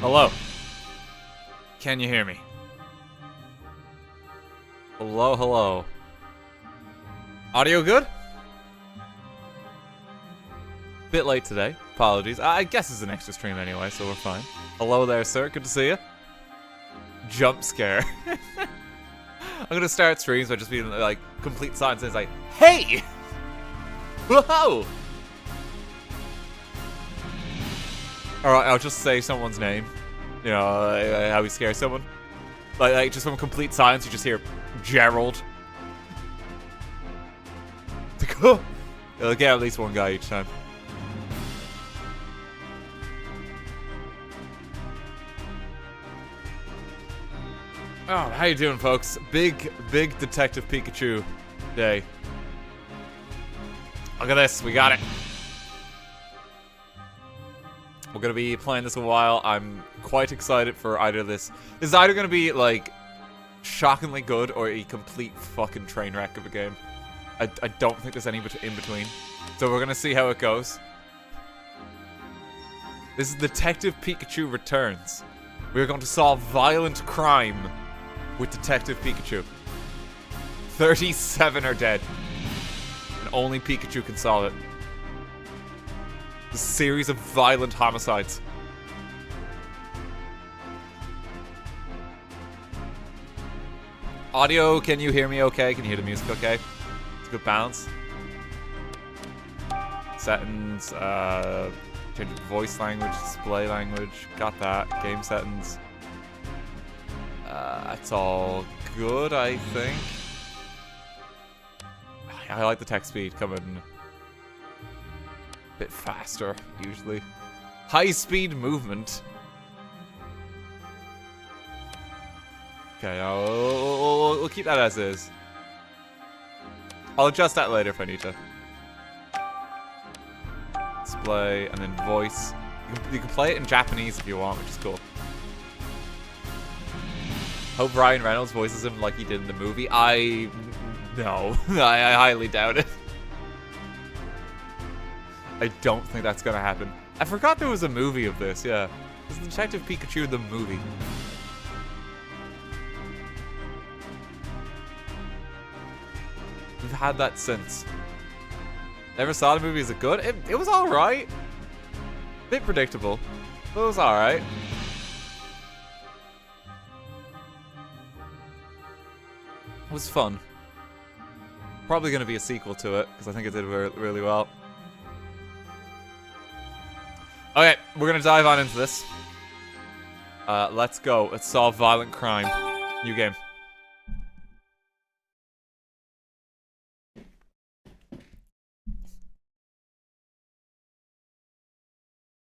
Hello. Can you hear me? Hello, hello. Audio good? Bit late today. Apologies. I guess it's an extra stream anyway, so we're fine. Hello there, sir. Good to see you. Jump scare. I'm gonna start streams by just being like complete silence and it's like, hey! Whoa! Alright, I'll just say someone's name. You know, how he scares someone. Like, just from complete silence, you just hear Gerald. It'll get at least one guy each time. Oh, how you doing, folks? Big Detective Pikachu day. Look at this, we got it. We're gonna be playing this a while. I'm quite excited for either this. This is either gonna be, like, shockingly good or a complete fucking train wreck of a game. I don't think there's any in between. So we're gonna see how it goes. This is Detective Pikachu Returns. We're going to solve violent crime with Detective Pikachu. 37 are dead. And only Pikachu can solve it. A series of violent homicides. Audio, can you hear me okay? Can you hear the music okay? It's a good balance. Settings, change of voice language, display language, got that. Game settings. That's all good, I think. I like the text speed coming a bit faster, usually. High speed movement. Okay, we'll keep that as is. I'll adjust that later if I need to. Display, and then voice. You can play it in Japanese if you want, which is cool. Hope Ryan Reynolds voices him like he did in the movie. No. I highly doubt it. I don't think that's gonna happen. I forgot there was a movie of this, yeah. This is Detective Pikachu the movie. We've had that since. Never saw the movie. Is it good? It was alright. Bit predictable, but it was alright. It was fun. Probably going to be a sequel to it, because I think it did really well. Okay, we're going to dive on into this. Let's go. Let's solve violent crime. New game.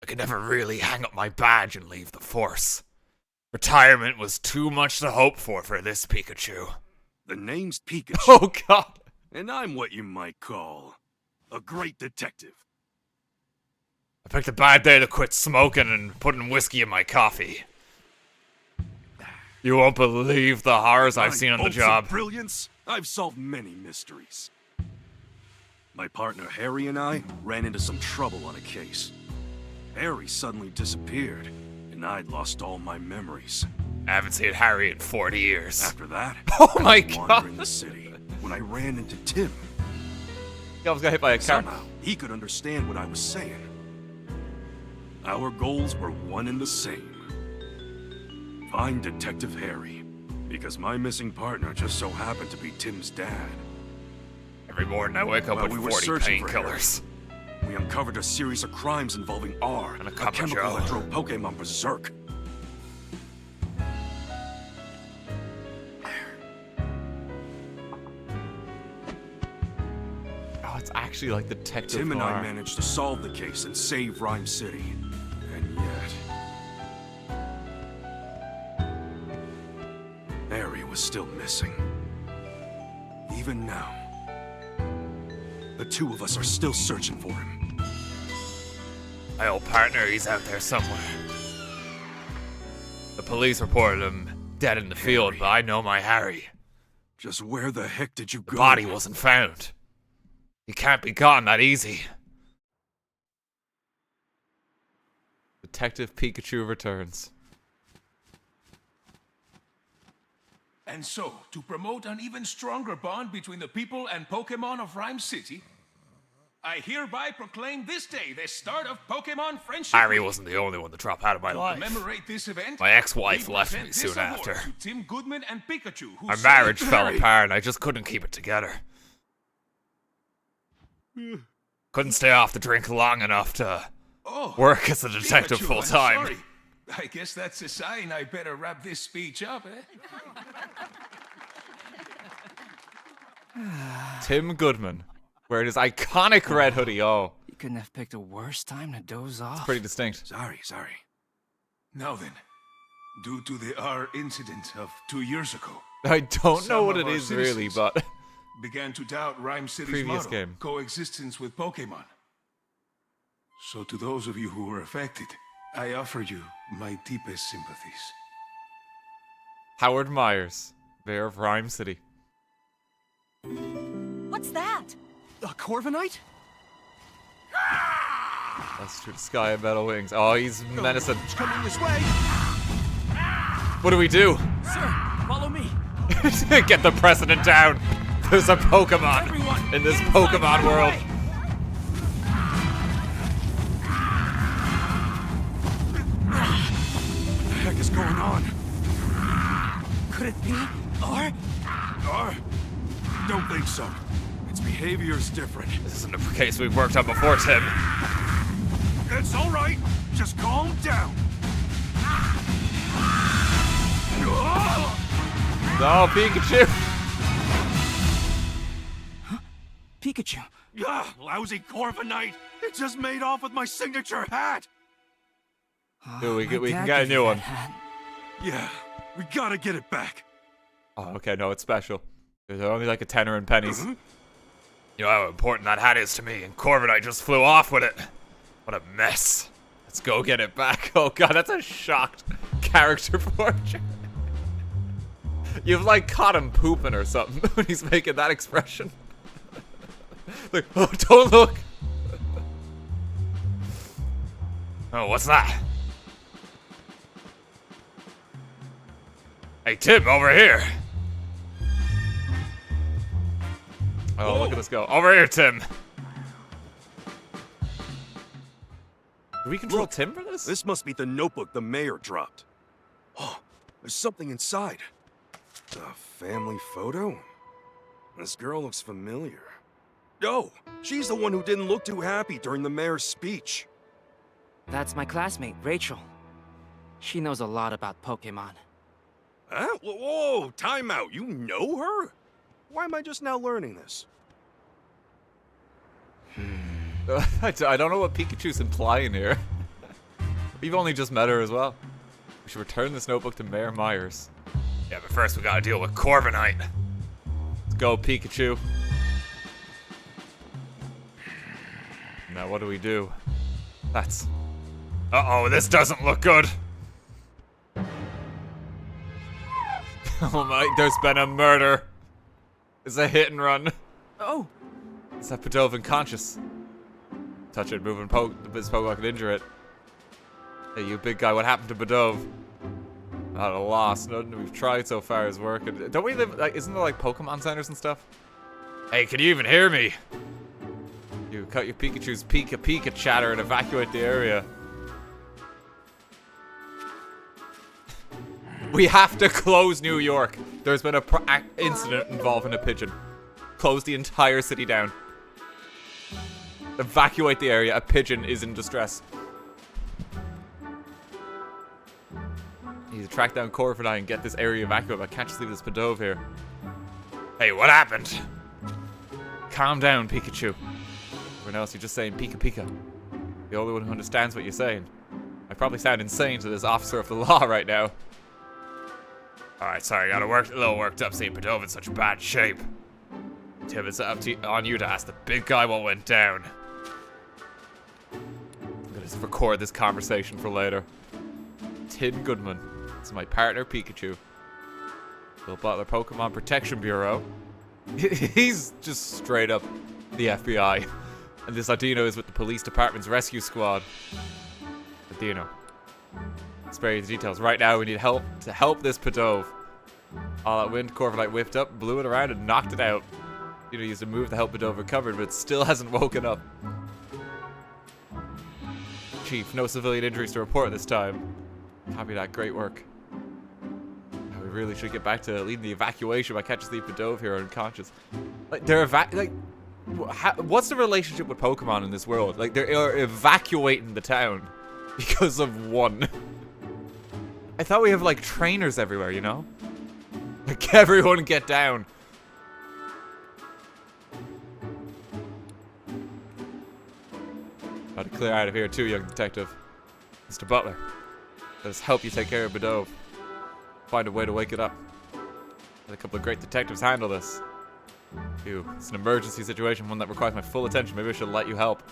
I could never really hang up my badge and leave the force. Retirement was too much to hope for this Pikachu. The name's Pikachu. Oh, God. And I'm what you might call a great detective. I picked a bad day to quit smoking and putting whiskey in my coffee. You won't believe the horrors I've seen on the job. Brilliance, I've solved many mysteries. My partner Harry and I ran into some trouble on a case. Harry suddenly disappeared, and I'd lost all my memories. I haven't seen Harry in 40 years. After that, oh my I was God! wandering the city when I ran into Tim. He almost got hit by a car. Somehow, he could understand what I was saying. Our goals were one and the same. Find Detective Harry, because my missing partner just so happened to be Tim's dad. Every morning I wake up with 40 painkillers. We uncovered a series of crimes involving R, and a chemical that drove Pokemon berserk. Oh, it's actually like Detective Tim and R. I managed to solve the case and save Rhyme City. And yet... Harry was still missing. Even now, the two of us are still searching for him. My old partner, he's out there somewhere. The police reported him dead in the field, but I know my Harry. Just where the heck did you go? The body wasn't found. He can't be gone that easy. Detective Pikachu returns. And so, to promote an even stronger bond between the people and Pokémon of Rhyme City, I hereby proclaim this day the start of Pokemon Friendship Harry Week. wasn't the only one to drop out of my To life. commemorate this event, My ex-wife we left present me this soon award after. to Tim Goodman and Pikachu, who Our saved marriage fell Harry. apart and I just couldn't keep it together. Couldn't stay off the drink long enough to work as a detective Pikachu, full I'm time. sorry. I guess that's a sign I better wrap this speech up, eh? Tim Goodman, wearing his iconic red hoodie. Oh, You couldn't have picked a worse time to doze off. pretty distinct. Sorry. Now then, due to the incident of 2 years ago, I don't know Some what of it our is really, citizens but began to doubt Rhyme City's Previous motto, game. coexistence with Pokemon. So to those of you who were affected, I offer you my deepest sympathies. Howard Myers, mayor of Rhyme City. What's that? A Corviknight? That's through the sky and metal wings. Oh, he's menacing. It's coming this way. What do we do? Sir, follow me. Get the president down. There's a Pokemon Everyone, in this get inside Pokemon right world. away. What the heck is going on? Could it be? Or? Don't think so. Its behavior's different. This isn't a case we've worked on before, Tim. It's all right. Just calm down. No, Pikachu. Pikachu. Lousy Corviknight. It just made off with my signature hat. Dude, we My can dad get a gave new you one. that hat. Yeah, we gotta get it back. Oh, okay, no, it's special. There's only like a tenner in pennies. Mm-hmm. You know how important that hat is to me, and Corviknight just flew off with it. What a mess. Let's go get it back. Oh god, that's a shocked character portrait. You've like caught him pooping or something when he's making that expression. Like, oh, don't look. Oh, what's that? Hey, Tim, over here. Oh, look at us go. Over here, Tim. Do we control Tim for this? This must be the notebook the mayor dropped. Oh, there's something inside. A family photo? This girl looks familiar. Oh, she's the one who didn't look too happy during the mayor's speech. That's my classmate, Rachel. She knows a lot about Pokemon. Huh? Whoa, time out. You know her? Why am I just now learning this? I don't know what Pikachu's implying here. We've only just met her as well. We should return this notebook to Mayor Myers. Yeah, but first we gotta deal with Corviknight. Let's go, Pikachu. Now what do we do? That's... Uh-oh, this doesn't look good. Oh my, there's been a murder. It's a hit and run. Oh, Is that Pidove unconscious? Touch it, move and poke. This Pokemon could injure it. Hey, you big guy, what happened to Pidove? Not a loss. Nothing we've tried so far is working. Don't we live, like, isn't there like Pokemon centers and stuff? Hey, can you even hear me? You cut your Pikachu's Pika chatter and evacuate the area. We have to close New York. There's been a incident involving a pigeon. Close the entire city down. Evacuate the area. A pigeon is in distress. Need to track down Corviknight and get this area evacuated. I can't just leave this Pidove here. Hey, what happened? Calm down, Pikachu. Everyone else, you're just saying Pika Pika. The only one who understands what you're saying. I probably sound insane to this officer of the law right now. Alright, sorry, I got a little worked up seeing Pidove in such bad shape. Tim, it's up to on you to ask the big guy what went down. I'm gonna record this conversation for later. Tim Goodman. This is my partner, Pikachu. Little Butler Pokemon Protection Bureau. He's just straight up the FBI. And this Ladino is with the police department's rescue squad. Ladino. Spare you the details. Right now, we need help to help this Pidove. All that wind, Corviknight whipped up, blew it around, and knocked it out. Peter used a move to help Pidove recover, but it still hasn't woken up. Chief, no civilian injuries to report this time. Copy that, great work. We really should get back to leading the evacuation by catching the Pidove here unconscious. Like, they're what's the relationship with Pokemon in this world? Like, they're evacuating the town because of one. I thought we have, like, trainers everywhere, you know? Like, everyone get down. Got to clear out of here too, young detective. Mr. Butler, let us help you take care of Pidove. Find a way to wake it up. Let a couple of great detectives handle this. Phew, it's an emergency situation, one that requires my full attention. Maybe I should let you help.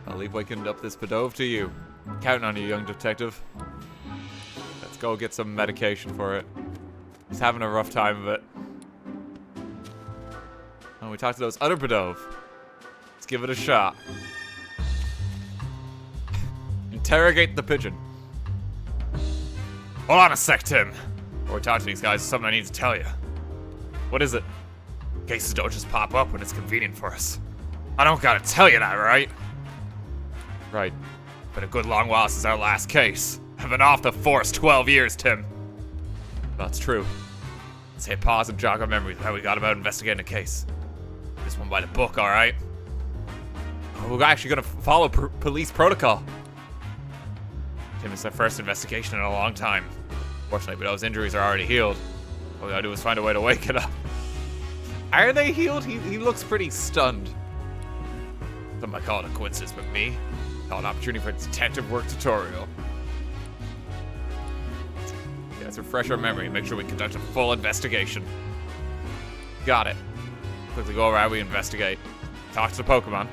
I'll leave waking up this Pidove to you. I'm counting on you, young detective. Let's go get some medication for it. He's having a rough time of it. Oh, we talked to those other Pidove. Let's give it a shot. Interrogate the pigeon. Hold on a sec, Tim. Before we talk to these guys, there's something I need to tell you. What is it? Cases don't just pop up when it's convenient for us. I don't gotta tell you that, right? Right. Been a good long while since our last case. I've been off the force 12 years, Tim. That's true. Let's hit pause and jog our memories of how we got about investigating a case. This one by the book, alright? We're actually gonna follow police protocol. Tim, it's our first investigation in a long time. Fortunately, but those injuries are already healed. All we gotta do is find a way to wake it up. Are they healed? He looks pretty stunned. Some might call it a coincidence, but me, call it an opportunity for a detective work tutorial. Yeah, let's refresh our memory and make sure we conduct a full investigation. Got it. Quickly go around, we investigate. Talk to the Pokemon.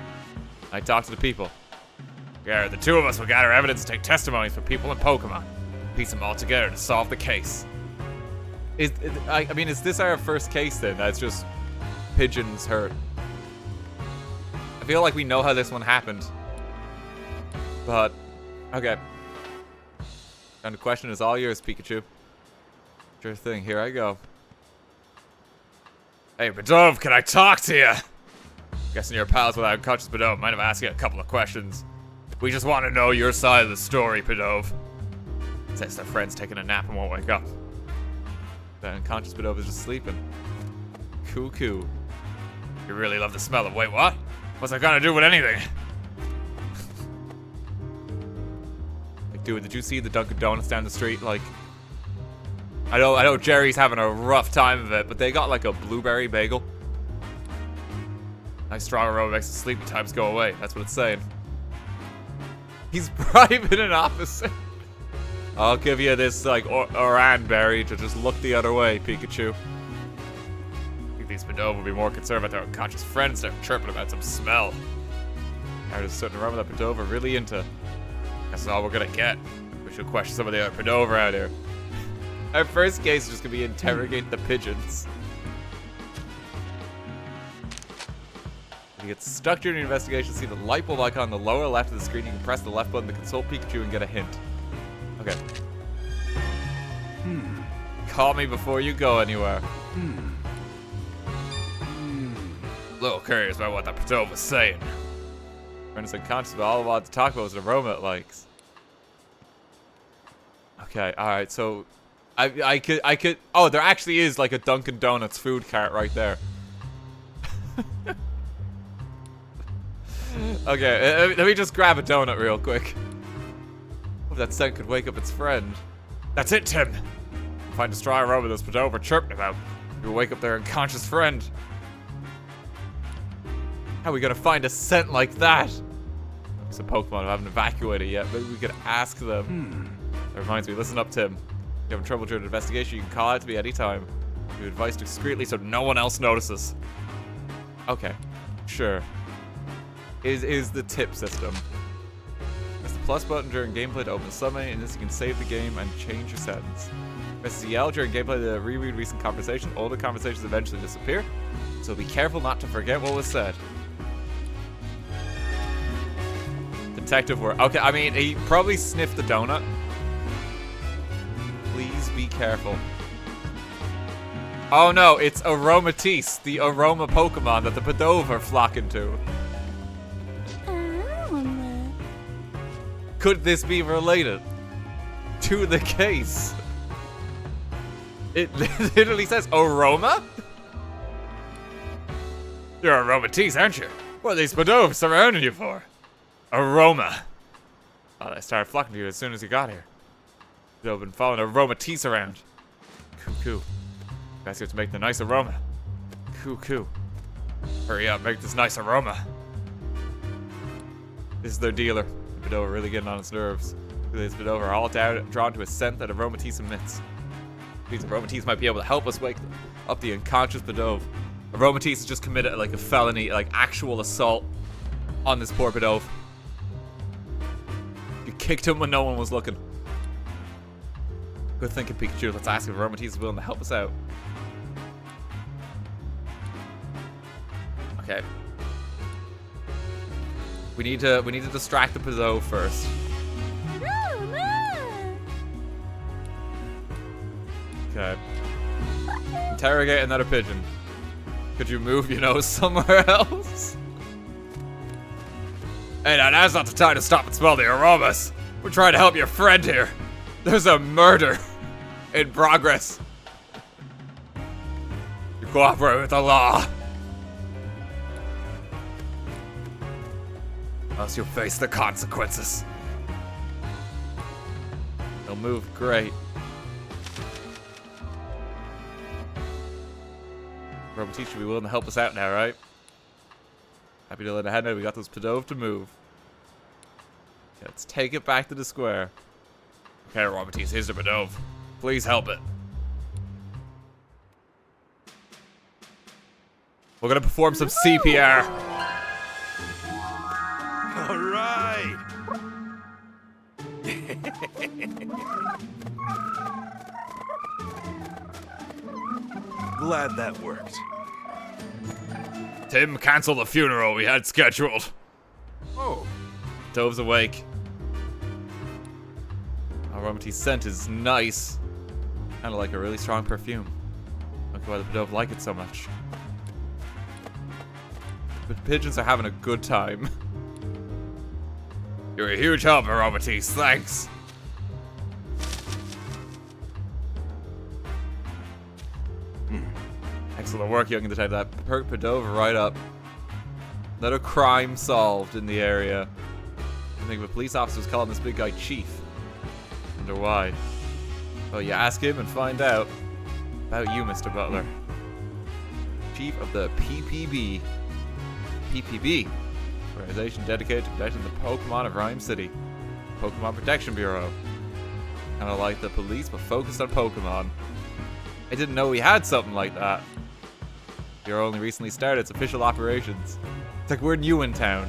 I talk to the people. Yeah, the two of us will gather evidence and take testimonies from people and Pokemon. Piece them all together to solve the case. I mean, is this our first case then? That's just pigeons hurt. I feel like we know how this one happened. But, okay. And the question is all yours, Pikachu. Sure thing, here I go. Hey, Pidove, can I talk to you? Guessing you're pals with our unconscious Pidove. Mind if I ask you a couple of questions? We just want to know your side of the story, Pidove. Says their friend's taking a nap and won't wake up. The unconscious Pidove is just sleeping. Cuckoo. You really love the smell of. Wait, what? What's that gonna do with anything? Like, dude, did you see the Dunkin' Donuts down the street? Like, I know Jerry's having a rough time of it, but they got like a blueberry bagel. Nice strong aroma makes the sleepy times go away. That's what it's saying. He's bribing an officer. I'll give you this, like, Oran berry to just look the other way, Pikachu. I think these Pidove will be more concerned about their unconscious friends than chirping about some smell. There's a certain aroma that Pidove are really into. That's all we're gonna get. We should question some of the other Pidove around here. Our first case is just gonna be interrogate the pigeons. If you get stuck during the investigation, see the light bulb icon on the lower left of the screen. You can press the left button to consult Pikachu and get a hint. Okay. Call me before you go anywhere. Little curious about what that Pidove was saying. Friend is unconscious, but all I wanted to talk about was the aroma it likes. Okay, alright, so I could oh, there actually is like a Dunkin' Donuts food cart right there. Okay, let me just grab a donut real quick. Hope that scent could wake up its friend. That's it, Tim. Find a strong aroma those Pidove are chirping about. You'll wake up their unconscious friend. How are we gonna find a scent like that? Some Pokemon haven't evacuated yet. Maybe we could ask them. That reminds me, listen up, Tim. If you're having trouble during an investigation, you can call out to me anytime. Give advice discreetly so no one else notices. Okay, sure. Is the tip system. Press the plus button during gameplay to open the summary, and this you can save the game and change your settings. Press the L during gameplay to reread recent conversations. All the conversations eventually disappear, so be careful not to forget what was said. Detective work. Okay, I mean, he probably sniffed the donut. Please be careful. Oh no, it's Aromatisse, the aroma Pokemon that the Pidove are flocking to. Could this be related to the case? It literally says aroma? You're Aromatisse, aren't you? What are these Pidove surrounding you for? Aroma. Oh, they started flocking to you as soon as you got here. You've been following Aromatisse around. Cuckoo. Guys get to make the nice aroma. Cuckoo. Hurry up, make this nice aroma. This is their dealer. The Pidove really getting on its nerves. These Pidove are all drawn to a scent that Aromatisse emits. These Aromatisse might be able to help us wake up the unconscious Pidove. Aromatisse has just committed like a felony, like actual assault on this poor Pidove. You kicked him when no one was looking. Good thinking, Pikachu. Let's ask if Aromatisse is willing to help us out. Okay. We need to distract the Pidove first. Okay. Interrogate another pigeon. Could you move your nose somewhere else? Hey, now now's not the time to stop and smell the aromas. We're trying to help your friend here. There's a murder in progress. You cooperate with the law, else you'll face the consequences. They'll move great. Aromatisse should be willing to help us out now, right? Happy to let a hand know we got those Pidove to move. Okay, let's take it back to the square. Okay, Aromatisse, here's the Pidove. Please help it. We're gonna perform some CPR. All right. Glad that worked. Tim, cancel the funeral we had scheduled. Oh. Pidove's awake. Aromatisse's scent is nice. Kind of like a really strong perfume. Look why the Pidove like it so much. The pigeons are having a good time. You're a huge help, Aromatisse. Thanks. Excellent work, young detective. That perked Pidove right up. Another crime solved in the area. I think the police officer's calling this big guy Chief. Wonder why. Well, you ask him and find out. About you, Mr. Butler. Chief of the PPB. PPB. Organization dedicated to protecting the Pokemon of Rhyme City. Pokemon Protection Bureau. Kinda like the police, but focused on Pokemon. I didn't know we had something like that. Bureau only recently started its official operations. It's like we're new in town.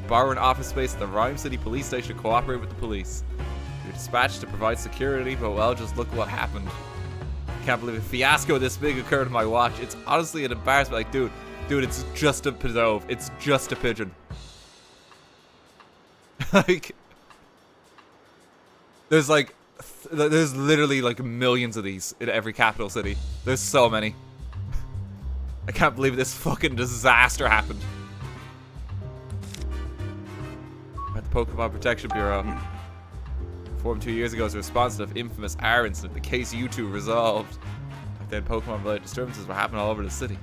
Borrowing office space at the Rhyme City police station to cooperate with the police. We were dispatched to provide security, but well, just look what happened. Can't believe a fiasco this big occurred on my watch. It's honestly an embarrassment. Like, dude, it's just a Pidove. It's just a pigeon. Like, there's literally like millions of these in every capital city. There's so many. I can't believe this fucking disaster happened. At the Pokemon Protection Bureau. Formed 2 years ago as a response to the infamous R incident, the case you two resolved. Back then, Pokemon-related disturbances were happening all over the city.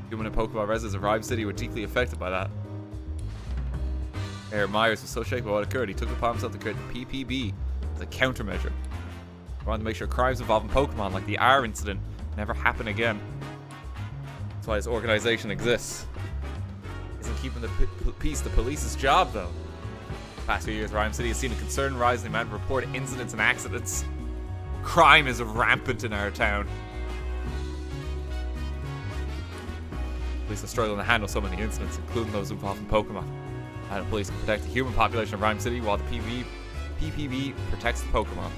Human and Pokemon residents of Rhyme City were deeply affected by that. Mayor Myers was so shaken by what occurred, he took it upon himself to create the PPB as a countermeasure. He wanted to make sure crimes involving Pokemon, like the R incident, never happen again. That's why this organization exists. Isn't keeping the peace the police's job, though? The past few years, Rhyme City has seen a concerning rise in the amount of reported incidents and accidents. Crime is rampant in our town. Police are struggling to handle so many incidents, including those involving Pokemon. And the police can protect the human population of Rhyme City while the PPB protects the Pokemon.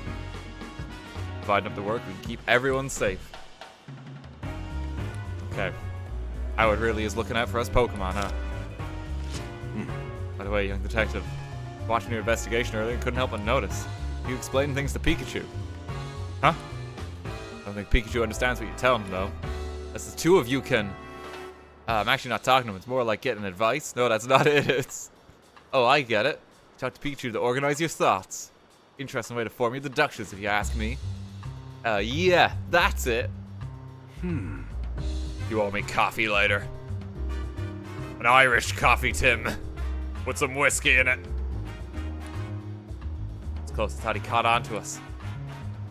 Dividing up the work, we can keep everyone safe. Okay. Howard really is looking out for us Pokemon, huh? By the way, young detective, watching your investigation earlier, couldn't help but notice. You explained things to Pikachu. Huh? don't think Pikachu understands what you're telling him, though. As the two of you can... I'm actually not talking to him. It's more like getting advice. No, that's not it. It's... Oh, I get it. Talk to Pikachu to organize your thoughts. Interesting way to form your deductions, if you ask me. Yeah, that's it. You owe me coffee later. An Irish coffee, Tim. With some whiskey in it. It's close. It's how he caught on to us.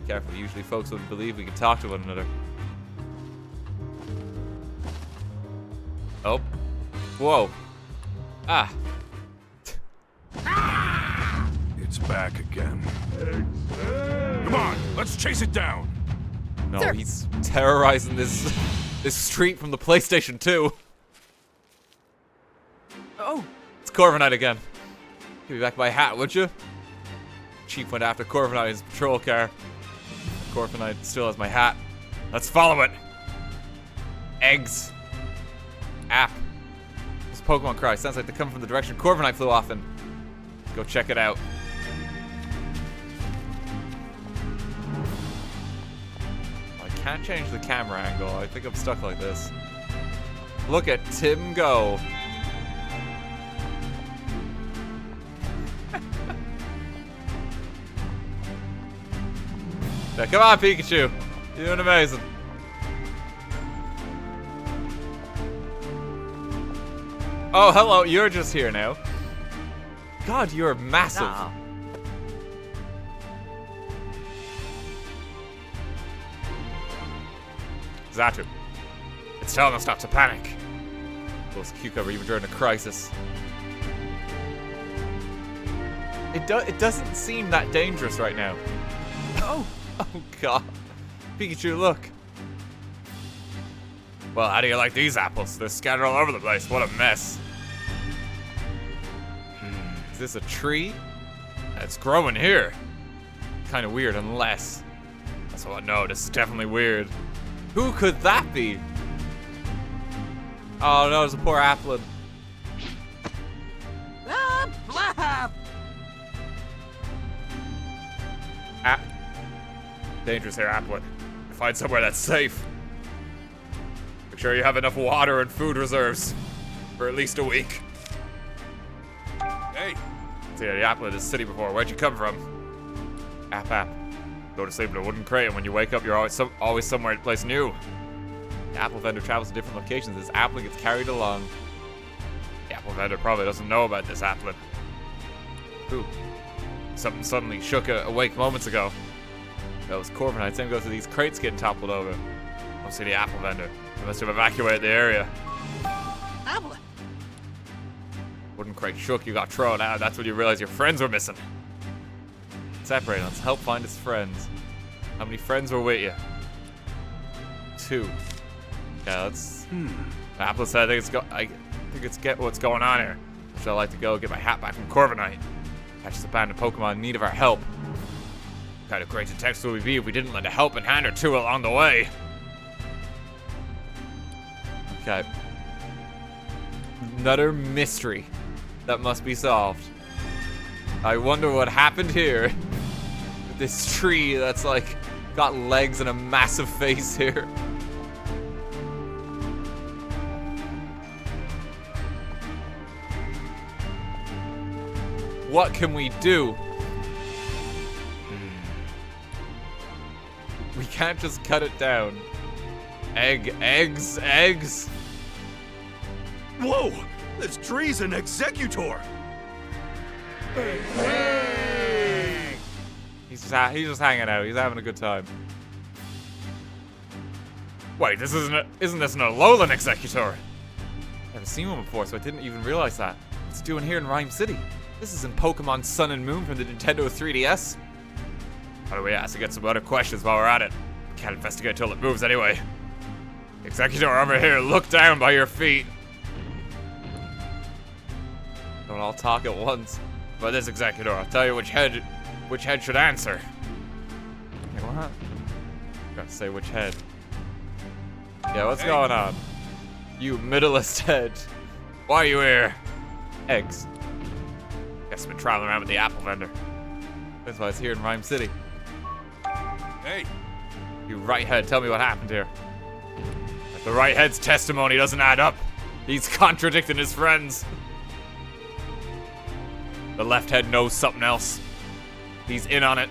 Be careful. Usually folks wouldn't believe we can talk to one another. Oh. Whoa. Ah. It's back again. Come on, let's chase it down. No, he's terrorizing this street from the PlayStation 2. Oh, It's Corviknight again. Give me back my hat, would you? Chief went after Corviknight in his patrol car. Corviknight still has my hat. Let's follow it. Eggs. App. It's a Pokemon cry. Sounds like they come from the direction Corviknight flew off in. Go check it out. I can't change the camera angle. I think I'm stuck like this. Look at Tim go. Yeah, come on, Pikachu. You're doing amazing. Oh, hello. You're just here now. God, you're massive. nah. Zatu. It's telling us not to panic. Close cucumber even during a crisis. It doesn't seem that dangerous right now. Oh, Oh god. Pikachu, look. Well, how do you like these apples? They're scattered all over the place. What a mess. Is this a tree? It's growing here. Kind of weird, unless... That's what. No, this is definitely weird. Who could that be? Oh no, there's a poor applet. Dangerous here, applet. Find somewhere that's safe. Make sure you have enough water and food reserves for at least a week. Hey, See, the applet is city before. Where'd you come from? App. Go to sleep in a wooden crate, and when you wake up, you're always somewhere in a place new. The apple vendor travels to different locations. This applet gets carried along. The apple vendor probably doesn't know about this applet. Ooh. Something suddenly shook awake moments ago. That was Corviknight. Same goes to these crates getting toppled over. Don't see the apple vendor. They must have evacuated the area. apple. Wooden crate shook, you got thrown out. That's when you realized your friends were missing. Separate, let's help find his friends. How many friends were with you? 2. Yeah, let's... Apple said, I think it's get what's going on here. Should I like to go get my hat back from Corviknight? Catch the band of Pokemon in need of our help. What kind of great detectives would we be if we didn't lend a helping hand or two along the way? Okay. Another mystery that must be solved. I wonder what happened here. With this tree that's like got legs and a massive face here. What can we do? We can't just cut it down. Eggs. whoa! This tree's an executor! He's just hanging out. He's having a good time. Wait, isn't this an Alolan executor? I haven't seen one before, so I didn't even realize that. What's it doing here in Rhyme City? This isn't Pokemon Sun and Moon from the Nintendo 3DS. How do we ask to get some other questions while we're at it? Can't investigate till it moves anyway. Executor over here, look down by your feet. Don't all talk at once. But this Executor, I'll tell you which head should answer. Hey, what? Got to say which head. Yeah, what's going on? You middleist head. Why are you here? Eggs. Guess I've been traveling around with the apple vendor. That's why it's here in Rhyme City. Hey, You Righthead, tell me what happened here. The Righthead's testimony doesn't add up. He's contradicting his friends. The left head knows something else. He's in on it.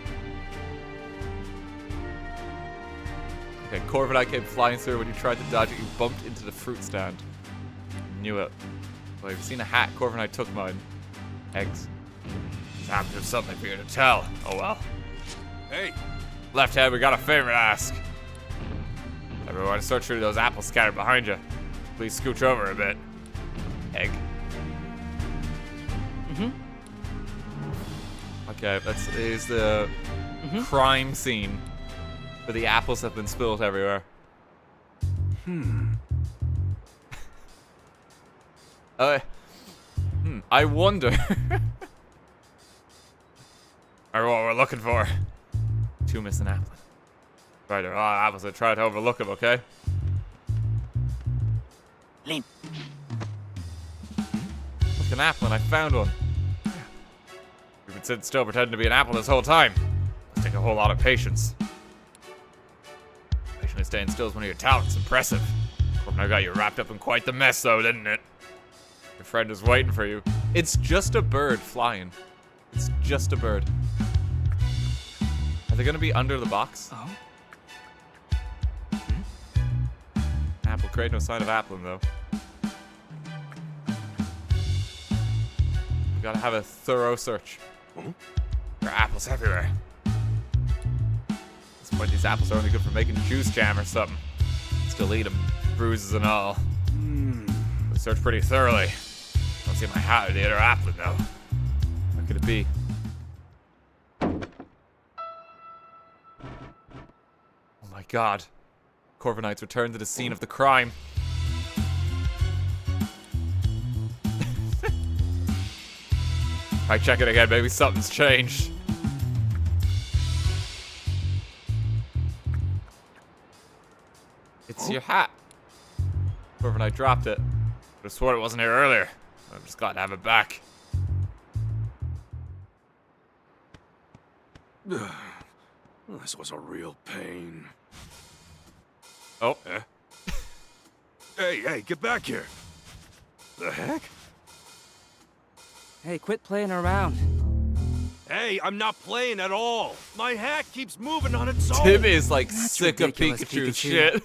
Okay, Corviknight came flying through. When you tried to dodge it, you bumped into the fruit stand. Knew it. Well, have you seen a hat? Corviknight took mine. Eggs. This happens to something for you to tell. Oh well. Hey, Left head, we got a favor to ask. Everyone, search through those apples scattered behind you. Please scooch over a bit. Egg. Okay, here's the crime scene where the apples have been spilled everywhere. I wonder. Or what we're looking for. 2 missing apples. Right, there are a lot of apples. I try to overlook them, okay? Lean. Look, an apple, and I found one. You've been sitting still pretending to be an apple this whole time. Must take a whole lot of patience. Patiently staying still is one of your talents. Impressive. Corviknight got you wrapped up in quite the mess, though, didn't it? Your friend is waiting for you. It's just a bird flying. It's just a bird. Are they gonna be under the box? Oh. Apple crate, no sign of appling though. We gotta have a thorough search. There are apples everywhere. At this point, these apples are only good for making juice jam or something. Still eat them, bruises and all. We searched pretty thoroughly. Don't see my hat or the other appling though. What could it be? Oh my god. Corviknight's returned to the scene of the crime. Alright, check it again. Maybe something's changed. It's your hat. Corviknight dropped it. I swore it wasn't here earlier. I'm just glad to have it back. this was a real pain. Oh. Hey, get back here. The heck? Hey, quit playing around. Hey, I'm not playing at all. My hat keeps moving on its own. Tim is like That's sick of ridiculous, Pikachu Pikachu. shit.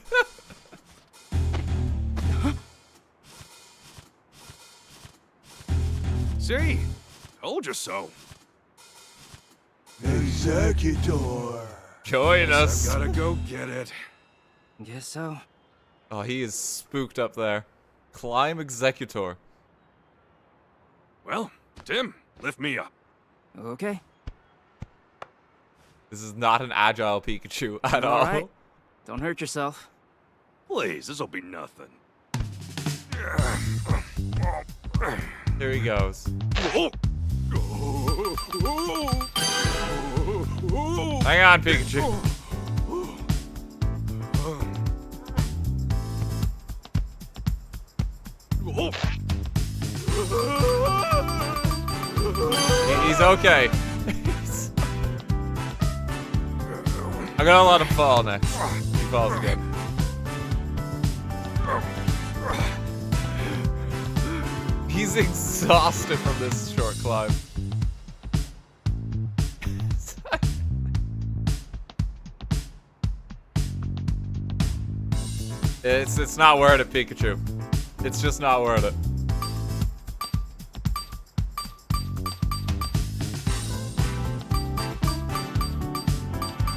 See? Told you so. Executor. Join us. I gotta go get it. Guess so. Oh, he is spooked up there. Climb Executor. Well, Tim, lift me up. Okay. This is not an agile Pikachu at all. Alright. Don't hurt yourself. Please, this'll be nothing. There he goes. Hang on, Pikachu. He's okay. I'm gonna let him fall next. He falls again. He's exhausted from this short climb. It's not worth it, Pikachu. It's just not worth it.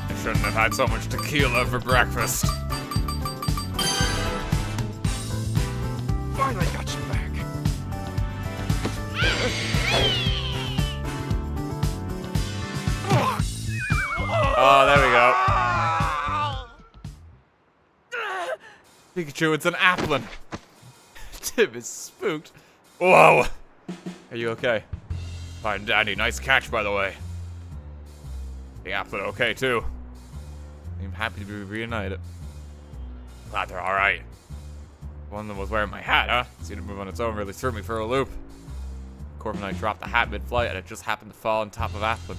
I shouldn't have had so much tequila for breakfast. Finally got you back. Oh, there we go. Pikachu, it's an applin. Tim is spooked. Whoa! Are you okay? Fine, Dandy. Nice catch, by the way. The applin okay, too. I'm happy to be reunited. Glad they're alright. One of them was wearing my hat, huh? Seeing it move on its own really threw me for a loop. Corviknight dropped the hat mid-flight, and it just happened to fall on top of Applin.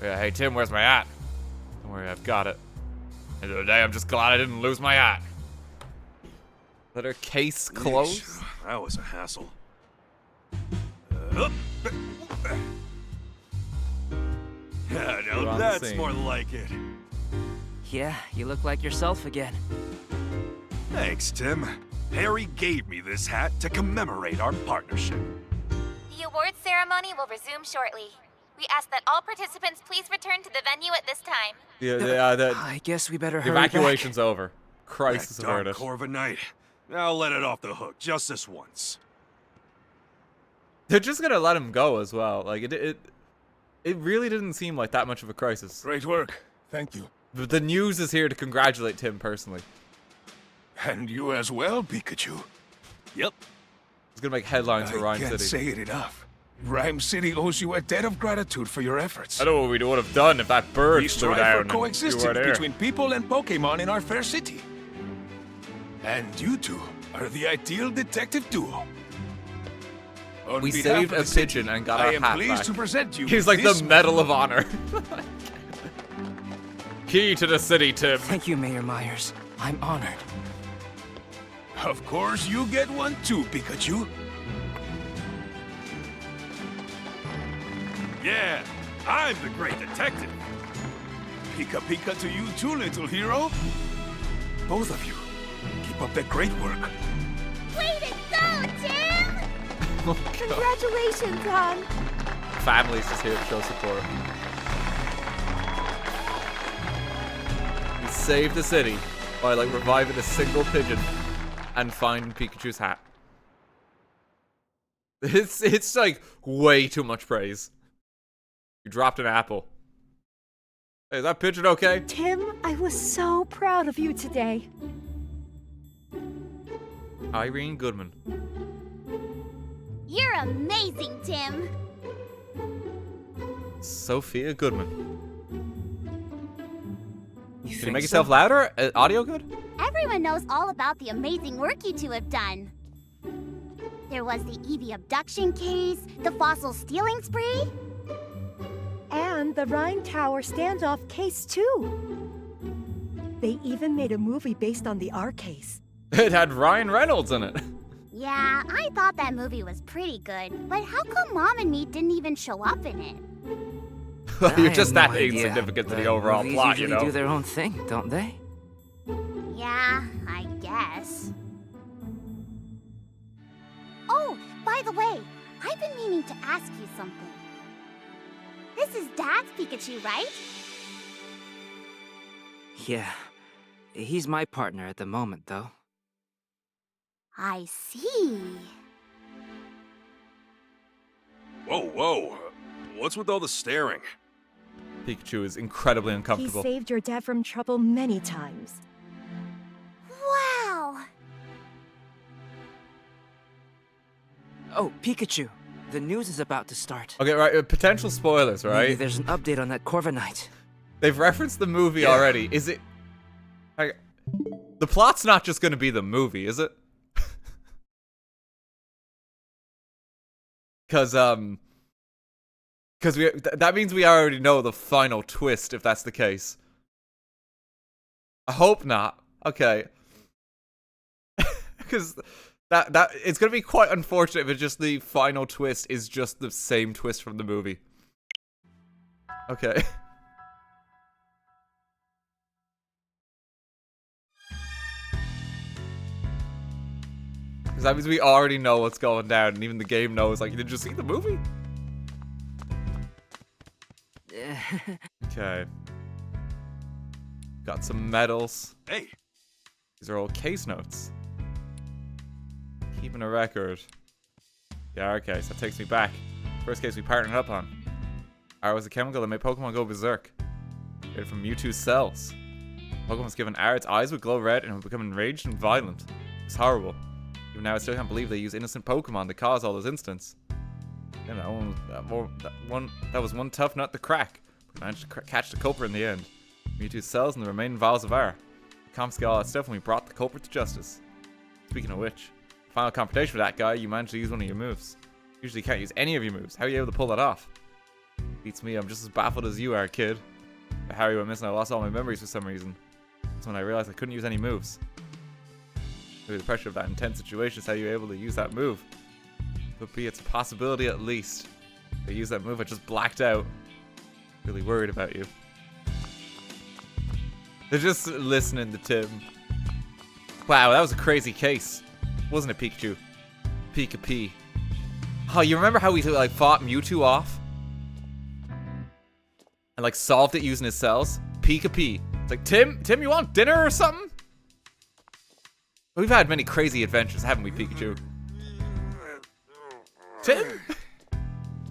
Yeah, hey, Tim, where's my hat? Don't worry, I've got it. And the other day, I'm just glad I didn't lose my hat. Let her case close. Yeesh, that was a hassle. Yeah, You're now on the that's scene. more like it. Yeah, you look like yourself again. Thanks, Tim. Harry gave me this hat to commemorate our partnership. The awards ceremony will resume shortly. We ask that all participants please return to the venue at this time. The I guess we better hurry back. evacuation's over. Crisis That darn averted. Corviknight. I'll let it off the hook just this once. They're just gonna let him go as well. Like it really didn't seem like that much of a crisis. Great work. Thank you. The news is here to congratulate Tim personally. And you as well, Pikachu. Yep. It's gonna make headlines for I Rhyme can't City. say it enough. Rhyme City owes you a debt of gratitude for your efforts. I know what we would have done if that bird We flew strive down for and you coexistence were there. between people and Pokémon in our fair city. And you two are the ideal detective duo. On We behalf saved of a the city, pigeon and got I our am hat pleased back. to present you He's with like the this Medal of Honor. Key to the city, Tim. Thank you, Mayor Myers. I'm honored. Of course, you get one too, Pikachu. Yeah, I'm the great detective. Pika Pika to you too, little hero. Both of you, keep up that great work. Way to go, Tim! Oh, God. Congratulations, hon. Family's just here to show support. We saved the city by like reviving a single pigeon and finding Pikachu's hat. It's like way too much praise. You dropped an apple. Hey, is that pigeon okay? Tim, I was so proud of you today. Irene Goodman. You're amazing, Tim. Sophia Goodman. You Can you think make so? yourself louder? Audio good? Everyone knows all about the amazing work you two have done. There was the Eevee abduction case, the fossil stealing spree. And the Rhine Tower standoff case, too. They even made a movie based on the R case. It had Ryan Reynolds in it. Yeah, I thought that movie was pretty good, but how come Mom and me didn't even show up in it? You're I just have that no idea. insignificant to the The overall movies plot, you usually know? do their own thing, don't they? Yeah, I guess. Oh, by the way, I've been meaning to ask you something. This is Dad's Pikachu, right? Yeah. He's my partner at the moment, though. I see. Whoa, whoa. What's with all the staring? Pikachu is incredibly He uncomfortable. saved your dad from trouble many times. Wow! Oh, Pikachu. The news is about to start. Okay, right, potential spoilers, Maybe right? there's an update on that Corviknight. They've referenced the movie Yeah. already. Is it... Like, the plot's not just gonna be the movie, is it? Cause that means we already know the final twist if that's the case. I hope not. Okay. Cause that it's gonna be quite unfortunate if it's just the final twist is just the same twist from the movie. Okay. Because that means we already know what's going down, and even the game knows, like, did you see the movie? Okay. Got some medals. Hey, These are all case notes. Keeping a record. Yeah, okay, so that takes me back. First case we partnered up on. R was a chemical that made Pokemon go berserk. Created from Mewtwo's cells. Pokemon was given R, its eyes would glow red and would become enraged and violent. It was horrible. Even now I still can't believe they use innocent Pokemon to cause all those incidents. You know, that was one tough nut to crack. But managed to catch the culprit in the end. Mewtwo's cells and the remaining vials of R. We confiscated all that stuff and we brought the culprit to justice. Speaking of which, final confrontation with that guy, you managed to use one of your moves. Usually you can't use any of your moves. How are you able to pull that off? Beats me, I'm just as baffled as you are, kid. But Harry went missing, I lost all my memories for some reason. That's when I realized I couldn't use any moves. Maybe the pressure of that intense situation is how you were able to use that move. Could be it's a possibility at least. If I use that move, I just blacked out. Really worried about you. They're just listening to Tim. Wow, that was a crazy case. Wasn't it, Pikachu? Pika-P. Oh, you remember how we like fought Mewtwo off? And like solved it using his cells? Pika-P. It's like, Tim, you want dinner or something? We've had many crazy adventures, haven't we, Pikachu? Tim?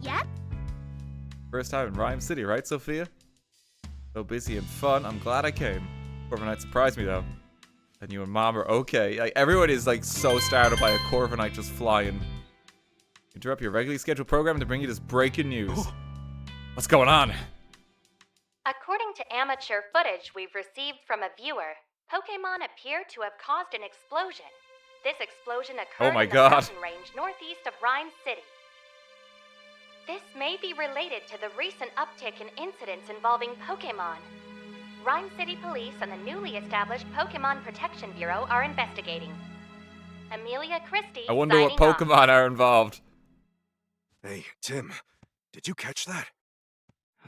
Yep. First time in Rhyme City, right, Sophia? So busy and fun. I'm glad I came. Corviknight surprised me, though. And you and Mom are okay. Like, everyone is, like, so startled by a Corviknight just flying. Interrupt your regularly scheduled program to bring you this breaking news. What's going on? According to amateur footage we've received from a viewer, Pokémon appear to have caused an explosion. This explosion occurred Oh my in the God. mountain range northeast of Rhyme City. This may be related to the recent uptick in incidents involving Pokémon. Rhyme City Police and the newly established Pokémon Protection Bureau are investigating. Amelia Christie, I wonder what signing off. Pokemon are involved. Hey, Tim, did you catch that?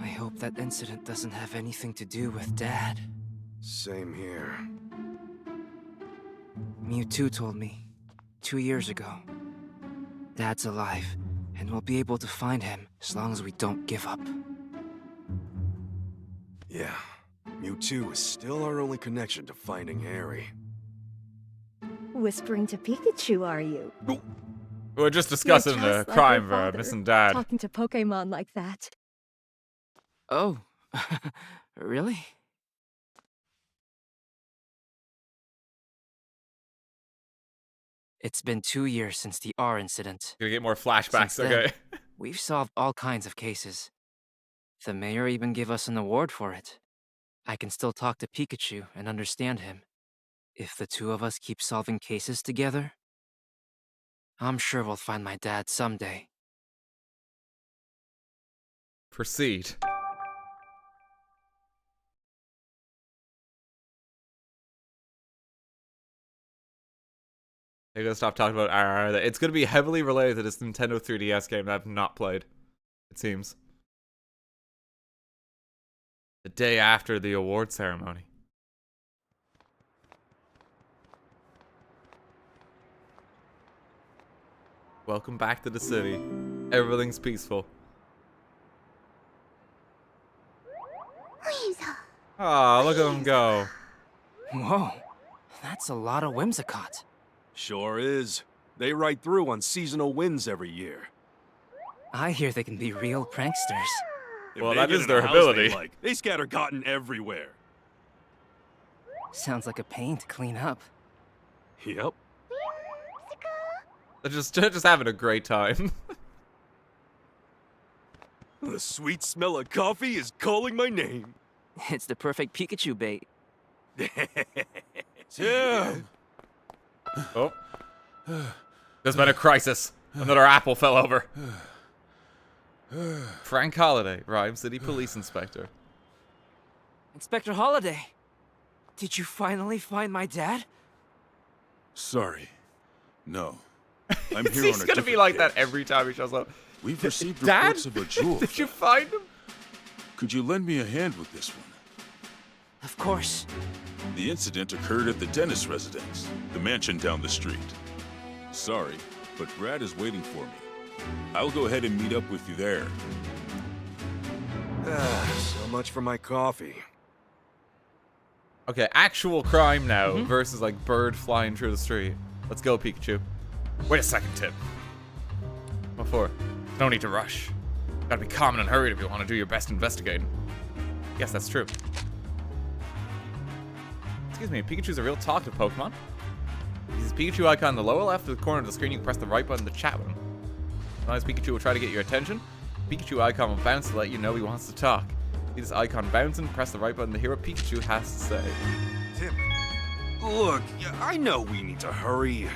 I hope that incident doesn't have anything to do with Dad. Same here. Mewtwo told me 2 years ago. Dad's alive, and we'll be able to find him as long as we don't give up. Yeah, Mewtwo is still our only connection to finding Harry. Whispering to Pikachu, are you? We're just You're discussing the just like crime your for father, missing Dad. Talking to Pokemon like that. Oh, really? It's been 2 years since the R incident. Gonna get more flashbacks, Since then, okay? We've solved all kinds of cases. The mayor even gave us an award for it. I can still talk to Pikachu and understand him. If the two of us keep solving cases together, I'm sure we'll find my dad someday. Proceed. I gotta stop talking about RR. It's gonna be heavily related to this Nintendo 3DS game that I've not played, it seems. The day after the award ceremony. Welcome back to the city. Everything's peaceful. Aw, look at them go. Whoa, that's a lot of Whimsicott. Sure is. They ride through on seasonal wins every year. I hear they can be real pranksters. If Well, they that get is in a their house ability. they scatter cotton everywhere. Sounds like a pain to clean up. Yep. They're just having a great time. The sweet smell of coffee is calling my name. It's the perfect Pikachu bait. Tim! Oh. There's been a crisis. Another apple fell over. Frank Holiday, Rhyme City Police Inspector. Inspector Holiday, did you finally find my dad? Sorry. No. I'm here He's on a gonna be different like that case. every time he shows up. We've received Dad? reports of a jewel Did you theft. find him? Could you lend me a hand with this one? Of course. The incident occurred at the dentist residence, the mansion down the street. Sorry, but Brad is waiting for me. I'll go ahead and meet up with you there. So much for my coffee. Okay, actual crime now versus like bird flying through the street. Let's go, Pikachu. Wait a second, Tim. What for? No need to rush. Gotta be calm and hurried if you want to do your best investigating. Yes, that's true. Excuse me, Pikachu's a real talkative Pokemon. Use the Pikachu icon in the lower left of the corner of the screen. You can press the right button to chat with him. Sometimes Pikachu will try to get your attention. Pikachu icon will bounce to let you know he wants to talk. See this icon bouncing, press the right button to hear what Pikachu has to say. Tim, look, I know we need to hurry,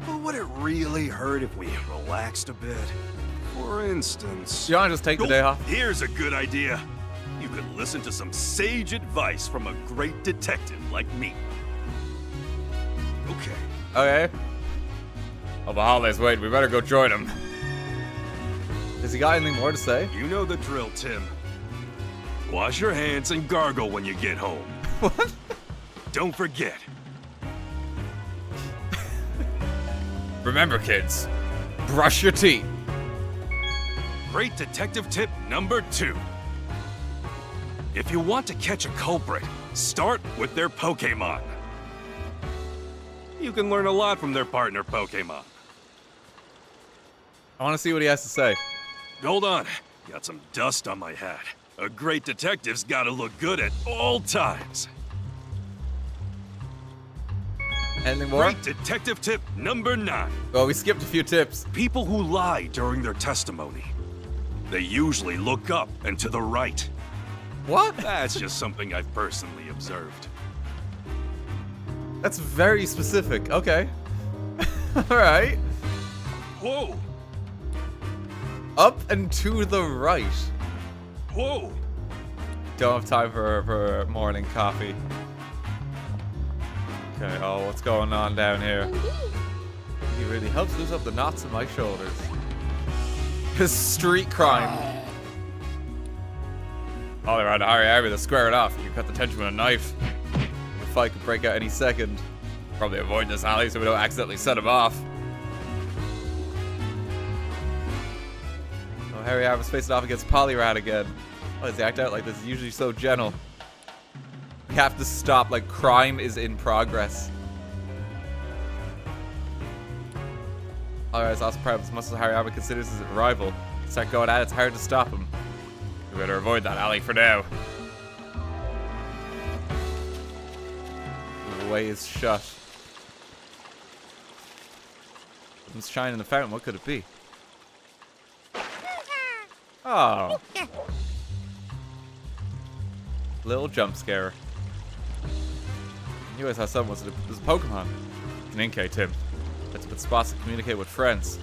but would it really hurt if we relaxed a bit? For instance... Do you want to just take the day off? Here's a good idea. You you could listen to some sage advice from a great detective like me. Okay. Okay. Oh, the holiday's waiting. We better go join him. Has he got anything more to say? You know the drill, Tim. Wash your hands and gargle when you get home. What? Don't forget. Remember, kids, brush your teeth. Great detective tip number 2. If you want to catch a culprit, start with their Pokémon. You can learn a lot from their partner Pokémon. I want to see what he has to say. Hold on, got some dust on my hat. A great detective's gotta look good at all times. Anything more? Great detective tip number 9. Well, we skipped a few tips. People who lie during their testimony. They usually look up and to the right. What? That's just something I've personally observed. That's very specific. Okay. Alright. Whoa! Up and to the right. Whoa! Don't have time for morning coffee. Okay, oh, what's going on down here? He really helps loose up the knots in my shoulders. His street crime. All around Harry Arby to square it off. You cut the tension with a knife. The fight could break out any second. Probably avoid this alley so we don't accidentally set him off. Oh, Harry Arby's facing off against Poliwrath again. Why does he act out like this? He's usually so gentle. We have to stop, like crime is in progress. Alright, it's also part of as much as Harry Arby considers his rival. Start going at it, it's hard to stop him. We better avoid that alley for now. The way is shut. Something's shining in the fountain. What could it be? Oh. Little jump scare. You always thought someone was a Pokemon. It's an Inkay, Tim. That's a good spot to communicate with friends.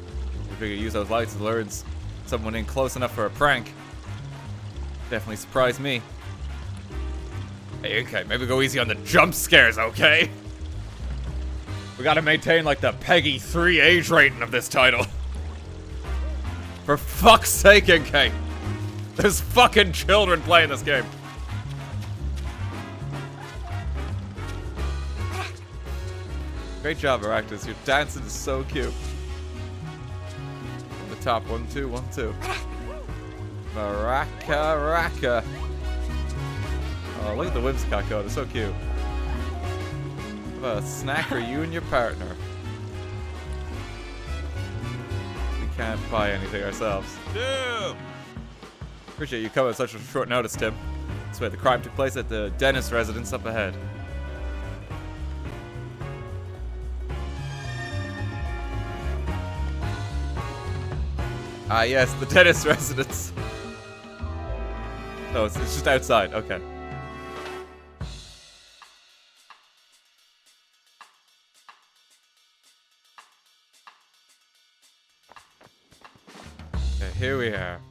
We figure use those lights as lures someone in close enough for a prank. Definitely surprised me. Hey, Inkay, maybe go easy on the jump scares, okay? We gotta maintain like the Peggy 3 age rating of this title. For fuck's sake, Inkay. There's fucking children playing this game. Great job, Arachnus. Your dancing is so cute. From the top, 1, 2, 1, 2. Maraka, raka. Oh, look at the Whimsicott code. It's so cute. How about a snack for you and your partner? We can't buy anything ourselves. Tim! Appreciate you coming at such a short notice, Tim. This way, the crime took place at the dentist residence up ahead. Ah, yes, the dentist residence. No, it's just outside. Okay. Okay, here we are.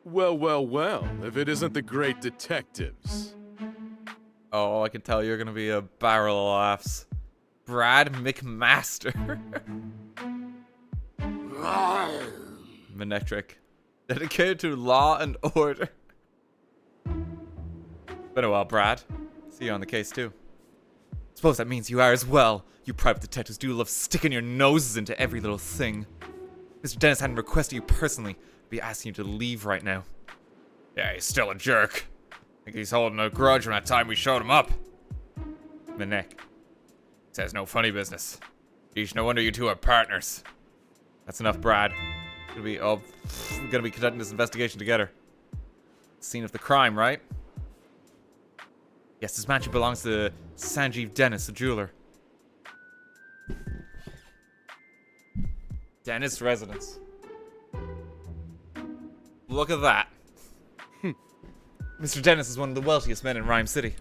Well, well, well, if it isn't the great detectives. Oh, I can tell you're gonna be a barrel of laughs. Brad McMaster. Manetric. Dedicated to law and order. Been a while, Brad. See you on the case, too. Suppose that means you are as well. You private detectives do love sticking your noses into every little thing. Mr. Dennis hadn't requested you personally. I'd be asking you to leave right now. Yeah, he's still a jerk. I think he's holding a grudge from that time we showed him up. Manek. Says no funny business. Geesh, no wonder you two are partners. That's enough, Brad. We're gonna be conducting this investigation together. Scene of the crime, right? Yes, this mansion belongs to Sanjeev Dennis, a jeweler. Dennis residence. Look at that. Mr. Dennis is one of the wealthiest men in Rhyme City.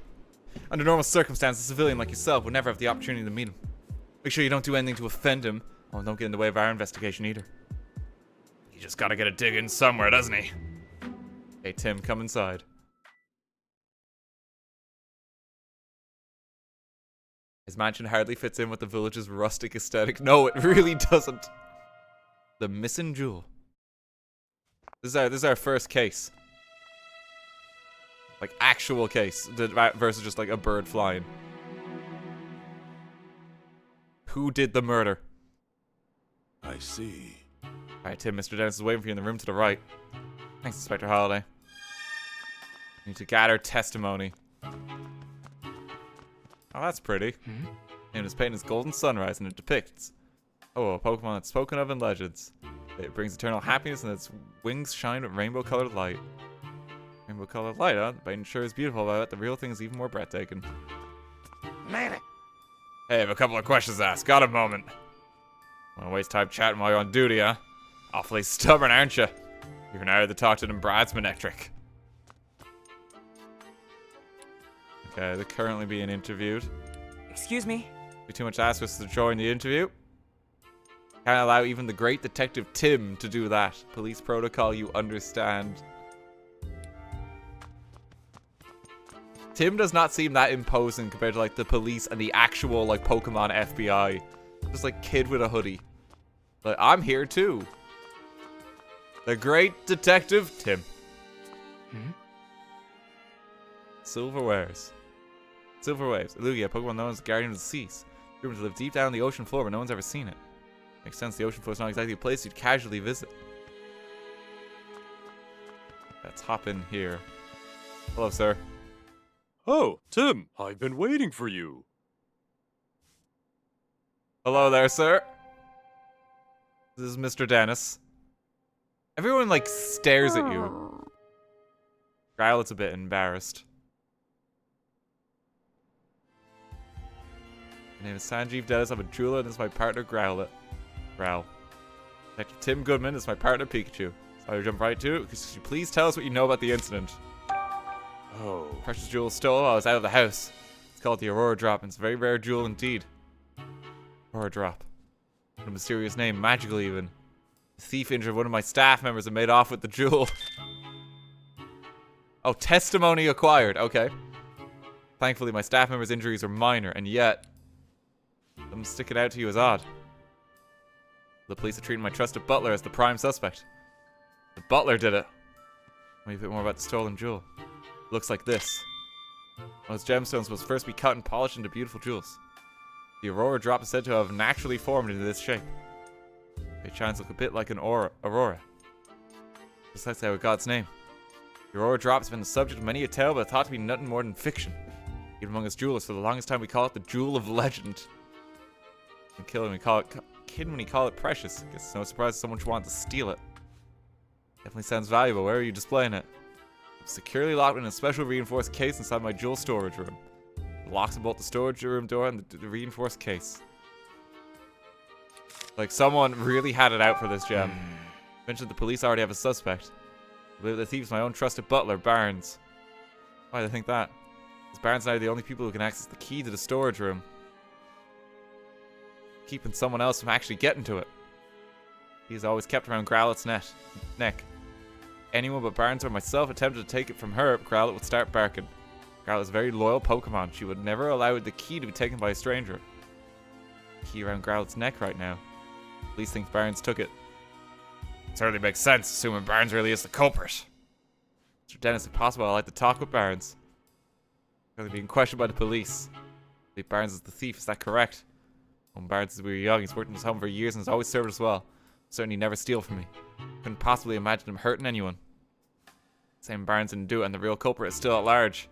Under normal circumstances, a civilian like yourself would never have the opportunity to meet him. Make sure you don't do anything to offend him. Oh, don't get in the way of our investigation either. He just gotta get a dig in somewhere, doesn't he? Hey, Tim, come inside. His mansion hardly fits in with the village's rustic aesthetic. No, it really doesn't. The missing jewel. This is our first case. Like, actual case. Versus just like a bird flying. Who did the murder? I see. Alright, Tim, Mr. Dennis is waiting for you in the room to the right. Thanks, Inspector Holiday. You need to gather testimony. Oh, that's pretty. And it's painted as golden sunrise, and it depicts a Pokemon that's spoken of in legends. It brings eternal happiness, and its wings shine with rainbow-colored light. Rainbow-colored light, huh? The paint sure is beautiful, but the real thing is even more breathtaking. Made it. Hey, I have a couple of questions to ask. Got a moment? Wanna waste time chatting while you're on duty, huh? Awfully stubborn, aren't you? You're an hour to talk to them Brad's Manectric. Okay, they're currently being interviewed. Excuse me? Be too much to ask us to join the interview. Can't allow even the great detective Tim to do that. Police protocol, you understand. Tim does not seem that imposing compared to like the police and the actual like Pokemon FBI. Just like kid with a hoodie. Like, I'm here too. The great detective Tim. Silverwares. Silver Waves. A Lugia, Pokemon known as the Guardian of the Seas. Rumored to live deep down the ocean floor, but no one's ever seen it. Makes sense, the ocean floor is not exactly a place you'd casually visit. Let's hop in here. Hello, sir. Oh, Tim, I've been waiting for you. Hello there, sir. This is Mr. Dennis. Everyone, like, stares at you. Growlet's a bit embarrassed. My name is Sanjeev Dennis. I'm a jeweler, and this is my partner, Growlet. Growl. Detective Tim Goodman is my partner, Pikachu. So I'll jump right to it. Could you please tell us what you know about the incident? Oh. Precious jewel stole while I was out of the house. It's called the Aurora Drop, and it's a very rare jewel indeed. Aurora Drop. What a mysterious name, magical even. The thief injured one of my staff members and made off with the jewel. Oh, testimony acquired. Okay. Thankfully, my staff member's injuries are minor, and yet them sticking out to you is odd. The police are treating my trusted butler as the prime suspect. The butler did it. Tell me a bit more about the stolen jewel. It looks like this. Those gemstones must first be cut and polished into beautiful jewels. The Aurora Drop is said to have naturally formed into this shape. It shines look a bit like an aurora. Besides how it got its name. The Aurora Drop has been the subject of many a tale, but thought to be nothing more than fiction. Even among us jewelers, for the longest time we call it the Jewel of Legend. And kid when we call it precious. Guess it's no surprise someone should want to steal it. Definitely sounds valuable. Where are you displaying it? It's securely locked in a special reinforced case inside my jewel storage room. The locks and bolt the storage room door and the reinforced case. Like, someone really had it out for this gem. Mentioned the police already have a suspect. I believe the thief is my own trusted butler, Barnes. Why do they think that? Because Barnes and I are the only people who can access the key to the storage room. Keeping someone else from actually getting to it. He is always kept around Growlet's neck. Anyone but Barnes or myself attempted to take it from her, Growlet would start barking. Growlet is a very loyal Pokemon. She would never allow the key to be taken by a stranger. Key around Growlet's neck right now. Police think Barnes took it. It certainly makes sense, assuming Barnes really is the culprit. Mr. Dennis, if possible, I'd like to talk with Barnes. Currently being questioned by the police. I believe Barnes is the thief, is that correct? When Barnes is really young, he's worked in his home for years and has always served us well. Certainly never steal from me. Couldn't possibly imagine him hurting anyone. Same Barnes didn't do it, and the real culprit is still at large.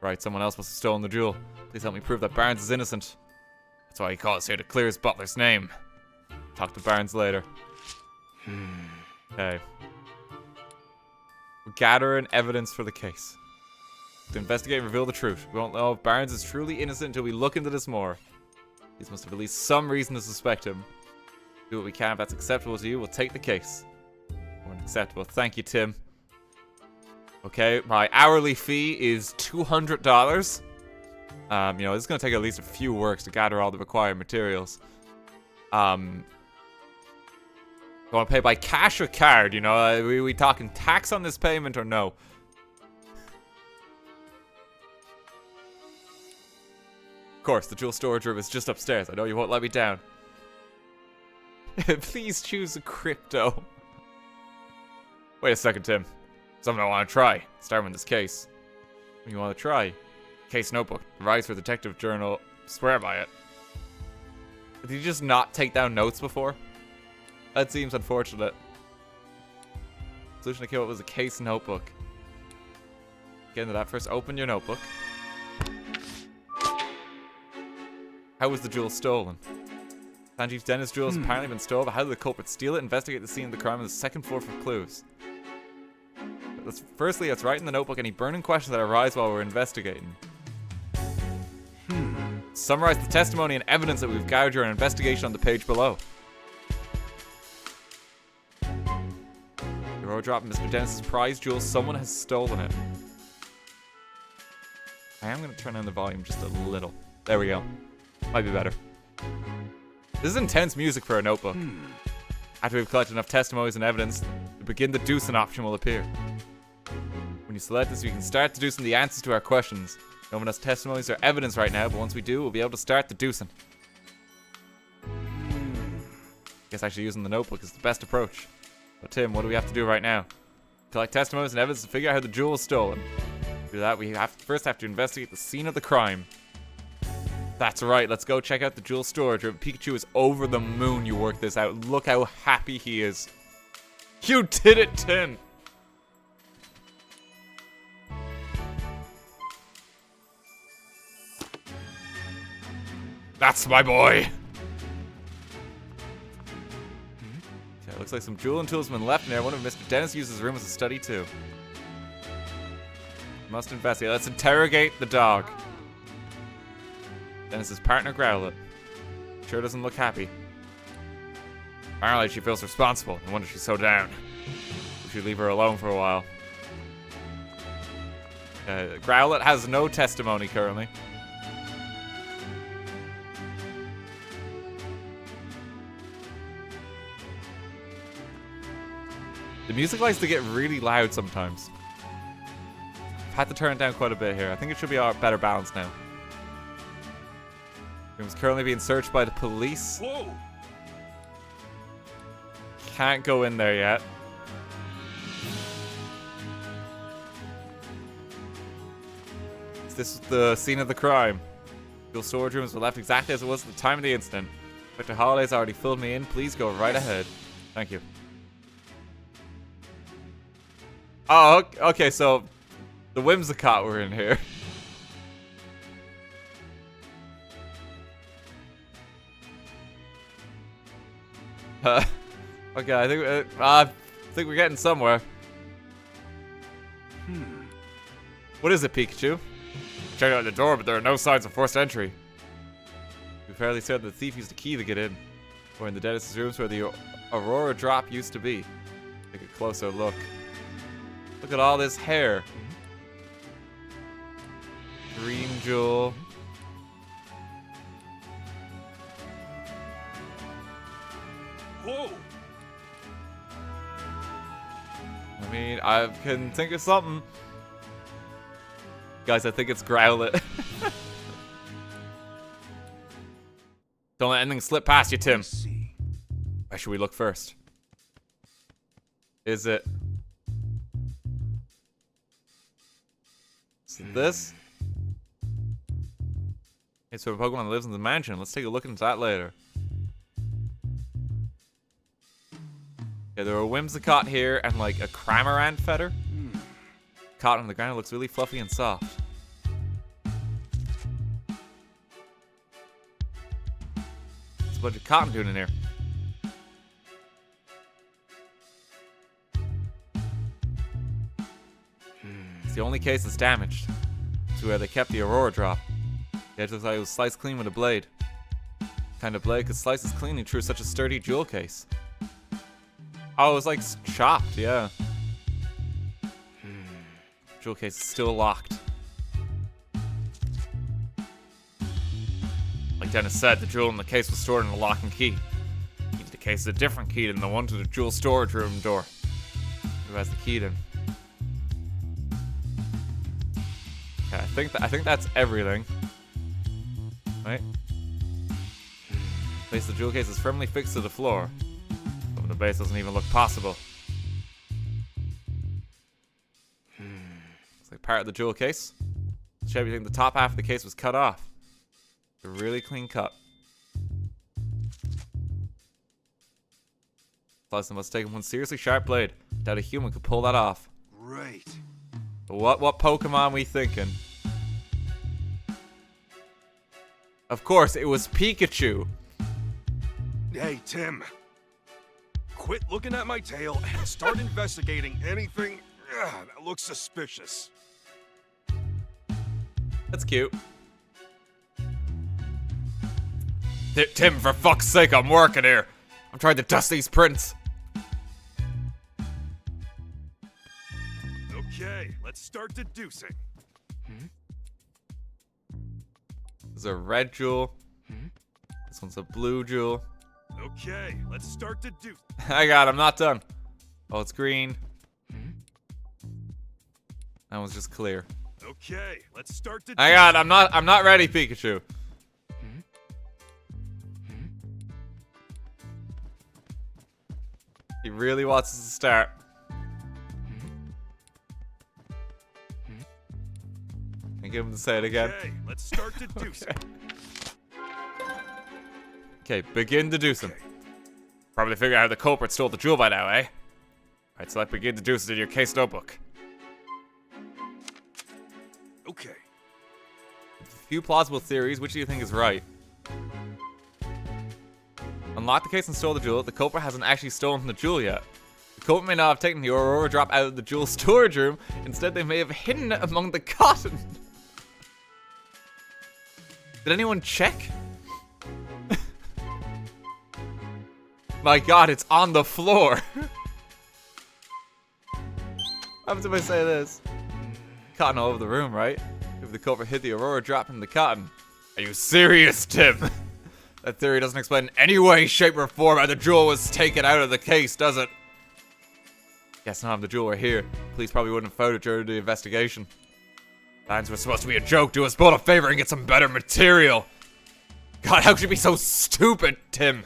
Right, someone else must have stolen the jewel. Please help me prove that Barnes is innocent. That's why he called us here, to clear his butler's name. Talk to Barnes later. Okay. We're gathering evidence for the case. To investigate and reveal the truth. We won't know if Barnes is truly innocent until we look into this more. These must have at least some reason to suspect him. Do what we can. If that's acceptable to you, we'll take the case. More than acceptable. Thank you, Tim. Okay, my hourly fee is $200. You know, this is going to take at least a few works to gather all the required materials. You want to pay by cash or card? You know, are we talking tax on this payment or no? Of course, the jewel storage room is just upstairs. I know you won't let me down. Please choose a crypto. Wait a second, Tim. Something I want to try. Starting with this case. What do you want to try? Case notebook. Rise for detective journal. Swear by it. Did you just not take down notes before? That seems unfortunate. Solution to kill it was a case notebook. Get into that first. Open your notebook. How was the jewel stolen? Sanjeev's dentist jewel has apparently been stolen, but how did the culprit steal it? Investigate the scene of the crime on the second floor for clues. Firstly, let's write in the notebook any burning questions that arise while we're investigating. Summarize the testimony and evidence that we've gathered during our investigation on the page below. Euro drop Mr. Dennis's prize jewel. Someone has stolen it. I am going to turn down the volume just a little. There we go. Might be better. This is intense music for a notebook. After we've collected enough testimonies and evidence, the begin deducing option will appear. When you select this, we can start deducing the answers to our questions. No one has testimonies or evidence right now, but once we do, we'll be able to start deducing. Guess actually using the notebook is the best approach. But Tim, what do we have to do right now? Collect testimonies and evidence to figure out how the jewel was stolen. To do that, we first have to investigate the scene of the crime. That's right, let's go check out the jewel storage room. Pikachu is over the moon you worked this out. Look how happy he is. You did it, Tim! That's my boy! Okay, looks like some jewel and tools have been left in there. I wonder if Mr. Dennis uses his room as a study too. Must investigate. Let's interrogate the dog. Dennis's partner, Growlithe. Sure doesn't look happy. Apparently she feels responsible. No wonder she's so down. We should leave her alone for a while. Growlithe has no testimony currently. The music likes to get really loud sometimes. I've had to turn it down quite a bit here. I think it should be a better balance now. Room is currently being searched by the police. Whoa! Can't go in there yet. This is the scene of the crime. Your storage rooms were left exactly as it was at the time of the incident. Dr. Holiday's already filled me in. Please go right ahead. Thank you. Oh, okay, so the Whimsicott were in here. Okay, I think we're getting somewhere. What is it, Pikachu? Checked out the door, but there are no signs of forced entry. We fairly said the thief used a key to get in. We're in the dentist's rooms where the Aurora drop used to be. Take a closer look. Look at all this hair. Green jewel. Whoa! I mean, I can think of something. Guys, I think it's Growlithe. Don't let anything slip past you, Tim. Where should we look first? Is it this? Okay, so a Pokemon that lives in the mansion. Let's take a look into that later. Okay, there are a Whimsicott here and like a Cramorant feather. Caught on the ground, it looks really fluffy and soft. What's a bunch of cotton doing in here? It's the only case that's damaged. It's where they kept the Aurora drop. The edge looks like it was sliced clean with a blade. Kind of blade could slice this cleanly through such a sturdy jewel case. Oh, it was like chopped, yeah. Jewel case is still locked. Like Dennis said, the jewel in the case was stored in a lock and key. Key to the case is a different key than the one to the jewel storage room door. Who has the key then? Okay, I think that's everything. Right? Place the jewel case is firmly fixed to the floor. But the base doesn't even look possible. Looks like part of the jewel case. Chevy think the top half of the case was cut off. A really clean cut. Plus, it must have taken one seriously sharp blade. Doubt a human could pull that off. Great. What Pokemon we thinking? Of course, it was Pikachu. Hey, Tim. Quit looking at my tail and start investigating anything that looks suspicious. That's cute. Tim, for fuck's sake, I'm working here. I'm trying to dust these prints. Okay, let's start deducing. There's a red jewel. This one's a blue jewel. Okay, let's start deducing. I'm not done. Oh, it's green. That one's just clear. Okay, let's start deducing. I'm not ready, Pikachu. He really wants us to start. And give him to say it again. Okay, let's start deducing. Okay, begin deducing. Okay. Probably figure out how the culprit stole the jewel by now, eh? Alright, so let's begin deducing in your case notebook. Okay. With a few plausible theories, which do you think is right? Unlock the case and stole the jewel. The culprit hasn't actually stolen the jewel yet. The culprit may not have taken the Aurora drop out of the jewel storage room. Instead, they may have hidden it among the cotton. Did anyone check? My god, it's on the floor. What happens if I say this? Cotton all over the room, right? If the culprit hid the Aurora drop in the cotton. Are you serious, Tim? That theory doesn't explain in any way, shape, or form how the jewel was taken out of the case, does it? Guess not if the jewel were here. Police probably wouldn't have found it during the investigation. Lines were supposed to be a joke. Do us both a favor and get some better material. God, how could you be so stupid, Tim?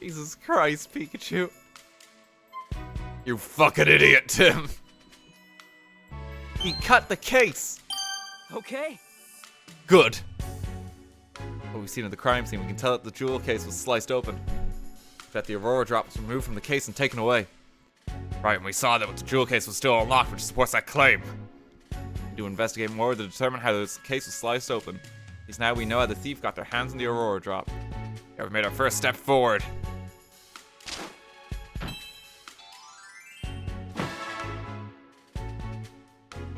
Jesus Christ, Pikachu. You fucking idiot, Tim. He cut the case. Okay. Good. What we've seen at the crime scene, we can tell that the jewel case was sliced open. That the Aurora drop was removed from the case and taken away. Right, and we saw that the jewel case was still unlocked, which supports that claim. We need to investigate more to determine how this case was sliced open. At least now we know how the thief got their hands on the Aurora drop. Yeah, we've made our first step forward.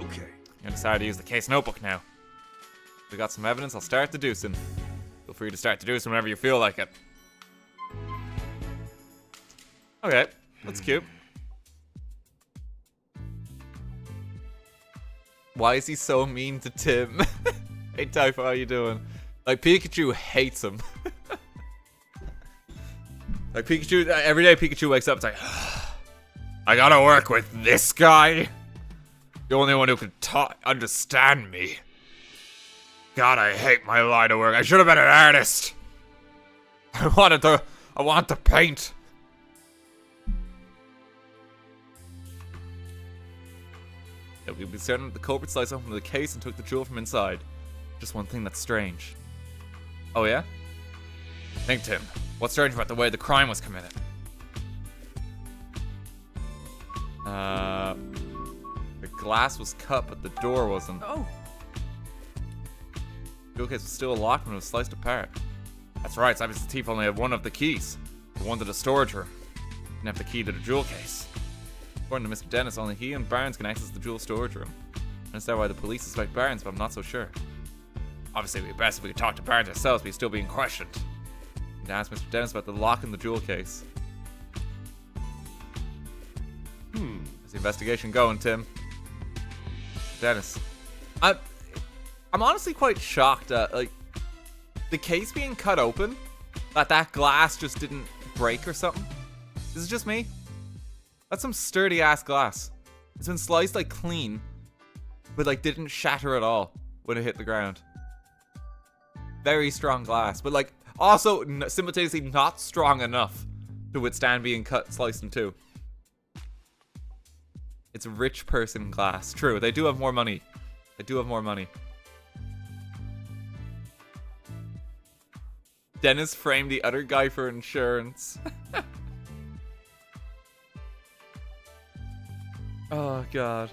Okay. I'm gonna decide to use the case notebook now. We got some evidence, I'll start deducing. Feel free to start deducing whenever you feel like it. Okay, that's cute. Why is he so mean to Tim? Hey Typho, how you doing? Like, Pikachu hates him. Like, Pikachu, every day Pikachu wakes up, it's like, I gotta work with this guy? The only one who can understand me. God, I hate my line of work. I should have been an artist. I wanted to paint. Yeah, we've been certain that the culprit sliced open the case and took the jewel from inside. Just one thing that's strange. Oh yeah? Think, Tim. What's strange about the way the crime was committed? The glass was cut, but the door wasn't. Oh. The jewel case was still locked when it was sliced apart. That's right, so the thief only had one of the keys. The one to the storage room. Didn't have the key to the jewel case. According to Mr. Dennis, only he and Barnes can access the jewel storage room. I understand why the police suspect Barnes, but I'm not so sure. Obviously, it would be best if we could talk to Barnes ourselves, but he's still being questioned. We need to ask Mr. Dennis about the lock in the jewel case. How's the investigation going, Tim? Dennis. I'm honestly quite shocked at, like, the case being cut open. That glass just didn't break or something? Is it just me? That's some sturdy ass glass. It's been sliced like clean, but like didn't shatter at all when it hit the ground. Very strong glass, but like also simultaneously not strong enough to withstand being cut, sliced in two. It's rich person glass. True, they do have more money. They do have more money. Dennis framed the other guy for insurance. Oh god.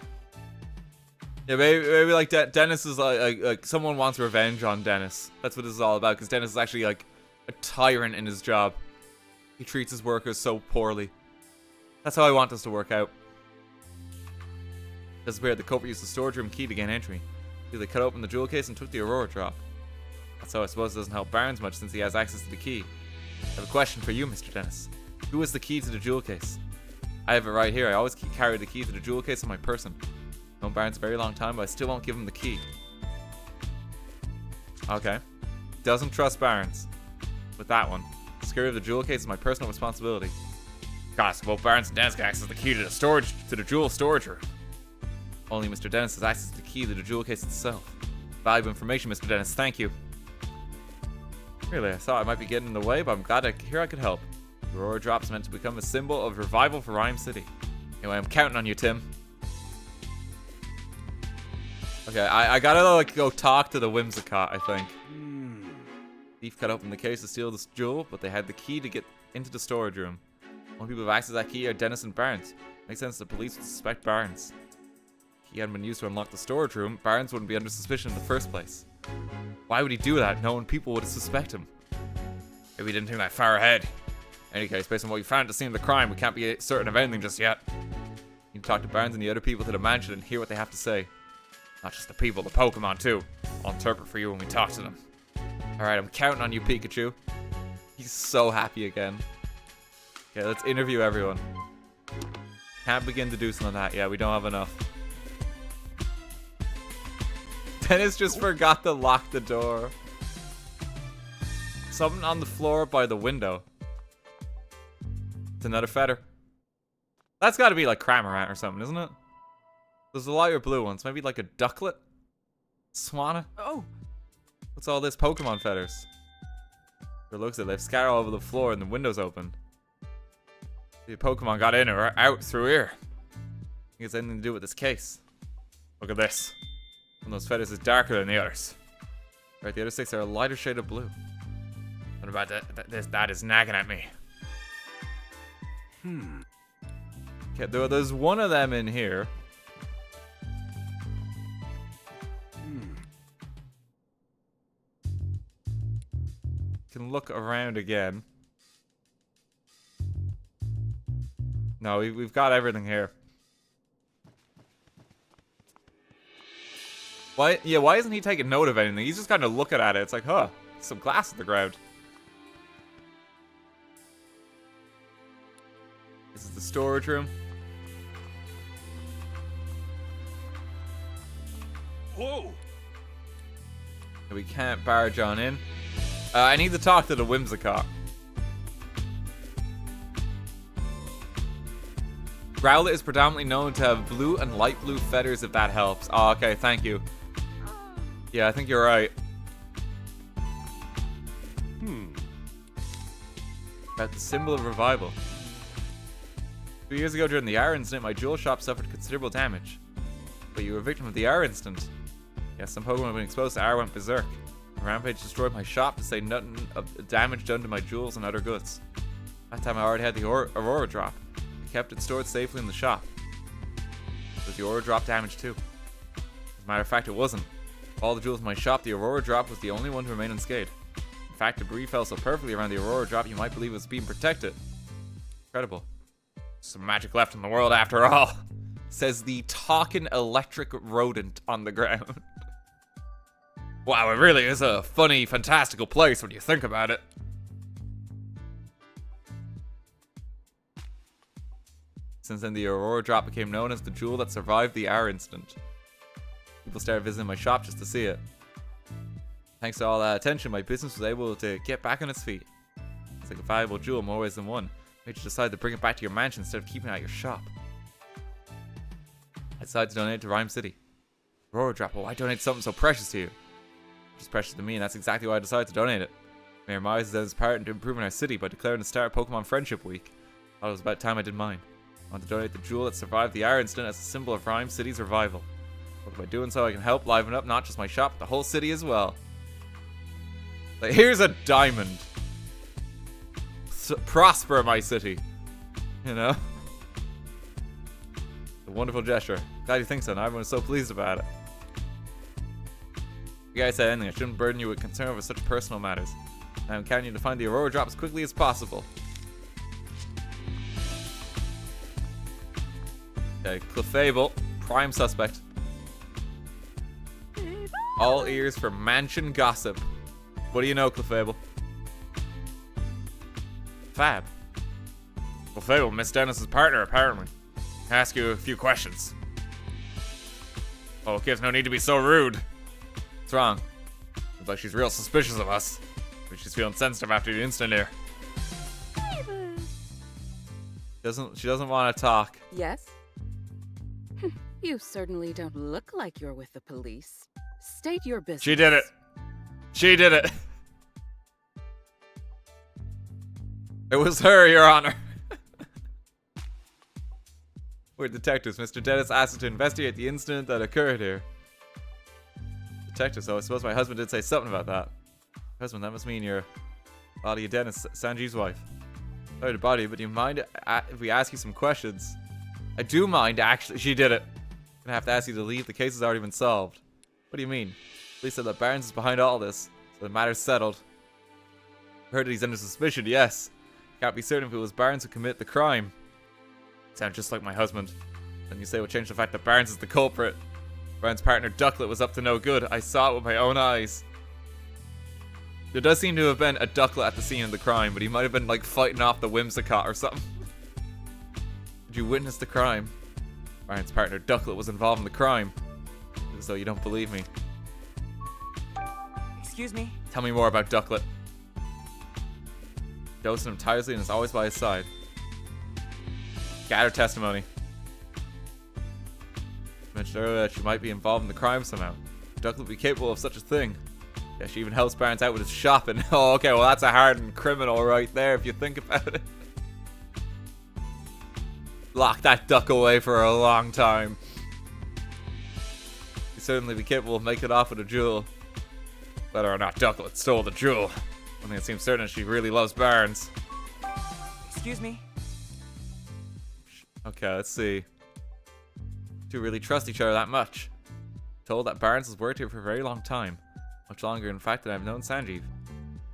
Yeah, maybe like Dennis is like someone wants revenge on Dennis. That's what this is all about, because Dennis is actually like a tyrant in his job. He treats his workers so poorly. That's how I want this to work out. Disappeared. The culprit used the storage room key to gain entry. They cut open the jewel case and took the Aurora drop. So I suppose it doesn't help Barnes much since he has access to the key. I have a question for you, Mr. Dennis. Who has the key to the jewel case? I have it right here. I always carry the key to the jewel case on my person. I've known Barnes a very long time, but I still won't give him the key. Okay. Doesn't trust Barnes. With that one. The security of the jewel case is my personal responsibility. Gosh, both Barnes and Dennis can access the key to the jewel storage room. Only Mr. Dennis has access to the key to the jewel case itself. Valuable information, Mr. Dennis. Thank you. Really, I thought I might be getting in the way, but I'm glad I could help. The Aurora drop is meant to become a symbol of revival for Rhyme City. Anyway, I'm counting on you, Tim. Okay, I gotta like go talk to the Whimsicott, I think. Thief cut open the case to steal this jewel, but they had the key to get into the storage room. Only people who have access to that key are Dennis and Barnes. Makes sense the police would suspect Barnes. Key hadn't been used to unlock the storage room, Barnes wouldn't be under suspicion in the first place. Why would he do that, knowing people would suspect him? Maybe he didn't think that far ahead. In any case, based on what we found at the scene of the crime, we can't be certain of anything just yet. You need to talk to Barnes and the other people to the mansion and hear what they have to say. Not just the people, the Pokemon too. I'll interpret for you when we talk to them. Alright, I'm counting on you, Pikachu. He's so happy again. Okay, let's interview everyone. Can't begin deducing on that. Yeah, we don't have enough. Dennis just forgot to lock the door. Something on the floor by the window. It's another feather. That's got to be like Cramorant or something, isn't it? There's a lighter blue ones. Maybe like a ducklet? Swanna? Oh! What's all this Pokemon feathers? It looks like they've scattered all over the floor and the window's open. The Pokemon got in or out through here. I think it's anything to do with this case. Look at this. One of those feathers is darker than the others. Right, the other 6 are a lighter shade of blue. What about that? That is nagging at me. Okay, there's one of them in here. Can look around again. No, we've got everything here. Why? Yeah, why isn't he taking note of anything? He's just kind of looking at it. It's like, huh, some glass on the ground. This is the storage room. Whoa! We can't barge on in. I need to talk to the Whimsicott. Growlithe is predominantly known to have blue and light blue feathers, if that helps. Oh, okay, thank you. Yeah, I think you're right. About the symbol of revival. 2 years ago during the R incident, my jewel shop suffered considerable damage. But you were a victim of the R incident. Yes, some Pokemon when exposed to R went berserk. A rampage destroyed my shop, to say nothing of the damage done to my jewels and other goods. That time I already had the Aurora drop. I kept it stored safely in the shop. Was the Aurora drop damaged too? As a matter of fact, it wasn't. Of all the jewels in my shop, the Aurora drop was the only one to remain unscathed. In fact, debris fell so perfectly around the Aurora drop you might believe it was being protected. Incredible. Some magic left in the world after all. Says the talking electric rodent on the ground. Wow, it really is a funny, fantastical place when you think about it. Since then, the Aurora drop became known as the jewel that survived the R incident. People started visiting my shop just to see it. Thanks to all that attention, my business was able to get back on its feet. It's like a valuable jewel in more ways than one. Made you decide to bring it back to your mansion instead of keeping it at your shop. I decided to donate it to Rhyme City. Aurora Drop, why donate something so precious to you? It's precious to me, and that's exactly why I decided to donate it. Mayor Myers has done his part in improving our city by declaring the start of Pokemon Friendship Week. I thought it was about time I did mine. I want to donate the jewel that survived the hour incident as a symbol of Rhyme City's revival. But by doing so, I can help liven up not just my shop, but the whole city as well. Like, here's a diamond. Prosper my city. You know? A wonderful gesture. Glad you think so, now everyone's so pleased about it. You guys said anything, I shouldn't burden you with concern over such personal matters. I'm counting you to find the Aurora Drop as quickly as possible. Okay, Clefable, prime suspect. All ears for mansion gossip. What do you know, Clefable? Fab. Clefable, Miss Dennis's partner, apparently. I'll ask you a few questions. Oh, kids, no need to be so rude. What's wrong? Looks like she's real suspicious of us. But she's feeling sensitive after the incident here. She doesn't want to talk. Yes? You certainly don't look like you're with the police. State your business. She did it. She did it. It was her, Your Honor. We're detectives. Mr. Dennis asked us to investigate the incident that occurred here. Detective, so I suppose my husband did say something about that. Husband, that must mean you're Claudia Dennis, Sanjeev's wife. Sorry to bother you, but do you mind if we ask you some questions? I do mind, actually. She did it. I'm gonna have to ask you to leave. The case has already been solved. What do you mean? Police said that Barnes is behind all this, so the matter's settled. I heard that he's under suspicion, yes. Can't be certain if it was Barnes who committed the crime. Sound just like my husband. Then you say will change the fact that Barnes is the culprit. Barnes' partner Ducklet was up to no good. I saw it with my own eyes. There does seem to have been a Ducklet at the scene of the crime, but he might have been like fighting off the Whimsicott or something. Did you witness the crime? Barnes' partner Ducklet was involved in the crime. So you don't believe me. Excuse me? Tell me more about Ducklet. Dosing him tirelessly and is always by his side. Gather testimony. Mentioned earlier that she might be involved in the crime somehow. Ducklet would be capable of such a thing. Yeah, she even helps Barnes out with his shopping. Oh, okay, well that's a hardened criminal right there if you think about it. Lock that duck away for a long time. She'd certainly be capable of making it off with a jewel. Whether or not Ducklet stole the jewel. One thing that seems certain is she really loves Barnes. Excuse me? Okay, let's see. Do really trust each other that much? Told that Barnes has worked here for a very long time. Much longer, in fact, than I've known Sanjeev.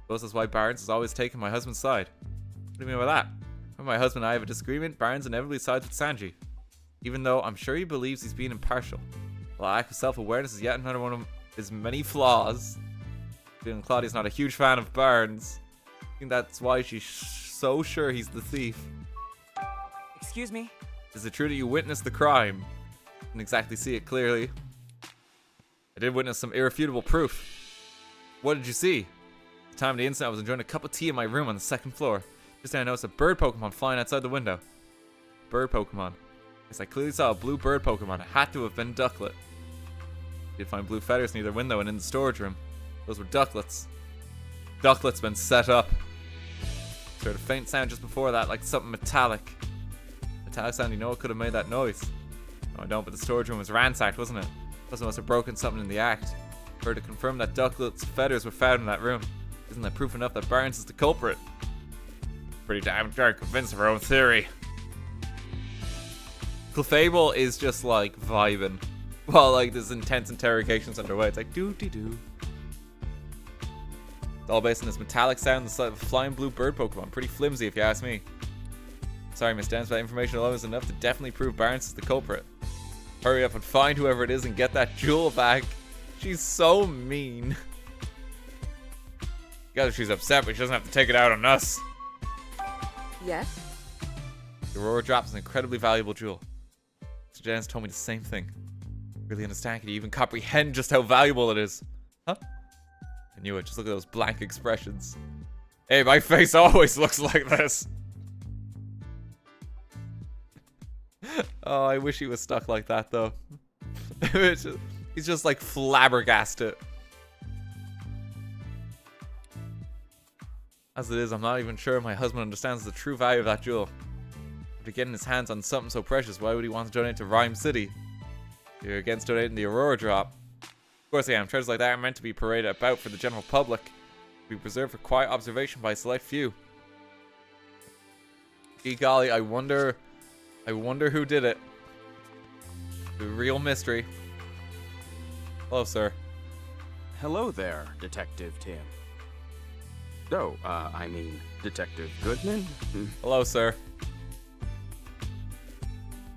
Suppose that's why Barnes has always taken my husband's side. What do you mean by that? When my husband and I have a disagreement, Barnes inevitably sides with Sanjeev. Even though I'm sure he believes he's being impartial. While lack of self-awareness is yet another one of his many flaws. Feeling Claudia's not a huge fan of Barnes. I think that's why she's so sure he's the thief. Excuse me? Is it true that you witnessed the crime? Didn't exactly see it clearly. I did witness some irrefutable proof. What did you see? At the time of the incident, I was enjoying a cup of tea in my room on the second floor. Just then I noticed a bird Pokemon flying outside the window. Bird Pokemon. Yes, I clearly saw a blue bird Pokemon. It had to have been Ducklet. I did find blue feathers near the window and in the storage room. Those were Ducklets. Ducklet's been set up. Heard a faint sound just before that, like something metallic. Metallic sound, you know what could have made that noise? No, I don't, but the storage room was ransacked, wasn't it? Plus, I must have broken something in the act. Heard to confirm that Ducklet's feathers were found in that room. Isn't that proof enough that Barnes is the culprit? Pretty damn convinced of her own theory. Clefable is just like vibing while like this intense interrogation's underway. It's like doo-dee-doo. It's all based on this metallic sound that's like a flying blue bird Pokemon. Pretty flimsy if you ask me. Sorry, Miss Dennis, but that information alone is enough to definitely prove Barnes is the culprit. Hurry up and find whoever it is and get that jewel back. She's so mean. Guess she's upset, but she doesn't have to take it out on us. Yes? The Aurora Drop is an incredibly valuable jewel. Mr. Dennis told me the same thing. Really understand? Can you even comprehend just how valuable it is? Huh? I knew it. Just look at those blank expressions. Hey, my face always looks like this. Oh, I wish he was stuck like that, though. He's just like flabbergasted. As it is, I'm not even sure my husband understands the true value of that jewel. After getting his hands on something so precious, why would he want to donate to Rhyme City? You're against donating the Aurora Drop. Of course I am. Treasures like that are meant to be paraded about for the general public. Be preserved for quiet observation by a select few. Gee golly, I wonder who did it. The real mystery. Hello, sir. Hello there, Detective Tim. Oh, I mean, Detective Goodman? Hello, sir.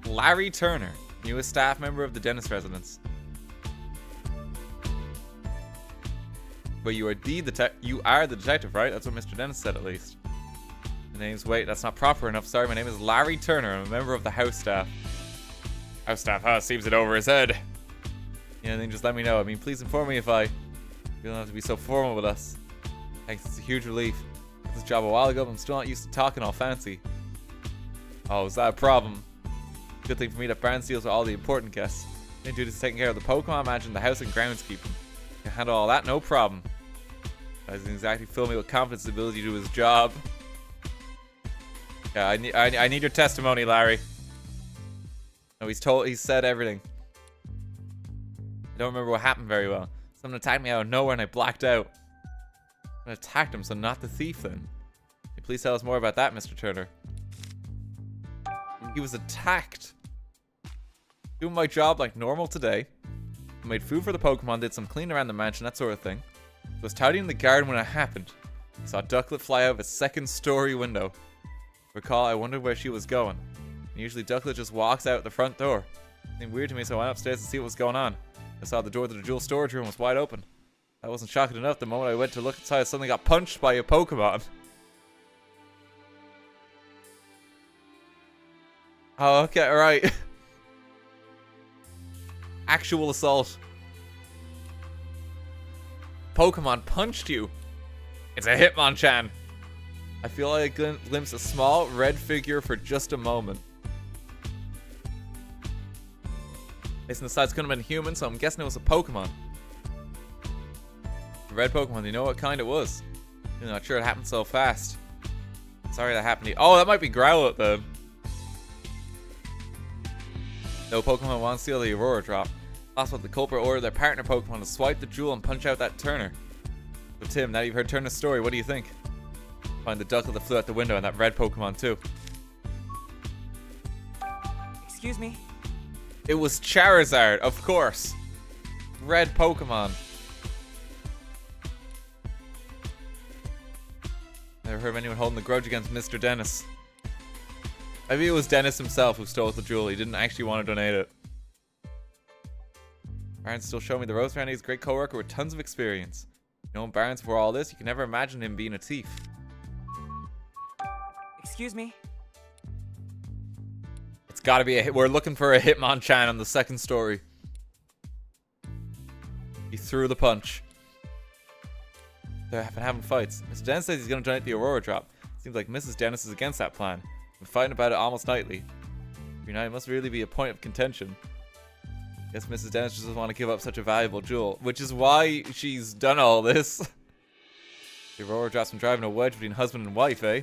Larry Turner, newest staff member of the Dennis residence. But you are the detective, right? That's what Mr. Dennis said, at least. The name's... Wait, that's not proper enough. Sorry, my name is Larry Turner. I'm a member of the house staff. House staff, huh? Seems it over his head. Yeah, then just let me know. I mean, please inform me if you don't have to be so formal with us. Thanks, it's a huge relief. I got this job a while ago, but I'm still not used to talking all fancy. Oh, is that a problem? Good thing for me that Barnes deals with all the important guests. Main duty is taking care of the Pokemon, managing the house, and groundskeeping. Can handle all that, no problem. Doesn't exactly fill me with confidence in his ability to do his job. Yeah, I need your testimony, Larry. No, he's said everything. I don't remember what happened very well. Someone attacked me out of nowhere and I blacked out. I attacked him, so not the thief then. Can you please tell us more about that, Mr. Turner? He was attacked. Doing my job like normal today. I made food for the Pokemon, did some cleaning around the mansion, that sort of thing. I was tidying the garden when it happened. I saw Ducklet fly out of a second-story window. Recall, I wondered where she was going. And usually Ducklet just walks out the front door. It seemed weird to me, so I went upstairs to see what was going on. I saw the door to the jewel storage room was wide open. That wasn't shocking enough. The moment I went to look inside, I suddenly got punched by a Pokemon. Oh, okay, alright. Actual assault. Pokemon punched you. It's a Hitmonchan. I feel like I glimpsed a small red figure for just a moment. Based on the size, couldn't have been human, so I'm guessing it was a Pokemon. The red Pokemon, do you know what kind it was? I'm not sure it happened so fast. Sorry that happened to you. Oh, that might be Growlithe then. No Pokemon wants to steal the Aurora Drop. Possible the culprit ordered their partner Pokemon to swipe the jewel and punch out that Turner. But Tim, now you've heard Turner's story, what do you think? Find the Ducklet that flew out the window and that red Pokemon too. Excuse me? It was Charizard, of course. Red Pokemon. Never heard of anyone holding a grudge against Mr. Dennis. Maybe it was Dennis himself who stole the jewel. He didn't actually want to donate it. Barnes still showing me the ropes around. He's a great co-worker with tons of experience. Knowing Barnes before all this, you can never imagine him being a thief. Excuse me? It's gotta be we're looking for a Hitmonchan on the second story. He threw the punch. They're having fights. Mr. Dennis says he's gonna donate the Aurora Drop. Seems like Mrs. Dennis is against that plan. We're fighting about it almost nightly. United must really be a point of contention. Guess Mrs. Dennis just doesn't want to give up such a valuable jewel, which is why she's done all this. The Aurora Drop's been driving a wedge between husband and wife, eh?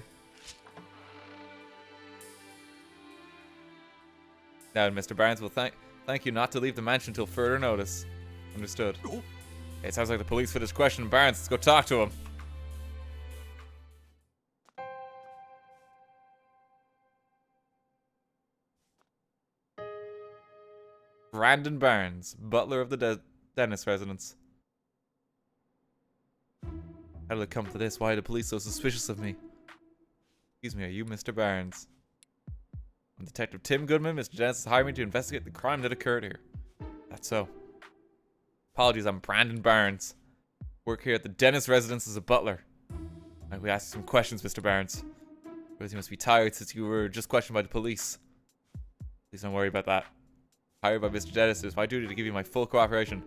Now, Mr. Barnes will thank you not to leave the mansion until further notice. Understood. It sounds like the police finished questioning Barnes. Let's go talk to him. Brandon Barnes, butler of the Dennis residence. How did it come to this? Why are the police so suspicious of me? Excuse me, are you Mr. Barnes? I'm Detective Tim Goodman. Mr. Dennis has hired me to investigate the crime that occurred here. That's so. Apologies, I'm Brandon Barnes. Work here at the Dennis residence as a butler. Might we ask some questions, Mr. Barnes? Because you must be tired since you were just questioned by the police. Please don't worry about that. Hired by Mr. Dennis, it is my duty to give you my full cooperation.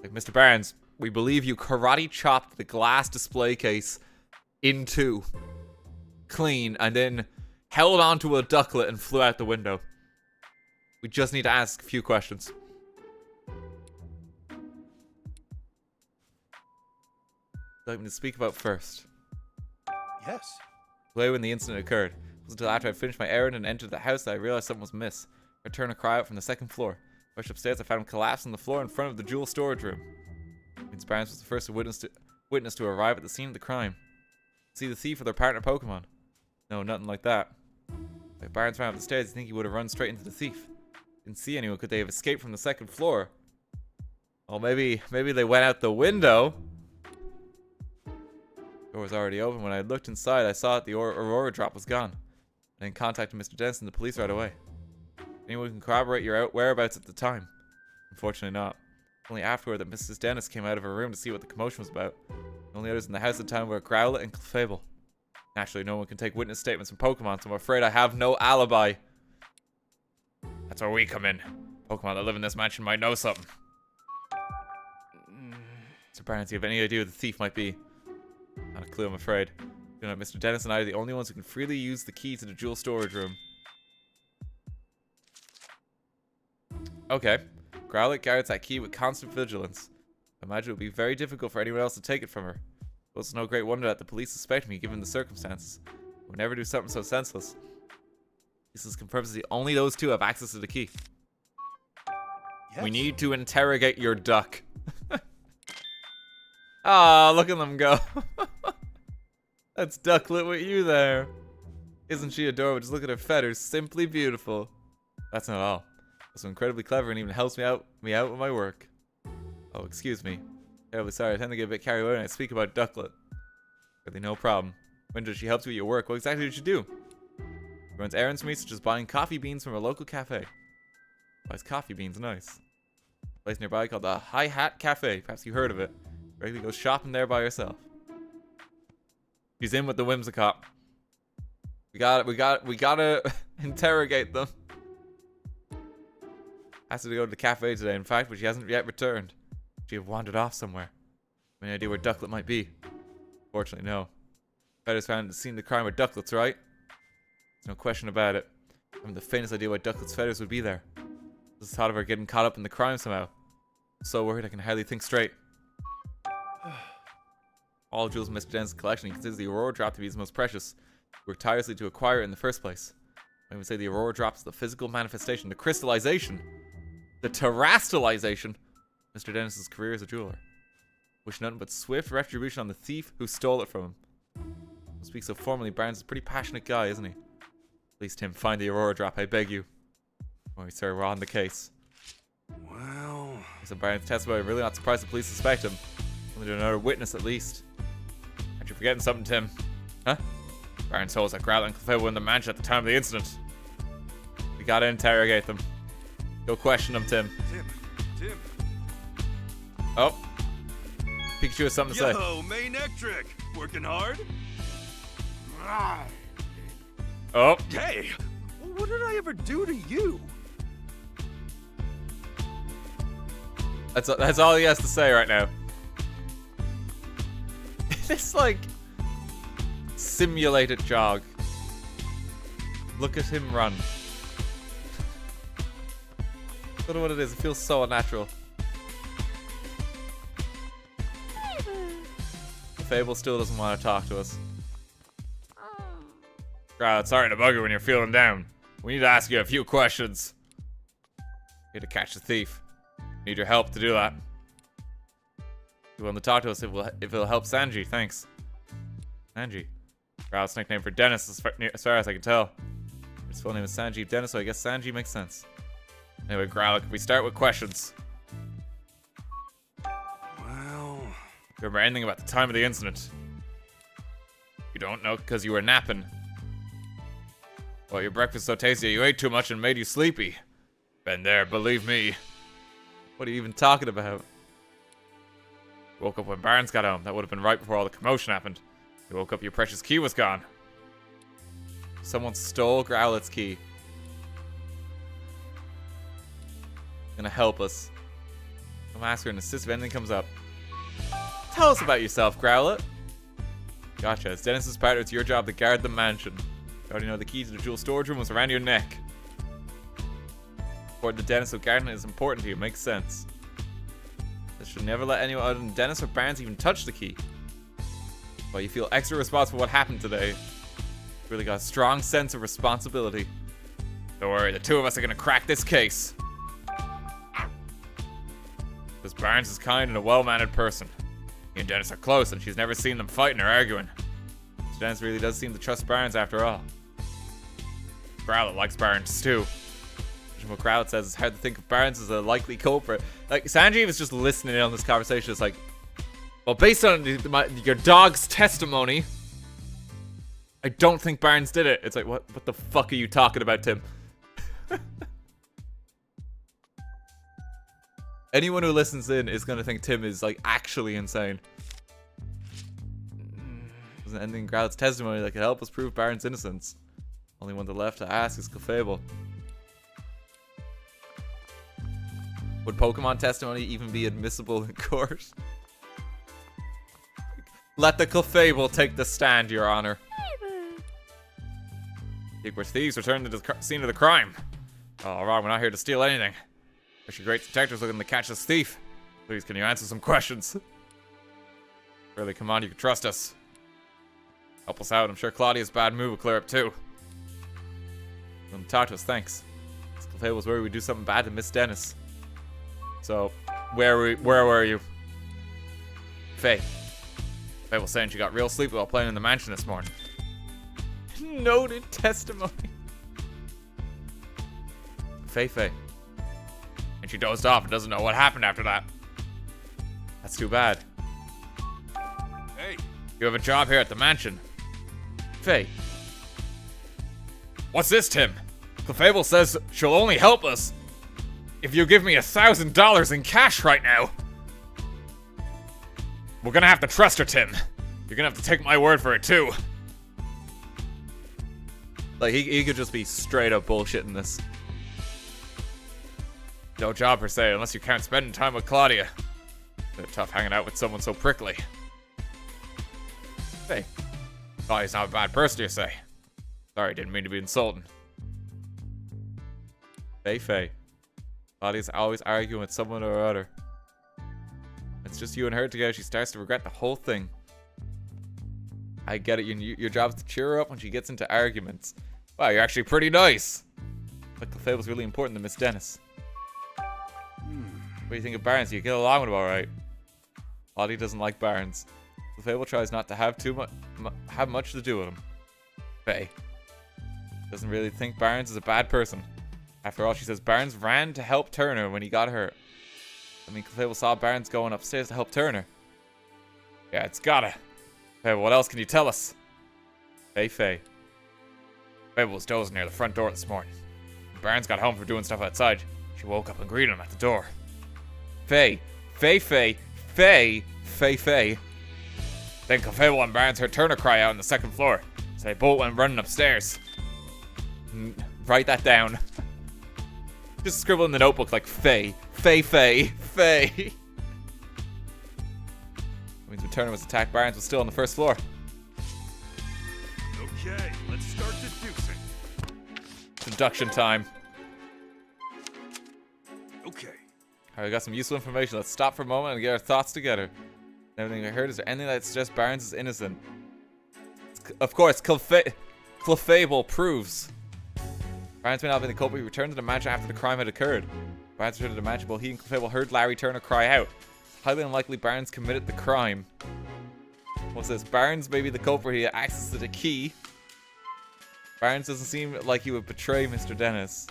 Like Mr. Barnes, we believe you karate chopped the glass display case into clean and then held onto a ducklet and flew out the window. We just need to ask a few questions. I'd like me to speak about first. Yes. The way when the incident occurred. It wasn't until after I finished my errand and entered the house that I realized something was amiss. I turned a cry out from the second floor. I rushed upstairs, I found him collapsed on the floor in front of the jewel storage room. Vince Barnes was the first witness to arrive at the scene of the crime. See the thief or their partner Pokemon? No, nothing like that. If Barnes ran up the stairs, you think he would have run straight into the thief. Didn't see anyone. Could they have escaped from the second floor? Well, maybe they went out the window. The door was already open. When I looked inside, I saw that the Aurora drop was gone. I then contacted Mr. Dennis and the police right away. Anyone can corroborate your whereabouts at the time? Unfortunately not. Only afterward that Mrs. Dennis came out of her room to see what the commotion was about. The only others in the house at the time were Growlithe and Clefable. Naturally, no one can take witness statements from Pokemon, so I'm afraid I have no alibi. That's where we come in. Pokemon that live in this mansion might know something. Mr. Barnes, do you have any idea who the thief might be? Not a clue, I'm afraid. You know, Mr. Dennis and I are the only ones who can freely use the key to the jewel storage room. Okay. Growlithe guards that key with constant vigilance. I imagine it would be very difficult for anyone else to take it from her. Well, it's no great wonder that the police suspect me, given the circumstances. I would never do something so senseless. This confirms that only those two have access to the key. Yes. We need to interrogate your duck. Ah, look at them go. That's Ducklet with you there. Isn't she adorable? Just look at her feathers. Simply beautiful. That's not all. Also incredibly clever and even helps me out with my work. Oh, excuse me. Terribly sorry. I tend to get a bit carried away when I speak about Ducklet. Really no problem. When does she help you with your work? What exactly did she do? She runs errands for me, such as buying coffee beans from a local cafe. Buys coffee beans, nice. A place nearby called the High Hat Cafe. Perhaps you heard of it. Regularly goes shopping there by herself. She's in with the Whimsicott. We gotta interrogate them. Asked her to go to the cafe today, in fact, but she hasn't yet returned. She have wandered off somewhere. Any idea where Ducklet might be? Fortunately, no. Feathers found at the scene of the crime were Ducklet's, right? There's no question about it. I haven't the faintest idea why Ducklet's feathers would be there. Just thought of her getting caught up in the crime somehow. I'm so worried I can hardly think straight. All jewels in Mr. Dennis' collection, he considers the Aurora Drop to be his most precious. He worked tirelessly to acquire it in the first place. I would say the Aurora Drop is the physical manifestation, the crystallization, the terastallization of Mr. Dennis' career as a jeweler. Wish nothing but swift retribution on the thief who stole it from him. Don't speak so formally, Barnes is a pretty passionate guy, isn't he? Please, Tim, find the Aurora Drop, I beg you. Don't worry, sir, we're on the case. Well... So Barnes testified, I'm really not surprised the police suspect him. Only to another witness, at least. Aren't you forgetting something, Tim? Huh? Barnes told us that Growlithe and Clefable were in the mansion at the time of the incident. We gotta interrogate them. Go question them, Tim. Tim. Oh. Pikachu has something to say. Yo, main ectric. Working hard? Oh. Hey, what did I ever do to you? That's all he has to say right now. This, like, simulated jog. Look at him run. I don't know what it is. It feels so unnatural. Fable still doesn't want to talk to us. It's sorry to bug you when you're feeling down. We need to ask you a few questions. Here to catch the thief. Need your help to do that. You want to talk to us if it'll help Sanji, thanks. Sanji. Growlithe's nickname for Dennis as far as I can tell. His full name is Sanjeev Dennis, so I guess Sanji makes sense. Anyway, Growlithe, we start with questions. Well... You remember anything about the time of the incident? You don't know because you were napping. Well, your breakfast so tasty you ate too much and made you sleepy. Been there, believe me. What are you even talking about? You woke up when Barnes got home. That would have been right before all the commotion happened. You woke up, your precious key was gone. Someone stole Growlithe's key. Gonna help us. Come ask her and assist if anything comes up. Tell us about yourself, Growlithe. Gotcha. It's Dennis's partner. It's your job to guard the mansion. You already know the key to the jewel storage room was around your neck. According to Dennis, so guarding it is important to you. Makes sense. This should never let anyone other than Dennis or Barnes even touch the key. But you feel extra responsible for what happened today. Really got a strong sense of responsibility. Don't worry, the two of us are gonna crack this case. Because Barnes is kind and a well-mannered person. He and Dennis are close, and she's never seen them fighting or arguing. So Dennis really does seem to trust Barnes after all. Crowlett likes Barnes too. What Crowlett says it's hard to think of Barnes as a likely culprit. Like, Sanjeev is just listening in on this conversation. It's like, well, based on your dog's testimony, I don't think Barnes did it. It's like, what the fuck are you talking about, Tim? Anyone who listens in is gonna think Tim is, like, actually insane. There's anything in Crowlett's testimony that could help us prove Barnes' innocence. Only one left to ask is Clefable. Would Pokemon testimony even be admissible in court? Let the Clefable take the stand, Your Honor. Think we're thieves returned to the scene of the crime. Oh, wrong, we're not here to steal anything. Wish you great detectives looking to catch this thief. Please, can you answer some questions? Really, come on, you can trust us. Help us out. I'm sure Claudia's bad move will clear up too. Come talk to us, thanks. Clefable was worried we'd do something bad to Miss Dennis. So, where were you? Faye. Faye was saying she got real sleepy while playing in the mansion this morning. Noted testimony. Faye. And she dozed off and doesn't know what happened after that. That's too bad. Hey. You have a job here at the mansion. Faye. What's this, Tim? Clefable says she'll only help us if you give me $1,000 in cash right now. We're gonna have to trust her, Tim. You're gonna have to take my word for it, too. Like, he could just be straight up bullshitting this. No job per se, unless you count spending time with Claudia. It's tough hanging out with someone so prickly. Hey. Claudia's not a bad person, you say? Sorry, didn't mean to be insulting. Faye. Claudia's always arguing with someone or other. It's just you and her together. She starts to regret the whole thing. I get it. Your job is to cheer her up when she gets into arguments. Wow, you're actually pretty nice. But Clefable's really important to Miss Dennis. What do you think of Barnes? You get along with him alright? Claudia doesn't like Barnes. Clefable tries not to have much to do with him. Faye doesn't really think Barnes is a bad person. After all, she says Barnes ran to help Turner when he got hurt. I mean, Clefable saw Barnes going upstairs to help Turner. Yeah, it's gotta. Hey, what else can you tell us? Faye. Clefable was dozing near the front door this morning. When Barnes got home from doing stuff outside, she woke up and greeted him at the door. Faye. Then Clefable and Barnes heard Turner cry out on the second floor, so they both went running upstairs. Write that down. Just scribble in the notebook like Faye. That means when Turner was attacked, Barnes was still on the first floor. Okay, let's start deducing. Deduction time. Okay. Alright, we got some useful information. Let's stop for a moment and get our thoughts together. Everything I heard, is there anything that suggests Barnes is innocent? Of course, Clefable proves. Barnes may not have been the culprit. He returned to the mansion after the crime had occurred. Barnes returned to the mansion while he and Clefable heard Larry Turner cry out. It's highly unlikely Barnes committed the crime. What's this? Barnes may be the culprit. He had access to the key. Barnes doesn't seem like he would betray Mr. Dennis.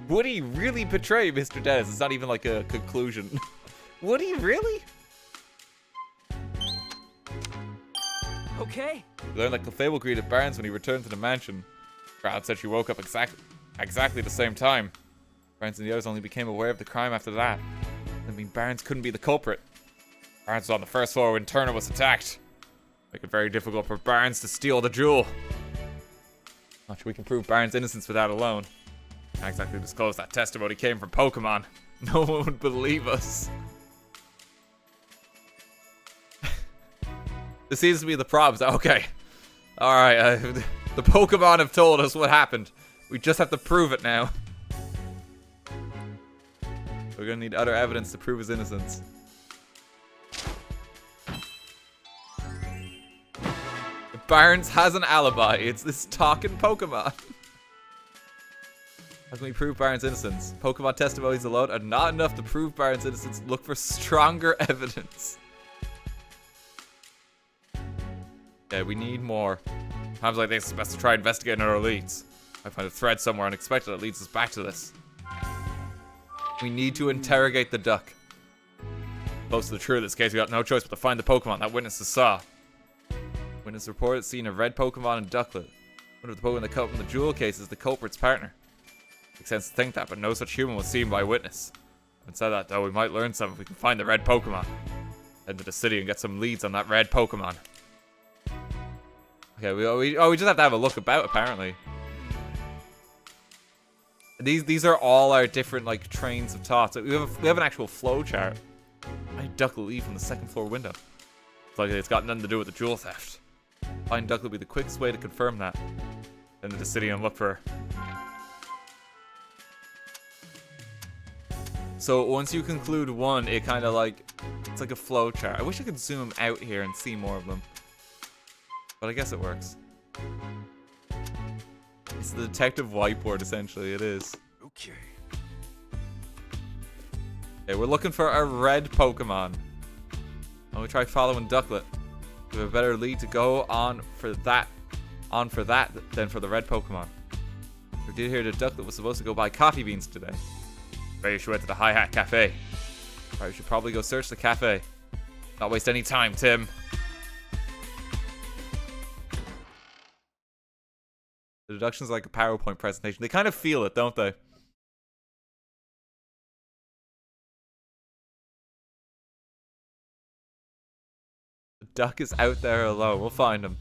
Would he really betray Mr. Dennis? It's not even like a conclusion. Would he really? Okay. We learned that Clefable greeted Barnes when he returned to the mansion. Crowd said she woke up exactly the same time. Barnes and the others only became aware of the crime after that. I mean, Barnes couldn't be the culprit. Barnes was on the first floor when Turner was attacked. Make it very difficult for Barnes to steal the jewel. Not sure we can prove Barnes' innocence with that alone. Can't exactly disclose that testimony came from Pokemon. No one would believe us. This seems to be the problem. Okay, Alright, the Pokemon have told us what happened. We just have to prove it now. We're gonna need other evidence to prove his innocence. Barnes has an alibi. It's this talking Pokemon. How can we prove Barnes' innocence? Pokemon testimonies alone are not enough to prove Barnes' innocence. Look for stronger evidence. Okay, we need more. Times like this, it's best to try investigating our leads. I find a thread somewhere unexpected that leads us back to this. We need to interrogate the duck. Close to the truth, in this case, we got no choice but to find the Pokemon that witnesses saw. Witness reported seeing a red Pokemon and Ducklet. One of the Pokemon that caught from the jewel case is the culprit's partner. Makes sense to think that, but no such human was seen by witness. Having said that, though, we might learn something if we can find the red Pokemon. Head to the city and get some leads on that red Pokemon. Okay, we just have to have a look about, apparently. These are all our different, like, trains of thought. So we have an actual flow chart. I Ducklet leave from the second floor window. It's like it's got nothing to do with the jewel theft. Find Ducklet will be the quickest way to confirm that. Then to the city and look for her. So once you conclude one, it kind of like, it's like a flow chart. I wish I could zoom out here and see more of them. But I guess it works. It's the detective whiteboard, essentially. It is. Okay. Okay, we're looking for a red Pokemon. And we try following Ducklet. We have a better lead to go on for that than for the red Pokemon. We did hear that Ducklet was supposed to go buy coffee beans today. Maybe she went to the Hi Hat Cafe. Alright, we should probably go search the cafe. Not waste any time, Tim. The deduction's like a PowerPoint presentation. They kind of feel it, don't they? The duck is out there alone. We'll find him.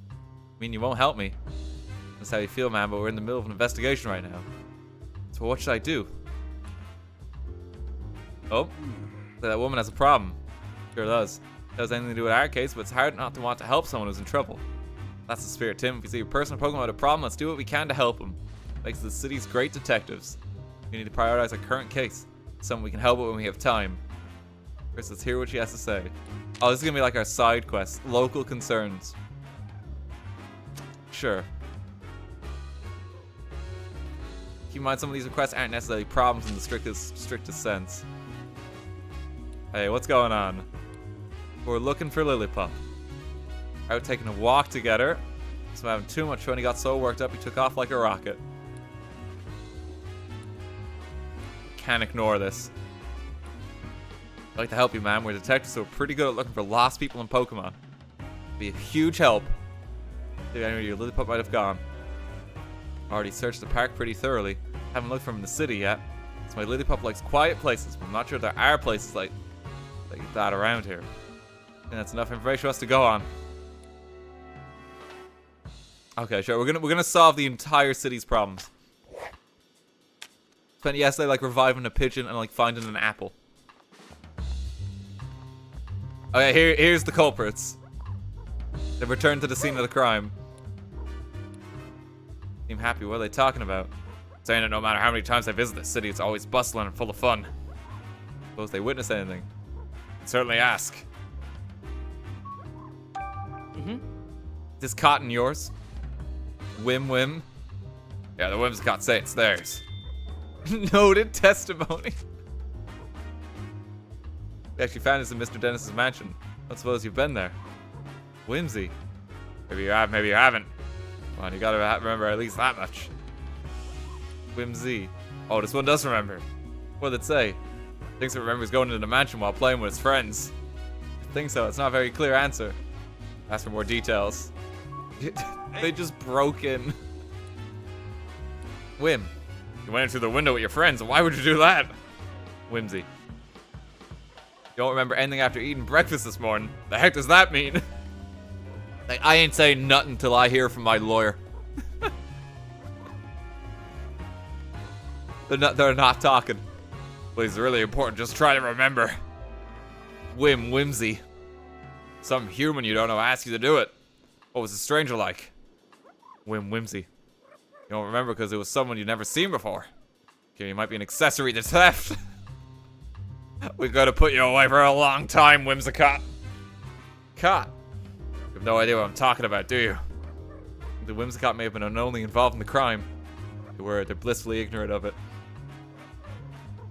I mean, you won't help me. That's how you feel, man, but we're in the middle of an investigation right now. So what should I do? Oh, that woman has a problem. Sure does. It has anything to do with our case, but it's hard not to want to help someone who's in trouble. That's the spirit, Tim. If you see a person or Pokemon with a problem, let's do what we can to help them. Makes the city's great detectives. We need to prioritize our current case. Something we can help with when we have time. First, let's hear what she has to say. Oh, this is gonna be like our side quest. Local concerns. Sure. Keep in mind, some of these requests aren't necessarily problems in the strictest sense. Hey, what's going on? We're looking for Lillipup. Out taking a walk together. So having too much fun, he got so worked up he took off like a rocket. Can't ignore this. I'd like to help you, man. We're detectives, so we're pretty good at looking for lost people in Pokemon. Be a huge help. See if your Lillipup might have gone. Already searched the park pretty thoroughly. Haven't looked from in the city yet. So my Lillipup likes quiet places, but I'm not sure there are places like that around here. And that's enough information for us to go on. Okay, sure. We're gonna solve the entire city's problems. Spent yesterday like reviving a pigeon and like finding an apple. Okay, here's the culprits. They've returned to the scene of the crime. Seem happy. What are they talking about? Saying that no matter how many times they visit the city, it's always bustling and full of fun. Suppose they witness anything. Certainly ask. Is this cotton yours? Whim. Yeah, the Whims got say it's theirs. Noted testimony. We actually found this in Mr. Dennis's mansion. Don't suppose you've been there. Whimsy. Maybe you have, maybe you haven't. Come on, you gotta remember at least that much. Whimsy. Oh, this one does remember. What did it say? Thinks it remembers going into the mansion while playing with his friends. I think so. It's not a very clear answer. Ask for more details. They just broke in. Whim. You went in through the window with your friends. Why would you do that? Whimsy. You don't remember anything after eating breakfast this morning. The heck does that mean? Like, I ain't saying nothing till I hear from my lawyer. They're not talking. Well, it's really important. Just try to remember. Whimsy. Some human you don't know asks you to do it. What was the stranger like? Whimsy. You don't remember because it was someone you'd never seen before. Okay, you might be an accessory to theft. We gotta put you away for a long time, Whimsicott. Cat. You have no idea what I'm talking about, do you? The Whimsicott may have been unknowingly involved in the crime. They're blissfully ignorant of it.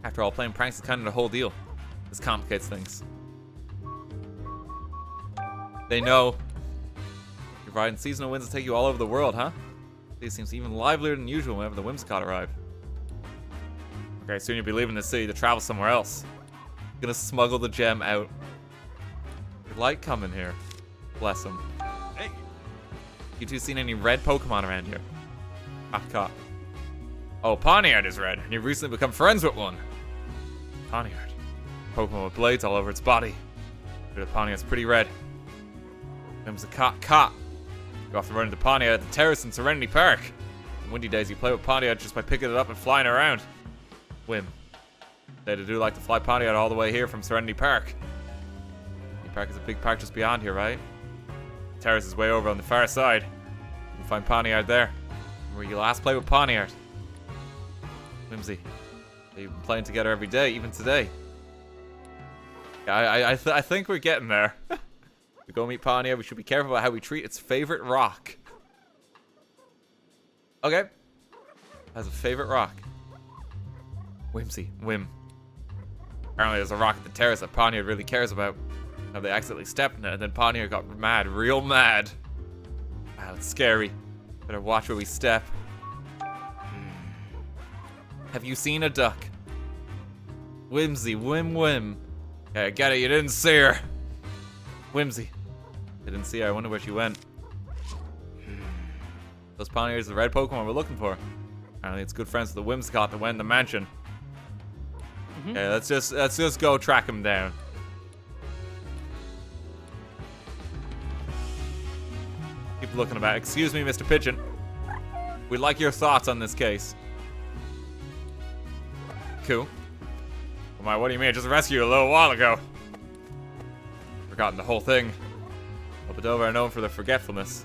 After all, playing pranks is kind of the whole deal. This complicates things. They know. You're riding seasonal winds to take you all over the world, huh? It seems even livelier than usual whenever the Whimsicott arrive. Okay, soon you'll be leaving the city to travel somewhere else. Gonna smuggle the gem out. Good light coming here. Bless him. Hey. You two seen any red Pokemon around here? Caught. Oh, Pawniard is red, and you've recently become friends with one. Pawniard. Pokemon with blades all over its body. The Pawniard's pretty red. There's a caught. You often run into Pawniard at the terrace in Serenity Park. On windy days, you play with Pawniard just by picking it up and flying around. Whim. They do like to fly Pawniard all the way here from Serenity Park. Serenity Park is a big park just beyond here, right? The terrace is way over on the far side. You can find Pawniard there. Where you last played with Pawniard. Whimsy. They've been playing together every day, even today. Yeah, I think we're getting there. We go meet Pawniard, we should be careful about how we treat its favorite rock. Okay. Has a favorite rock. Whimsy. Whim. Apparently there's a rock at the terrace that Pawniard really cares about. Now they accidentally stepped in it and then Pawniard got mad, real mad. Wow, it's scary. Better watch where we step. Have you seen a duck? Whimsy, whim. Okay, I get it, you didn't see her. Whimsy. I didn't see her, I wonder where she went. Those Pawniards are the red Pokemon we're looking for. Apparently it's good friends with the Whimsicott that went in the mansion. Okay, let's just go track him down. Keep looking about. Excuse me, Mr. Pigeon. We'd like your thoughts on this case. Cool. What do you mean? I just rescued you a little while ago. Forgotten the whole thing. Well, Pidove are known for their forgetfulness.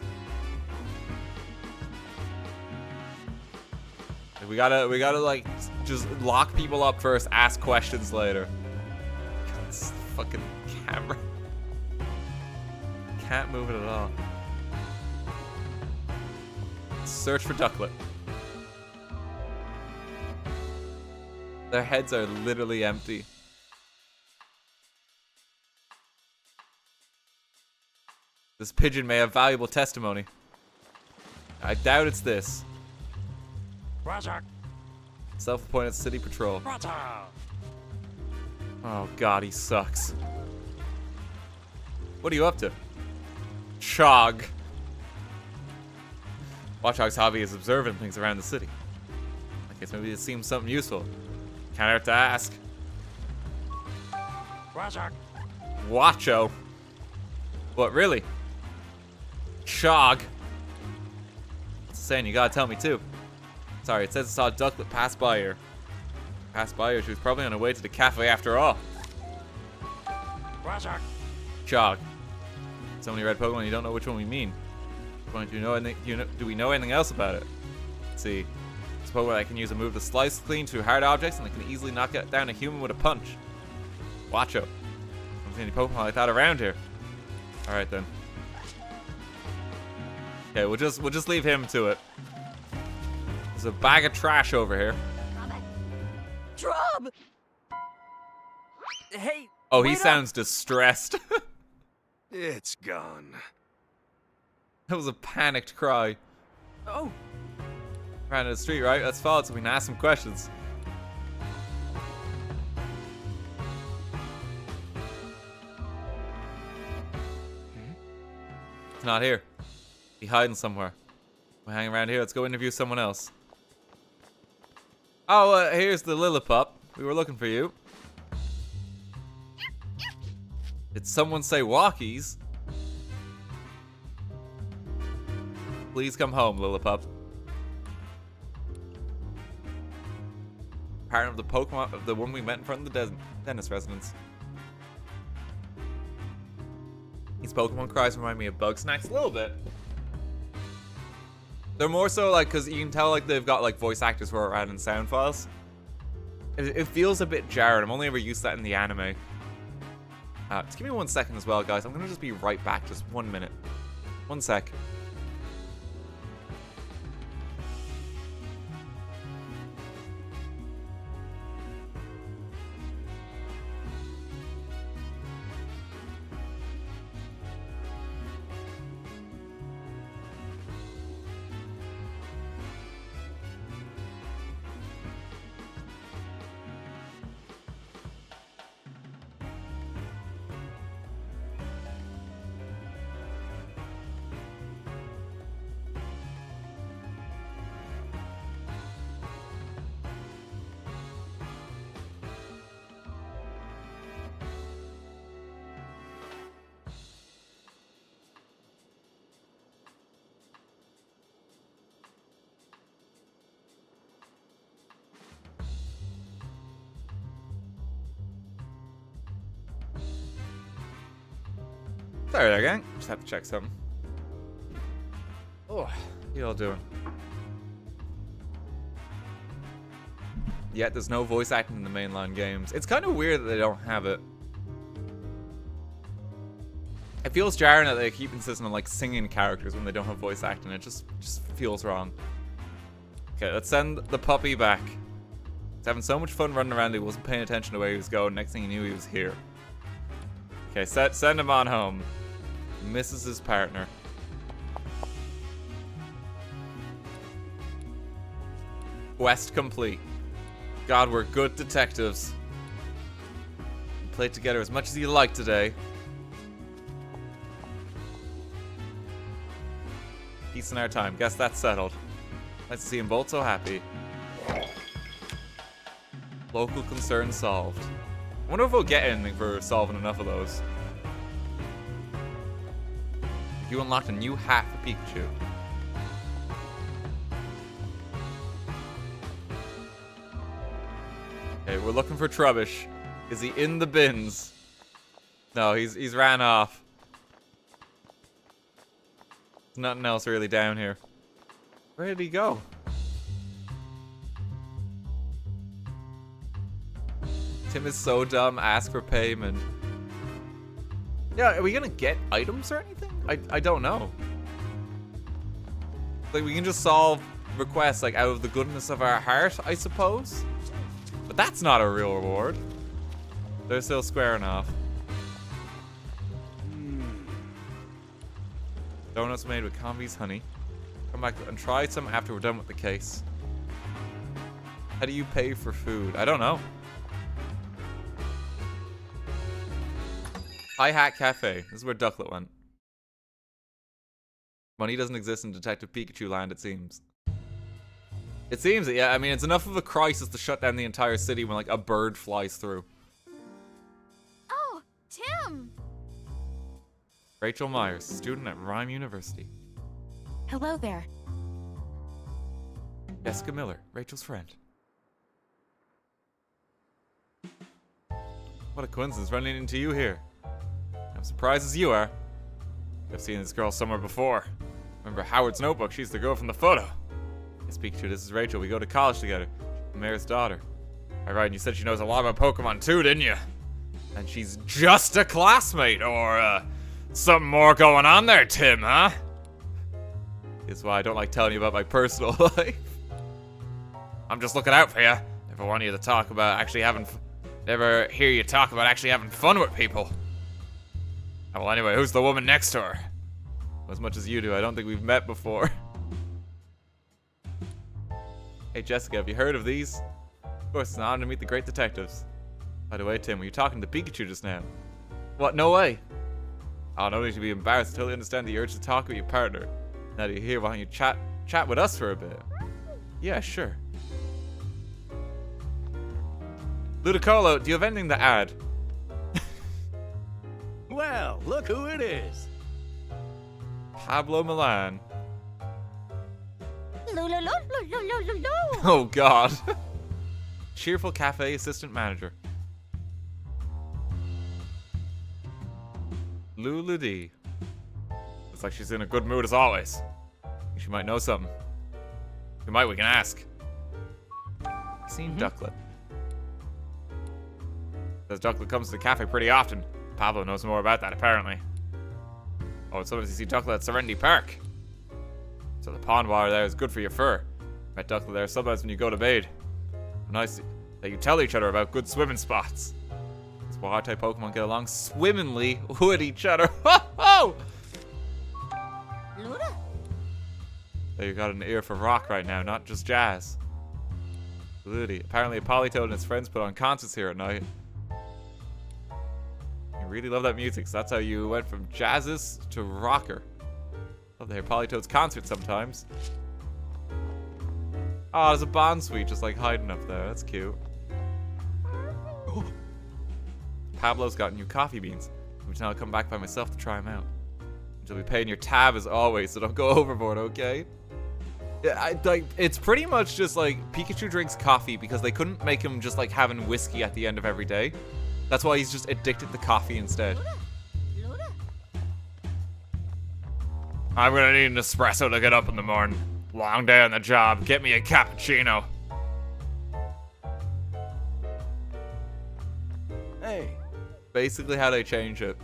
We gotta like just lock people up first, ask questions later. God, this fucking camera. Can't move it at all. Search for Ducklet. Their heads are literally empty. This pigeon may have valuable testimony. I doubt it's this. Roger. Self-appointed city patrol. Roger. Oh god, he sucks. What are you up to? Chog. Watchdog's hobby is observing things around the city. I guess maybe it seems something useful. Can't hurt to ask. Roger. Watcho. What, really? Chog. What's it saying? You gotta tell me too. Sorry, it says it saw a ducklet pass by here. Passed by her, she was probably on her way to the cafe after all. Roger. Chog. So many red Pokemon, you don't know which one we mean. Do we know anything else about it? Let's see. It's a Pokemon that can use a move to slice clean through hard objects and it can easily knock down a human with a punch. Watcho. Don't see any Pokemon like that around here. Alright then. Okay, we'll just leave him to it. There's a bag of trash over here. Drub! Hey! Oh, he sounds distressed. It's gone. That was a panicked cry. Oh! Ran to the street, right? Let's follow it so we can ask some questions. It's not here. He's hiding somewhere. We're hanging around here. Let's go interview someone else. Oh, here's the Lillipup. We were looking for you. Did someone say walkies? Please come home, Lillipup. Partner of the Pokemon of the one we met in front of the dentist residence. These Pokemon cries remind me of Bug Snacks a little bit. They're more so like, because you can tell like they've got like voice actors who are around in sound files. It feels a bit jarring. I'm only ever used to that in the anime. Just give me 1 second as well, guys. I'm gonna just be right back. Just 1 minute. 1 sec. Sorry there, gang. Just have to check something. Oh, how you all doing? Yet there's no voice acting in the mainline games. It's kind of weird that they don't have it. It feels jarring that they keep insisting on like singing characters when they don't have voice acting. It just feels wrong. Okay, let's send the puppy back. He's having so much fun running around. He wasn't paying attention to where he was going. Next thing he knew, he was here. Okay, send him on home. He misses his partner. Quest complete. God, we're good detectives. We played together as much as you like today. Peace in our time. Guess that's settled. Nice to see them both so happy. Local concern solved. I wonder if we'll get anything for solving enough of those. You unlocked a new hat for Pikachu. Okay, we're looking for Trubbish. Is he in the bins? No, he's ran off. There's nothing else really down here. Where did he go? Tim is so dumb. Ask for payment. Yeah, are we gonna get items or anything? I don't know. Like, we can just solve requests, like, out of the goodness of our heart, I suppose? But that's not a real reward. They're still squaring off. Donuts made with Convi's honey. Come back and try some after we're done with the case. How do you pay for food? I don't know. Hi Hat Cafe. This is where Ducklet went. Money doesn't exist in Detective Pikachu land, it seems. It seems that, yeah. I mean, it's enough of a crisis to shut down the entire city when, like, a bird flies through. Oh, Tim! Rachel Myers, student at Rhyme University. Hello there. Jessica Miller, Rachel's friend. What a coincidence running into you here. I'm surprised as you are. I've seen this girl somewhere before. Remember Howard's notebook? She's the girl from the photo. I speak to you. This is Rachel. We go to college together. The mayor's daughter. Alright, and you said she knows a lot about Pokemon too, didn't you? And she's just a classmate, or, something more going on there, Tim, huh? That's why I don't like telling you about my personal life. I'm just looking out for you. Never want you to talk about actually having... Never hear you talk about actually having fun with people. Well, anyway, who's the woman next to her? As much as you do, I don't think we've met before. Hey, Jessica, have you heard of these? Of course, it's an honor to meet the great detectives. By the way, Tim, were you talking to Pikachu just now? What? No way. Oh, no need to be embarrassed. I totally understand the urge to talk with your partner. Now that you're here, why don't you chat with us for a bit? Yeah, sure. Ludicolo, do you have anything to add? Well, look who it is. Pablo Milan. Oh, God. Cheerful cafe assistant manager. Lulu D. Looks like she's in a good mood as always. She might know something. We can ask. Seen Ducklet. Says Ducklet comes to the cafe pretty often. Pablo knows more about that, apparently. Oh, and sometimes you see Ducklet at Serenity Park. So the pond water there is good for your fur. Met Ducklet there sometimes when you go to bathe. Nice that you tell each other about good swimming spots. That's why type Pokemon get along swimmingly with each other. Ho ho! Luna? So you got an ear for rock right now, not just jazz. Absolutely. Apparently Politoed and his friends put on concerts here at night. You really love that music, so that's how you went from jazzes to rocker. Love to hear Politoad's concert sometimes. Oh, there's a Bond suite just like hiding up there. That's cute. Pablo's got new coffee beans, which now I'll come back by myself to try them out. You'll be paying your tab as always, so don't go overboard, okay? Yeah, it's pretty much just like Pikachu drinks coffee because they couldn't make him just like having whiskey at the end of every day. That's why he's just addicted to coffee instead. I'm gonna need an espresso to get up in the morning. Long day on the job. Get me a cappuccino. Hey. Basically how they change it.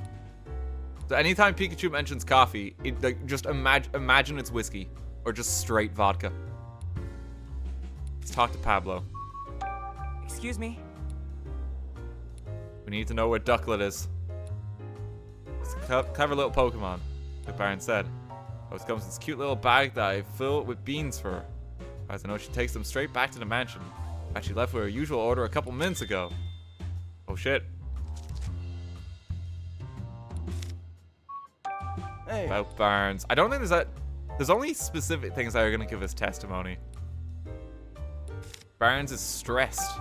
So anytime Pikachu mentions coffee, just imagine it's whiskey. Or just straight vodka. Let's talk to Pablo. Excuse me. We need to know where Ducklet is. It's a clever little Pokemon, like Baron said. It comes in this cute little bag that I fill with beans for her. As I know, she takes them straight back to the mansion. Actually left with her usual order a couple minutes ago. Oh shit. Hey. About Barnes. I don't think there's only specific things that are going to give us testimony. Barnes is stressed.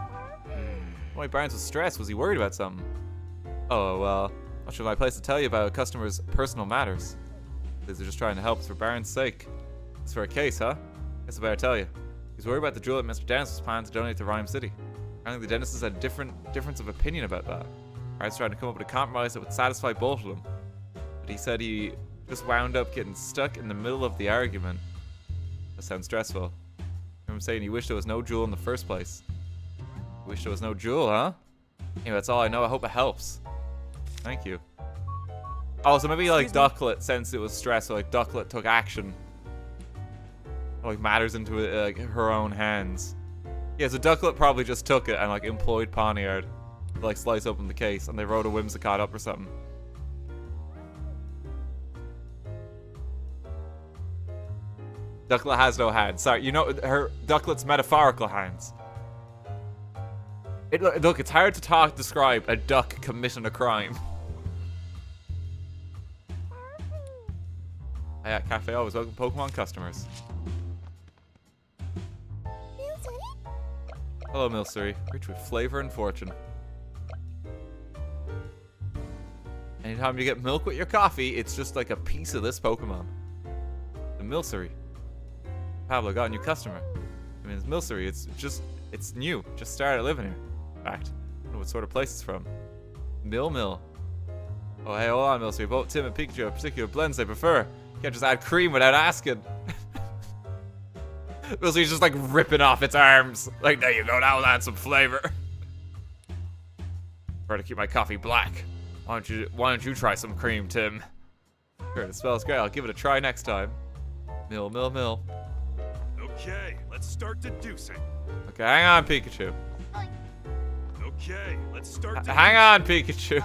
Why Barnes was stressed? Was he worried about something? Oh, well, not sure my place to tell you about a customer's personal matters. These are just trying to help us for Barnes' sake. It's for a case, huh? Guess I better tell you. He's worried about the jewel that Mr. Dennis was planning to donate to Rhyme City. Apparently the Dennises had a difference of opinion about that. Barnes tried to come up with a compromise that would satisfy both of them. But he said he just wound up getting stuck in the middle of the argument. That sounds stressful. I remember him saying he wished there was no jewel in the first place. You wish there was no jewel, huh? Anyway, that's all I know. I hope it helps. Thank you. Oh, so maybe like Ducklet, since it was stressful, like Ducklet took action. Like matters into like her own hands. Yeah, so Ducklet probably just took it and like employed Poniard to like slice open the case, and they wrote a Whimsicott up or something. Ducklet has no hands. Sorry, you know her Ducklet's metaphorical hands. Look, it's hard to describe a duck committing a crime. Yeah, Cafe always welcome Pokemon customers. Hello, Milcery. Rich with flavor and fortune. Anytime you get milk with your coffee, it's just like a piece of this Pokemon. The Milcery. Pablo got a new customer. I mean, it's Milcery. It's new. Just started living here. In fact, I don't know what sort of place it's from. Mill. Oh, hey, hold on, Milcery. Both Tim and Pikachu have particular blends they prefer. You can't just add cream without asking. Milcery's just like ripping off its arms. Like, there you go, now we'll add some flavor. Prefer to keep my coffee black. Why don't you try some cream, Tim? Sure, it smells great. I'll give it a try next time. Mill. Okay, let's start deducing. Okay, hang on, Pikachu. Okay, let's start deducing. Hang on, Pikachu.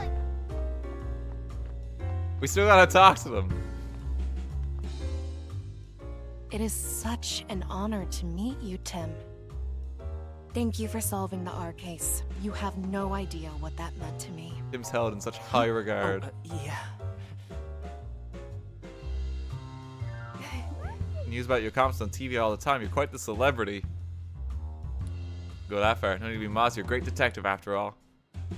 We still gotta talk to them. It is such an honor to meet you, Tim. Thank you for solving the R case. You have no idea what that meant to me. Tim's held in such high regard. Yeah. News about your comments on TV all the time. You're quite the celebrity. Go that far. No need to be Moz. You're a great detective after all.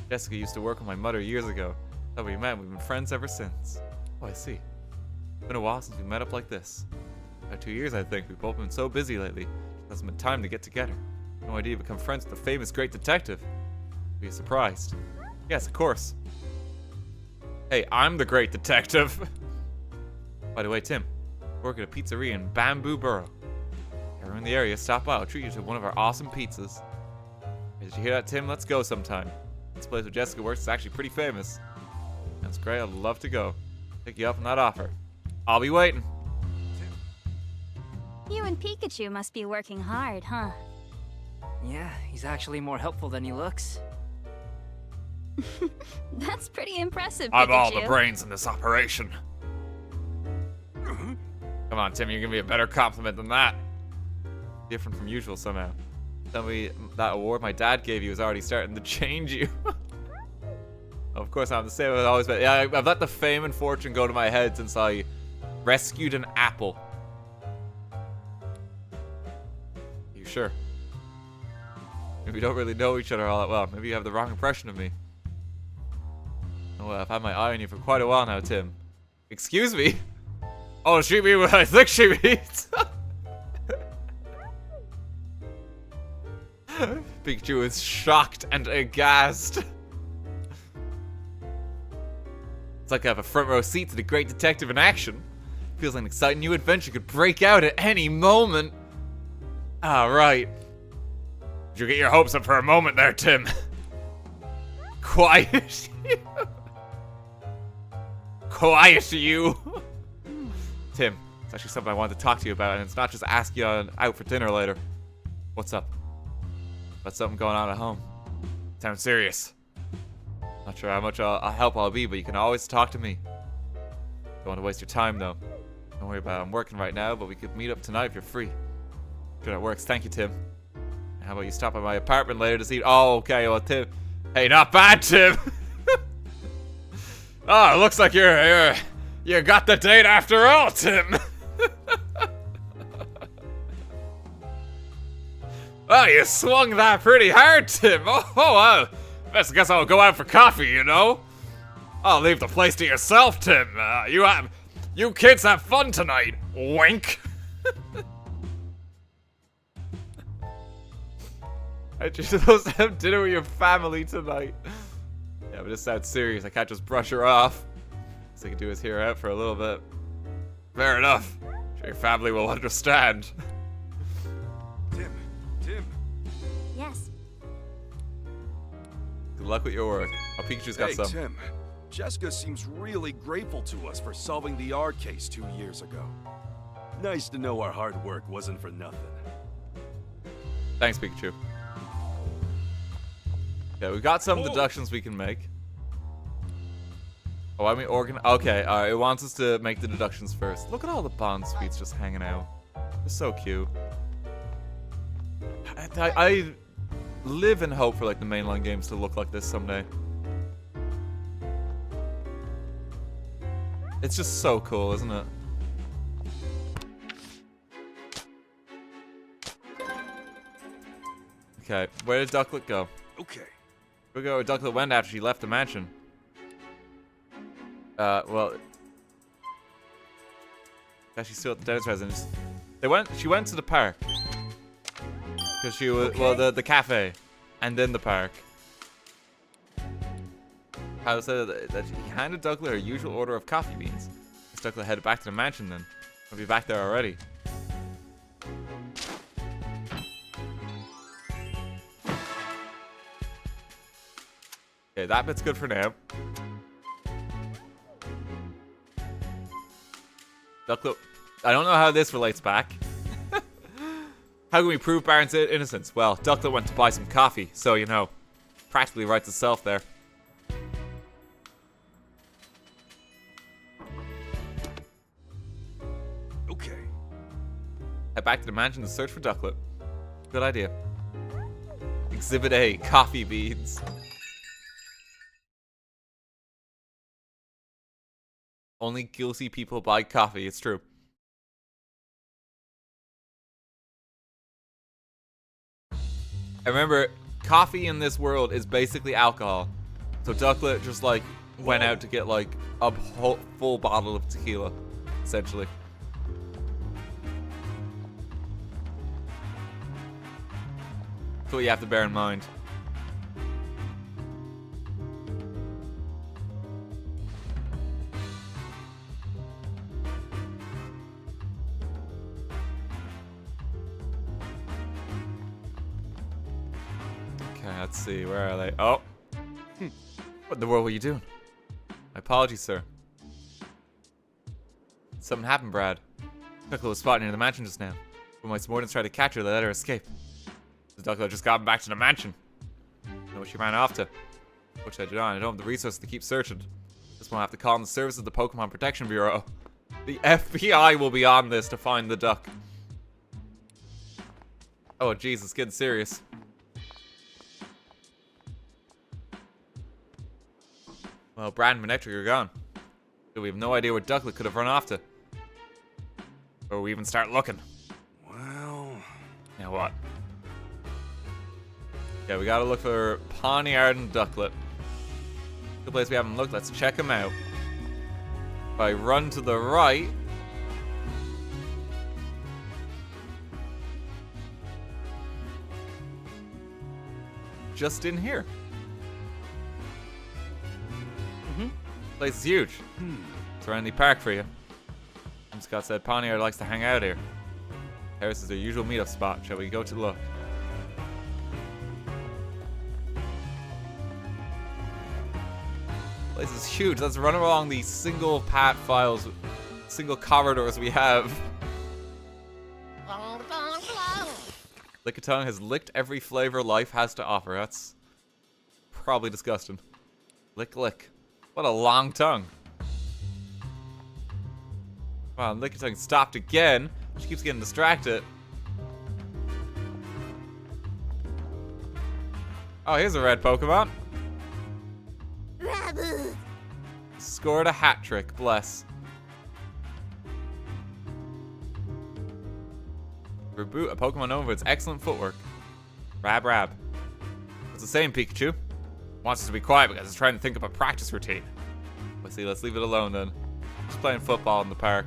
Jessica used to work with my mother years ago. That's how we met. We've been friends ever since. Oh, I see. It's been a while since we met up like this. About 2 years, I think. We've both been so busy lately. It hasn't been time to get together. No idea you become friends with the famous great detective. Be surprised. Yes, of course. Hey, I'm the great detective. By the way, Tim, I work at a pizzeria in Bamboo Borough. If you're in the area, stop by. I'll treat you to one of our awesome pizzas. Hey, did you hear that, Tim? Let's go sometime. This place where Jessica works is actually pretty famous. That's great. I'd love to go. Pick you up on that offer. I'll be waiting. You and Pikachu must be working hard, huh? Yeah, he's actually more helpful than he looks. That's pretty impressive, Pikachu. I'm all the brains in this operation. Come on, Tim, you're giving me a better compliment than that. Different from usual somehow. Tell me that award my dad gave you is already starting to change you. Of course, I'm the same as always, but yeah, I've let the fame and fortune go to my head since I rescued an apple. You sure? Maybe we don't really know each other all that well. Maybe you have the wrong impression of me. Oh, well, I've had my eye on you for quite a while now, Tim. Excuse me? Oh, she means what I think she means. Pikachu is shocked and aghast. It's like I have a front row seat to the great detective in action. Feels like an exciting new adventure could break out at any moment. Ah, right. Did you get your hopes up for a moment there, Tim? Quiet. Quiet, you. Tim, it's actually something I wanted to talk to you about, and it's not just ask you out for dinner later. What's up? Got something going on at home. Sounds serious. Not sure how much help I'll be, but you can always talk to me. Don't want to waste your time, though. Don't worry about it. I'm working right now, but we could meet up tonight if you're free. Sure, that works. Thank you, Tim. And how about you stop by my apartment later to see... Oh, okay. Well, Tim... Hey, not bad, Tim. Oh, it looks like you got the date after all, Tim. Oh, you swung that pretty hard, Tim. Oh, I guess I'll go out for coffee, you know? I'll leave the place to yourself, Tim. You kids have fun tonight. Wink. Aren't you supposed to have dinner with your family tonight? Yeah, but this sounds serious. I can't just brush her off. So I can do is hear her out for a little bit. Fair enough. I'm sure your family will understand. Tim. Yes. Good luck with your work. Oh, Pikachu's got some. Hey, Tim. Jessica seems really grateful to us for solving the R case 2 years ago. Nice to know our hard work wasn't for nothing. Thanks, Pikachu. Okay, we got some deductions we can make. Oh, I mean okay, alright, it wants us to make the deductions first. Look at all the Bond suites just hanging out. They're so cute. I live in hope for like the mainline games to look like this someday. It's just so cool, isn't it? Okay, where did Ducklet go? Okay. We go where Ducklet went after she left the mansion. Well, she's still at the dentist residence. She went to the park. Because she was, well, the cafe. And then the park. How said that he handed Ducklet her usual order of coffee beans. Ducklet headed back to the mansion then. I'll be back there already. Okay, that bit's good for now. Ducklet, I don't know how this relates back. How can we prove Baron's innocence? Well, Ducklet went to buy some coffee, so, you know, practically writes itself there. Okay. Head back to the mansion to search for Ducklet. Good idea. Exhibit A, coffee beans. Only guilty people buy coffee, it's true. I remember, coffee in this world is basically alcohol. So Ducklet just like went out to get like a whole full bottle of tequila, essentially. That's what you have to bear in mind. Let's see, where are they? Oh. What in the world were you doing? My apologies, sir. Something happened, Brad. Took a little spot near the mansion just now. When my subordinates tried to catch her, they let her escape. The ducklet just got back to the mansion. Know what she ran off to. What should I do? I don't have the resources to keep searching. Just won't have to call on the services of the Pokemon Protection Bureau. The FBI will be on this to find the duck. Oh, jeez, it's getting serious. Well, Brad and Manectric are gone. So we have no idea where Ducklet could have run off to. Or we even start looking. Well... Now what? Yeah, we gotta look for Pawniard and Ducklet. The place we haven't looked, let's check them out. If I run to the right... Just in here. Place is huge. It's around the park for you. And Scott said Pawniard likes to hang out here. Paris is their usual meetup spot. Shall we go to look? Place is huge. Let's run along these single path files, single corridors we have. Lickitung has licked every flavor life has to offer. That's probably disgusting. Lick, lick. What a long tongue. Wow, Lickitung stopped again. She keeps getting distracted. Oh, here's a red Pokemon. Scored a hat trick, bless. Reboot a Pokemon known for its excellent footwork. Rab Rab. What's the same, Pikachu? Wants us to be quiet because it's trying to think of a practice routine. Let's see, let's leave it alone then. Just playing football in the park.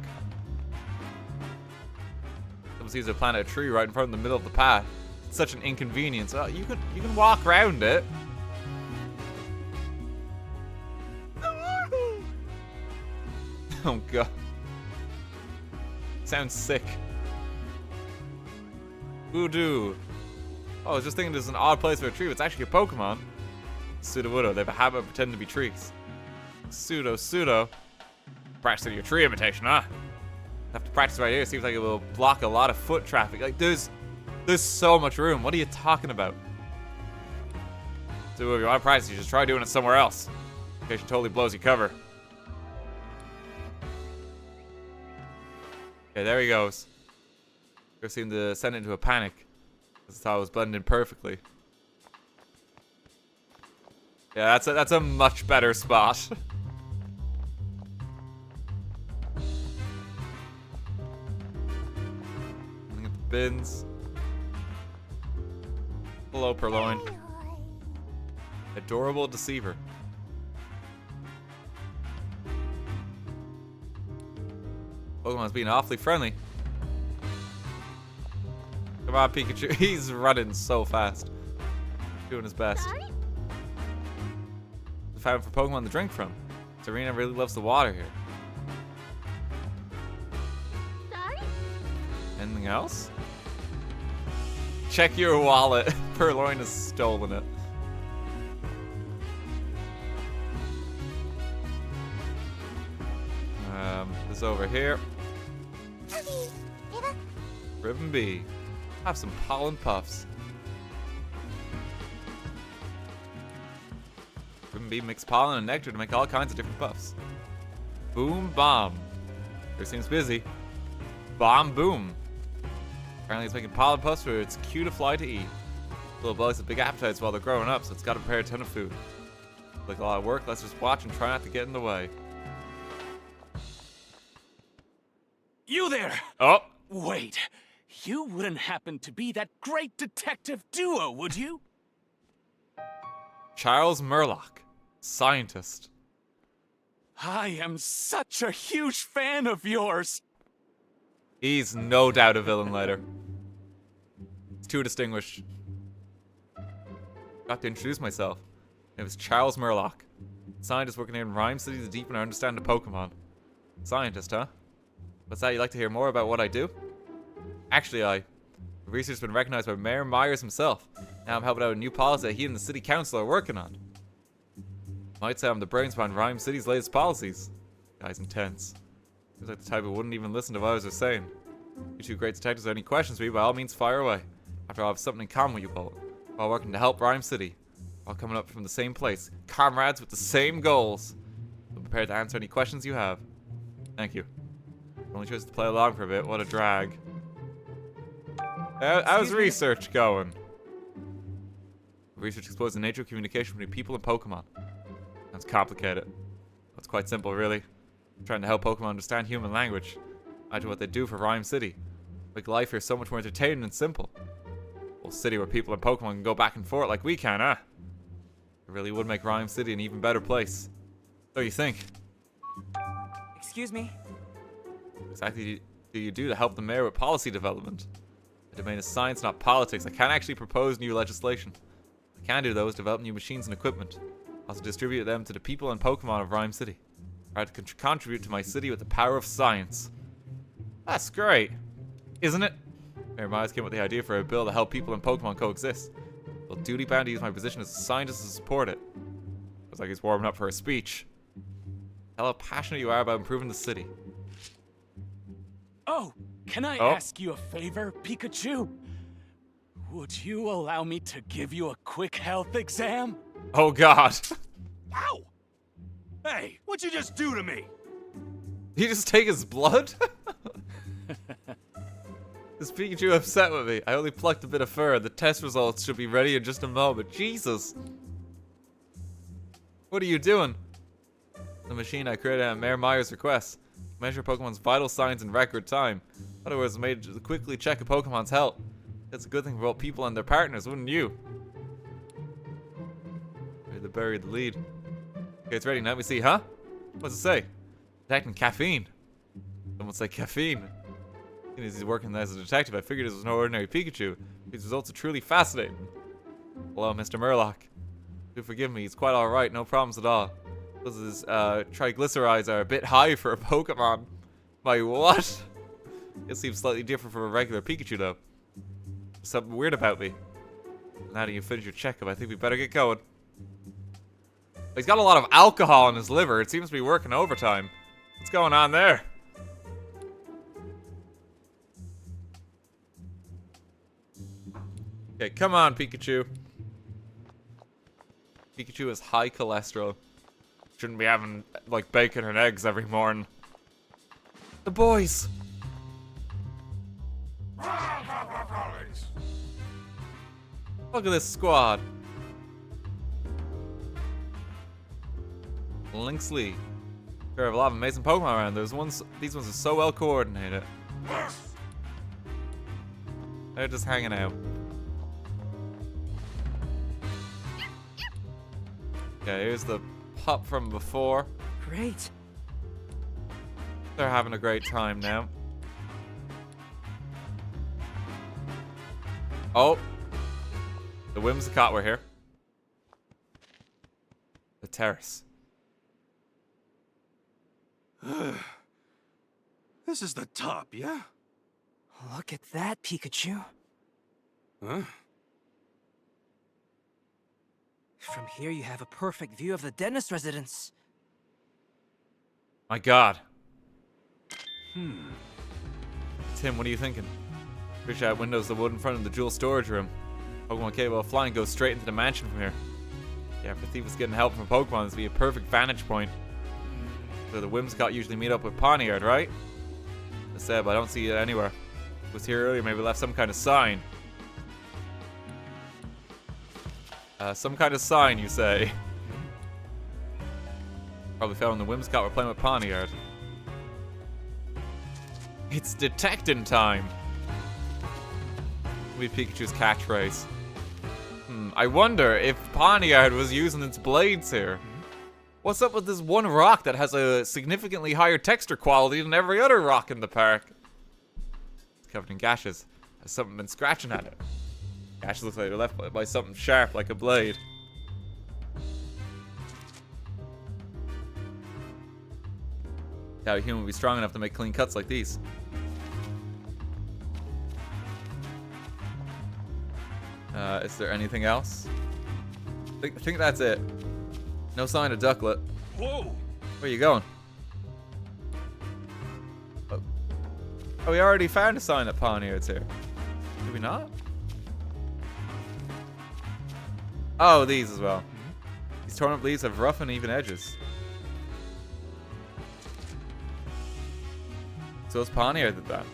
Someone seems to plant a tree right in front of the middle of the path. It's such an inconvenience. Oh, you can walk around it. Oh god. Sounds sick. Voodoo. Oh, I was just thinking this is an odd place for a tree, but it's actually a Pokemon. Sudowoodo, they have a habit of pretending to be trees. Pseudo. Practicing your tree imitation, huh? Have to practice right here. Seems like it will block a lot of foot traffic. Like, there's so much room. What are you talking about? So if you want to practice, you just try doing it somewhere else. In case it totally blows your cover. Okay, there he goes. They seemed to send it into a panic. That's how it was blending in perfectly. Yeah, that's a much better spot. Looking at the bins. Hello, Purloin. Adorable Deceiver. Pokemon's being awfully friendly. Come on, Pikachu. He's running so fast. Doing his best. Found for Pokemon to drink from. Serena really loves the water here. Anything else? Check your wallet. Purloin has stolen it. This over here. Ribbon B. Have some pollen puffs. Ribbon B mix pollen and nectar to make all kinds of different puffs. Boom Bomb. Sure seems busy. Bomb Boom. Apparently it's making pollen puffs for its cute to fly to eat. Little bugs have big appetites while they're growing up, so it's got to prepare a ton of food. Like a lot of work, let's just watch and try not to get in the way. You there! Oh! Wait, you wouldn't happen to be that great detective duo, would you? Charles Murlock, scientist. I am such a huge fan of yours! He's no doubt a villain later. He's too distinguished. Got to introduce myself. It was Charles Murlock, scientist working here in Rhyme City to deepen our understanding of Pokemon. Scientist, huh? What's that? You'd like to hear more about what I do? Actually, research has been recognized by Mayor Myers himself. Now I'm helping out a new policy that he and the city council are working on. Might say I'm the brains behind Rhyme City's latest policies. Guy's intense. Seems like the type who wouldn't even listen to what I was saying. You two great detectives have any questions for me, by all means fire away. After all, I have something in common with you both. We're all working to help Rhyme City. We're all coming up from the same place. Comrades with the same goals. I'm prepared to answer any questions you have. Thank you. Only chose to play along for a bit. What a drag. How's research going? Research explores the nature of communication between people and Pokemon. Sounds complicated. It's quite simple, really. I'm trying to help Pokemon understand human language. Imagine what they do for Rhyme City. Make life here so much more entertaining and simple. A city where people and Pokemon can go back and forth like we can, huh? It really would make Rhyme City an even better place. What do you think? Excuse me? What exactly do you do to help the mayor with policy development? The domain is science, not politics. I can't actually propose new legislation. What I can do, though, is develop new machines and equipment. Also distribute them to the people and Pokemon of Rhyme City. I have to contribute to my city with the power of science. That's great, isn't it? Mayor Miles came up with the idea for a bill to help people and Pokemon coexist. Well, duty bound to use my position as a scientist to support it. Looks like he's warming up for a speech. Tell how passionate you are about improving the city. Oh, can I ask you a favor, Pikachu? Would you allow me to give you a quick health exam? Oh, God. Ow! Hey, what'd you just do to me? Did you just take his blood? Is Pikachu upset with me? I only plucked a bit of fur. The test results should be ready in just a moment. Jesus. What are you doing? The machine I created at Mayor Meyer's request. Measure Pokemon's vital signs in record time. In other words, made to quickly check a Pokemon's health. That's a good thing for both people and their partners, wouldn't you? Ready to bury the lead. Okay, it's ready now. Let me see, huh? What's it say? Detecting caffeine. Someone say caffeine. As he's working as a detective, I figured this was no ordinary Pikachu. These results are truly fascinating. Hello, Mr. Murloc. Do forgive me, he's quite alright, no problems at all. Because his triglycerides are a bit high for a Pokemon. My what? It seems slightly different from a regular Pikachu though. There's something weird about me. Now that you've finished your checkup, I think we better get going. He's got a lot of alcohol in his liver. It seems to be working overtime. What's going on there? Okay, come on, Pikachu. Pikachu has high cholesterol. Shouldn't be having, like, bacon and eggs every morning. The boys! Look at this squad. Linksley. There are a lot of amazing Pokemon around. These ones are so well coordinated. They're just hanging out. Okay, here's the pup from before. Great. They're having a great time now. Oh. The Whimsicott were here. The terrace. This is the top, yeah? Look at that, Pikachu. Huh? From here, you have a perfect view of the dentist residence. My God. Tim, what are you thinking? Pretty sure that window's the wood in front of the jewel storage room. Pokemon capable of flying goes straight into the mansion from here. Yeah, if a thief was getting help from Pokemon, this would be a perfect vantage point. So the Whimsicott usually meet up with Pawniard, right? I said, but I don't see it anywhere. It was here earlier, maybe left some kind of sign. Some kind of sign, you say? Probably found when the Whimsicott were playing with Pawniard. It's detecting time! Be Pikachu's catchphrase. I wonder if Pawniard was using its blades here. What's up with this one rock that has a significantly higher texture quality than every other rock in the park? It's covered in gashes. Has something been scratching at it? Gashes looks like they're left by something sharp like a blade. Doubt a human would be strong enough to make clean cuts like these. Is there anything else? I think that's it. No sign of Ducklet. Whoa! Where are you going? Oh, we already found a sign that Pawniard's here. Did we not? Oh, these as well. These torn up leaves have rough and even edges. So it's Pawniard did that.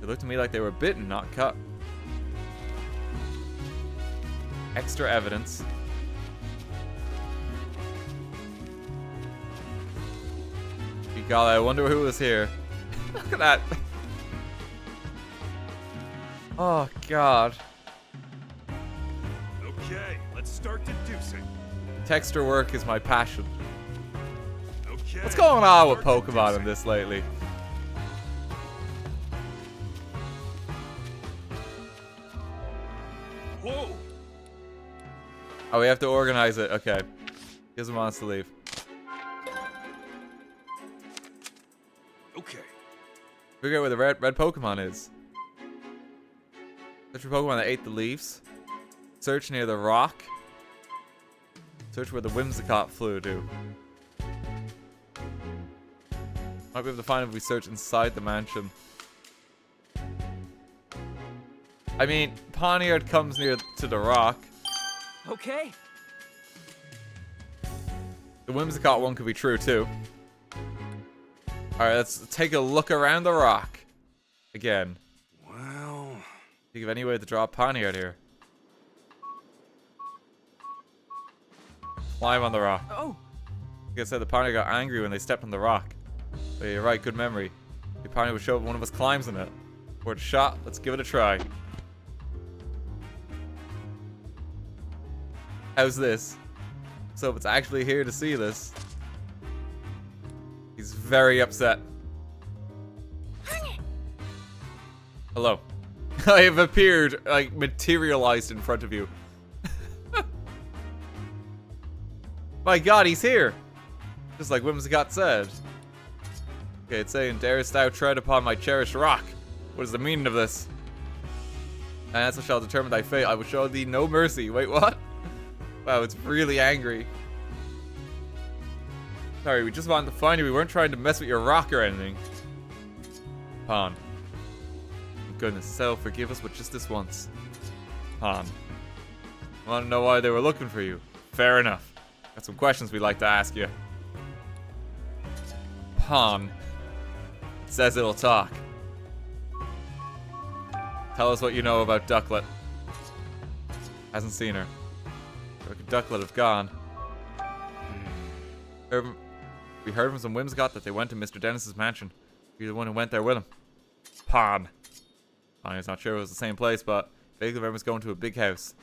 They looked to me like they were bitten, not cut. Extra evidence. God, I wonder who was here. Look at that. Oh, God. Okay, let's start deducing. Texture work is my passion. Okay. What's going on with Pokemon in this lately? Whoa! Oh, we have to organize it. Okay. He doesn't want us to leave. Okay. Figure out where the red Pokemon is. Search for Pokemon that ate the leaves. Search near the rock. Search where the Whimsicott flew to. Might be able to find it if we search inside the mansion. I mean, Pawniard comes near to the rock. Okay. The Whimsicott one could be true too. Alright, let's take a look around the rock. Again. Well... Think of any way to draw Pawniard here. Climb on the rock. Oh! Like I said, the Pawniard got angry when they stepped on the rock. But you're right, good memory. The Pawniard would show up when one of us climbs in it. For the shot, let's give it a try. How's this? So if it's actually here to see this. He's very upset. Hello. I have appeared, like, materialized in front of you. My God, he's here! Just like Whimsicott said. Okay, it's saying, darest thou tread upon my cherished rock? What is the meaning of this? And as I shall determine thy fate, I will show thee no mercy. Wait, what? Wow, it's really angry. Sorry, we just wanted to find you. We weren't trying to mess with your rock or anything. Pawn. Goodness, so forgive us, but just this once. Pawn. Want to know why they were looking for you? Fair enough. Got some questions we'd like to ask you. Pawn. It says it'll talk. Tell us what you know about Ducklet. Hasn't seen her. Where could Ducklet have gone? We heard from some Whimsicott that they went to Mr. Dennis's mansion. You're the one who went there with him. Pawn. I'm not sure it was the same place, but vaguely remembers going to a big house.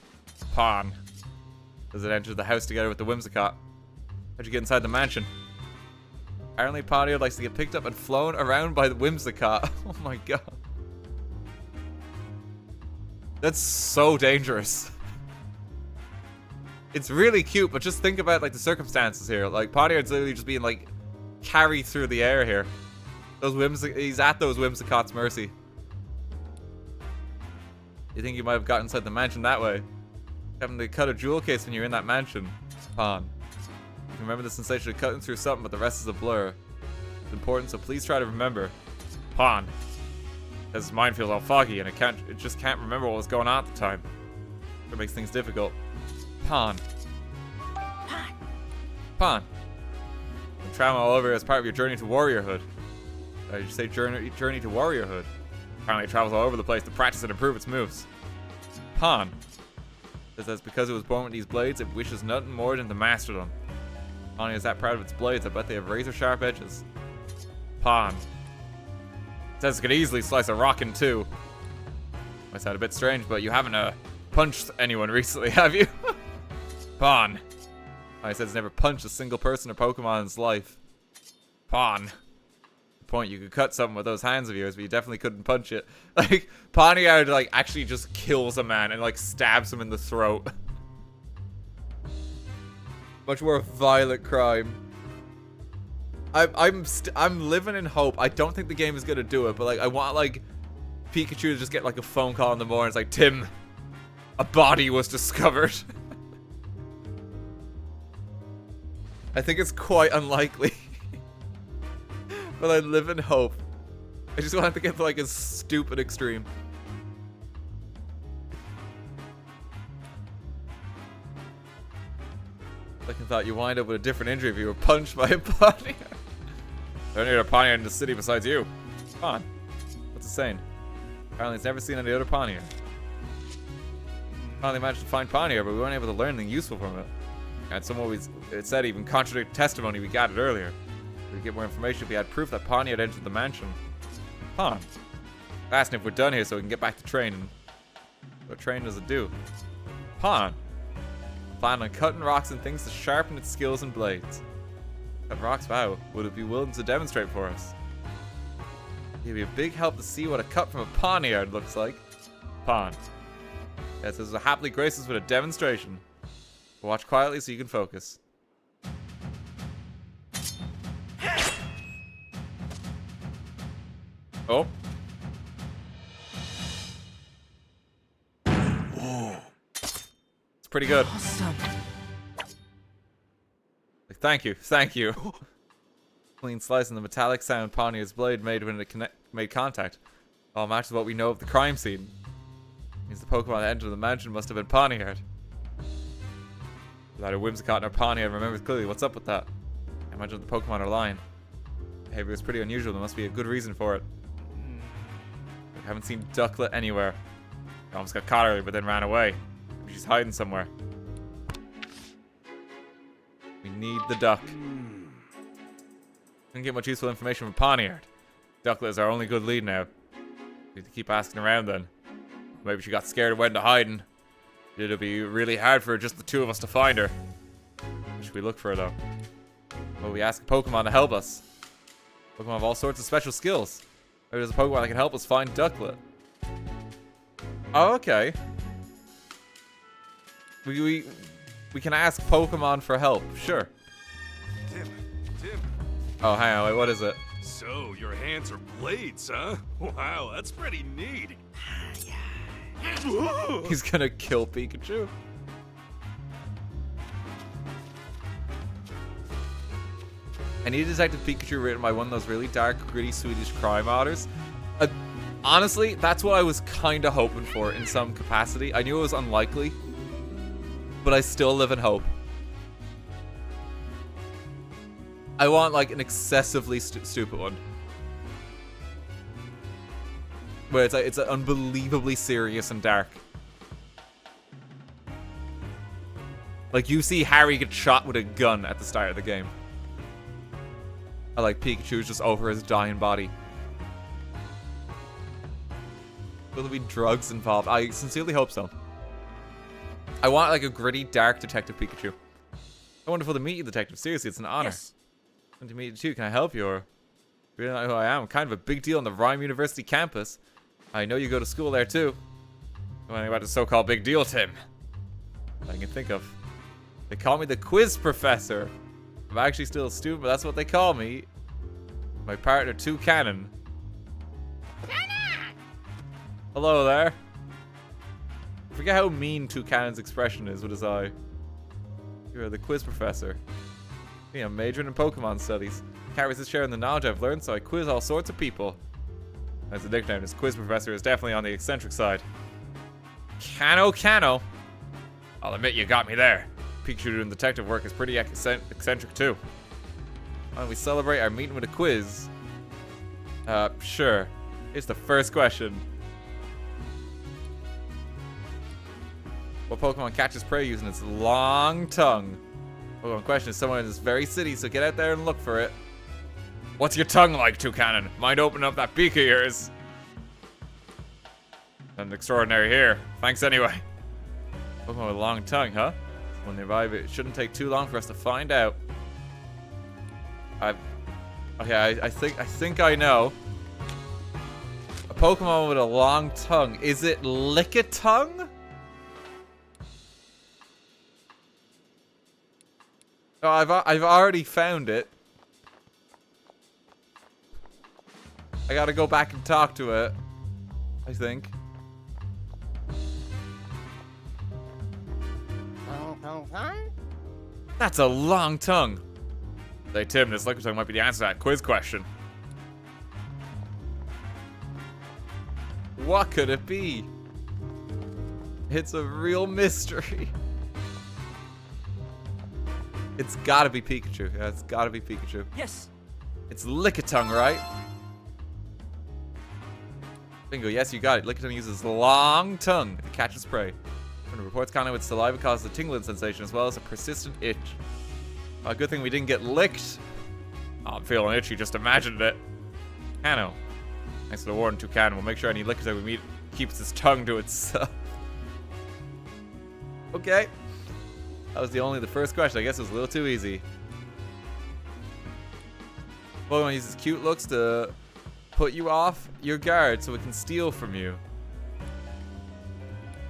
Pawn. Does it enter the house together with the Whimsicott? How'd you get inside the mansion? Apparently Pawniard likes to get picked up and flown around by the Whimsicott. Oh my God. That's so dangerous. It's really cute, but just think about, like, the circumstances here. Like, Pawniard's literally just being, like, carried through the air here. He's at those Whimsicott's mercy. You think you might have got inside the mansion that way? Having to cut a jewel case when you're in that mansion. Pawn. You can remember the sensation of cutting through something, but the rest is a blur. It's important, so please try to remember. Pawn. His mind feels all foggy, and it just can't remember what was going on at the time. It makes things difficult. Pawn. Pawn. And trauma all over as part of your journey to warriorhood. Did you say journey to warriorhood? Apparently it travels all over the place to practice and improve its moves. Pawn. Says that's because it was born with these blades, it wishes nothing more than to master them. Pawn is that proud of its blades, I bet they have razor sharp edges. Pawn. It says it could easily slice a rock in two. Might sound a bit strange, but you haven't punched anyone recently, have you? Pawn. I said it's never punched a single person or Pokemon in his life. Pawn. Point, you could cut something with those hands of yours, but you definitely couldn't punch it. Like, Pawniard, like, actually just kills a man and, like, stabs him in the throat. Much more violent crime. I'm living in hope. I don't think the game is gonna do it, but, like, I want, like, Pikachu to just get, like, a phone call in the morning. It's like, Tim, A body was discovered. I think it's quite unlikely. But I live in hope. I just want to get to like a stupid extreme. Second thought, you wind up with a different injury if you were punched by a poniard. There are any other poniard in the city besides you. Come on. What's it saying? Apparently it's never seen any other poniard. Finally managed to find poniard, but we weren't able to learn anything useful from it. And it said even contradicted testimony we gathered earlier. We'd get more information if we had proof that poniard entered the mansion. Huh. Asking if we're done here so we can get back to training. What training does it do? Pawn. Plan on cutting rocks and things to sharpen its skills and blades. Cut rocks? Wow. Would it be willing to demonstrate for us? It'd be a big help to see what a cut from a poniard looks like. Pawn. Yes, this will happily grace us with a demonstration. But watch quietly so you can focus. Oh. Whoa. It's pretty good. Awesome. Like, thank you. Thank you. Clean slice and the metallic sound Poniard's blade made when it made contact. All matches what we know of the crime scene. Means the Pokemon that entered the mansion must have been Poniard. Either Whimsicott or Poniard remembers clearly. What's up with that? I imagine the Pokemon are lying. Behavior is pretty unusual. There must be a good reason for it. I haven't seen Ducklet anywhere. I almost got caught earlier, but then ran away. Maybe she's hiding somewhere. We need the duck. Couldn't get much useful information from Poniard. Ducklet is our only good lead now. We need to keep asking around then. Maybe she got scared and went into hiding. It'll be really hard for just the two of us to find her. Where should we look for her though? Well, we ask a Pokemon to help us. Pokemon have all sorts of special skills. Maybe there's a Pokemon that can help us find Ducklet. Oh, okay. We can ask Pokemon for help, sure. Tim. Oh, hang on, wait, what is it? So, your hands are blades, huh? Wow, that's pretty neat. He's gonna kill Pikachu. I need Detective Pikachu written by one of those really dark, gritty Swedish crime authors. Honestly, that's what I was kind of hoping for in some capacity. I knew it was unlikely, but I still live in hope. I want like an excessively stupid one. Where it's unbelievably serious and dark. Like you see Harry get shot with a gun at the start of the game. I like Pikachu's just over his dying body. Will there be drugs involved? I sincerely hope so. I want like a gritty, dark Detective Pikachu. So wonderful to meet you, Detective. Seriously, it's an honor. Yes. Good to meet you too. Can I help you? Or you don't know who I am? I'm kind of a big deal on the Rhyme University campus. I know you go to school there too. What about the so-called big deal, Tim? I can think of. They call me the quiz professor. I'm actually still a student, but that's what they call me. My partner, Toucanon. Hello there. I forget how mean Toucanon's expression is with his eye. You're the quiz professor. Yeah, I'm majoring in Pokemon studies. Can't resist sharing the knowledge I've learned, so I quiz all sorts of people. As a nickname, this quiz professor is definitely on the eccentric side. Cano. I'll admit you got me there. Pikachu doing detective work is pretty eccentric too. Why don't we celebrate our meeting with a quiz? Sure. Here's the first question. What Pokemon catches prey using its long tongue? Pokemon question is somewhere in this very city, so get out there and look for it. What's your tongue like, Toucanon? Mind opening up that beak of yours? Nothing extraordinary here. Thanks anyway. Pokemon with a long tongue, huh? When they arrive, it shouldn't take too long for us to find out. I think I know. A Pokemon with a long tongue. Is it Lickitung? Oh, I've already found it. I gotta go back and talk to it, I think. That's a long tongue. Say, Tim, this liquor tongue might be the answer to that quiz question. What could it be? It's a real mystery. It's gotta be Pikachu. Yeah, it's gotta be Pikachu. Yes. It's Lickitung, right? Bingo, yes, you got it. Lickitung uses long tongue to catch its prey. When it reports contact with saliva causes a tingling sensation as well as a persistent itch. A good thing we didn't get licked. Oh, I'm feeling itchy, just imagined it. Cano. Thanks for the warning, Toucan. We'll make sure any Lickitung we meet keeps its tongue to itself. Okay. That was the first question. I guess it was a little too easy. Pokemon uses cute looks to put you off your guard so it can steal from you.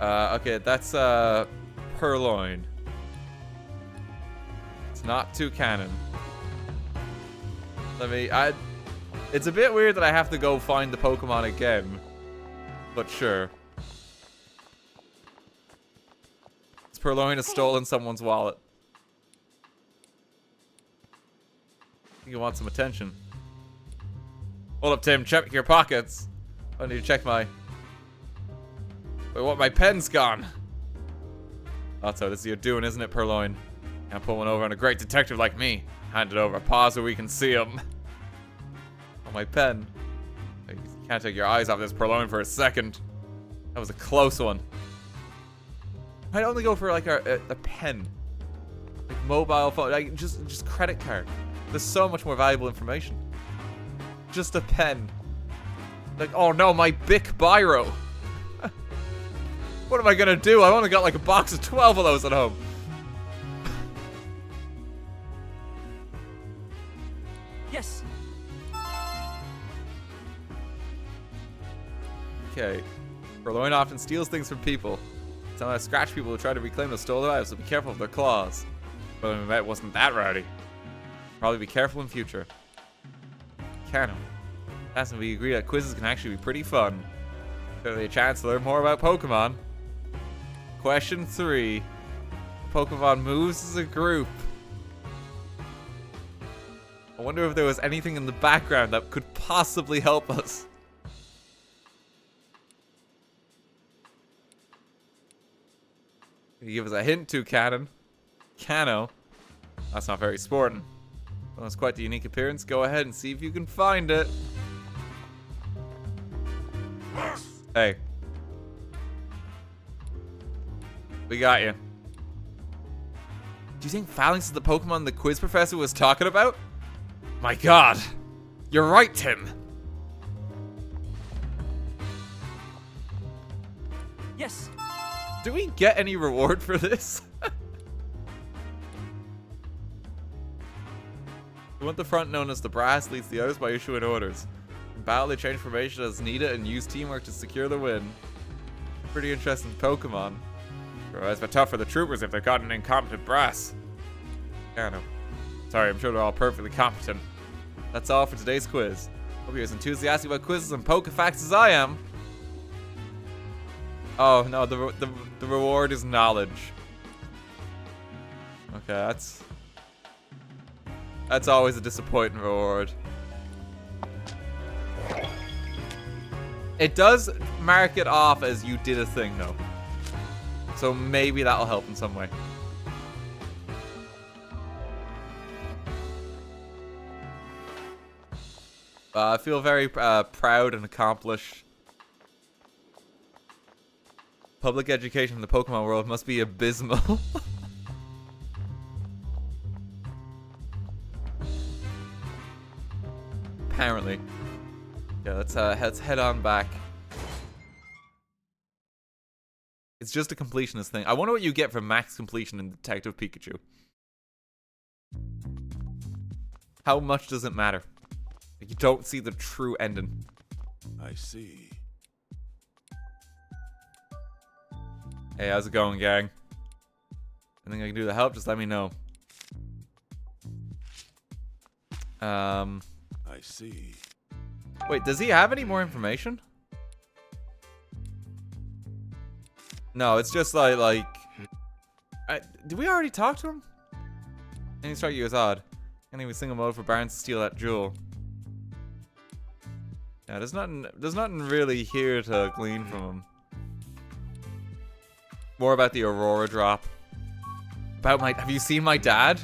Okay, that's Purloin. It's not Toucanon. It's a bit weird that I have to go find the Pokemon again. But sure. Purloin has stolen someone's wallet. I think he wants some attention. Hold up, Tim. Check your pockets. I need to check my... Wait, what? My pen's gone. Oh, so this is your doing, isn't it, Purloin? Can't pull one over on a great detective like me. Hand it over. Pause so we can see him. Oh, my pen. You can't take your eyes off this Purloin for a second. That was a close one. I'd only go for like a pen, like mobile phone, like just credit card. There's so much more valuable information. Just a pen. Like, oh no, my Bic Biro. What am I gonna do? I've only got like a box of 12 of those at home. Yes. Okay. Purloin often steals things from people. Sometimes scratch people who try to reclaim the stolen items, so be careful of their claws. But we met wasn't that rowdy. Probably be careful in future. Cano. That's when we agree that quizzes can actually be pretty fun. Certainly a chance to learn more about Pokemon. Question 3. Pokemon moves as a group. I wonder if there was anything in the background that could possibly help us. Can you give us a hint to Cannon? Cano. That's not very sporting. Well, that's quite the unique appearance. Go ahead and see if you can find it. Hey. We got you. Do you think Phalanx is the Pokemon the quiz professor was talking about? My god. You're right, Tim. Yes. Do we get any reward for this? We want the front known as the brass leads the others by issuing orders. In battle, they change formation as needed and use teamwork to secure the win. Pretty interesting Pokemon. Otherwise, but tough for the troopers if they've got an incompetent brass. Yeah, I know. Sorry, I'm sure they're all perfectly competent. That's all for today's quiz. Hope you're as enthusiastic about quizzes and Pokefacts as I am. Oh no, the reward is knowledge. Okay, that's always a disappointing reward. It does mark it off as you did a thing though. So maybe that'll help in some way. I feel very proud and accomplished. Public education in the Pokemon world must be abysmal. Apparently. Yeah, let's head on back. It's just a completionist thing. I wonder what you get for max completion in Detective Pikachu. How much does it matter? You don't see the true ending. I see. Hey, how's it going, gang? Anything I can do to help, just let me know. I see. Wait, does he have any more information? No, it's just like did we already talk to him? Any strike you as odd. Can't even single mode for Barnes to steal that jewel. Yeah, there's nothing really here to glean from him. More about the Aurora drop. Have you seen my dad?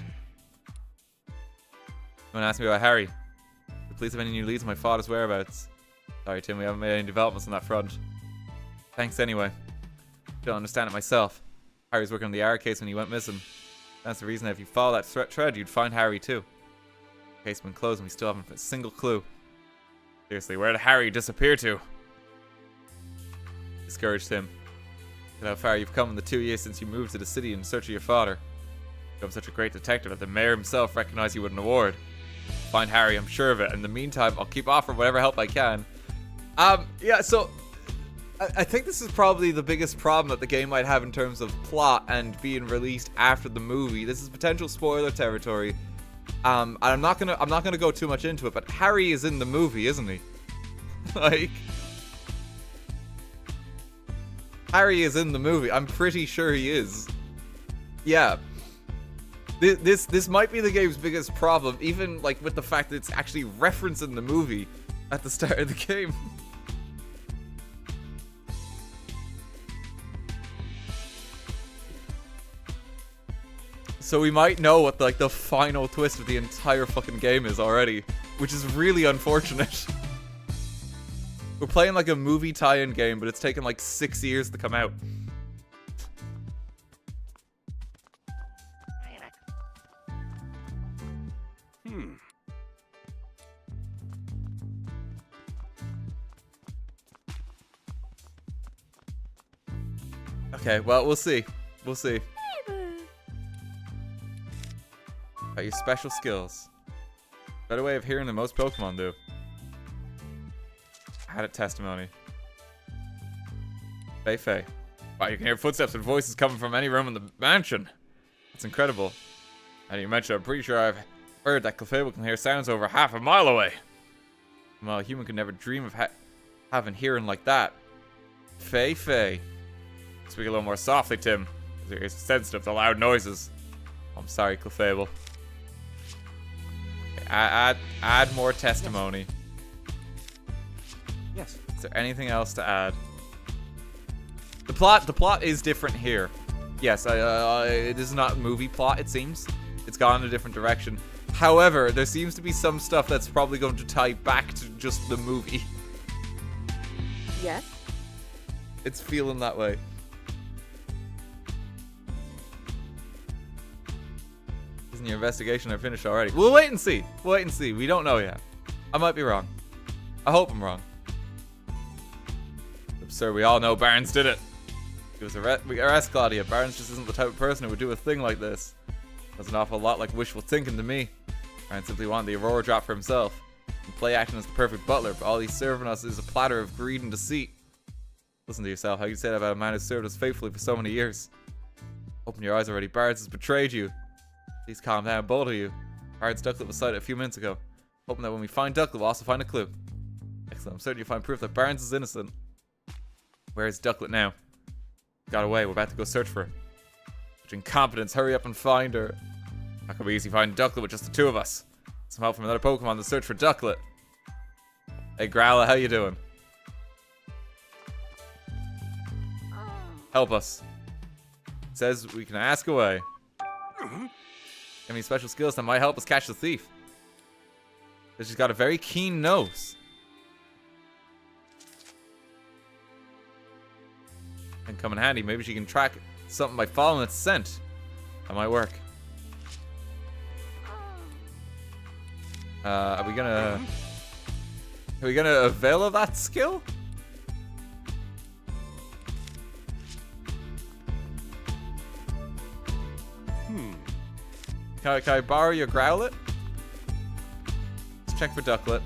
Someone asked me about Harry. The police have any new leads on my father's whereabouts? Sorry, Tim, we haven't made any developments on that front. Thanks anyway. Don't understand it myself. Harry was working on the R case when he went missing. That's the reason that if you follow that thread, you'd find Harry too. The case has been closed and we still haven't a single clue. Seriously, where did Harry disappear to? Discouraged him. Look at how far you've come in the 2 years since you moved to the city in search of your father. You've become such a great detective that the mayor himself recognized you with an award. Find Harry, I'm sure of it. In the meantime, I'll keep offering whatever help I can. Yeah, so I think this is probably the biggest problem that the game might have in terms of plot and being released after the movie. This is potential spoiler territory. I'm not gonna go too much into it, but Harry is in the movie, isn't he? Like, Harry is in the movie. I'm pretty sure he is. Yeah. This might be the game's biggest problem, even like with the fact that it's actually referenced in the movie at the start of the game. So we might know what like the final twist of the entire fucking game is already, which is really unfortunate. We're playing like a movie tie-in game, but it's taken like 6 years to come out. Okay, well, we'll see. We'll see. About your special skills. Better way of hearing than most Pokemon do. Added testimony. Fei. Wow, you can hear footsteps and voices coming from any room in the mansion. That's incredible. And you mentioned, I'm pretty sure I've heard that Clefable can hear sounds over half a mile away. Well, a human could never dream of having hearing like that. Fei. Speak a little more softly, Tim. Your ears are sensitive to loud noises. I'm sorry, Clefable. Okay, add more testimony. Yes. Is there anything else to add? The plot is different here. Yes, it is not movie plot, it seems. It's gone in a different direction. However, there seems to be some stuff that's probably going to tie back to just the movie. Yes? It's feeling that way. Isn't your investigation finished already? We'll wait and see. We don't know yet. I might be wrong. I hope I'm wrong. Sir, we all know Barnes did it. We arrest Claudia. Barnes just isn't the type of person who would do a thing like this. That's an awful lot like wishful thinking to me. Barnes simply wanted the Aurora drop for himself. And play acting as the perfect butler, but all he's serving us is a platter of greed and deceit. Listen to yourself. How you say that about a man who served us faithfully for so many years? Open your eyes already. Barnes has betrayed you. Please calm down, both of you. Barnes Ducklet was sighted a few minutes ago. Hoping that when we find Ducklet, we'll also find a clue. Excellent. I'm certain you'll find proof that Barnes is innocent. Where is Ducklet now? Got away. We're about to go search for her. Such incompetence. Hurry up and find her. Not gonna be easy finding Ducklet with just the two of us. Some help from another Pokemon to search for Ducklet. Hey, Growler, how you doing? Help us. It says we can ask away. Any special skills that might help us catch the thief? She's got a very keen nose. And come in handy. Maybe she can track something by following its scent. That might work. Are we gonna avail of that skill? Can I borrow your Growlet? Let's check for Ducklet.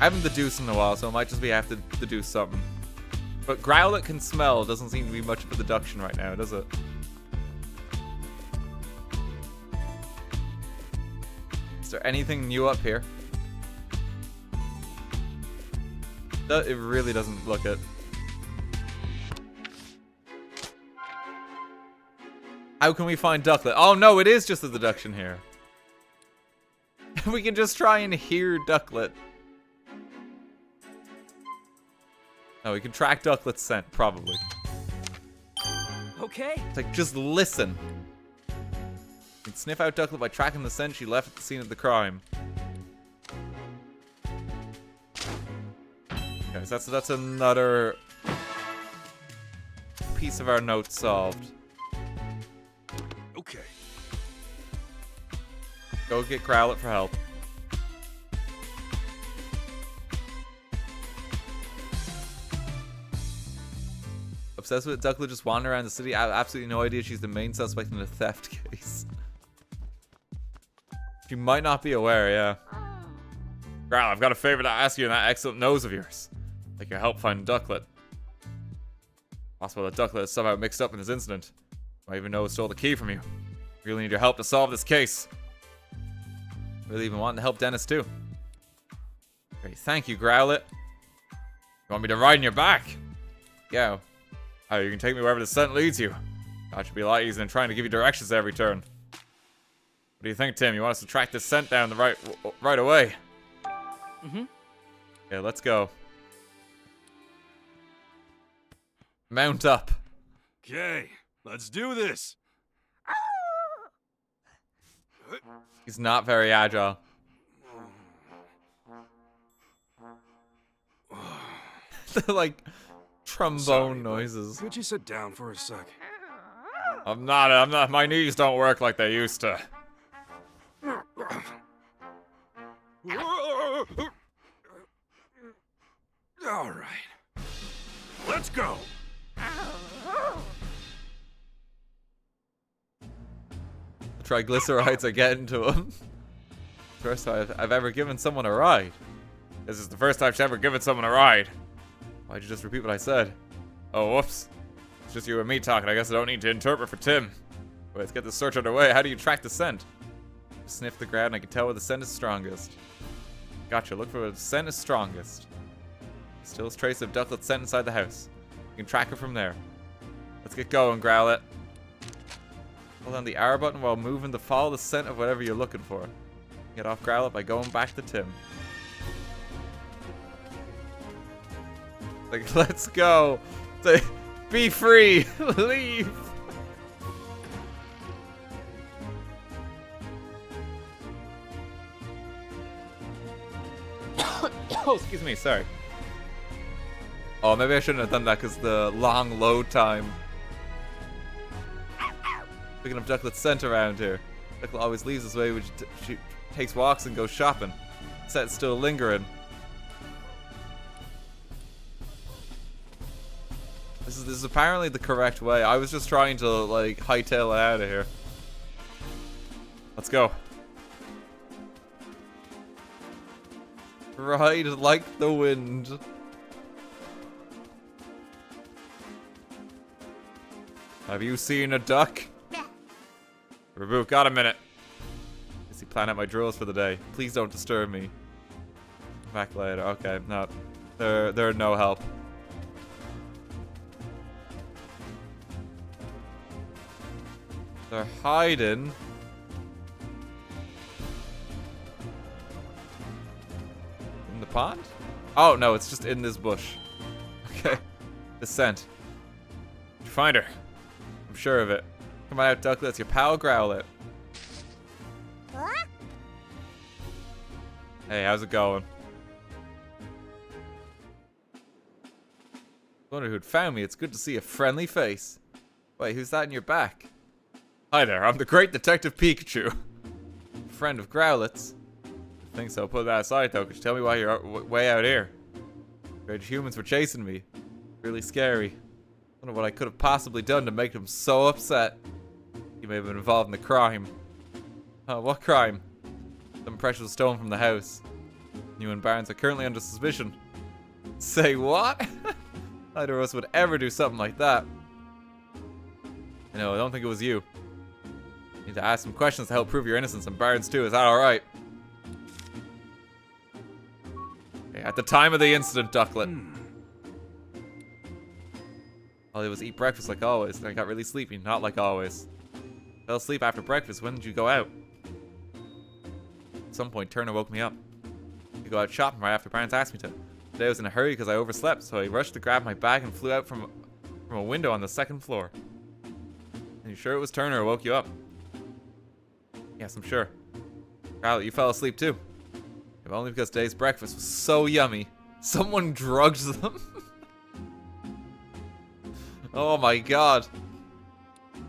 I haven't deduced in a while, so it might just be I have to deduce something. But Growlet can smell. Doesn't seem to be much of a deduction right now, does it? Is there anything new up here? It really doesn't look it. How can we find Ducklet? Oh no, it is just a deduction here. We can just try and hear Ducklet. No, we can track Ducklet's scent, probably. Okay. It's like, just listen. You can sniff out Ducklet by tracking the scent she left at the scene of the crime. Okay, so that's another piece of our note solved. Okay. Go get Growlithe for help. Obsessed with Ducklet, just wandering around the city. I have absolutely no idea she's the main suspect in a theft case. She might not be aware, yeah. Growlithe, I've got a favor to ask you in that excellent nose of yours. Like your help find Ducklet. Possible that Ducklet is somehow mixed up in this incident. Might even know who stole the key from you. Really need your help to solve this case. Really even wanting to help Dennis too. Great, thank you, Growlithe. You want me to ride in your back? Yeah. Oh, you can take me wherever the scent leads you. That should be a lot easier than trying to give you directions every turn. What do you think, Tim? You want us to track this scent down the right away? Mm-hmm. Okay, let's go. Mount up. Okay, let's do this. He's not very agile. They're like trombone noises. Could you sit down for a sec? I'm not, my knees don't work like they used to. All right. Let's go. The triglycerides are getting to him. First time I've ever given someone a ride. This is the first time she's ever given someone a ride. Why'd you just repeat what I said? Oh, whoops. It's just you and me talking. I guess I don't need to interpret for Tim. Wait, let's get this search underway. How do you track the scent? Sniff the ground and I can tell where the scent is strongest. Gotcha. Look for where the scent is strongest. Still a trace of Ducklet's scent inside the house. You can track her from there. Let's get going, Growlithe. Hold on the R button while moving to follow the scent of whatever you're looking for. Get off Growlithe by going back to Tim. Like, let's go. Be free. Leave. Oh, excuse me. Sorry. Oh, maybe I shouldn't have done that because the long load time. Picking up Ducklet's scent around here. Ducklet always leaves this way when she takes walks and goes shopping. Scent's still lingering. This is apparently the correct way. I was just trying to like hightail it out of here. Let's go. Ride like the wind. Have you seen a duck? Reboot, got a minute. Busy planning out my drills for the day. Please don't disturb me. Back later. Okay, no. They're no help. They're hiding. In the pond? Oh, no, it's just in this bush. Okay. The scent. Did you find her? I'm sure of it. Come on out, Ducklet. It's your pal, Growlithe. Huh? Hey, how's it going? Wonder who'd found me. It's good to see a friendly face. Wait, who's that in your back? Hi there, I'm the great Detective Pikachu. Friend of Growlithe's. I think so. Put that aside though. Could you tell me why you're way out here? Strange humans were chasing me. Really scary. Wonder what I could have possibly done to make them so upset. You may have been involved in the crime. Oh, what crime? Some precious was stolen from the house. You and Barnes are currently under suspicion. Say what? Neither of us would ever do something like that. No, I don't think it was you. You need to ask some questions to help prove your innocence, and Barnes too. Is that alright? Okay, at the time of the incident, Ducklet. All I did was eat breakfast like always, and I got really sleepy, not like always. Fell asleep after breakfast. When did you go out? At some point, Turner woke me up. We go out shopping right after Barnes asked me to. Today I was in a hurry because I overslept, so I rushed to grab my bag and flew out from a window on the 2nd floor. Are you sure it was Turner who woke you up? Yes, I'm sure. Riley, you fell asleep too. If only because today's breakfast was so yummy. Someone drugged them. Oh my god. You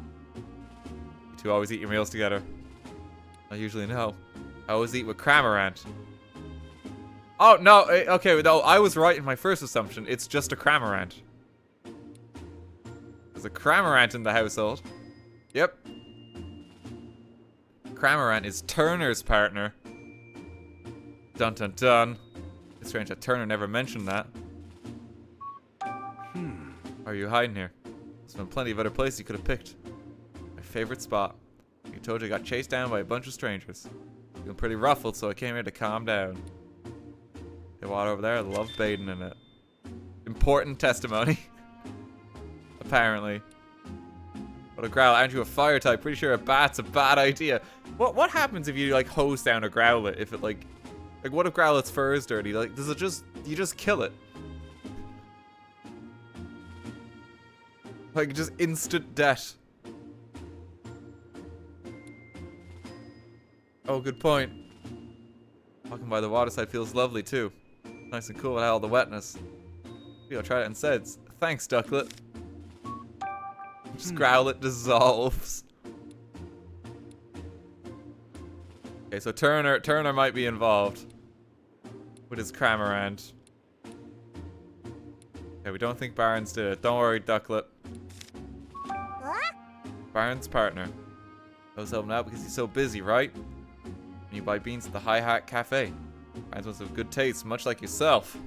two always eat your meals together. I usually know. I always eat with Cramorant. Oh, no. Okay, no, I was right in my first assumption. It's just a Cramorant. There's a Cramorant in the household. Yep. Cramorant is Turner's partner. Dun dun dun. It's strange that Turner never mentioned that. Are you hiding here? There's been plenty of other places you could have picked. My favorite spot. You told you I got chased down by a bunch of strangers. Feeling pretty ruffled, so I came here to calm down. The water over there, I love bathing in it. Important testimony. Apparently. What a growl. Aren't you a fire type? Pretty sure a bat's a bad idea. What happens if you like hose down a Growlithe? If it like what if Growlithe's fur is dirty? Like, does it just, you just kill it? Like, just instant death. Oh, good point. Walking by the waterside feels lovely too. Nice and cool without all the wetness. Maybe I'll try it instead. Thanks, Ducklet. Just Growlithe dissolves. Okay, so Turner might be involved with his Cramorant. Okay, we don't think Barnes did it. Don't worry, Ducklet. Barnes' partner. I was helping out because he's so busy, right? And you buy beans at the High Hat Cafe. Barnes must have good taste, much like yourself.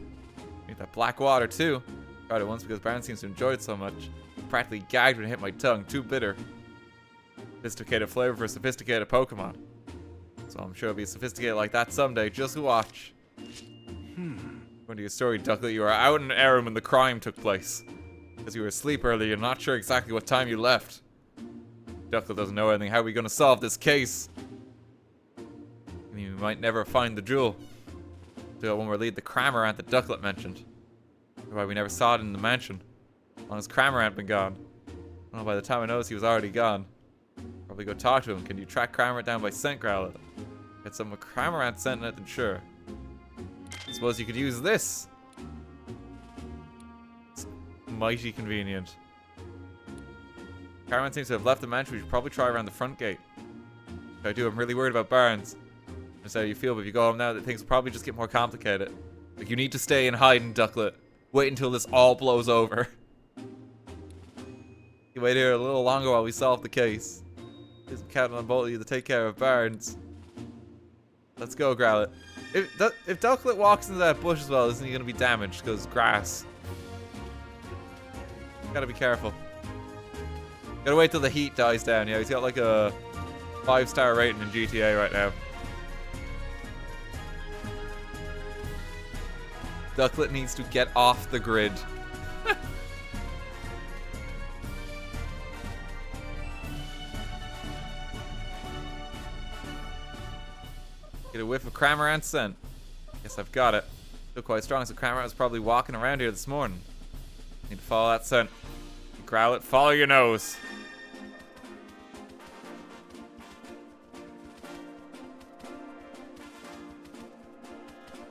Need that black water too. Tried it once because Barnes seems to enjoy it so much. Practically gagged when it hit my tongue. Too bitter. Sophisticated flavor for sophisticated Pokemon. So I'm sure it'll be sophisticated like that someday. Just watch. According to your story, Ducklet, you were out in Arum when the crime took place. Because you were asleep earlier, you're not sure exactly what time you left. Ducklet doesn't know anything. How are we going to solve this case? I mean, we might never find the jewel. So when we lead the Cramorant that Ducklet mentioned. Why we never saw it in the mansion. Long as Cramorant been gone. Well, by the time I noticed he was already gone. Probably go talk to him. Can you track Cramorant down by scent, Growlithe? Get some of Cramorant scent in it, then sure. I suppose you could use this. It's mighty convenient. Cramorant seems to have left the mansion. We should probably try around the front gate. If I do, I'm really worried about Barnes. That's how you feel, but if you go home now, that things will probably just get more complicated. Like, you need to stay in hiding, Ducklet. Wait until this all blows over. You wait here a little longer while we solve the case. I'm counting on both of you to take care of Barnes. Let's go, Growlithe. If Ducklet walks into that bush as well, isn't he going to be damaged? Because grass. Gotta be careful. Gotta wait till the heat dies down. Yeah, he's got like a 5-star rating in GTA right now. Ducklet needs to get off the grid. Get a whiff of Cramorant scent. Guess I've got it. Still quite strong, so Cramorant was probably walking around here this morning. Need to follow that scent. Growlithe, follow your nose.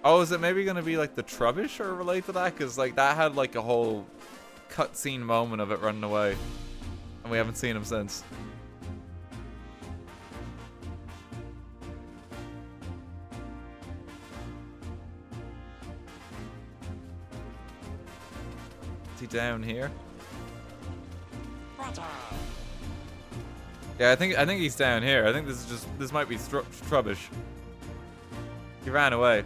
Oh, is it maybe gonna be like the Trubbish or relate to that? Because like that had like a whole cutscene moment of it running away, and we haven't seen him since. Is he down here? Yeah, I think he's down here. I think this might be Trubbish. He ran away.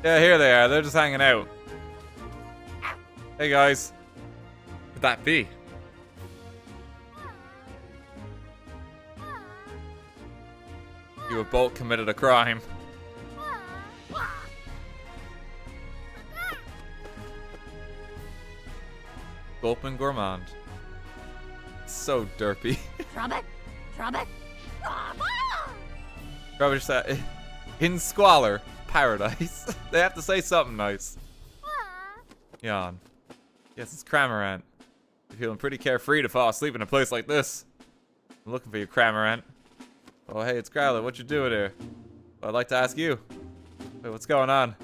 Yeah, here they are. They're just hanging out. Hey guys. What could that be? You have both committed a crime. Gulpin Gourmand. So derpy. Trumpet! Trumpet! Rubbish that in squalor, paradise. They have to say something nice. Yawn. Yes, it's Cramorant. You're feeling pretty carefree to fall asleep in a place like this. I'm looking for you, Cramorant. Oh, hey, it's Growler. What you doing here? Well, I'd like to ask you. Wait, what's going on?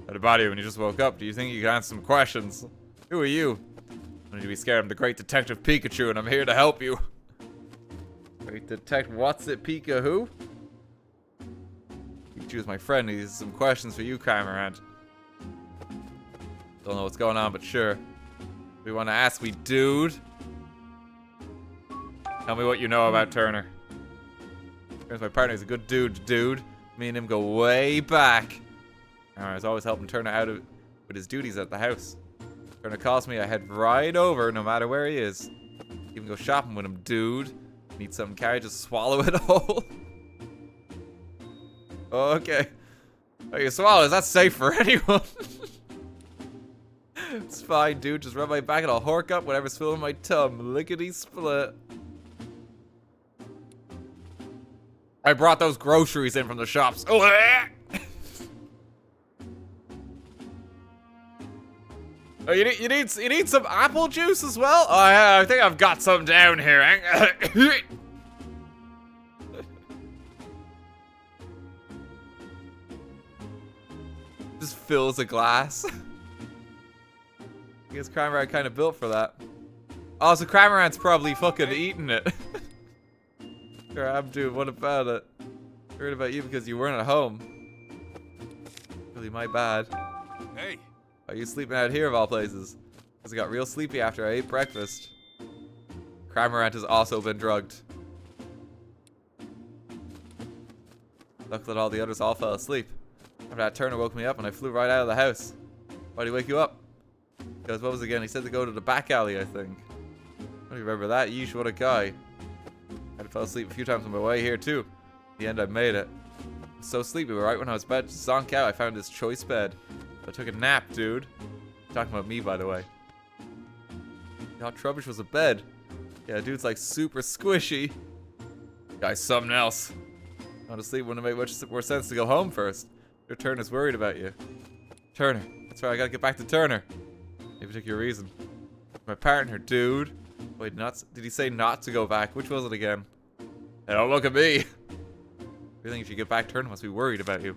Had a body when you just woke up. Do you think you can answer some questions? Who are you? Don't need to be scared. I'm the great detective Pikachu, and I'm here to help you. Great detective, what's it, Pika who? Pikachu's my friend. He has some questions for you, Cramorant. Don't know what's going on, but sure. We want to ask me, dude. Tell me what you know about Turner. Turner's my partner. He's a good dude. Me and him go way back. I was always helping Turner out with his duties at the house. Turner calls me, I head right over, no matter where he is. Even go shopping with him, dude. Need something carried, just swallow it all. Okay. Oh, you swallow, is that safe for anyone? It's fine, dude. Just rub my back and I'll hork up whatever's filling my tum. Lickety-split. I brought those groceries in from the shops. Oh, oh, you need some apple juice as well? Oh, yeah, I think I've got some down here. Just fills a glass. I guess Cramorant kind of built for that. Oh, so Cramorant's probably fucking eating it. Sure, I'm doing. What about it? Heard about you because you weren't at home. Really, my bad. Hey. Are you sleeping out here of all places? Because I got real sleepy after I ate breakfast. Cramorant has also been drugged. Luck that all the others all fell asleep. After that, Turner woke me up and I flew right out of the house. Why'd he wake you up? Because what was it again? He said to go to the back alley, I think. I don't remember that. Yeesh, what a guy. I fell asleep a few times on my way here too. In the end, I made it. I was so sleepy, but right when I was about to zonk out, I found this choice bed. I took a nap, dude. Talking about me, by the way. God, Trubbish was a bed. Yeah, dude's like super squishy. Guy's something else. Going to sleep wouldn't make much more sense to go home first. Your Turner's worried about you. Turner. That's right, I gotta get back to Turner. Any particular reason? My partner, dude. Wait, did he say not to go back? Which was it again? Hey, don't look at me. I think if you get back, Turner must be worried about you.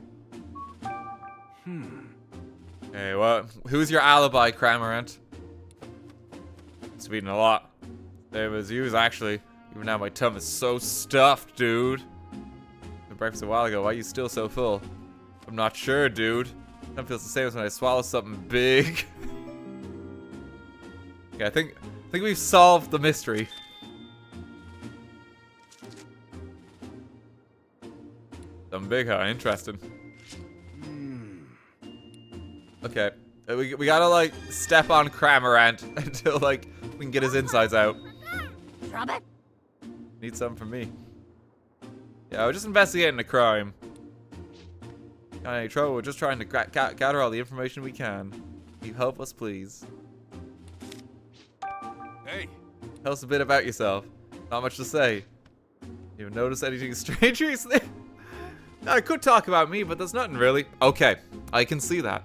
Hey, what? Who's your alibi, Cramorant? It's eating a lot. Same as you, actually. Even now, my tum is so stuffed, dude. Had breakfast a while ago. Why are you still so full? I'm not sure, dude. Tum feels the same as when I swallow something big. Okay, I think we've solved the mystery. Something big, huh? Interesting. Okay, we gotta like step on Cramorant until like we can get his insides out. Robert? Need something from me. Yeah, we're just investigating a crime. Got any trouble? We're just trying to gather all the information we can. Can you help us, please? Hey. Tell us a bit about yourself. Not much to say. You notice anything strange recently? I could talk about me, but there's nothing really. Okay, I can see that.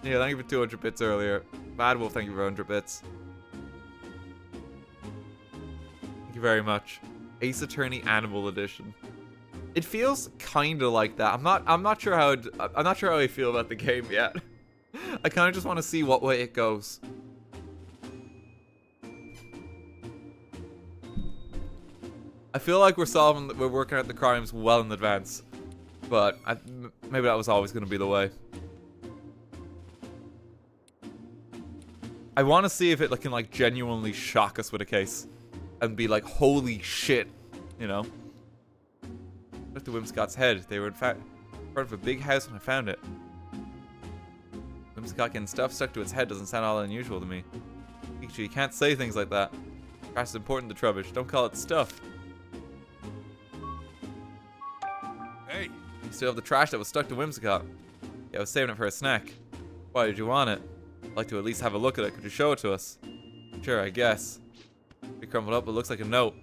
Yeah, thank you for 200 bits earlier. Bad Wolf, thank you for 100 bits. Thank you very much. Ace Attorney Animal Edition. It feels kind of like that. I'm not sure how I feel about the game yet. I kind of just want to see what way it goes. I feel like we're working out the crimes well in advance, but maybe that was always going to be the way. I want to see if it can like genuinely shock us with a case and be like, holy shit, you know? Look at the Whimsicott's head. They were in fact in front of a big house when I found it. Whimsicott getting stuff stuck to its head doesn't sound all unusual to me. Pikachu, you can't say things like that. Trash is important to Trubbish. Don't call it stuff. Hey. You still have the trash that was stuck to Whimsicott. Yeah, I was saving it for a snack. Why did you want it? I'd like to at least have a look at it. Could you show it to us? Sure, I guess. It crumpled up, it looks like a note.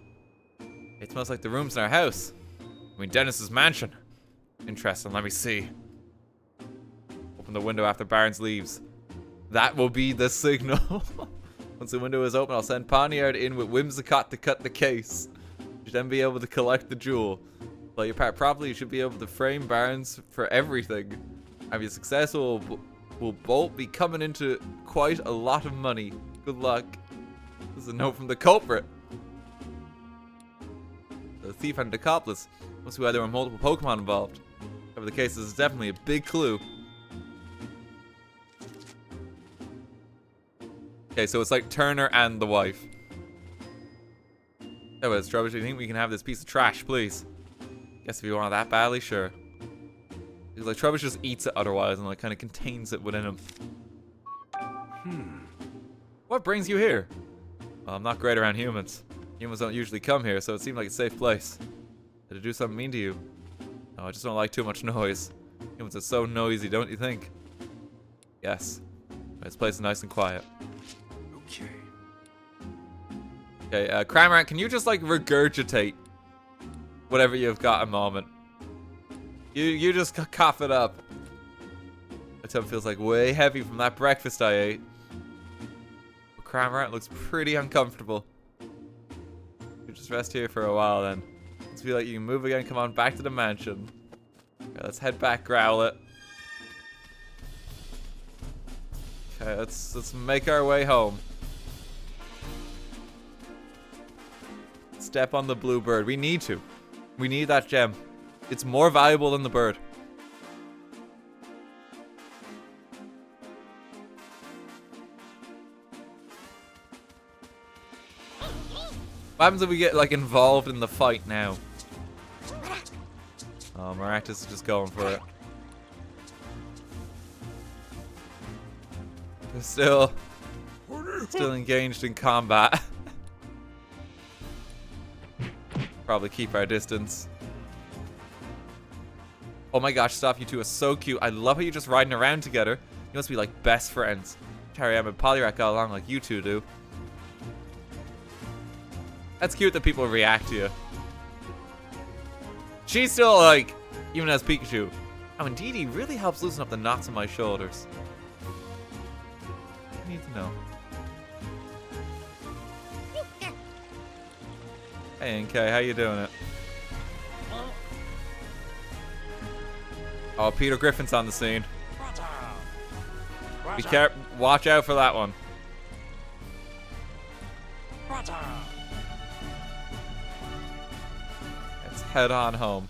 It smells like the rooms in our house. I mean, Dennis's mansion. Interesting, let me see. Open the window after Barnes leaves. That will be the signal. Once the window is open, I'll send Poniard in with Whimsicott to cut the case. You should then be able to collect the jewel. Play your part properly, you should be able to frame Barnes for everything. And if you're successful, we'll both be coming into quite a lot of money. Good luck. This is a note from the culprit. The thief and accomplice. Must be why there were multiple Pokemon involved. Whatever the case, this is definitely a big clue. Okay, so it's like Turner and the wife. Oh, well, it's Trubbish. Do you think we can have this piece of trash, please? Guess if you want it that badly, sure. Because like Trubbish just eats it otherwise and like kind of contains it within him. What brings you here? Well, I'm not great around humans. Humans don't usually come here, so it seemed like a safe place. Did it do something mean to you? No, I just don't like too much noise. Humans are so noisy, don't you think? Yes. This place is nice and quiet. Okay, Cramorant, can you just like regurgitate whatever you've got a moment? You just cough it up. My tongue feels like way heavy from that breakfast I ate. But Cramorant looks pretty uncomfortable. You just rest here for a while then. Let's feel like you can move again. Come on, back to the mansion. Okay, let's head back, Growlithe. Okay, let's make our way home. Step on the blue bird. We need to. We need that gem. It's more valuable than the bird. What happens if we get like involved in the fight now? Oh, Maractus is just going for it. They're still engaged in combat. Probably keep our distance. Oh my gosh, stop, you two are so cute. I love how you're just riding around together. You must be like best friends. Tariam and Poliwrath got along like you two do. That's cute that people react to you. She's still like, even as Pikachu. Oh, indeed, he really helps loosen up the knots on my shoulders. I need to know. Hey, NK, how you doing it? Oh, Peter Griffin's on the scene. Be careful. Watch out for that one. Let's head on home.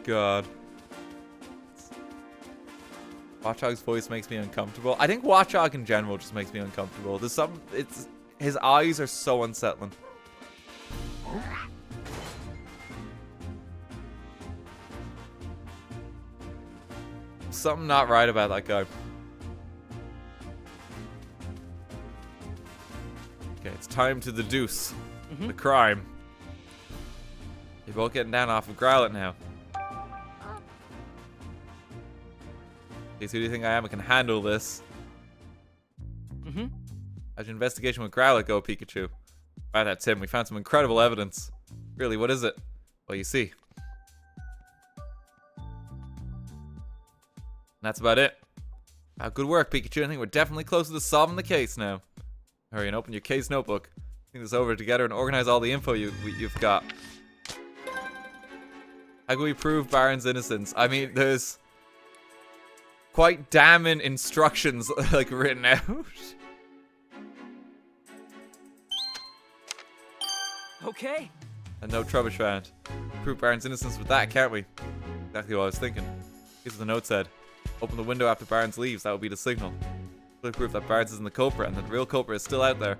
God. Watchog's voice makes me uncomfortable. I think Watchog in general just makes me uncomfortable. There's some, his eyes are so unsettling. Something not right about that guy. Okay, it's time to deduce the crime. You're both getting down off of Growlithe now. Okay, so who do you think I am? I can handle this. How's your investigation with Growlithe go, Pikachu? Wow, that's him. We found some incredible evidence. Really, what is it? Well, you see. And that's about it. Wow, good work, Pikachu. I think we're definitely closer to solving the case now. Hurry and open your case notebook. Think this over together and organize all the info you've got. How can we prove Baron's innocence? I mean, there's quite damning instructions like written out. Okay. And no Trubbish found. Prove Baron's innocence with that, can't we? Exactly what I was thinking. Here's what the note said. Open the window after Barnes leaves. That will be the signal. Clear proof that Barnes isn't the culprit and that the real culprit is still out there.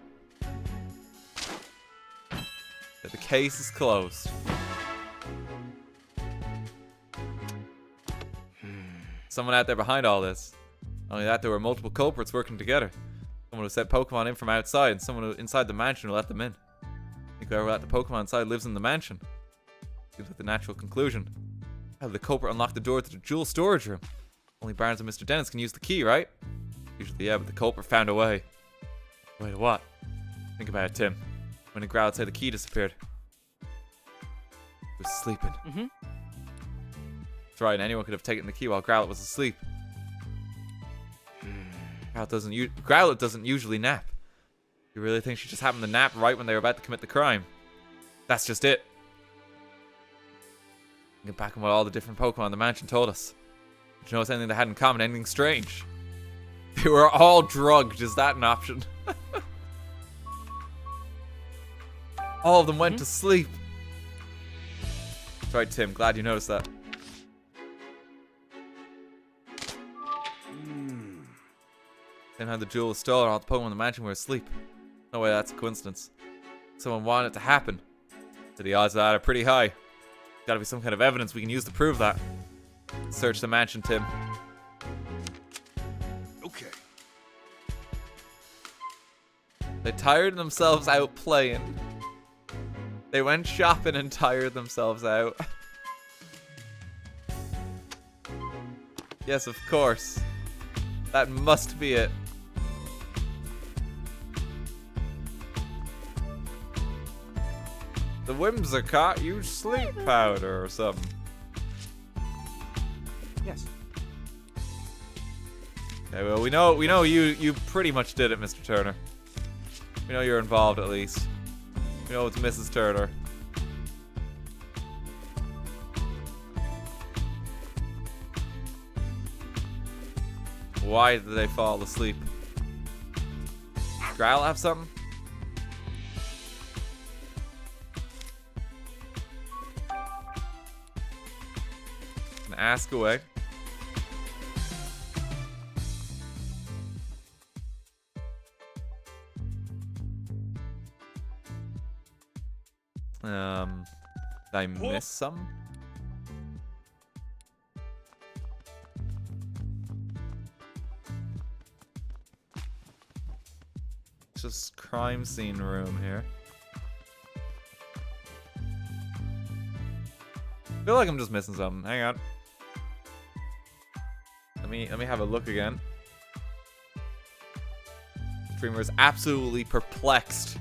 That the case is closed. Someone out there behind all this. Not only that, there were multiple culprits working together. Someone who sent Pokemon in from outside, and someone who inside the mansion who let them in. I think whoever let the Pokemon inside lives in the mansion. Seems like the natural conclusion. How did the culprit unlock the door to the jewel storage room? Only Barnes and Mr. Dennis can use the key, right? Usually, yeah, but the culprit found a way. Way to what? Think about it, Tim. When did Growlithe say the key disappeared? He was sleeping. Mm-hmm. That's right, and anyone could have taken the key while Growlithe was asleep. Growlithe doesn't usually nap. You really think she just happened to nap right when they were about to commit the crime? That's just it. Get back on what all the different Pokemon in the mansion told us. Did you notice anything they had in common? Anything strange? They were all drugged. Is that an option? All of them went to sleep. That's right, Tim. Glad you noticed that. Tim had the jewel was stolen. All the Pokemon in the mansion were asleep. No way that's a coincidence. Someone wanted it to happen. So the odds of that are pretty high. Gotta be some kind of evidence we can use to prove that. Search the mansion, Tim. Okay. They tired themselves out playing. They went shopping and tired themselves out. Yes, of course. That must be it. The Whimsicott used sleep powder or something. Yes. Okay, well, we know you pretty much did it, Mr. Turner. We know you're involved at least. We know it's Mrs. Turner. Why did they fall asleep? Does Growl have something? Ask away. Did I miss some? It's just crime scene room here. I feel like I'm just missing something. Hang on. Let me have a look again. Dreamer is absolutely perplexed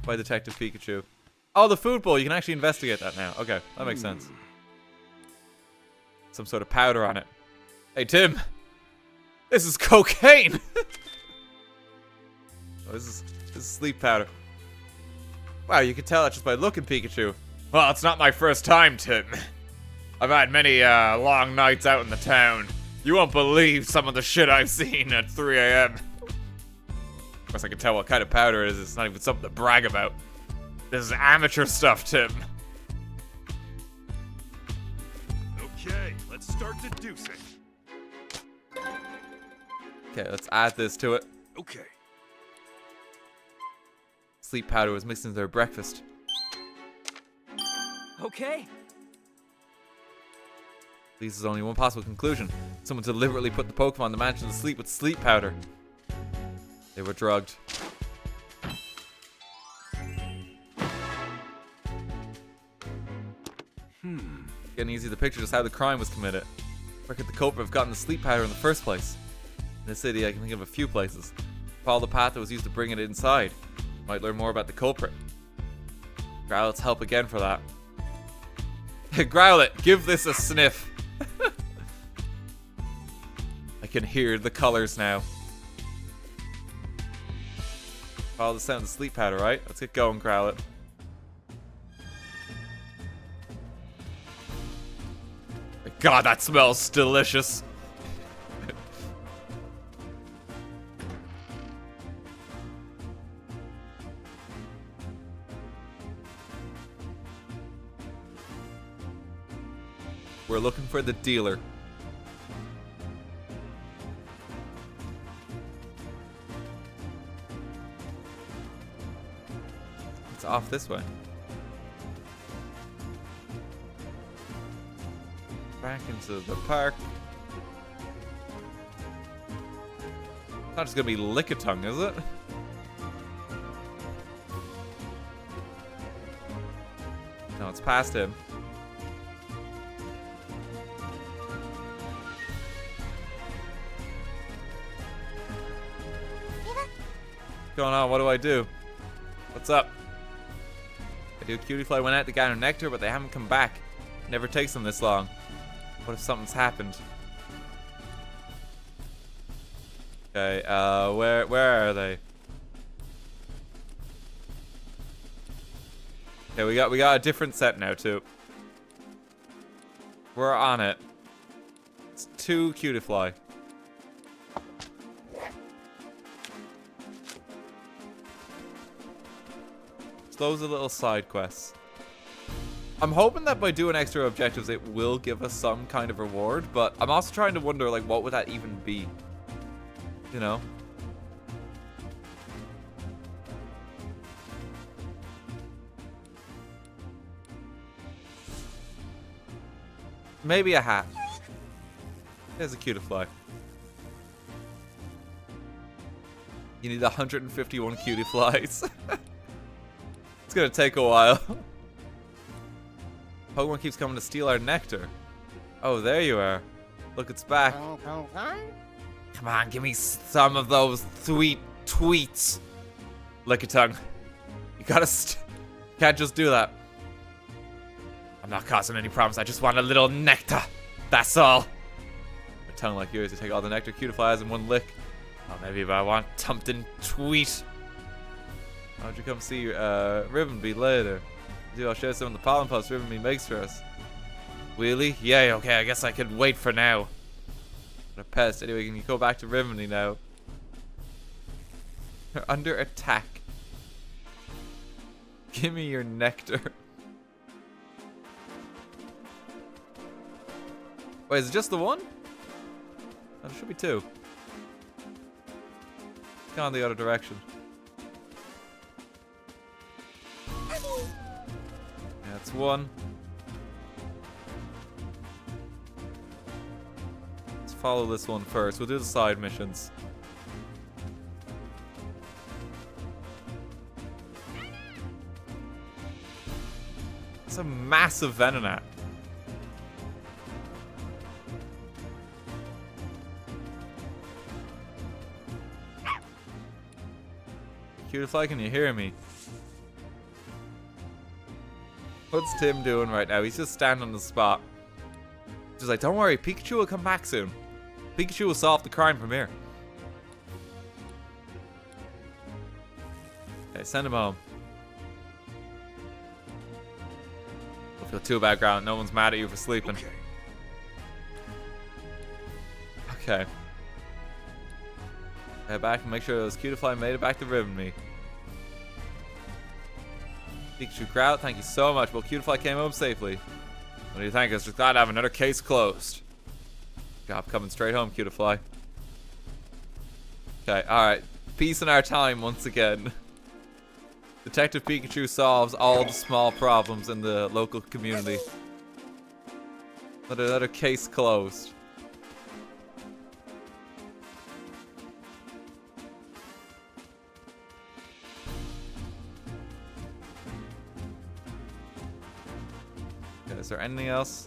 by Detective Pikachu. Oh, the food bowl. You can actually investigate that now. Okay, that makes sense. Some sort of powder on it. Hey, Tim. This is cocaine. Oh, this is sleep powder. Wow, you can tell that just by looking, Pikachu. Well, it's not my first time, Tim. I've had many long nights out in the town. You won't believe some of the shit I've seen at 3 a.m. Of course, I can tell what kind of powder it is. It's not even something to brag about. This is amateur stuff, Tim. Okay, let's start deducing. Okay, let's add this to it. Okay. Sleep powder was mixed into their breakfast. Okay. Leads is only one possible conclusion. Someone deliberately put the Pokemon in the mansion to sleep with sleep powder. They were drugged. Getting easy to picture just how the crime was committed. Where could the culprit have gotten the sleep powder in the first place? In this city, I can think of a few places. Follow the path that was used to bring it inside. Might learn more about the culprit. Growlithe's help again for that. Growlithe, give this a sniff. I can hear the colors now. Follow the sound of the sleep powder, right? Let's get going, Growlithe. God, that smells delicious. We're looking for the dealer. It's off this way. Back into the park. It's not just gonna be Lickitung, is it? No, it's past him. What's going on? What do I do? What's up? I do. Cutiefly went out to gather nectar, but they haven't come back. It never takes them this long. What if something's happened? Okay, where are they? Okay, we got a different set now too. We're on it. It's 2 Cutiefly. Those are little side quests. I'm hoping that by doing extra objectives it will give us some kind of reward, but I'm also trying to wonder, like, what would that even be? You know? Maybe a hat. There's a Cutiefly. You need 151 Cutieflies. It's gonna take a while. Pokemon keeps coming to steal our nectar. Oh, there you are. Look, it's back. Come on, give me some of those sweet tweets. Lickitung. You gotta can't just do that. I'm not causing any problems. I just want a little nectar. That's all. A tongue like yours to take all the nectar Cutiefly has in one lick. Oh, maybe if I want something tweet. Why don't you come see Rivenby later? I'll share some of the pollen puffs Rivenby makes for us. Really? Yay, okay, I guess I could wait for now. What a pest. Anyway, can you go back to Rivenby now? You're under attack. Give me your nectar. Wait, is it just the one? Oh, there should be 2. It's gone the other direction. That's 1. Let's follow this one first. We'll do the side missions. It's a massive Venonat. Cutiefly, can you hear me? What's Tim doing right now? He's just standing on the spot. Just like, don't worry, Pikachu will come back soon. Pikachu will solve the crime from here. Okay, send him home. Don't feel too bad, Ground. No one's mad at you for sleeping. Okay. Head back and make sure those Cutiefly made it back to Rivenby. Pikachu Kraut, thank you so much. Well, Cutiefly came home safely. What do you think? I was just glad to have another case closed. Job coming straight home, Cutiefly. Okay, alright. Peace in our time once again. Detective Pikachu solves all the small problems in the local community. Another case closed. Is there anything else?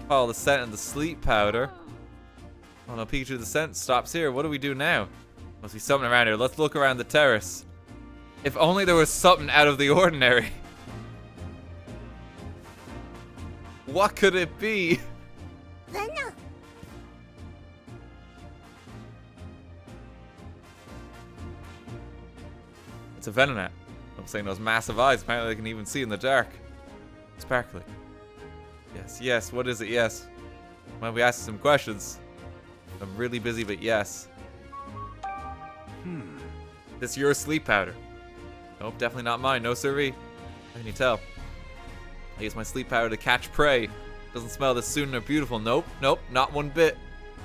Oh, the scent and the sleep powder. Oh no, Pikachu, the scent stops here. What do we do now? Must be something around here. Let's look around the terrace. If only there was something out of the ordinary. What could it be? It's a Venonat. I'm saying those massive eyes. Apparently they can even see in the dark. Sparkly. Yes, yes. What is it? Yes. Might be asking some questions. I'm really busy, but yes. This your sleep powder? Nope, definitely not mine. No siree. How can you tell? I use my sleep powder to catch prey. Doesn't smell this soon or beautiful. Nope, nope, not one bit.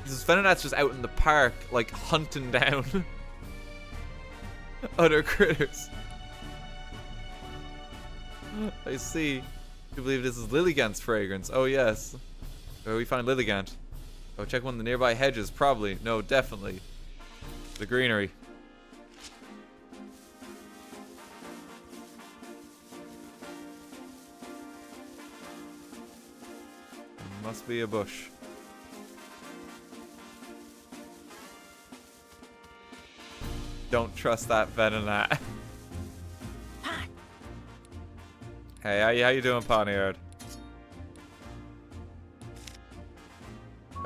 This Venonat's just out in the park, like hunting down other critters. I see. I believe this is Lilligant's fragrance. Oh, yes. Where we find Lilligant? Oh, check one of the nearby hedges. Probably. No, definitely. The greenery. Must be a bush. Don't trust that Venonat. Hey, how you doing, Poniard?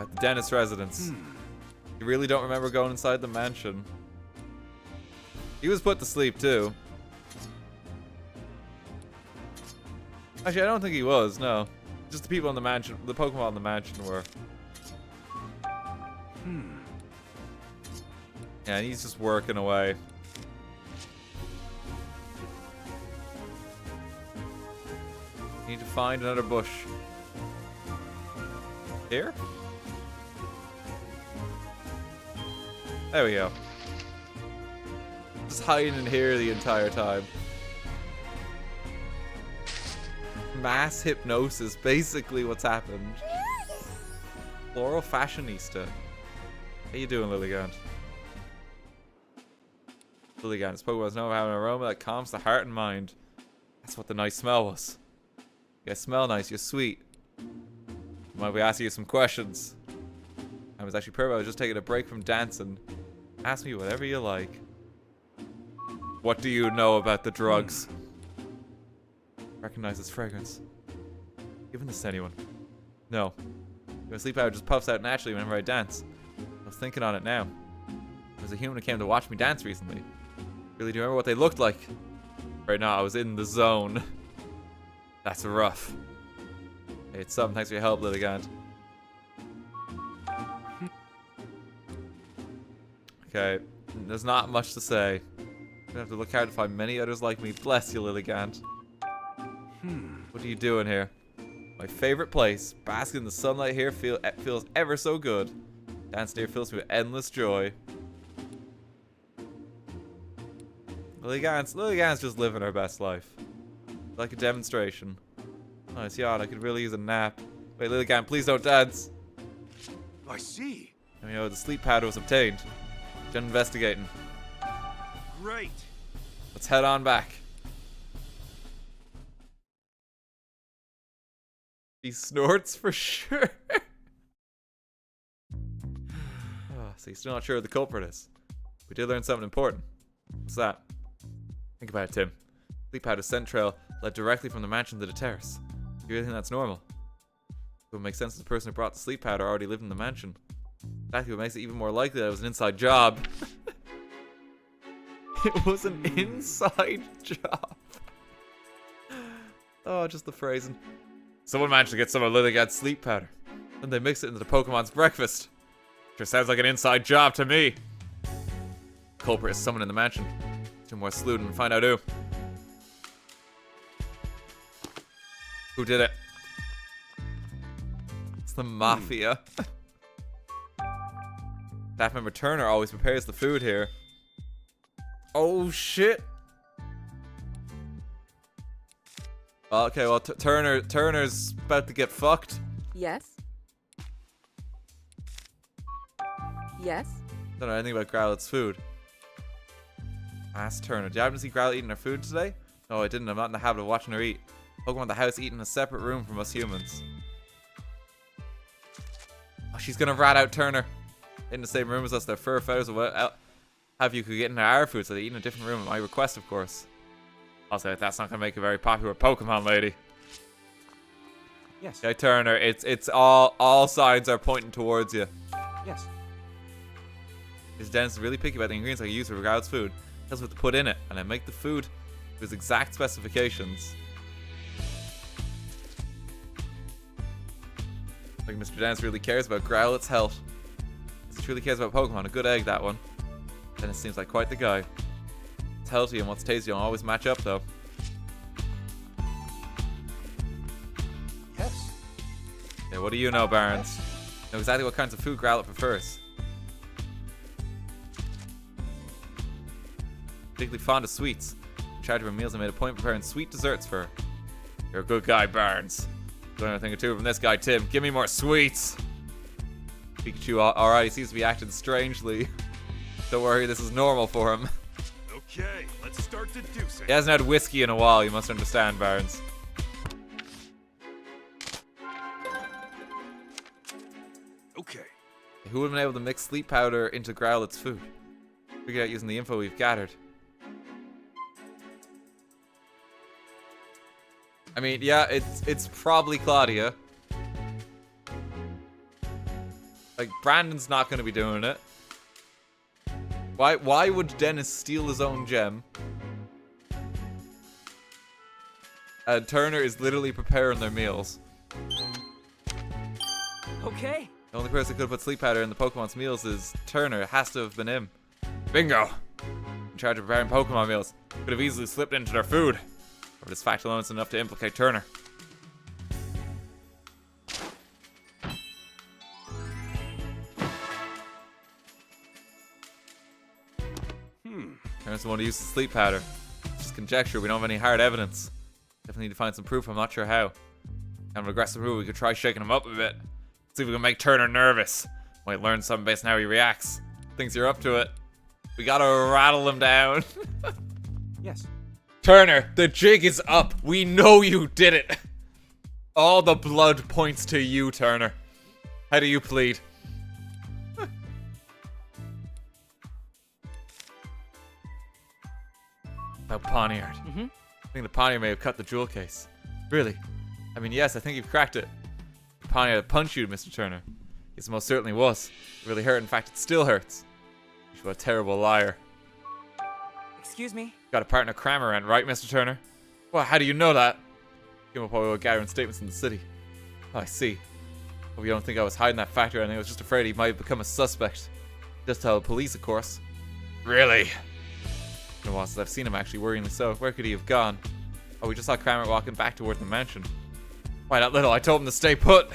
At the dentist residence. You really don't remember going inside the mansion? He was put to sleep too. Actually, I don't think he was, no. Just the people in the mansion, the Pokemon in the mansion were. Yeah, and he's just working away. Need to find another bush. Here? There we go. Just hiding in here the entire time. Mass hypnosis, basically what's happened. Floral fashionista. How you doing, Lilligant? Lilligant's Pokemon's known for having an aroma that calms the heart and mind. That's what the nice smell was. You guys smell nice, you're sweet. Might be asking you some questions. I was actually perfect. I was just taking a break from dancing. Ask me whatever you like. What do you know about the drugs? Recognize its fragrance. Giving this to anyone? No. Your sleep powder just puffs out naturally whenever I dance. I was thinking on it now. There was a human who came to watch me dance recently. Really, do you remember what they looked like? Right now, I was in the zone. That's rough. Hey, it's something. Thanks for your help, Lilligant. Okay, there's not much to say. I'm gonna have to look hard to find many others like me. Bless you, Lilligant. What are you doing here? My favorite place. Basking in the sunlight here feels ever so good. Dancing here fills me with endless joy. Lilligant's just living her best life. Like a demonstration. Nice yacht, I could really use a nap. Wait, Lilligant, please don't dance. I see. You know, the sleep powder was obtained. Done investigating. Great. Let's head on back. He snorts for sure. So you're still not sure who the culprit is. We did learn something important. What's that? Think about it, Tim. Sleep powder scent trail led directly from the mansion to the terrace. Do you really think that's normal? It would make sense if the person who brought the sleep powder already lived in the mansion. Exactly what makes it even more likely that it was an inside job. It was an inside job. Oh, just the phrasing. Someone managed to get some of Lilligant's sleep powder. Then they mix it into the Pokemon's breakfast. Sure sounds like an inside job to me. Culprit is someone in the mansion. Do more sleuthing and find out who. Who did it? It's the Mafia. Staff member Turner always prepares the food here. Oh shit. Okay, well Turner's about to get fucked. Yes? Yes? Don't know anything about Growlithe's food. Ask Turner. Did you happen to see Growlithe eating her food today? No, I didn't. I'm not in the habit of watching her eat. Pokemon in the house eat in a separate room from us humans. Oh, she's gonna rat out Turner. In the same room as us, their fur feathers will have you could get into our food, so they eat in a different room at my request, of course. Also, that's not gonna make a very popular Pokemon lady. Yes. Okay, Turner, it's all signs are pointing towards you. Yes. His dentist is really picky about the ingredients I use for Growlithe's food. Tells me what to put in it, and I make the food to his exact specifications. Like Mr. Dance really cares about Growlithe's health. He truly cares about Pokemon. A good egg, that one. Dennis seems like quite the guy. What's healthy and what's tasty don't always match up, though. Yes. Yeah, what do you know, Barnes? Know exactly what kinds of food Growlithe prefers. Particularly fond of sweets. In charge of her meals, I made a point of preparing sweet desserts for her. You're a good guy, Barnes. Learn a thing or two from this guy, Tim. Give me more sweets. Pikachu, alright, he seems to be acting strangely. Don't worry, this is normal for him. Okay, let's start deducing. He hasn't had whiskey in a while, you must understand, Barnes. Okay. Who would have been able to mix sleep powder into Growlithe's food? Figure out using the info we've gathered. I mean, yeah, it's probably Claudia. Like, Brandon's not going to be doing it. Why would Dennis steal his own gem? Turner is literally preparing their meals. Okay. The only person who could have put sleep powder in the Pokemon's meals is Turner. It has to have been him. Bingo! In charge of preparing Pokemon meals. Could have easily slipped into their food. But this fact alone is enough to implicate Turner. Turner's the one who used the sleep powder. It's just conjecture, we don't have any hard evidence. Definitely need to find some proof, I'm not sure how. Kind of aggressive move, we could try shaking him up a bit. See if we can make Turner nervous. Might learn something based on how he reacts. Thinks you're up to it. We gotta rattle him down. Yes. Turner, the jig is up. We know you did it. All the blood points to you, Turner. How do you plead? About Poniard. I think the Poniard may have cut the jewel case. Really? I mean, yes, I think you've cracked it. Poniard punched you, Mr. Turner. Yes, it most certainly was. It really hurt. In fact, it still hurts. You're a terrible liar. Excuse me? Got a partner Cramorant, right, Mr. Turner? Well, how do you know that? Came up while we were gathering statements in the city. Oh, I see. Hope you don't think I was hiding that fact or anything. I was just afraid he might have become a suspect. Just tell the police, of course. Really? It's been a while since I've seen him, actually, worryingly so. Where could he have gone? Oh, we just saw Cramorant walking back toward the mansion. Why not little? I told him to stay put.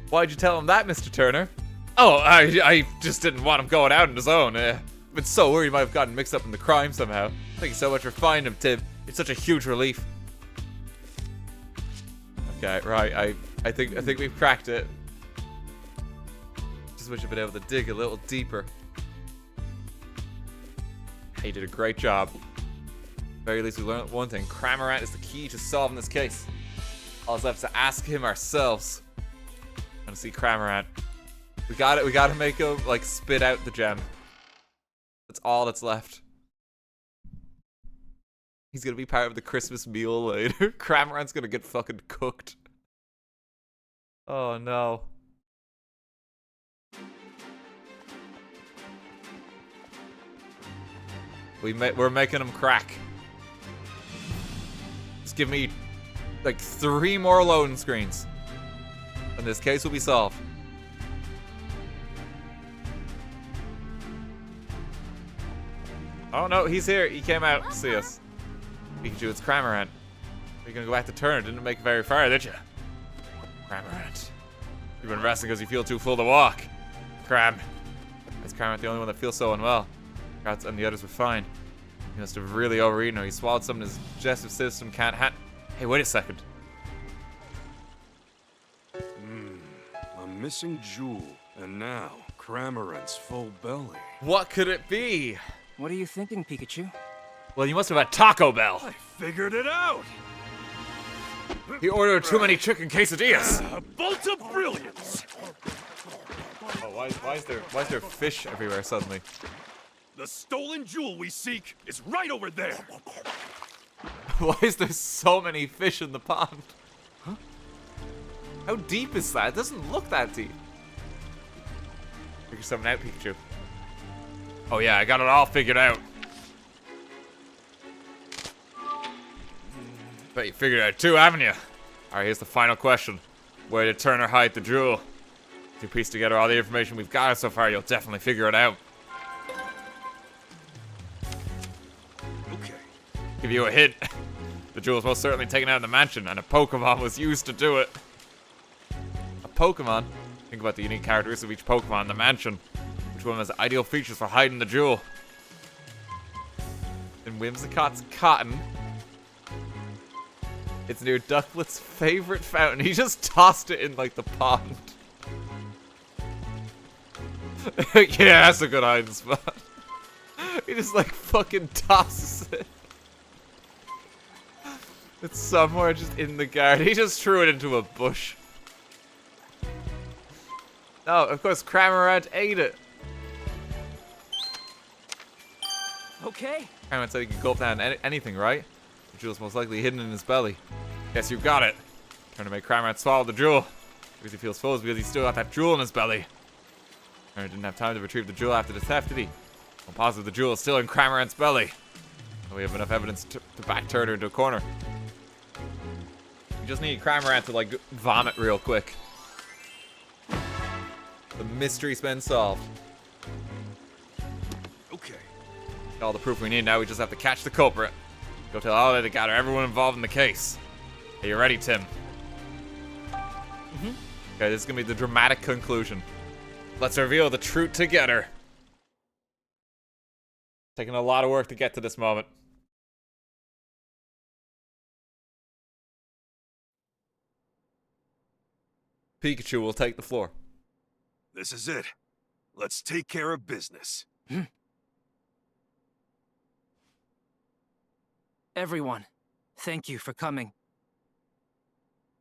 Why'd you tell him that, Mr. Turner? Oh, I just didn't want him going out on his own. I've been so worried he might have gotten mixed up in the crime somehow. Thank you so much for finding him, Tim. It's such a huge relief. Okay, right. I think we've cracked it. Just wish I'd been able to dig a little deeper. He did a great job. At the very least, we learned one thing. Cramorant is the key to solving this case. All that's left is to ask him ourselves. I want to see Cramorant. We gotta make him, like, spit out the gem. That's all that's left. He's gonna be part of the Christmas meal later. Cramorant's gonna get fucking cooked. Oh no. We're making him crack. Just give me, like, 3 more loading screens. And this case will be solved. Oh no, he's here. He came out to see us. Pikachu, it's Cramorant. You're gonna go back to Turner. Didn't make it very far, did you? Cramorant. You've been resting because you feel too full to walk. Cram. Is Cramorant the only one that feels so unwell? Krauts and the others were fine. He must have really overeaten or he swallowed something his digestive system can't Hey, wait a second. A missing jewel. And now, Cramorant's full belly. What could it be? What are you thinking, Pikachu? Well, you must have had Taco Bell. I figured it out! He ordered too many chicken quesadillas. A bolt of brilliance! Oh, why is there fish everywhere suddenly? The stolen jewel we seek is right over there! Why is there so many fish in the pond? Huh? How deep is that? It doesn't look that deep. Figure something out, Pikachu. Oh yeah, I got it all figured out. Bet you figured it out too, haven't you? Alright, here's the final question. Where did Turner hide the jewel? If you piece together all the information we've got so far, you'll definitely figure it out. Okay. Give you a hint. The jewel was most certainly taken out of the mansion, and a Pokemon was used to do it. A Pokemon? Think about the unique characteristics of each Pokemon in the mansion. Which one has ideal features for hiding the jewel? In Whimsicott's cotton. It's near Ducklet's favorite fountain. He just tossed it in, like, the pond. Yeah, that's a good hiding spot. He just like fucking tosses it. It's somewhere just in the garden. He just threw it into a bush. No, of course Cramorant ate it. Okay. Cramorant said he could gulp down anything, right? The jewel's most likely hidden in his belly. Guess you got it. Trying to make Cramorant swallow the jewel. Because he feels froze because he's still got that jewel in his belly. Cramorant didn't have time to retrieve the jewel after the theft, did he? I'm positive the jewel is still in Cramorant's belly. We have enough evidence to back Turner into a corner. We just need Cramorant to like vomit real quick. The mystery's been solved. Okay. All the proof we need now, we just have to catch the culprit. Go tell all that gather everyone involved in the case. Are you ready, Tim? Mm-hmm. Okay, this is gonna be the dramatic conclusion. Let's reveal the truth together. Taking a lot of work to get to this moment. Pikachu will take the floor. This is it. Let's take care of business. Everyone, thank you for coming.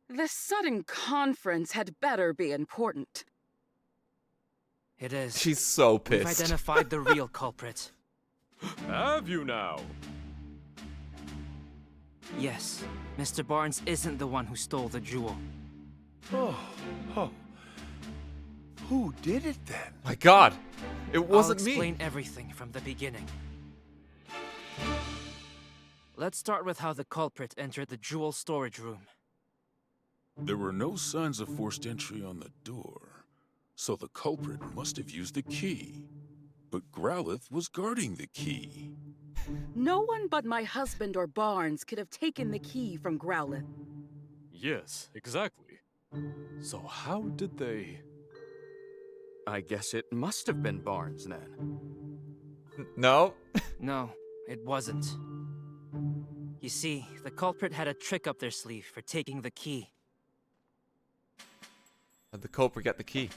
This sudden conference had better be important. It is. She's so pissed. We've identified the real culprit. Have you now? Yes, Mr. Barnes isn't the one who stole the jewel. Oh. Who did it then? My God, it wasn't I'll me. explain everything from the beginning. Let's start with how the culprit entered the jewel storage room. There were no signs of forced entry on the door, so the culprit must have used the key. But Growlithe was guarding the key. No one but my husband or Barnes could have taken the key from Growlithe. Yes, exactly. So how did they... I guess it must have been Barnes then. No. No, it wasn't. You see, the culprit had a trick up their sleeve for taking the key. How'd the culprit get the key?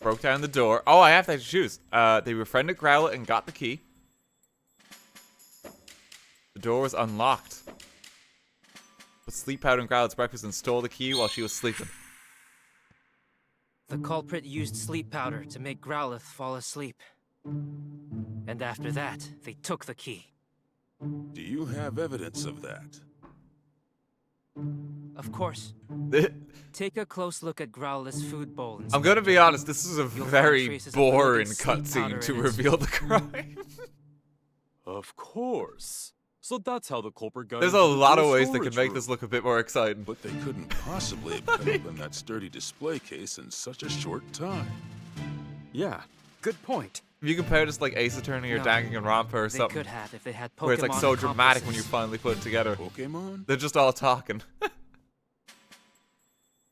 Broke down the door. Oh, I have to choose. They befriended Growlithe and got the key. The door was unlocked. Put sleep powder in Growlithe's breakfast and stole the key while she was sleeping. The culprit used sleep powder to make Growlithe fall asleep. And after that, they took the key. Do you have evidence of that? Of course. Take a close look at Growlithe's food bowl. I'm gonna be honest, this is a very traces of boring liquid sleep powder cutscene to in it. reveal the crime. Of course. So that's how the culprit got There's a into the lot of jewel ways that storage could make room. this look a bit more exciting. But they couldn't possibly have cut open that sturdy display case in such a short time. Yeah, good point. If you compare this to like Ace Attorney or No, Danganronpa or they something, could have if they had Pokemon where it's like so dramatic when you accomplices. finally put it together. Pokemon? They're just all talking.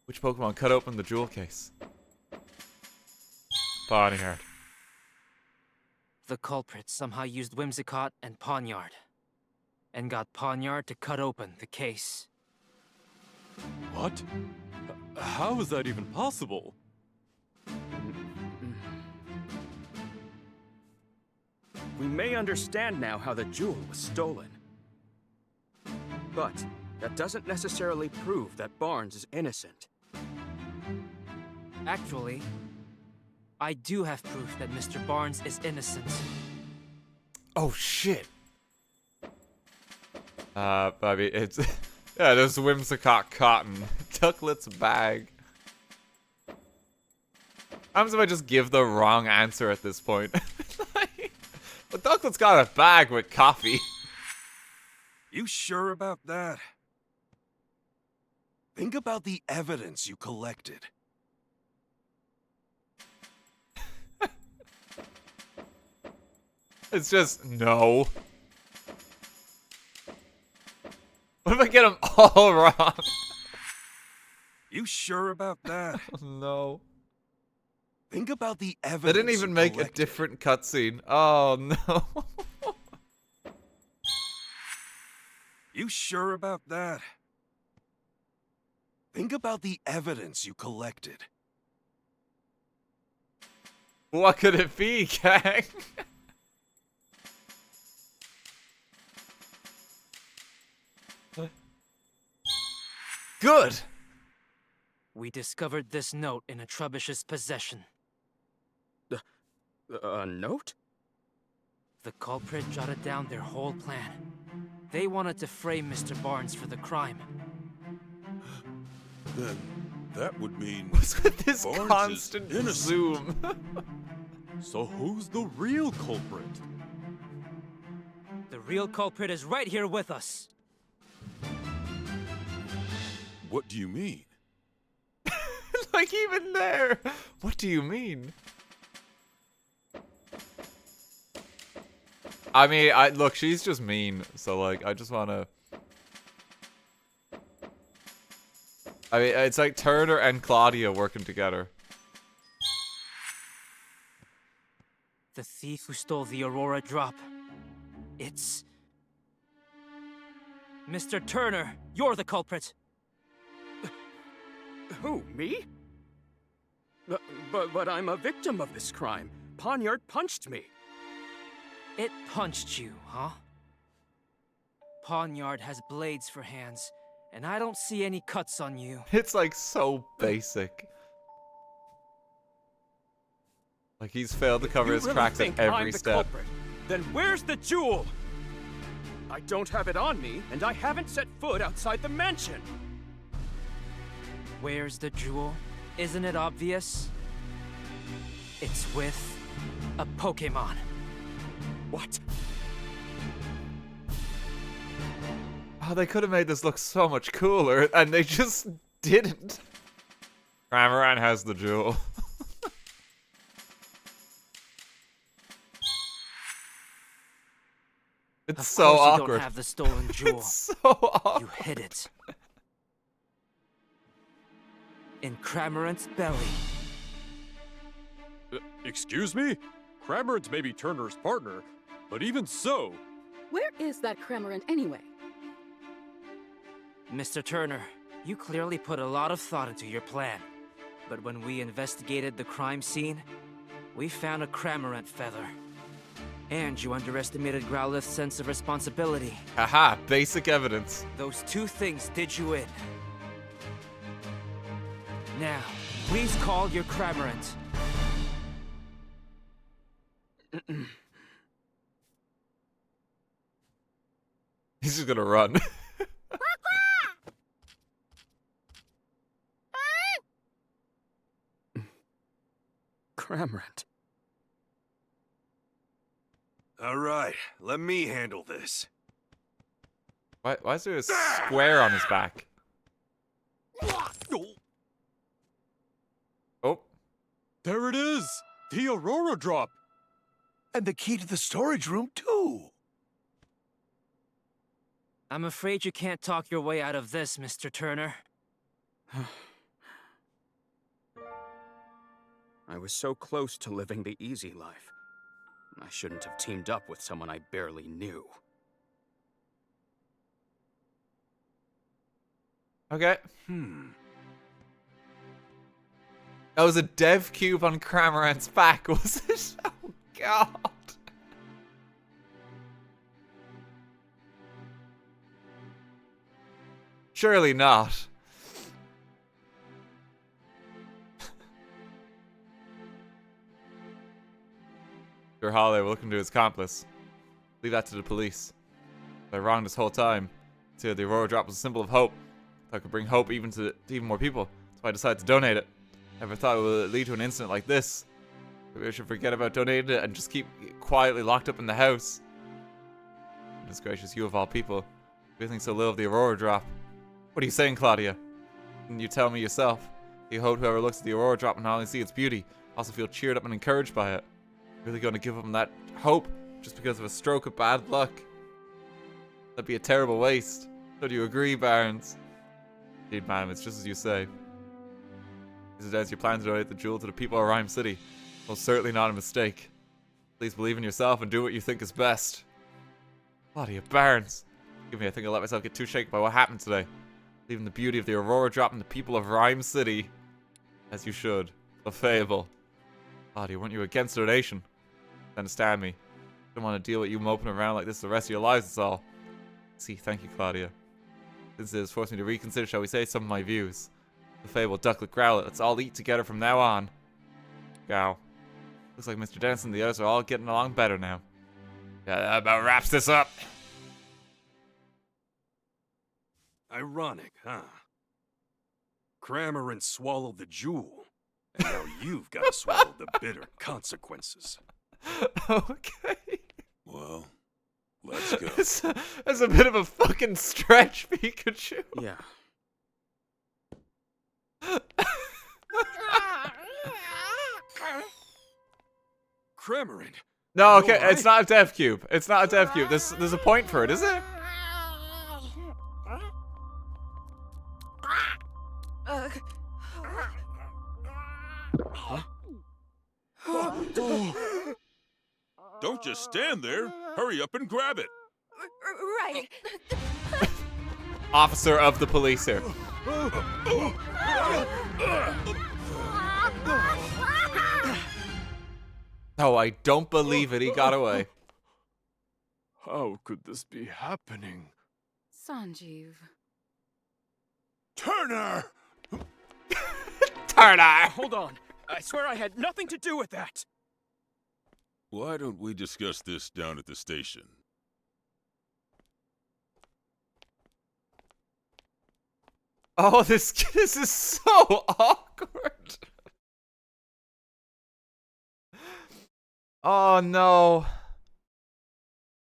Which Pokemon cut open the jewel case? Pawniard. The culprit somehow used Whimsicott and Pawniard. And got Pawniard to cut open the case. What? How is that even possible? We may understand now how the jewel was stolen. But that doesn't necessarily prove that Barnes is innocent. Actually, I do have proof that Mr. Barnes is Oh shit. I mean, it's yeah, there's Whimsicott cotton. Ducklet's bag. What happens if I just give the wrong answer at this point? But Ducklet's got a bag with coffee. You sure about that? Think about the evidence you collected. It's just no. What if I get them all wrong? You sure about that? No. Think about the evidence. They didn't even make a different cutscene. Oh no. You sure about that? Think about the evidence you collected. What could it be, gang? Good! We discovered this note in a Trubbish's possession. A note? The culprit jotted down their whole plan. They wanted to frame Mr. Barnes for the crime. Then that would mean What's with this Barnes is constant innocent. zoom? So who's the real culprit? The real culprit is right here with us. What do you mean? Like, even there. What do you mean? I mean, look, she's just mean. So, like, I just want to... I mean, it's like Turner and Claudia working together. The thief who stole the Aurora drop. It's... Mr. Turner, you're the culprit. Who, me? But I'm a victim of this crime. Poniard punched me. It punched you, huh? Poniard has blades for hands, and I don't see any cuts on you. It's like so basic. Like, he's failed to cover his really tracks at think every I'm the step. culprit? Then where's the jewel? I don't have it on me, and I haven't set foot outside the mansion. Where's the jewel? Isn't it obvious? It's with a Pokémon. What? Oh, they could have made this look so much cooler, and they just didn't. Cramoran has the jewel. It's so Of course awkward. You don't have the stolen jewel. It's so awkward. You hid it. In Cramorant's belly. Excuse me? Cramorant may be Turner's partner, but even so... Where is that Cramorant anyway? Mr. Turner, you clearly put a lot of thought into your plan. But when we investigated the crime scene, we found a Cramorant feather. And you underestimated Growlith's sense of responsibility. Haha, basic evidence. Those two things did you in. Now, please call your Cramorant. He's just gonna run. Cramorant. All right, let me handle this. Why is there a square on his back? Oh. There it is! The Aurora drop! And the key to the storage room, too. I'm afraid you can't talk your way out of this, Mr. Turner. I was so close to living the easy life. I shouldn't have teamed up with someone I barely knew. Okay. That was a dev cube on Cramorant's back, was it? Oh, God. Surely not. Sure, Holiday, we're looking to his accomplice. Leave that to the police. They're wrong this whole time. So the Aurora drop was a symbol of hope. That could bring hope even to even more people. That's why I decided to donate it. Never thought it would lead to an incident like this. Maybe I should forget about donating it and just keep quietly locked up in the house. Goodness gracious, you of all people. You think so little of the Aurora drop. What are you saying, Claudia? Didn't you tell me yourself? You hope whoever looks at the Aurora drop and not only see its beauty, also feel cheered up and encouraged by it. Really going to give them that hope just because of a stroke of bad luck? That'd be a terrible waste. So do you agree, Barnes? Indeed, madam, it's just as you say. Is it as you plan to donate the jewel to the people of Rhyme City? Most certainly not a mistake. Please believe in yourself and do what you think is best. Claudia Barnes. Give me, I think I let myself get too shaken by what happened today. Leaving the beauty of the Aurora drop in the people of Rhyme City. As you should. A fable. Claudia, weren't you against donation? Understand me. Don't want to deal with you moping around like this the rest of your lives, that's all. See, thank you, Claudia. This has forced me to reconsider, shall we say, some of my views. The fable ducklet growlet. Let's all eat together from now on. Gow. Looks like Mr. Denison and the others are all getting along better now. Yeah, that about wraps this up. Ironic, huh? Cramorant swallowed the jewel, and now you've got to swallow the bitter consequences. Okay. Well, let's go. That's a bit of a fucking stretch, Pikachu. Yeah. Cramorant. No, okay, it's not a dev cube. It's not a dev cube. There's a point for it, is it? Don't just stand there. Hurry up and grab it. Right. Officer of the police here. Oh, I don't believe it. He got away. How could this be happening? Sanjeev. Turner! Turner! Hold on. I swear I had nothing to do with that. Why don't we discuss this down at the station? Oh, this is so awkward. Oh no.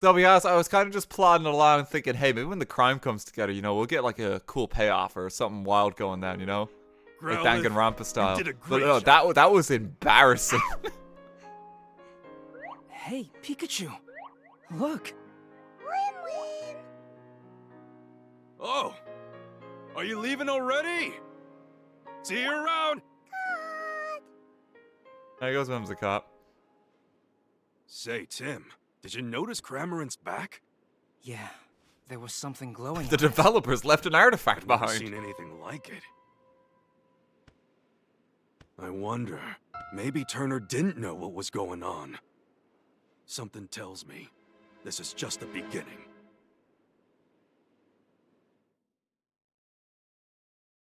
So, I'll be honest, I was kind of just plodding along and thinking, hey, maybe when the crime comes together, you know, we'll get like a cool payoff or something wild going down, you know? Like Danganronpa style. But no, that was embarrassing. Hey, Pikachu. Look. Oh, are you leaving already? See you around. There goes Mim's a cop. Say, Tim, did you notice Cramorant's back? Yeah, there was something glowing. The developers left an artifact I've never behind. seen anything like it. I wonder, maybe Turner didn't know what was going on. Something tells me this is just the beginning.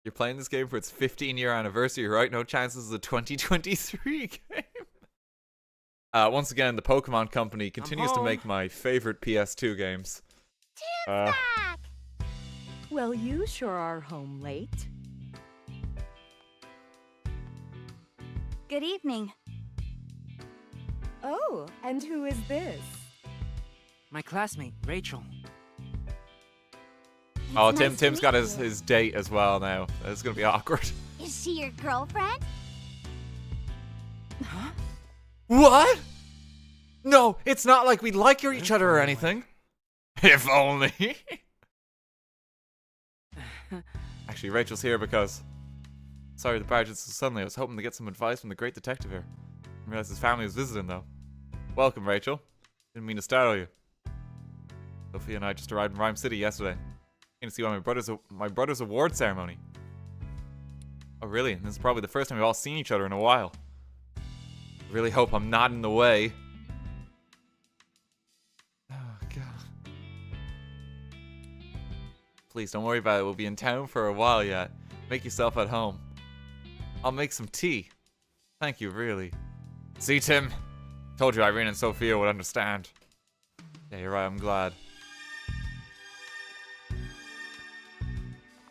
You're playing this game for its 15-year anniversary, right? No chances of the 2023 game. Once again, the Pokemon Company continues to make my favorite PS2 games. Tim's back! Well, you sure are home late. Good evening. Oh, and who is this? My classmate, Rachel. Oh, It's nice to Tim's meet got you. his date as well now. It's gonna be awkward. Is she your girlfriend? Huh? What? No, it's not like we like each other or anything. If only. Actually, Rachel's here because... Sorry the barge is so suddenly. I was hoping to get some advice from the great detective here. I realized his family was visiting, though. Welcome, Rachel. Didn't mean to startle you. Sophia and I just arrived in Rhyme City yesterday. Came to see my brother's award ceremony. Oh, really? And this is probably the first time we've all seen each other in a while. I really hope I'm not in the way. Oh, God. Please, don't worry about it. We'll be in town for a while yet. Make yourself at home. I'll make some tea. Thank you, really. See, Tim? Told you Irene and Sophia would understand. Yeah, you're right. I'm glad.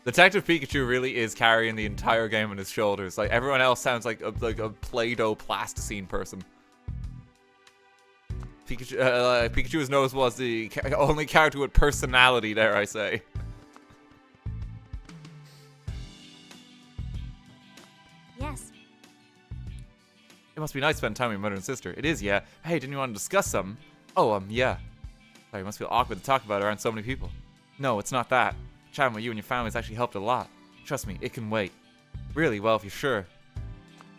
Detective Pikachu really is carrying the entire game on his shoulders. Like, everyone else sounds like a Play-Doh plasticine person. Pikachu is noticeable as the only character with personality, dare I say. Yes. It must be nice to spend time with your mother and sister. It is, yeah. Hey, didn't you want to discuss something? Oh, yeah. Sorry, it must feel awkward to talk about it around so many people. No, it's not that. Chatting with you and your family has actually helped a lot. Trust me, it can wait. Really, well, if you're sure.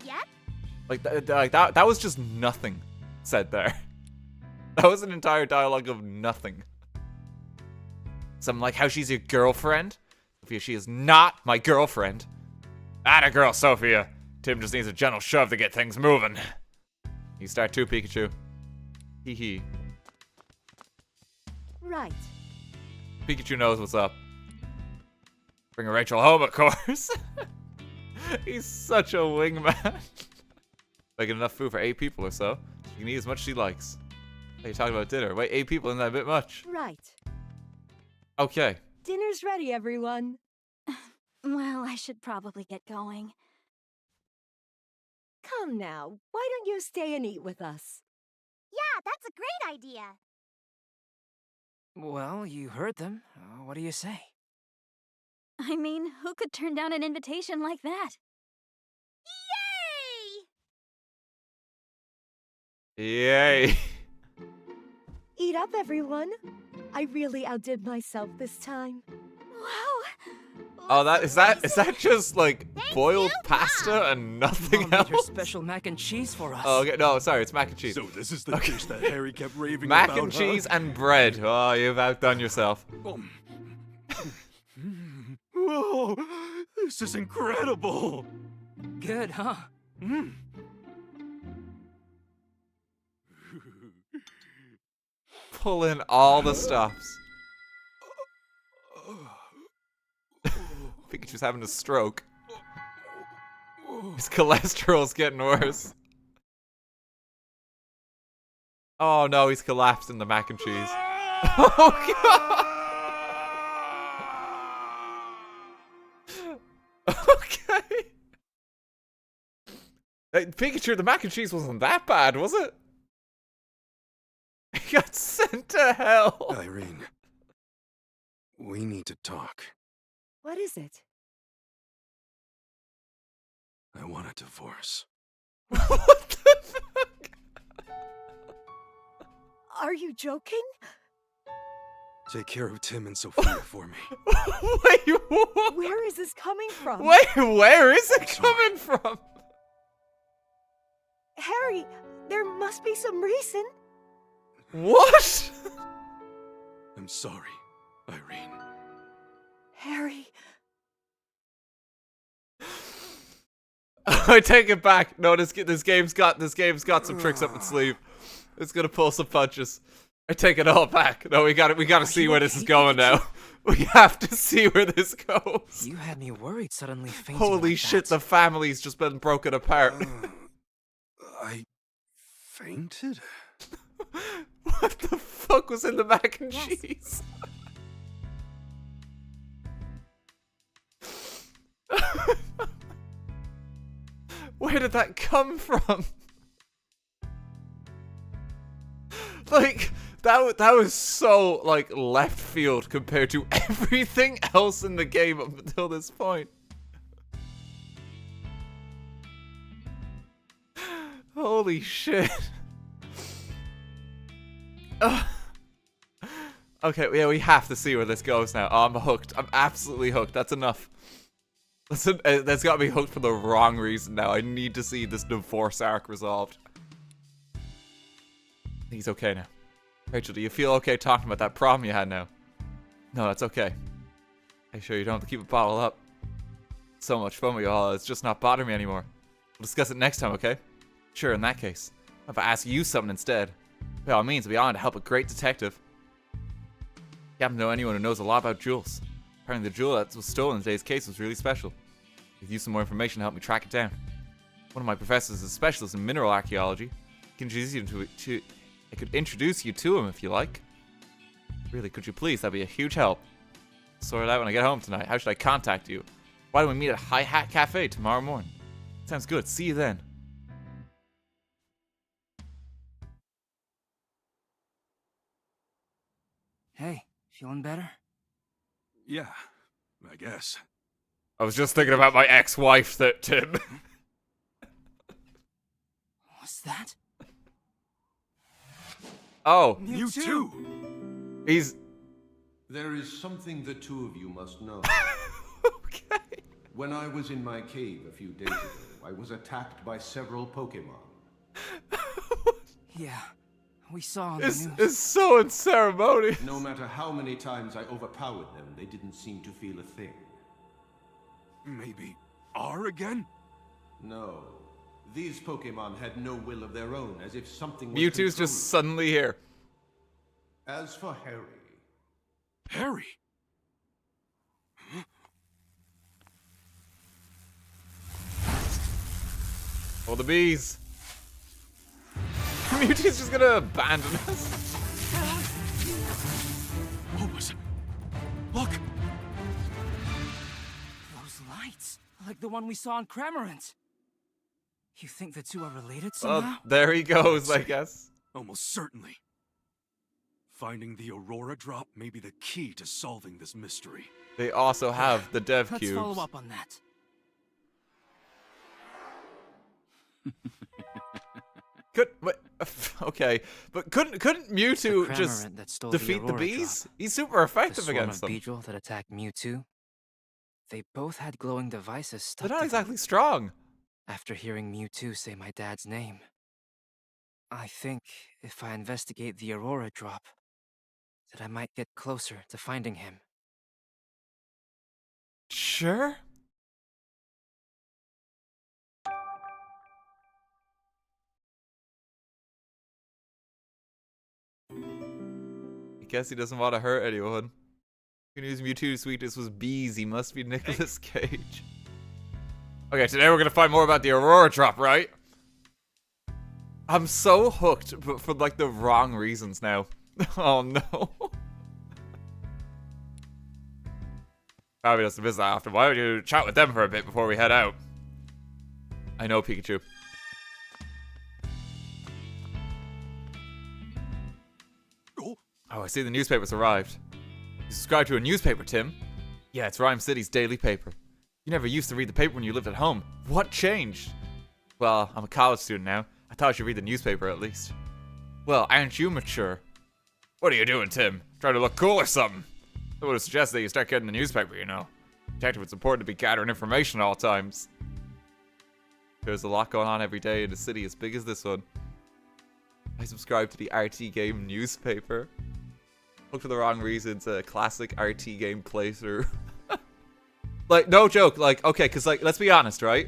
Yep. Like, that was just nothing said there. That was an entire dialogue of nothing. Something like how she's your girlfriend. Sophia, she is not my girlfriend. Atta girl, Sophia. Tim just needs a gentle shove to get things moving. You start too, Pikachu. Hee hee. Right. Pikachu knows what's up. Bring Rachel home, of course. He's such a wingman. Making enough food for 8 people or so. She can eat as much as she likes. Hey, you're talking about dinner. Wait, 8 people isn't that a bit much? Right. Okay. Dinner's ready, everyone. Well, I should probably get going. Come now, why don't you stay and eat with us? Yeah, that's a great idea. Well, you heard them. What do you say? I mean, who could turn down an invitation like that? Yay! Yay. Eat up, everyone. I really outdid myself this time. Wow. Oh, is that just like boiled pasta and nothing Mom made her else? special mac and cheese for us. Oh, okay. No, sorry, it's mac and cheese. So this is the dish that Harry kept raving Mac about, and cheese and bread. Oh, you've outdone yourself. Whoa, this is incredible. Good, huh? Pull in all the stops. Pikachu's having a stroke. His cholesterol's getting worse. Oh no, he's collapsed in the mac and cheese. Oh god! Okay. Hey, Pikachu, the mac and cheese wasn't that bad, was it? He got sent to hell. Irene, we need to talk. What is it? I want a divorce. What the fuck? Are you joking? Take care of Tim and Sophia for me. Wait, what? Where is this coming from? Wait, where is it coming from? Harry, there must be some reason. What? I'm sorry, Irene. Harry. I take it back. No, this game's got some tricks up its sleeve. It's gonna pull some punches. I take it all back. No, we gotta see where this is going now. We have to see where this goes. You had me worried suddenly fainting. Holy like shit, that. the family's just been broken apart. I fainted? What the fuck was in the mac and cheese? Where did that come from? Like, that was so, like, left field compared to everything else in the game up until this point. Holy shit. Okay, yeah, we have to see where this goes now. Oh, I'm hooked. I'm absolutely hooked. That's enough. Listen, that's got me hooked for the wrong reason now. I need to see this divorce arc resolved. He's okay now. Rachel, do you feel okay talking about that problem you had now? No, that's okay. Hey, sure you don't have to keep it bottled up. So much fun with you all, it's just not bothering me anymore. We'll discuss it next time, okay? Sure, in that case. If I ask you something instead, by all means, I'll be on to help a great detective. You happen to know anyone who knows a lot about jewels. Apparently the jewel that was stolen in today's case was really special. If you use some more information to help me track it down. One of my professors is a specialist in mineral archaeology. I could introduce you to him if you like. Really, could you please? That'd be a huge help. Sort it out when I get home tonight. How should I contact you? Why don't we meet at High Hat Cafe tomorrow morning? Sounds good. See you then. Hey, feeling better? Yeah, I guess. I was just thinking about my ex-wife, that Tim. What's that? Oh. You too! He's... There is something the two of you must know. Okay. When I was in my cave a few days ago, I was attacked by several Pokémon. Yeah, we saw on the news. It's so unceremonious. No matter how many times I overpowered them, they didn't seem to feel a thing. Maybe R again? No. These Pokémon had no will of their own, as if something was Mewtwo's controlling just suddenly here. As for Harry... Harry? Oh, the bees. Mewtwo's just gonna abandon us. What was it? Look! Those lights, like the one we saw in Cramorant. You think the two are related somehow? Oh, there he goes, I guess. Almost certainly. Finding the Aurora Drop may be the key to solving this mystery. They also have the dev Let's cubes. follow up on that. Okay, but couldn't Mewtwo just defeat the bees? He's super effective against them. The Beedrill that attacked Mewtwo. They both had glowing devices stuck They're to not them. exactly strong. After hearing Mewtwo say my dad's name, I think if I investigate the Aurora Drop, that I might get closer to finding him. Sure. I guess he doesn't want to hurt anyone. He knew Mewtwo's weakness was bees. He must be Nicolas Cage. Okay, today we're gonna find more about the Aurora Drop, right? I'm so hooked, but for like the wrong reasons now. Oh no. Probably doesn't visit that often. Why don't you chat with them for a bit before we head out? I know, Pikachu. Oh, I see the newspaper's arrived. You subscribe to a newspaper, Tim? Yeah, it's Rhyme City's daily paper. You never used to read the paper when you lived at home. What changed? Well, I'm a college student now. I thought I should read the newspaper at least. Well, aren't you mature? What are you doing, Tim? Trying to look cool or something? I would have suggested that you start getting the newspaper, you know. Detective, it's important to be gathering information at all times. There's a lot going on every day in a city as big as this one. I subscribe to the RTGame newspaper. Look for the wrong reasons, a classic RTGame playthrough. Like, no joke, like, okay, because, like, let's be honest, right?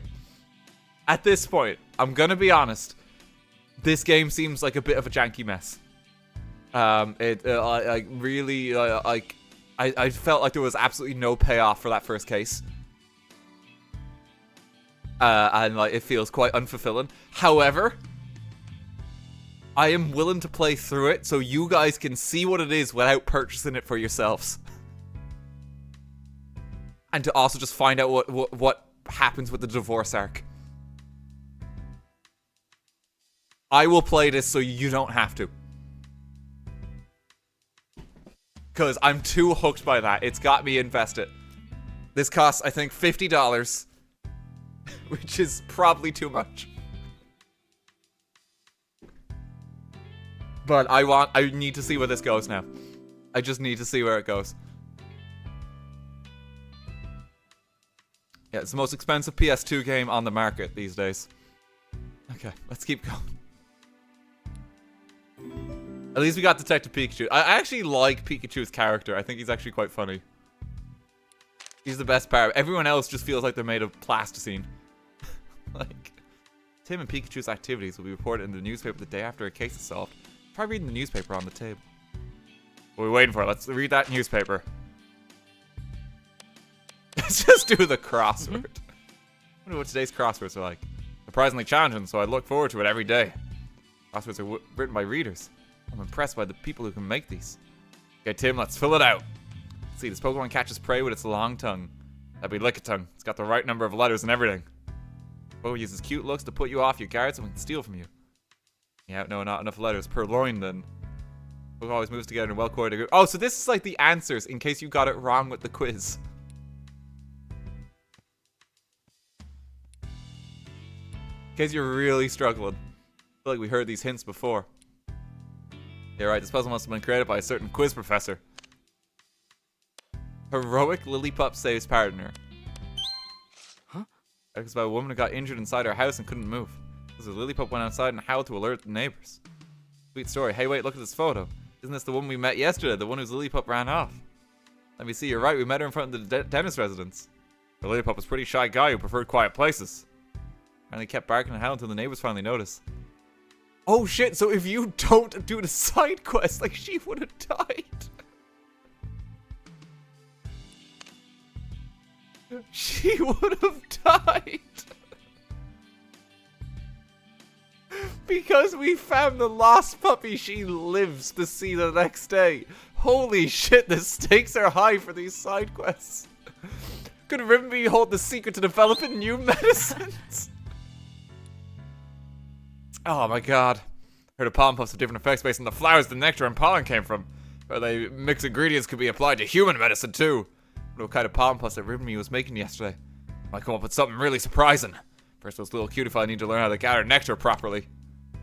At this point, I'm gonna be honest, this game seems like a bit of a janky mess. Like, really, like, I felt like there was absolutely no payoff for that first case. And, like, it feels quite unfulfilling. However, I am willing to play through it so you guys can see what it is without purchasing it for yourselves. And to also just find out what happens with the divorce arc. I will play this so you don't have to. Because I'm too hooked by that. It's got me invested. This costs, I think, $50. Which is probably too much. But I need to see where this goes now. I just need to see where it goes. Yeah, it's the most expensive PS2 game on the market these days. Okay, let's keep going. At least we got Detective Pikachu. I actually like Pikachu's character. I think he's actually quite funny. He's the best part. Everyone else just feels like they're made of plasticine. Like, Tim and Pikachu's activities will be reported in the newspaper the day after a case is solved. Try reading the newspaper on the table. What are we waiting for? Let's read that newspaper. Let's just do the crossword. I wonder what today's crosswords are like. Surprisingly challenging, so I look forward to it every day. Crosswords are written by readers. I'm impressed by the people who can make these. Okay, Tim, let's fill it out. Let's see, this Pokemon catches prey with its long tongue. That'd be Lickitung. It's got the right number of letters and everything. Pokemon uses cute looks to put you off your guard so we can steal from you. Yeah, no, not enough letters per loin then. Pokemon always moves together in a well-coordinated group. Oh, so this is like the answers in case you got it wrong with the quiz. In case you're really struggling. I feel like we heard these hints before. Yeah, right, this puzzle must have been created by a certain quiz professor. Heroic Lillipup saves partner. Huh? It's about a woman who got injured inside her house and couldn't move. So Lillipup went outside and howled to alert the neighbors. Sweet story. Hey, wait, look at this photo. Isn't this the one we met yesterday? The one whose Lillipup ran off. Let me see, you're right. We met her in front of the dentist residence. The Lillipup was a pretty shy guy who preferred quiet places. And he kept barking and howling until the neighbors finally noticed. Oh shit, so if you don't do the side quest, like, she would have died. She would have died. Because we found the lost puppy, she lives to see the next day. Holy shit, the stakes are high for these side quests. Could Rimby hold the secret to developing new medicines? Oh my god. Heard of pollen puffs have different effects based on the flowers the nectar and pollen came from. But they mixed ingredients could be applied to human medicine too. What kind of pollen puffs that Rimby was making yesterday? Might come up with something really surprising. First, those little cutify need to learn how to gather nectar properly.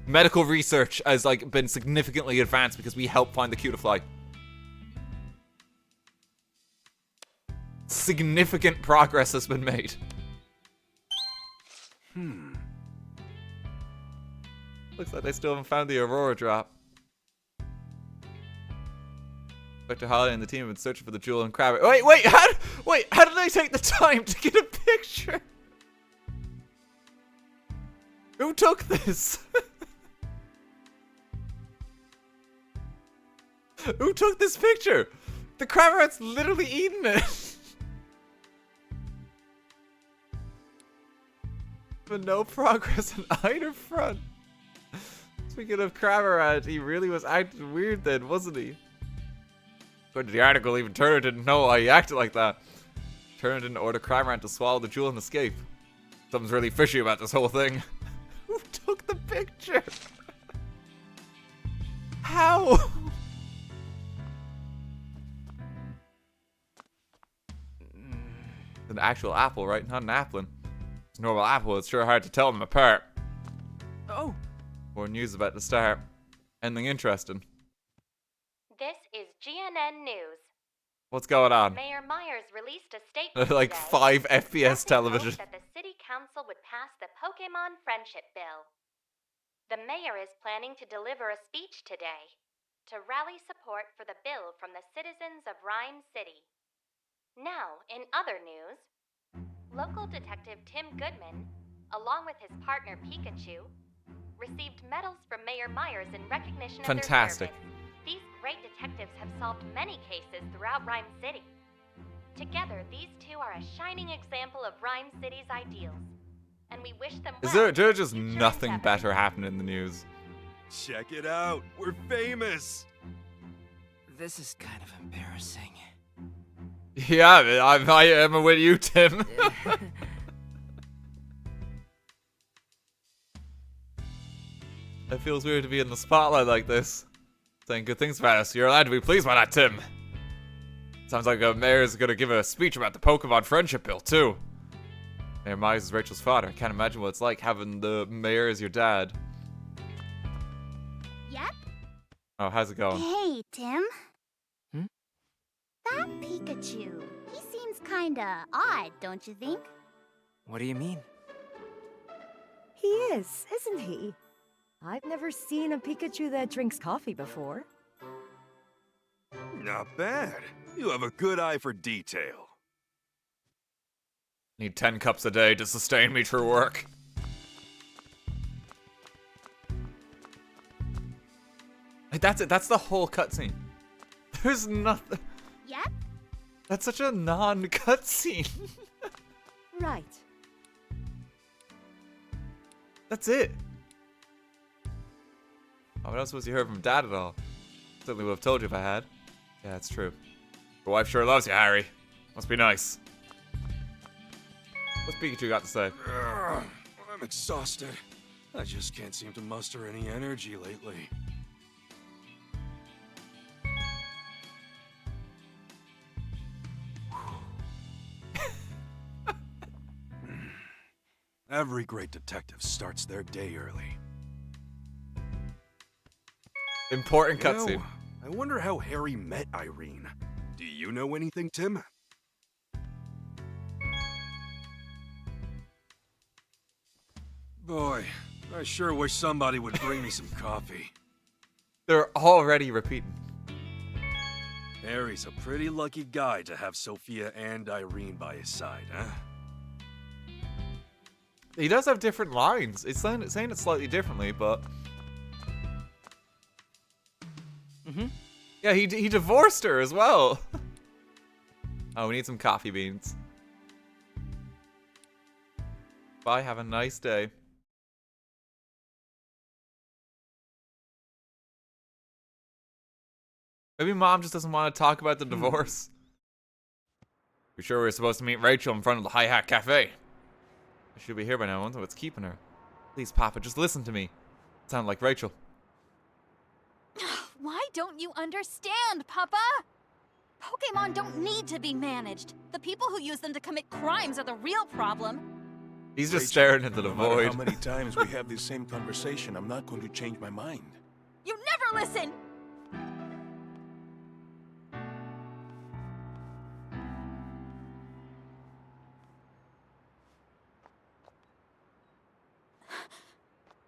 Medical research has like been significantly advanced because we helped find the cutify. Significant progress has been made. Looks like they still haven't found the Aurora drop. Dr. Holly and the team have been searching for the jewel and crab. Wait, how did I take the time to get a picture? Who took this? Who took this picture? The Craverat's literally eating it. But no progress on either front. Speaking of Craverat, he really was acting weird then, wasn't he? According to the article, even Turner didn't know why he acted like that. Turner didn't order Craverat to swallow the jewel and escape. Something's really fishy about this whole thing. Who took the picture? How? An actual apple, right? Not an applin. It's a normal apple. It's sure hard to tell them apart. Oh. More news about to start. Anything interesting? This is GNN News. What's going on? Mayor Myers released a statement Like today 5 FPS television. that the city council would pass the Pokémon Friendship Bill. The mayor is planning to deliver a speech today to rally support for the bill from the citizens of Rhyme City. Now, in other news, local detective Tim Goodman, along with his partner Pikachu, received medals from Mayor Myers in recognition of their Fantastic. service. These great detectives have solved many cases throughout Rhyme City. Together, these two are a shining example of Rhyme City's ideals, and we wish them well. Is there just nothing better happening in the news? Check it out. We're famous. This is kind of embarrassing. Yeah, I am with you, Tim. It feels weird to be in the spotlight like this. Saying good things about us. You're allowed to be pleased by that, Tim. Sounds like a mayor's gonna give a speech about the Pokemon Friendship Bill, too. Mayor Myers is Rachel's father. I can't imagine what it's like having the mayor as your dad. Yep. Oh, how's it going? Hey, Tim. That Pikachu, he seems kinda odd, don't you think? What do you mean? He is, isn't he? I've never seen a Pikachu that drinks coffee before. Not bad. You have a good eye for detail. Need 10 cups a day to sustain me through work. Like, that's it. That's the whole cutscene. There's nothing. Yep. That's such a non-cutscene. Right. That's it. Oh, what else was you heard from Dad at all? Certainly would have told you if I had. Yeah, that's true. Your wife sure loves you, Harry. Must be nice. What's Pikachu got to say? I'm exhausted. I just can't seem to muster any energy lately. Every great detective starts their day early. Important cutscene. I wonder how Harry met Irene. Do you know anything, Tim? Boy, I sure wish somebody would bring me some coffee. They're already repeating. Harry's a pretty lucky guy to have Sophia and Irene by his side, huh? He does have different lines. It's saying it slightly differently, but... Yeah, he divorced her as well. Oh, we need some coffee beans. Bye, have a nice day. Maybe Mom just doesn't want to talk about the divorce. We sure we're supposed to meet Rachel in front of the High Hat Cafe. I should be here by now. I wonder what's keeping her. Please, Papa, just listen to me. Sound like Rachel. Why don't you understand, Papa? Pokémon don't need to be managed. The people who use them to commit crimes are the real problem. He's just staring into the No matter void. how many times we have this same conversation, I'm not going to change my mind. You never listen!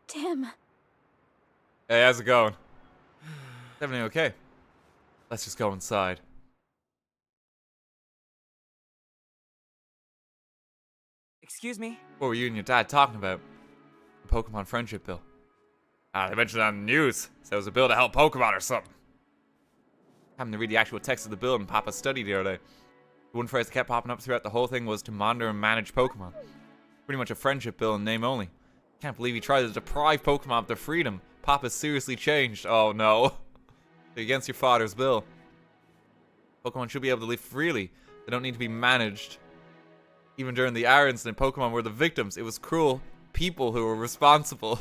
Tim. Hey, how's it going? Everything okay? Let's just go inside. Excuse me? What were you and your dad talking about? The Pokemon friendship bill. They mentioned it on the news. Said it was a bill to help Pokemon or something. Having to read the actual text of the bill in Papa's study the other day. The one phrase that kept popping up throughout the whole thing was to monitor and manage Pokemon. Pretty much a friendship bill in name only. Can't believe he tried to deprive Pokemon of their freedom. Papa's seriously changed. Oh no. Against your father's bill. Pokemon should be able to live freely. They don't need to be managed. Even during the R incident, Pokemon were the victims. It was cruel people who were responsible.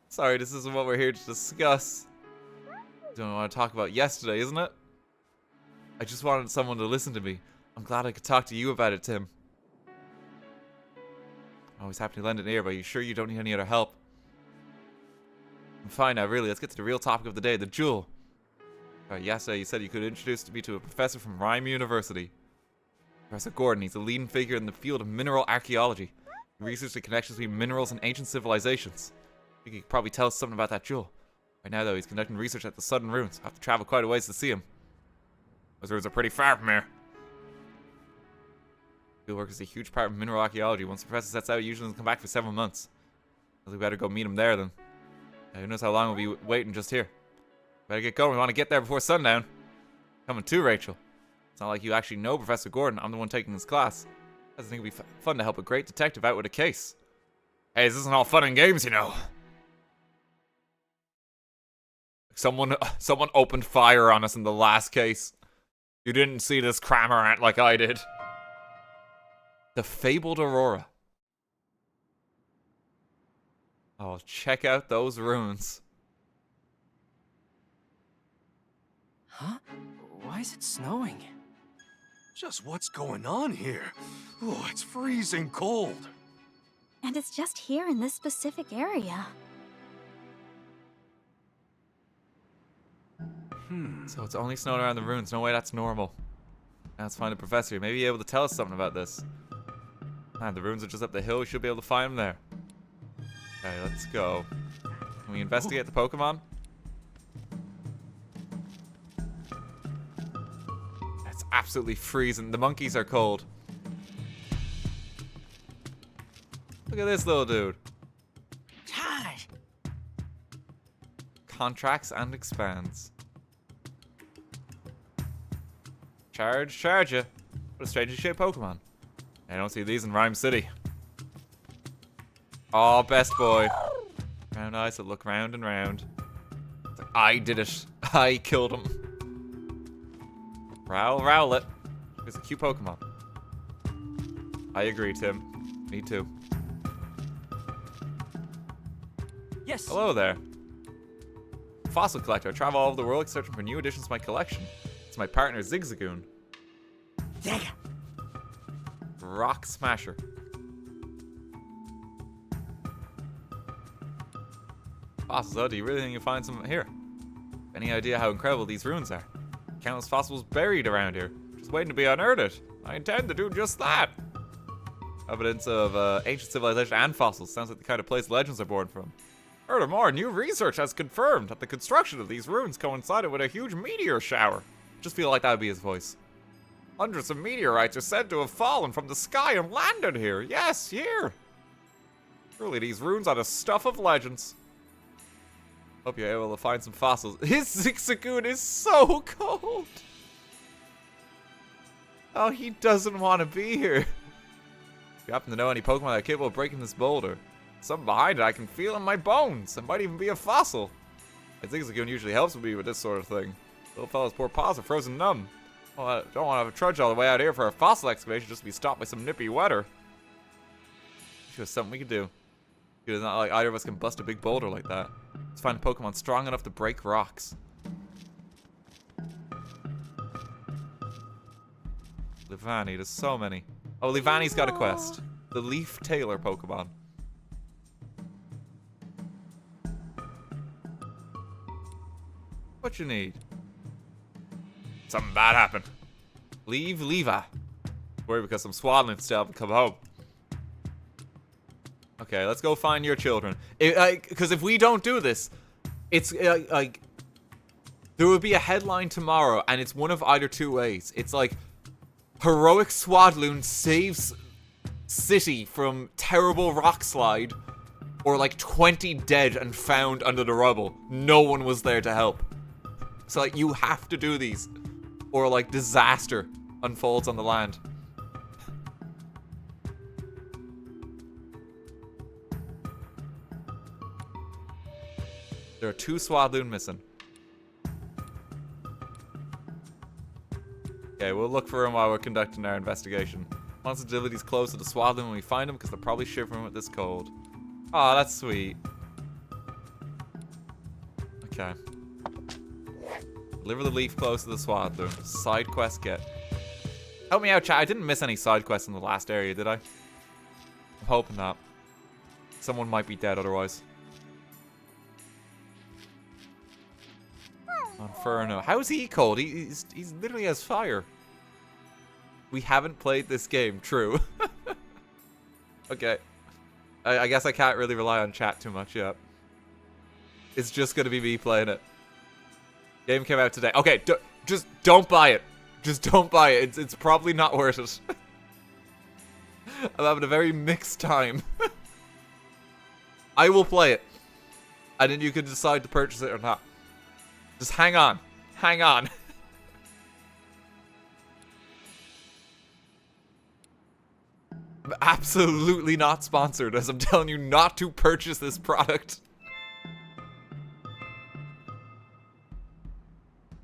Sorry, this isn't what we're here to discuss. Don't want to talk about yesterday, isn't it? I just wanted someone to listen to me. I'm glad I could talk to you about it, Tim. I'm always happy to lend an ear, but are you sure you don't need any other help? I'm fine now, really. Let's get to the real topic of the day, the jewel. Yesterday you said you could introduce me to a professor from Rhyme University. Professor Gordon, he's a leading figure in the field of mineral archaeology. He researched the connections between minerals and ancient civilizations. I think he could probably tell us something about that jewel. Right now, though, he's conducting research at the Southern Ruins. I have to travel quite a ways to see him. Those ruins are pretty far from here. Fieldwork is a huge part of mineral archaeology. Once the professor sets out, he usually doesn't come back for several months. We better go meet him there, then. Who knows how long we'll be waiting just here. Better get going. We want to get there before sundown. Coming too, Rachel. It's not like you actually know Professor Gordon. I'm the one taking his class. I think it'd be fun to help a great detective out with a case. Hey, this isn't all fun and games, you know. Someone opened fire on us in the last case. You didn't see this Cramorant like I did. The fabled Aurora. Oh, check out those ruins. Huh? Why is it snowing? Just what's going on here? Oh, it's freezing cold. And it's just here in this specific area. So it's only snowing around the ruins. No way that's normal. Now let's find a professor. Maybe he'll be able to tell us something about this. The ruins are just up the hill. We should be able to find them there. Okay, let's go. Can we investigate the Pokemon? It's absolutely freezing. The monkeys are cold. Look at this little dude. Gosh. Contracts and expands. Charge ya. What a strangely shaped Pokemon. I don't see these in Rhyme City. Oh, best boy. Round eyes that look round and round. It's like, I did it. I killed him. Rowlet. It's a cute Pokemon. I agree, Tim. Me too. Yes. Hello there. Fossil collector. I travel all over the world searching for new additions to my collection. It's my partner, Zigzagoon. Zig. Rock Smasher. Fossils, oh, do you really think you'll find some here? Any idea how incredible these ruins are? Countless fossils buried around here, just waiting to be unearthed. I intend to do just that. Evidence of ancient civilization and fossils. Sounds like the kind of place legends are born from. Furthermore, new research has confirmed that the construction of these ruins coincided with a huge meteor shower. Just feel like that would be his voice. Hundreds of meteorites are said to have fallen from the sky and landed here. Yes, here. Truly, these runes are the stuff of legends. Hope you're able to find some fossils. His Zigzagoon is so cold. Oh, he doesn't want to be here. If you happen to know any Pokemon that are capable of breaking this boulder, something behind it I can feel in my bones. It might even be a fossil. I think Zigzagoon usually helps me with this sort of thing. Little fella's poor paws are frozen numb. Well, I don't want to have a trudge all the way out here for a fossil excavation just to be stopped by some nippy weather. Sure, something we could do. It's not like either of us can bust a big boulder like that. Let's find a Pokemon strong enough to break rocks. Livani, there's so many. Oh, Livani's got a quest. The Leaf Tailor Pokemon. What you need? Something bad happened. Leave Levi. Worry because some swaddling still haven't come home. Okay, let's go find your children. Because if we don't do this, it's like there will be a headline tomorrow, and it's one of either two ways. It's like heroic Swadloon saves city from terrible rock slide, or like 20 dead and found under the rubble. No one was there to help. So like you have to do these, or like disaster unfolds on the land. There are 2 Swadloon missing. Okay, we'll look for him while we're conducting our investigation. Responsibility's close to the Swadloon when we find him because they're probably shivering with this cold. Aw, that's sweet. Okay. Deliver the leaf close to the Swadloon. Side quest get. Help me out, chat. I didn't miss any side quests in the last area, did I? I'm hoping not. Someone might be dead otherwise. Inferno. How is he cold? He's literally has fire. We haven't played this game. True. Okay. I guess I can't really rely on chat too much yet. It's just gonna be me playing it. Game came out today. Okay, just don't buy it. Just don't buy it. It's probably not worth it. I'm having a very mixed time. I will play it. And then you can decide to purchase it or not. Just hang on. Hang on. I'm absolutely not sponsored, as I'm telling you not to purchase this product.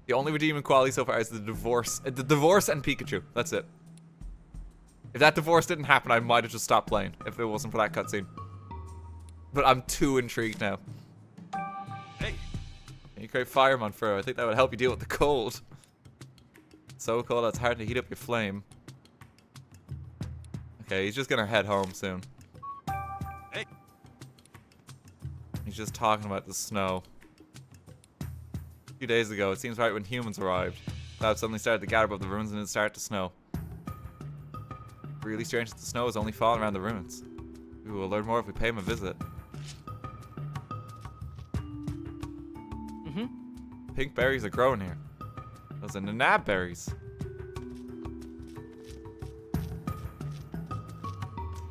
The only redeeming quality so far is the divorce. The divorce and Pikachu. That's it. If that divorce didn't happen, I might have just stopped playing if it wasn't for that cutscene. But I'm too intrigued now. Hey. Can you create Fireman fur? I think that would help you deal with the cold. It's so cold that it's hard to heat up your flame. Okay, he's just gonna head home soon. Hey. He's just talking about the snow. A few days ago, it seems right when humans arrived. Clouds suddenly started to gather above the ruins and it started to snow. Really strange that the snow is only falling around the ruins. We will learn more if we pay him a visit. Pink berries are growing here. Those are Nanab berries.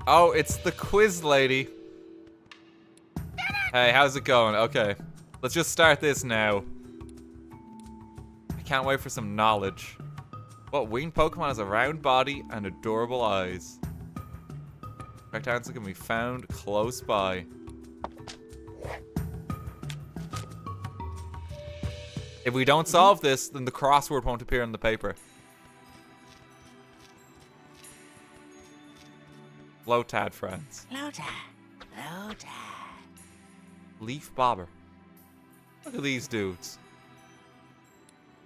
Oh, it's the quiz lady. Hey, how's it going? Okay. Let's just start this now. I can't wait for some knowledge. What winged Pokemon has a round body and adorable eyes? Correct answer can be found close by. If we don't solve this, then the crossword won't appear on the paper. Lotad friends. Lotad. Leaf Bobber. Look at these dudes.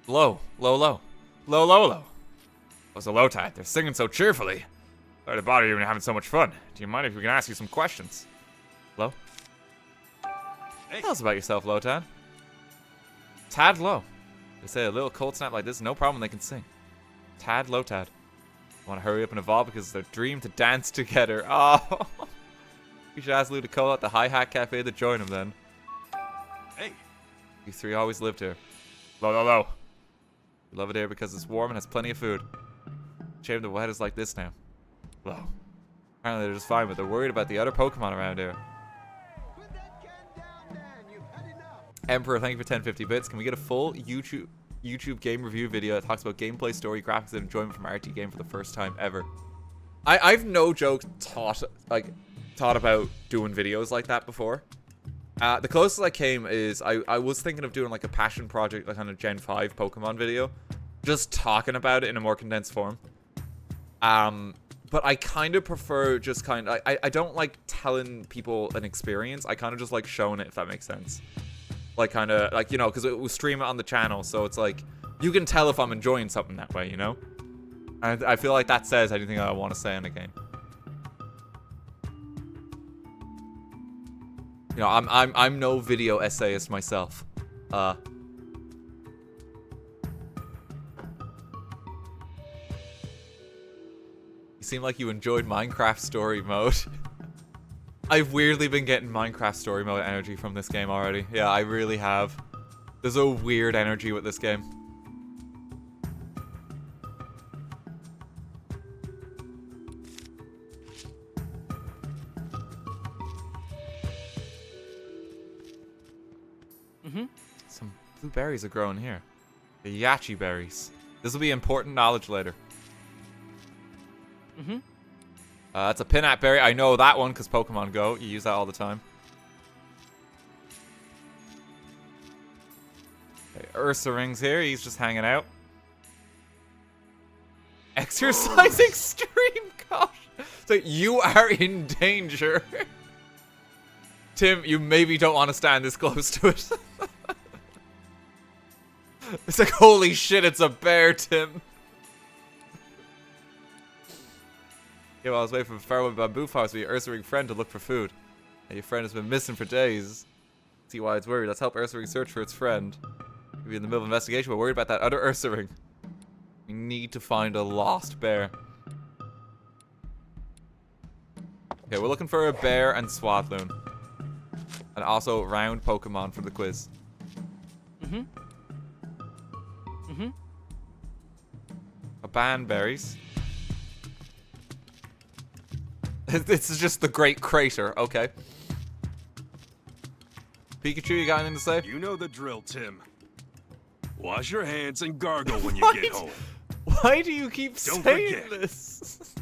Low. What's a Lotad? They're singing so cheerfully. Sorry to bother you when you're having so much fun. Do you mind if we can ask you some questions? Low? Hey. Tell us about yourself, Lotad. Tad Low. They say a little cold snap like this, no problem, they can sing. Tad Lotad. Want to hurry up and evolve because it's their dream to dance together. Oh. You should ask Lou to call out the Hi-Hat Cafe to join him then. Hey. You 3 always lived here. Low. We love it here because it's warm and has plenty of food. Shame the weather's like this now. Well, apparently they're just fine, but they're worried about the other Pokemon around here. Emperor, thank you for 1050 bits. Can we get a full YouTube game review video that talks about gameplay, story, graphics, and enjoyment from RTGame for the first time ever? I've no joke thought about doing videos like that before. The closest I came is I was thinking of doing like a passion project, like on a Gen 5 Pokemon video, just talking about it in a more condensed form. But I kind of prefer just I don't like telling people an experience. I kind of just like showing it, if that makes sense. Like kind of like, you know, because we stream it on the channel, so it's like you can tell if I'm enjoying something that way, you know. And I feel like that says anything I want to say in a game. You know, I'm no video essayist myself. You seem like you enjoyed Minecraft story mode. I've weirdly been getting Minecraft story mode energy from this game already. Yeah, I really have. There's a weird energy with this game. Some blue berries are growing here. The Yachi berries. This will be important knowledge later. That's a Pinat berry. I know that one because Pokemon Go. You use that all the time. Okay, Ursaring's here. He's just hanging out. Exercise extreme caution. So you are in danger. Tim, you maybe don't want to stand this close to it. It's like, holy shit, it's a bear, Tim. Yeah, well, I was waiting for Farewell Bamboo Forest with your Ursaring friend to look for food. And your friend has been missing for days. See why it's worried. Let's help Ursaring search for its friend. Maybe in the middle of an investigation, but worried about that other Ursaring. We need to find a lost bear. Okay, we're looking for a bear and Swadloon. And also round Pokemon for the quiz. Banberries. This is just the Great Crater. Okay. Pikachu, you got anything to say? You know the drill, Tim. Wash your hands and gargle when you get home. Why do you keep saying this?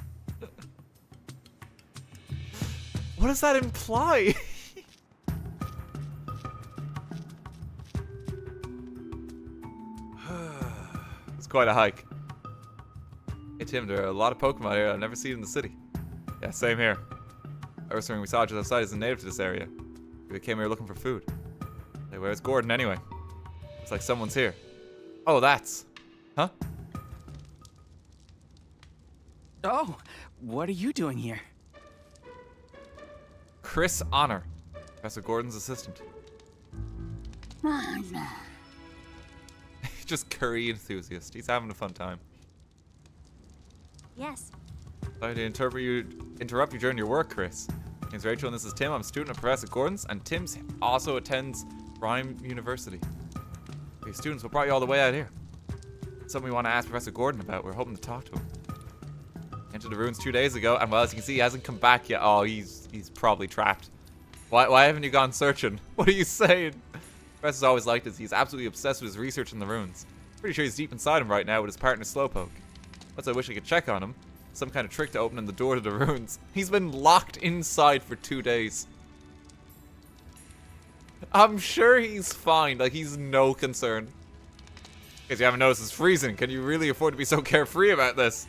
What does that imply? It's quite a hike. Hey Tim, there are a lot of Pokemon here I've never seen in the city. Yeah, same here. Ursaring we saw just outside isn't native to this area. We came here looking for food. Hey, where's Gordon anyway? Looks like someone's here. Oh, that's... Huh? Oh, what are you doing here? Chris Honor, Professor Gordon's assistant. Just curry enthusiast. He's having a fun time. Yes. Sorry to interrupt you during your work, Chris. My name's Rachel and this is Tim. I'm a student at Professor Gordon's, and Tim also attends Rhyme University. These students will brought you all the way out here. It's something we want to ask Professor Gordon about. We're hoping to talk to him. Entered the ruins 2 days ago, and well, as you can see, he hasn't come back yet. Oh, he's probably trapped. Why haven't you gone searching? What are you saying? Professor's always liked this. He's absolutely obsessed with his research in the ruins. Pretty sure he's deep inside him right now with his partner Slowpoke. Once I wish I could check on him. Some kind of trick to opening the door to the ruins. He's been locked inside for 2 days. I'm sure he's fine. Like, he's no concern. In case you haven't noticed, it's freezing. Can you really afford to be so carefree about this?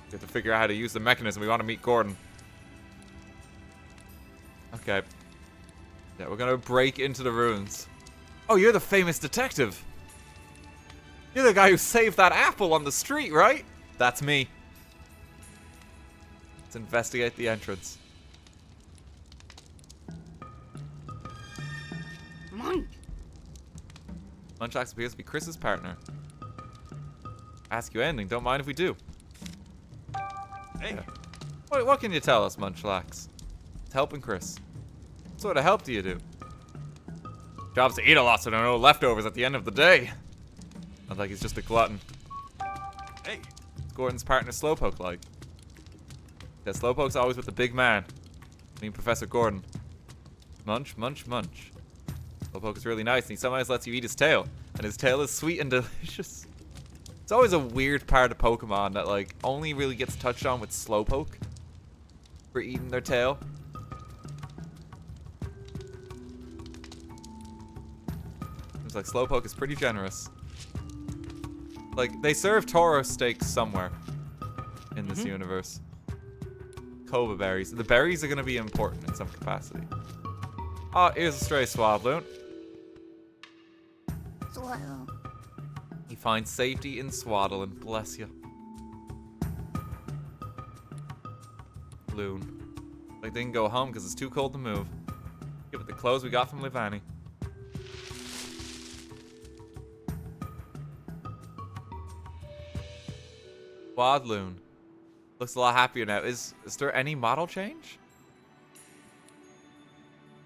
We have to figure out how to use the mechanism. We want to meet Gordon. Okay. Yeah, we're gonna break into the ruins. Oh, you're the famous detective. You're the guy who saved that apple on the street, right? That's me. Let's investigate the entrance. Munchlax appears to be Chris's partner. Ask you anything, don't mind if we do. Hey. Yeah. What can you tell us, Munchlax? It's helping Chris. What sort of help do you do? Job's to eat a lot, so there are no leftovers at the end of the day. Not like he's just a glutton. Hey. It's Gordon's partner Slowpoke like. Yeah, Slowpoke's always with the big man. I mean Professor Gordon. Munch, munch, munch. Slowpoke is really nice and he sometimes lets you eat his tail. And his tail is sweet and delicious. It's always a weird part of Pokemon that like only really gets touched on with Slowpoke. For eating their tail. Seems like Slowpoke is pretty generous. Like, they serve Toro steaks somewhere in this universe. Cobra berries. The berries are going to be important in some capacity. Oh, here's a stray Swadloon. He finds safety in Swaddling. Bless you. Loon. Like, they can go home because it's too cold to move. Give it the clothes we got from Livani. Swadloon. Looks a lot happier now. Is there any model change?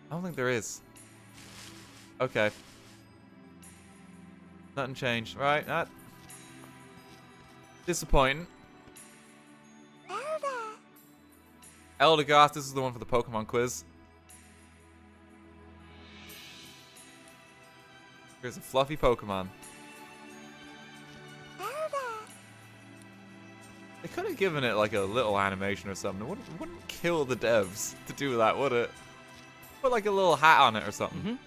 I don't think there is. Okay. Nothing changed. Right, not disappointing. Eldegoss, this is the one for the Pokemon quiz. Here's a fluffy Pokemon. They could have given it like a little animation or something. It wouldn't kill the devs to do that, would it? Put like a little hat on it or something.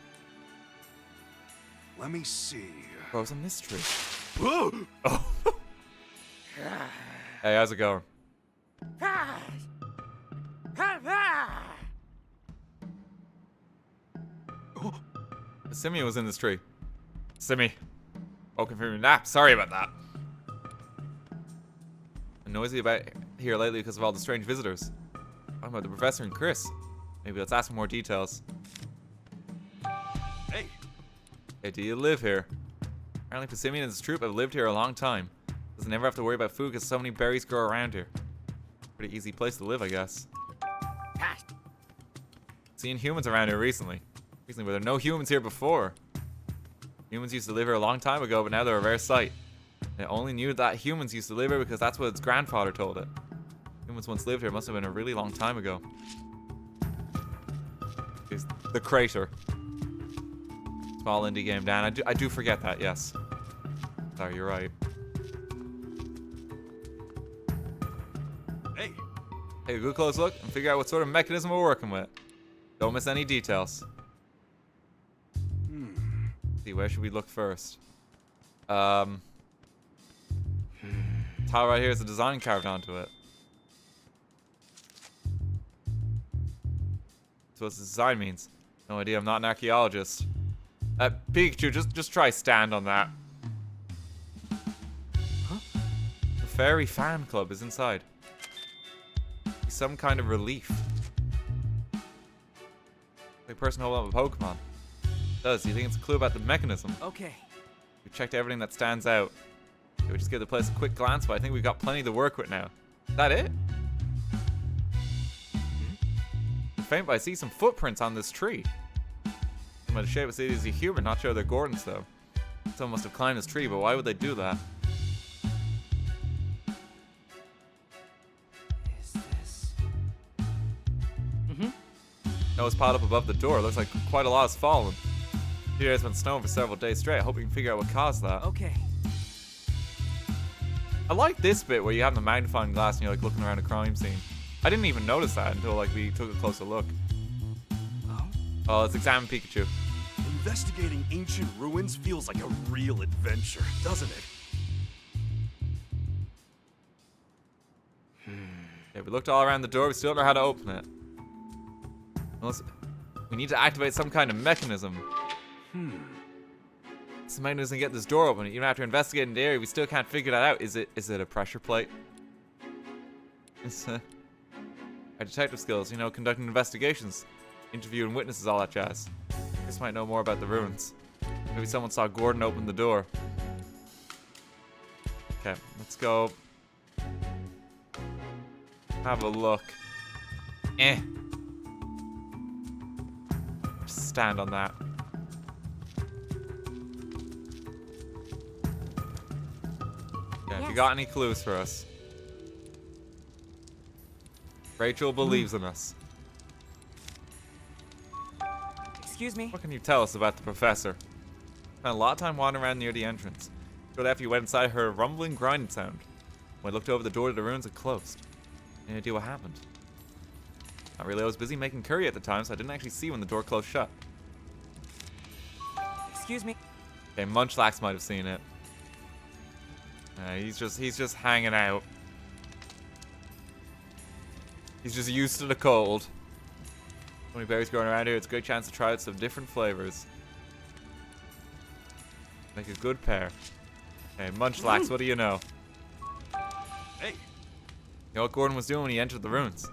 Let me see. Grows a mystery. Oh. Hey, how's it going? Simi was in this tree. Simi. Woken from your nap. Sorry about that. Been noisy about here lately because of all the strange visitors. Talking about the professor and Chris. Maybe let's ask for more details. Hey. Hey, do you live here? Apparently Passimian and his troop have lived here a long time. Doesn't never have to worry about food because so many berries grow around here. Pretty easy place to live, I guess. Seen humans around here recently. Recently, where there were no humans here before. Humans used to live here a long time ago, but now they're a rare sight. It only knew that humans used to live here because that's what its grandfather told it. Humans once lived here. Must have been a really long time ago. It's the crater. Small indie game, Dan. I do forget that, yes. Sorry, you're right. Hey. Take a good close look and figure out what sort of mechanism we're working with. Don't miss any details. See, where should we look first? Tile right here is a design carved onto it. So what the design means? No idea, I'm not an archaeologist. Pikachu, just try stand on that. Huh? The fairy fan club is inside. Some kind of relief. Like a person holding up a Pokemon. Do you think it's a clue about the mechanism? Okay. We checked everything that stands out. We just give the place a quick glance, but I think we've got plenty to work with now. Is that it? Faint, but I see some footprints on this tree. Some of the shape of the city is a human, not sure they're Gordon's though. Someone must have climbed this tree, but why would they do that? Is this? No, it's piled up above the door. Looks like quite a lot has fallen. Here it's been snowing for several days straight. I hope we can figure out what caused that. Okay. I like this bit where you have the magnifying glass and you're like looking around a crime scene. I didn't even notice that until like we took a closer look. Oh, let's examine Pikachu. Investigating ancient ruins feels like a real adventure, doesn't it? Yeah, we looked all around the door. We still don't know how to open it. Unless we need to activate some kind of mechanism. This mechanism doesn't get this door open. Even after investigating the area, we still can't figure that out. Is it a pressure plate? It's our detective skills, you know, conducting investigations, interviewing witnesses, all that jazz. Chris might know more about the ruins. Maybe someone saw Gordon open the door. Okay, let's go. Have a look. Just stand on that. Okay, You got any clues for us? Rachel believes in us. Excuse me? What can you tell us about the professor? Spent a lot of time wandering around near the entrance. Shortly after you went inside, I heard a rumbling, grinding sound. When I looked over, the door to the ruins had closed. Any idea what happened? Not really. I was busy making curry at the time, so I didn't actually see when the door closed shut. Excuse me. Okay, Munchlax might have seen it. He's just hanging out. He's just used to the cold. So many berries growing around here, it's a great chance to try out some different flavors. Make a good pair. Okay, Munchlax, what do you know? Hey. You know what Gordon was doing when he entered the ruins?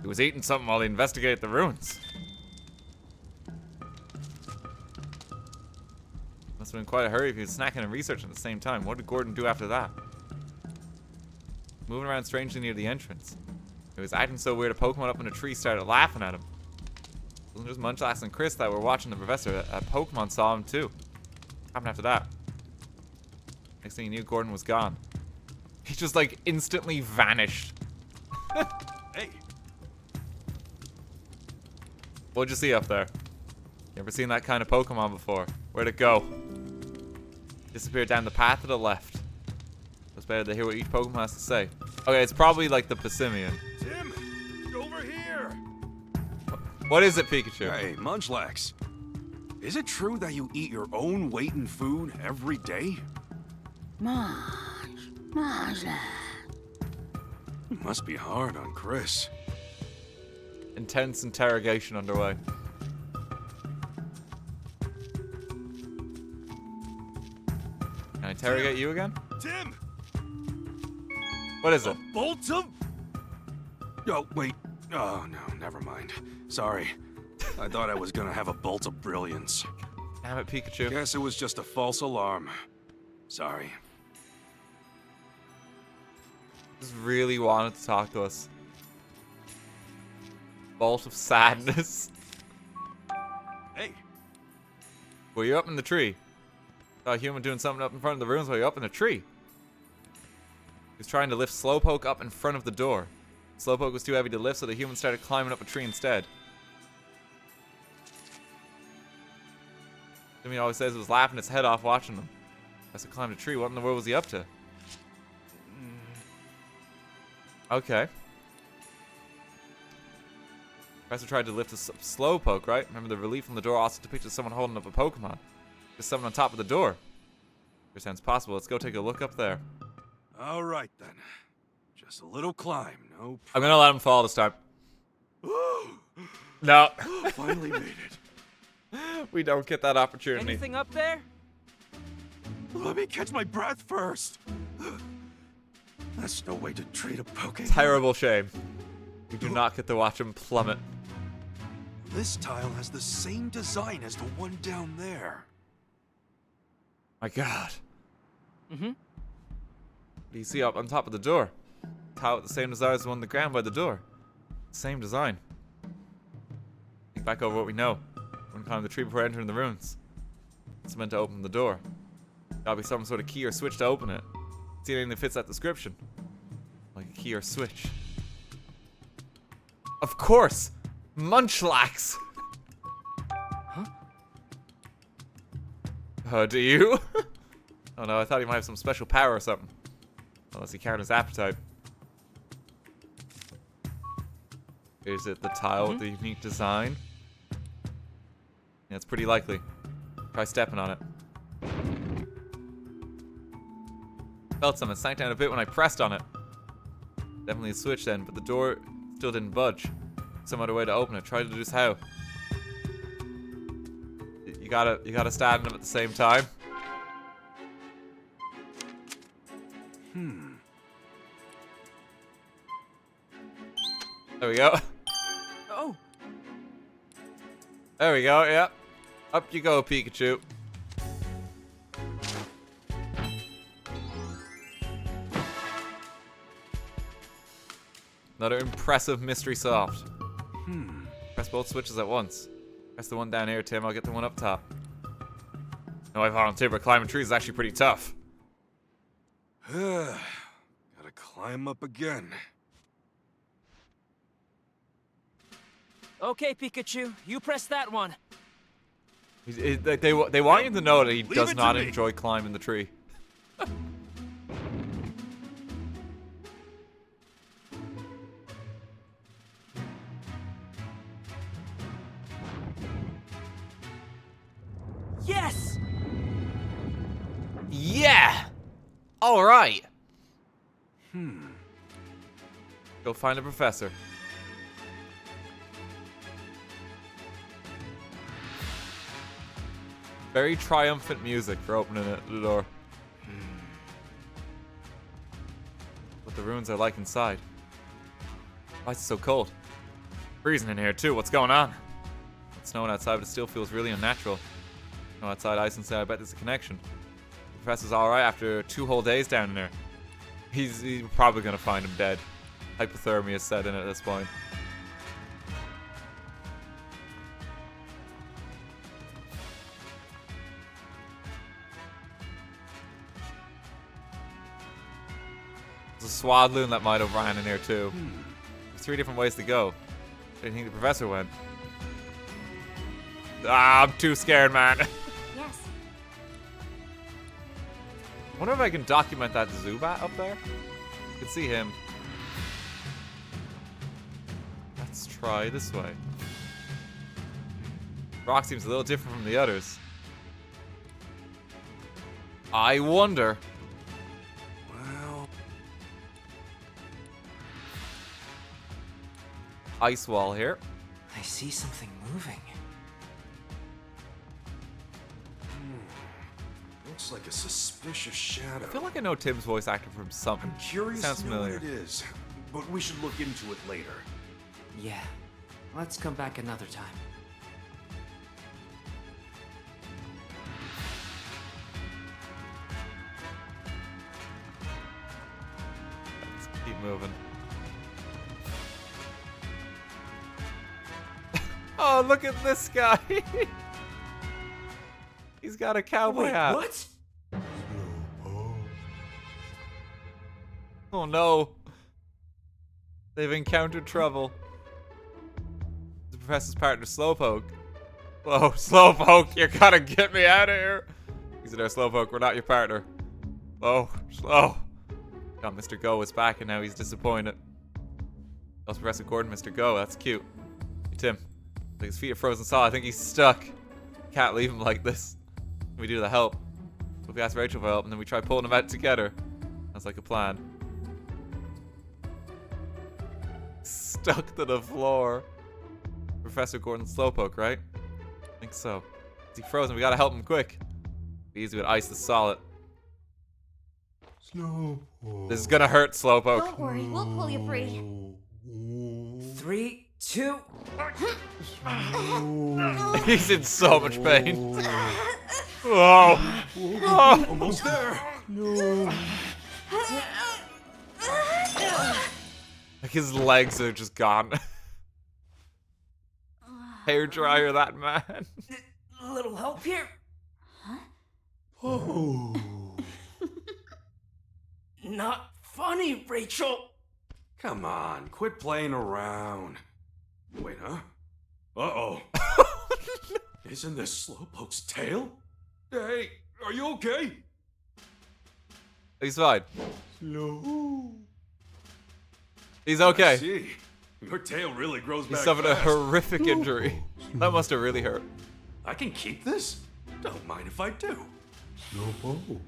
He was eating something while he investigated the ruins. Must have been quite a hurry if he was snacking and researching at the same time. What did Gordon do after that? Moving around strangely near the entrance. He was acting so weird, a Pokemon up in a tree started laughing at him. It wasn't just Munchlax and Chris that were watching the professor. A Pokemon saw him too. What happened after that? Next thing you knew, Gordon was gone. He just like instantly vanished. Hey. What'd you see up there? You ever seen that kind of Pokemon before? Where'd it go? Disappeared down the path to the left. It's better to hear what each Pokemon has to say. Okay, it's probably like the Passimian. Tim, over here. What is it, Pikachu? Hey, Munchlax. Is it true that you eat your own weight in food every day? Munchlax. It must be hard on Chris. Intense interrogation underway. Can I interrogate you again? Tim! What is it? Bolt of... Oh, wait. Oh, no, never mind. Sorry. I thought I was gonna have a bolt of brilliance. Damn it, Pikachu. Guess it was just a false alarm. Sorry. Just really wanted to talk to us. Bolt of sadness. Hey. Were you up in the tree? Saw a human doing something up in front of the ruins while you're up in a tree. He was trying to lift Slowpoke up in front of the door. Slowpoke was too heavy to lift, so the human started climbing up a tree instead. Jimmy always says it was laughing its head off watching them. Professor climbed a tree. What in the world was he up to? Okay. Professor tried to lift a Slowpoke, right? Remember the relief from the door also depicted someone holding up a Pokemon. There's someone on top of the door. Sure sounds possible. Let's go take a look up there. All right, then. Just a little climb, no... I'm gonna let him fall this time. No. Finally made it. We don't get that opportunity. Anything up there? Let me catch my breath first. That's no way to treat a Pokemon. Terrible shame. We do not get to watch him plummet. This tile has the same design as the one down there. My God. Mm-hmm. What do you see up on top of the door? Tile with the same design as the one on the ground by the door. Same design. Think back over what we know. Wouldn't climb the tree before entering the ruins. It's meant to open the door. Gotta be some sort of key or switch to open it. See anything that fits that description? Like a key or switch. Of course! Munchlax! Huh? Do you? Oh no, I thought he might have some special power or something. Unless he counted his appetite. Is it the tile with the unique design? Yeah, it's pretty likely. Try stepping on it. Felt something, sank down a bit when I pressed on it. Definitely a switch then, but the door still didn't budge. Some other way to open it. Try to deduce how. You gotta stand them at the same time. There we go. Oh. There we go, yep. Up you go, Pikachu. Another impressive mystery solved. Press both switches at once. Press the one down here, Tim. I'll get the one up top. No, I volunteer, but climbing trees is actually pretty tough. Gotta climb up again. Okay, Pikachu, you press that one. They want you to know that he does it to not me. enjoy climbing the tree. Yes! Yeah! Alright. Go find a professor. Very triumphant music for opening the door. What the ruins are like inside. Why is it so cold? Freezing in here too, what's going on? It's snowing outside, but it still feels really unnatural. Snow outside, ice inside, I bet there's a connection. The professor's alright after 2 whole days down in there. He's probably gonna find him dead. Hypothermia is set in at this point. There's a swadloon that might have ran in here too. There's 3 different ways to go. Where do you think the professor went? Ah, I'm too scared, man. Yes. Wonder if I can document that Zubat up there. You can see him. Let's try this way. Rock seems a little different from the others. I wonder. Well, Ice wall here. I see something moving. looks like a suspicious shadow. I feel like I know Tim's voice actor from something. I'm curious Sounds to know familiar. what it is, but we should look into it later. Yeah. Let's come back another time. Let's keep moving. Oh, look at this guy. He's got a cowboy hat. What? Oh no. They've encountered trouble. The professor's partner, Slowpoke. Whoa, Slowpoke, you gotta get me out of here. He's there, Slowpoke, we're not your partner. Whoa, slow. God, Mr. Go is back and now he's disappointed. That's Professor Gordon, Mr. Go, that's cute. Hey, Tim. I think his feet are frozen solid. I think he's stuck. Can't leave him like this. We do the help. If we ask Rachel for help and then we try pulling him out together. Sounds like a plan. Stuck to the floor. Professor Gordon Slowpoke, right? I think so. Is he frozen? We gotta help him quick. Be easy with ice to solid. Slowpoke. This is gonna hurt, Slowpoke. Don't worry, we'll pull you free. 3, 2. He's in so much pain. Oh. Oh. Almost there. No. Like his legs are just gone. Hair dryer, that man. A little help here. Oh. Not funny, Rachel. Come on, quit playing around. Wait, huh? Uh-oh. Isn't this Slowpoke's tail? Hey, are you okay? He's fine. Slow. He's I okay. see. Your tail really grows He back suffered a fast. horrific injury. That must have really hurt. I can keep this? Don't mind if I do. Slowpoke.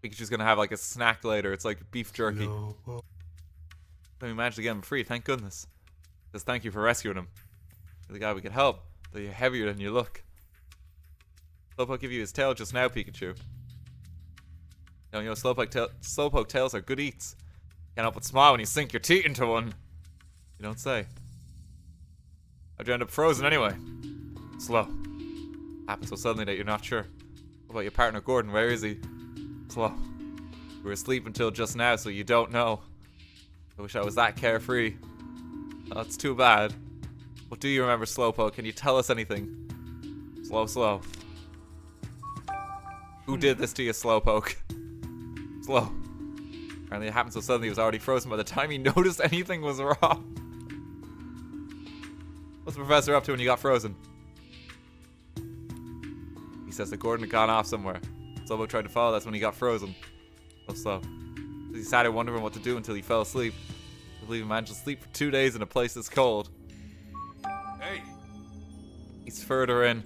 Pikachu's gonna have like a snack later. It's like beef jerky. Slowpoke. Then we managed to get him free, thank goodness. Says thank you for rescuing him. You're the guy we could help, though you're heavier than you look. Slowpoke give you his tail just now, Pikachu. You know, Slowpoke tails are good eats. Can't help but smile when you sink your teeth into one. You don't say. How'd you end up frozen anyway? Slow. Happened so suddenly that you're not sure. What about your partner Gordon? Where is he? Slow. We were asleep until just now, so you don't know. I wish I was that carefree. That's too bad. What do you remember, Slowpoke? Can you tell us anything? Slow. Who did this to you, Slowpoke? Slow. Apparently it happened so suddenly he was already frozen by the time he noticed anything was wrong. What's the professor up to when he got frozen? He says that Gordon had gone off somewhere. Slowpoke tried to follow, that's when he got frozen. So slow. He sat there wondering what to do until he fell asleep. I believe he managed to sleep for 2 days in a place that's cold. Hey! He's further in.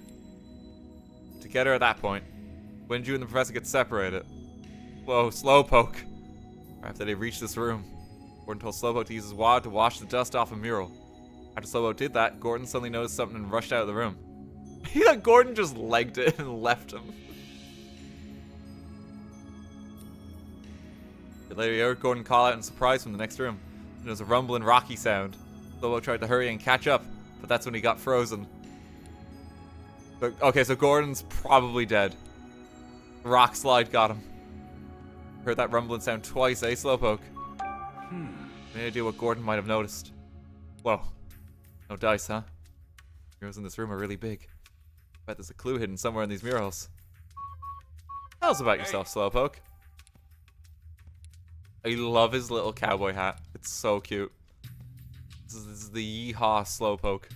Together at that point. When did you and the professor get separated? Whoa, Slowpoke. After they reached this room, Gordon told Slowpoke to use his wad to wash the dust off a mural. After Slowpoke did that, Gordon suddenly noticed something and rushed out of the room. He thought Gordon just legged it and left him. Later, he heard Gordon call out in surprise from the next room. And there was a rumbling, rocky sound. Slowpoke tried to hurry and catch up, but that's when he got frozen. But, okay, so Gordon's probably dead. Rock slide got him. Heard that rumbling sound twice, eh, Slowpoke? Any idea what Gordon might have noticed? Whoa. No dice, huh? Murals in this room are really big. Bet there's a clue hidden somewhere in these murals. Tell us about yourself, Slowpoke. I love his little cowboy hat. It's so cute. This is the yeehaw Slowpoke.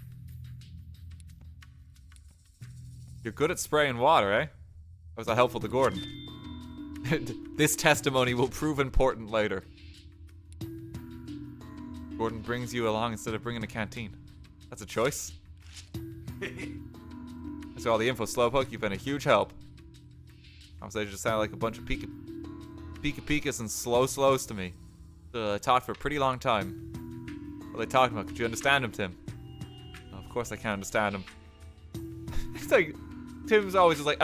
You're good at spraying water, eh? How was that helpful to Gordon? This testimony will prove important later. Gordon brings you along instead of bringing a canteen. That's a choice. That's all the info, Slowpoke. You've been a huge help. Conversation just sounded like a bunch of Pika-Pikas and slows to me. I talked for a pretty long time. What are they talking about? Could you understand him, Tim? Oh, of course I can't understand him. It's like, Tim's always just like,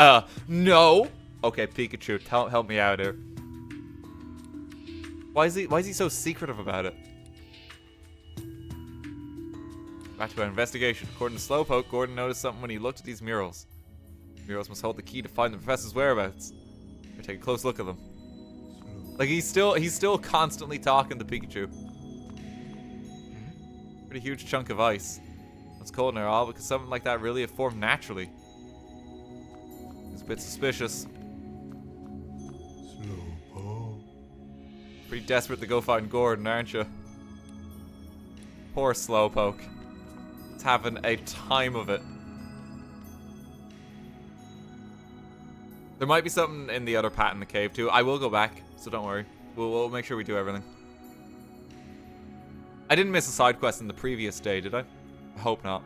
no! Okay, Pikachu, help me out here. Why is he so secretive about it? Back to our investigation. According to Slowpoke, Gordon noticed something when he looked at these murals. Murals must hold the key to find the professor's whereabouts. Better take a close look at them. Like, he's still constantly talking to Pikachu. Pretty huge chunk of ice. It's cold and all because something like that really formed naturally. It's a bit suspicious. Slowpoke. Pretty desperate to go find Gordon, aren't you? Poor Slowpoke. It's having a time of it. There might be something in the other pat in the cave too. I will go back, so don't worry. We'll make sure we do everything. I didn't miss a side quest in the previous day, did I? I hope not.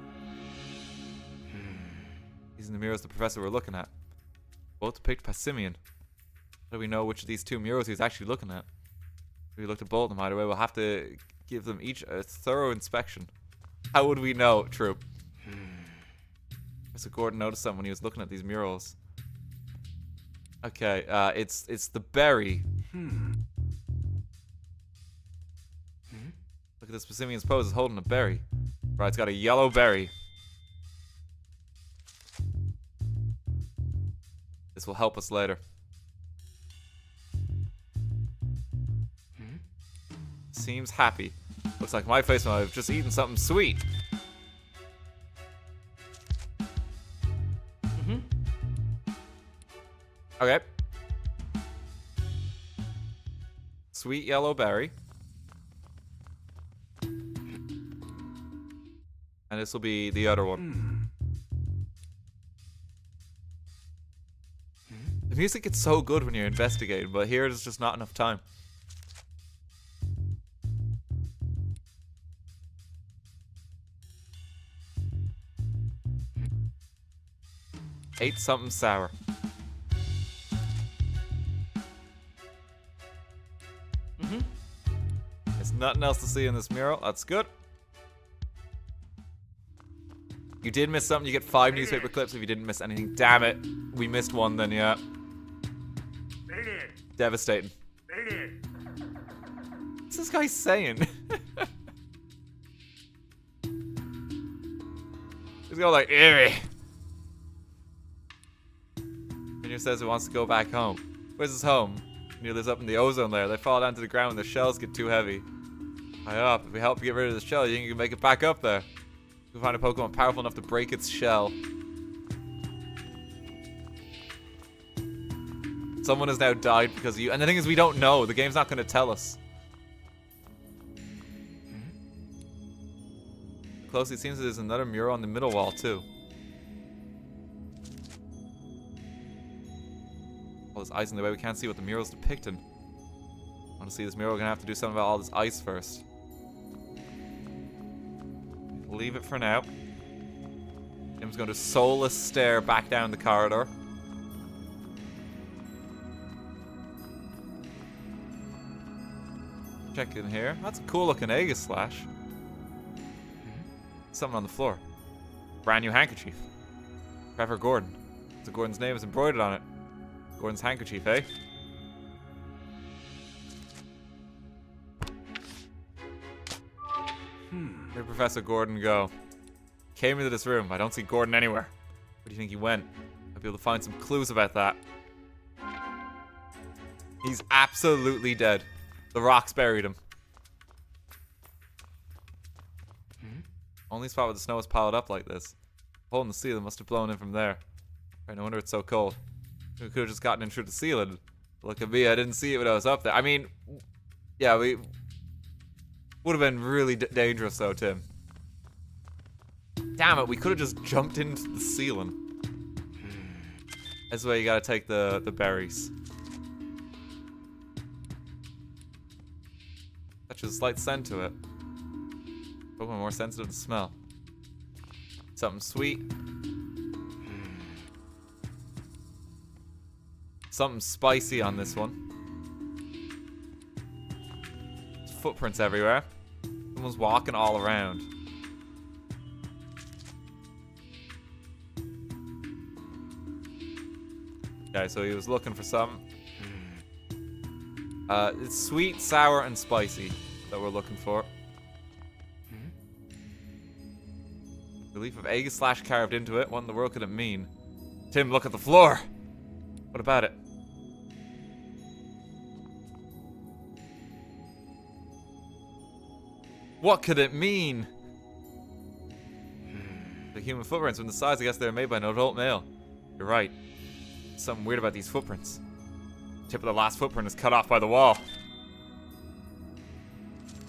These are the murals the professor were looking at. Both depict Passimian. How do we know which of these two murals he's actually looking at? If we looked at both of them either way, we'll have to give them each a thorough inspection. How would we know? True. Professor Gordon noticed something when he was looking at these murals. Okay, it's the berry. Look at this Passimian's pose. It's holding a berry. Right, it's got a yellow berry. This will help us later. Seems happy. Looks like my face when I've just eaten something sweet. Okay. Sweet yellow berry. And this will be the other one. The music gets so good when you're investigating, but here there's just not enough time. Ate something sour. There's nothing else to see in this mural. That's good. You did miss something. You get 5 newspaper clips if you didn't miss anything. Damn it. We missed one then, yeah. Devastating. What's this guy saying? He's going like, eerie. Junior says he wants to go back home. Where's his home? Junior lives up in the ozone layer. They fall down to the ground when the shells get too heavy. High up. If we help you get rid of the shell, you think you can make it back up there. We find a Pokemon powerful enough to break its shell. Someone has now died because of you. And the thing is, we don't know. The game's not going to tell us. Closely, it seems there's another mural on the middle wall, too. All this ice in the way, we can't see what the mural's depicting. I want to see this mural. We're going to have to do something about all this ice first. Leave it for now. Tim's going to soulless stare back down the corridor. Check in here. That's a cool looking Aegis slash. Something on the floor. Brand new handkerchief. Trevor Gordon. So Gordon's name is embroidered on it. Gordon's handkerchief, eh? Where'd Professor Gordon go? Came into this room. I don't see Gordon anywhere. Where do you think he went? I'll be able to find some clues about that. He's absolutely dead. The rocks buried him. Only spot where the snow is piled up like this. The hole in the ceiling must have blown in from there. Right, no wonder it's so cold. We could have just gotten in through the ceiling. Look at me, I didn't see it when I was up there. I mean, yeah, we would have been really dangerous though, Tim. Damn it, we could have just jumped into the ceiling. That's why you gotta take the berries. Such a slight scent to it. Pokemon more sensitive to smell. Something sweet. Something spicy on this one. There's footprints everywhere. Someone's walking all around. Okay, so he was looking for something. It's sweet, sour, and spicy that we're looking for. Relief of Aegis slash carved into it. What in the world could it mean? Tim, look at the floor! What about it? What could it mean? The human footprints from the sides, I guess they were made by an adult male. You're right. Something weird about these footprints. Tip of the last footprint is cut off by the wall.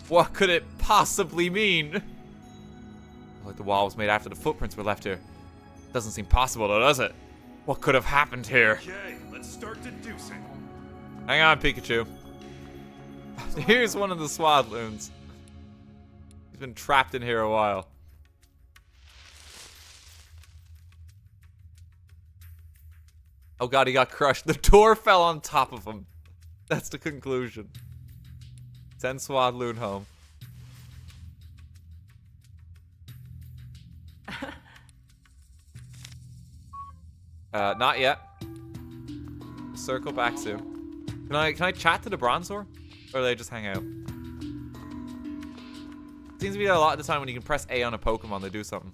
What could it possibly mean? Like the wall was made after the footprints were left here. Doesn't seem possible though, does it? What could have happened here? Okay, let's start deducing. Hang on, Pikachu. Here's one of the Swadloons. He's been trapped in here a while. Oh god, he got crushed. The door fell on top of him. That's the conclusion. Send Swadloon home. Not yet. Circle back soon. Can I chat to the Bronzor? Or do they just hang out? Seems to be a lot of the time when you can press A on a Pokemon, they do something.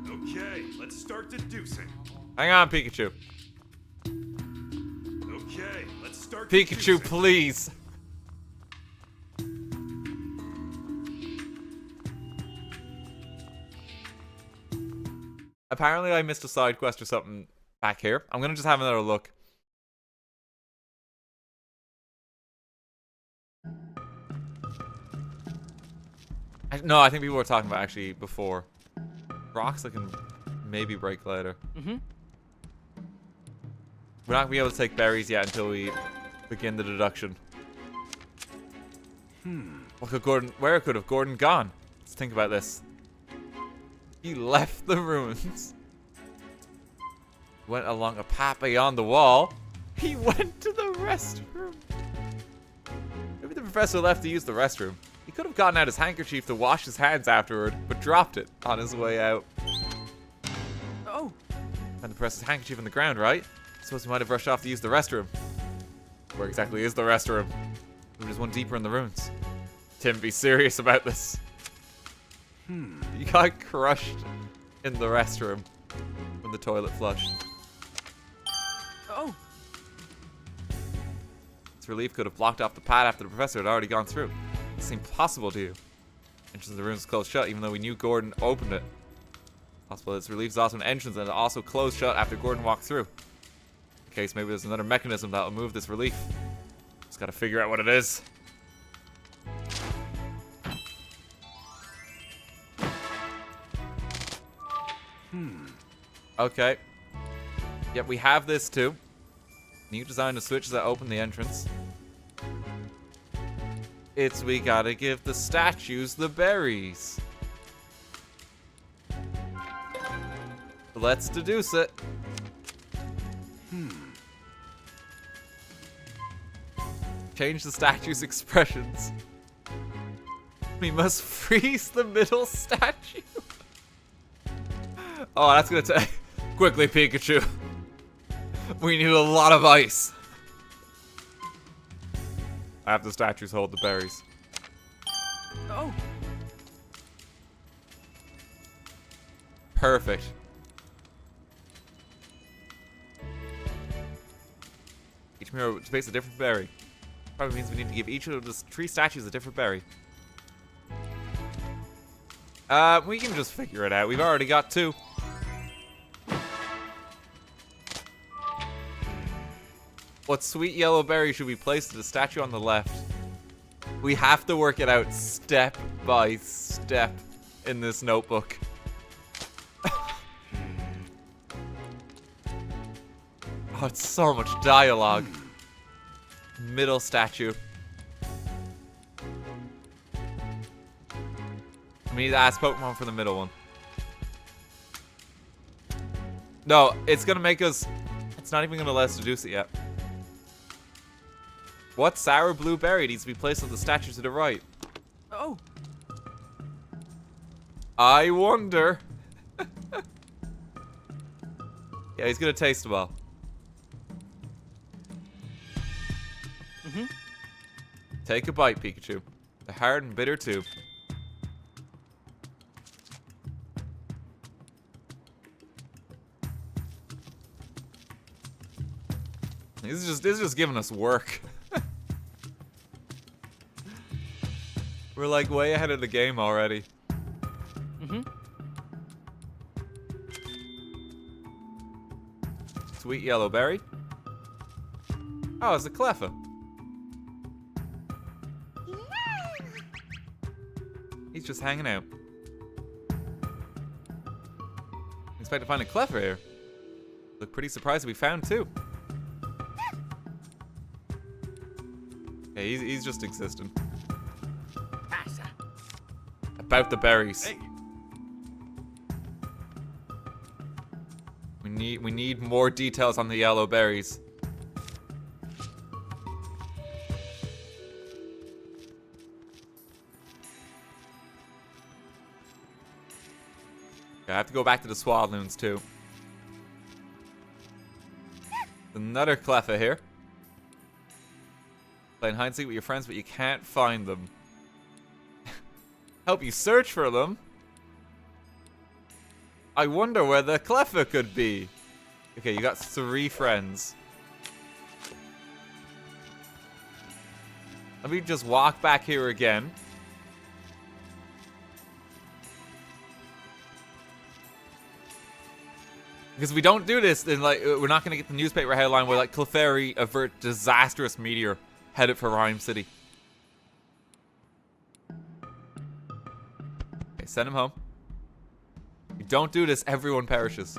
Okay, let's start deducing. Hang on, Pikachu. Okay, let's start Pikachu, please. Apparently I missed a side quest or something back here. I'm gonna just have another look. No, I think people were talking about actually before. Rocks I can maybe break later. We're not gonna be able to take berries yet until we begin the deduction. Where could have Gordon gone? Let's think about this. He left the ruins. Went along a path beyond the wall. He went to the restroom. Maybe the professor left to use the restroom. He could have gotten out his handkerchief to wash his hands afterward, but dropped it on his way out. Oh. And the professor's handkerchief on the ground, right? Suppose he might have rushed off to use the restroom. Where exactly is the restroom? Maybe there's one deeper in the ruins. Tim, be serious about this. You got crushed in the restroom when the toilet flushed. Oh. Its relief could have blocked off the pad after the professor had already gone through. It seemed possible to you. Entrance of the room was closed shut, even though we knew Gordon opened it. Possible its relief is also an entrance and it also closed shut after Gordon walked through. case maybe there's another mechanism that'll move this relief. Just gotta figure out what it is. Okay. Yep, we have this too. New design of switches that open the entrance. We gotta give the statues the berries. Let's deduce it. Change the statue's expressions. We must freeze the middle statue. Oh, that's gonna take... Quickly, Pikachu. We need a lot of ice. I have the statues hold the berries. Oh. Perfect. Each mirror displays a different berry. Probably means we need to give each of the 3 statues a different berry. We can just figure it out. We've already got 2. What sweet yellow berry should we place to the statue on the left? We have to work it out step by step in this notebook. Oh, it's so much dialogue. Middle statue. We need to ask Pokemon for the middle one. No, it's gonna make us... It's not even gonna let us deduce it yet. What sour blue berry needs to be placed on the statue to the right? Oh. I wonder. Yeah, he's gonna taste them all. Take a bite, Pikachu. They're hard and bitter too. This is just giving us work. We're like way ahead of the game already. Sweet yellow berry. Oh, it's a Cleffa. He's just hanging out. Expect to find a Cleffa here. Look pretty surprised to be found too. Hey, he's just existing. About the berries. Hey. We need more details on the yellow berries. I have to go back to the Swalloons too. Another Cleffa here. Playing hide and seek with your friends, but you can't find them. Help you search for them? I wonder where the Cleffa could be. Okay, you got 3 friends. Let me just walk back here again. Because if we don't do this, then like we're not gonna get the newspaper headline where like Clefairy avert disastrous meteor headed for Rhyme City. Okay, send him home. If you don't do this, everyone perishes.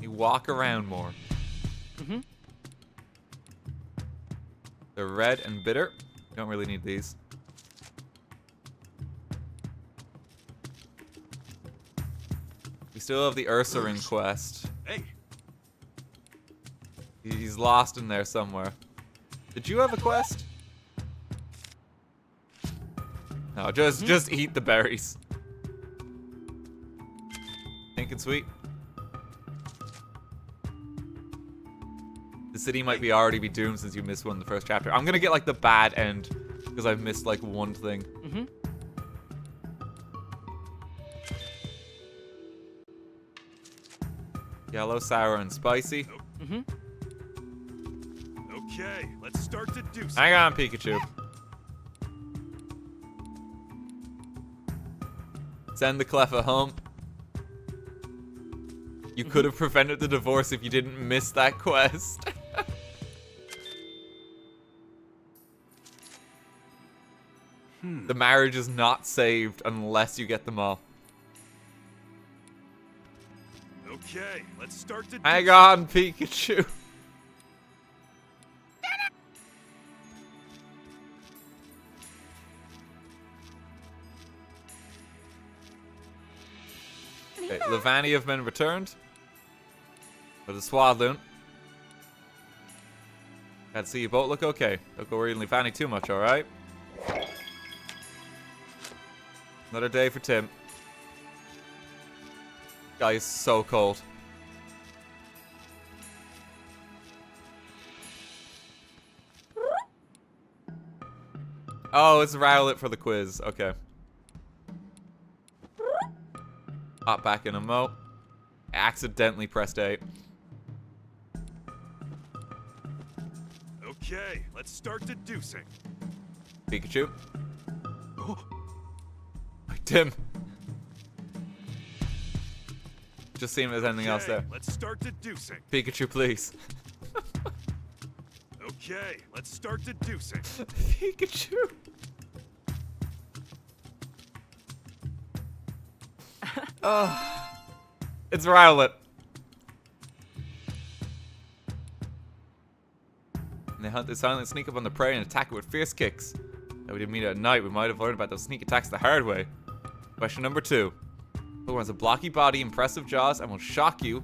You walk around more. They're red and bitter. Don't really need these. We still have the Ursaring quest. Hey. He's lost in there somewhere. Did you have a quest? No, just eat the berries. Pink and sweet. The city might already be doomed since you missed one in the first chapter. I'm gonna get like the bad end because I've missed like one thing. Yellow, sour, and spicy. Okay. start deducing. Hang on, Pikachu. Send the Cleffa home. You could have prevented the divorce if you didn't miss that quest. The marriage is not saved unless you get them all. Okay, let's start deducing. Hang on, Pikachu. Okay, Levani have been returned. For the Swadloon. Can't see you both look okay. Don't go worrying Levani too much, alright? Another day for Tim. Guy is so cold. Oh, it's Rowlet for the quiz. Okay. Hop back in a mo. Accidentally pressed A. Okay, let's start deducing. Pikachu. Tim. Just seeing if there's anything else there. Let's start deducing. Pikachu, please. Okay, let's start deducing. Pikachu. Oh, it's Rowlet. And they hunt the silent sneak up on the prey and attack it with fierce kicks. If we didn't meet it at night, we might have learned about those sneak attacks the hard way. Question number 2. Pokemon has a blocky body, impressive jaws, and will shock you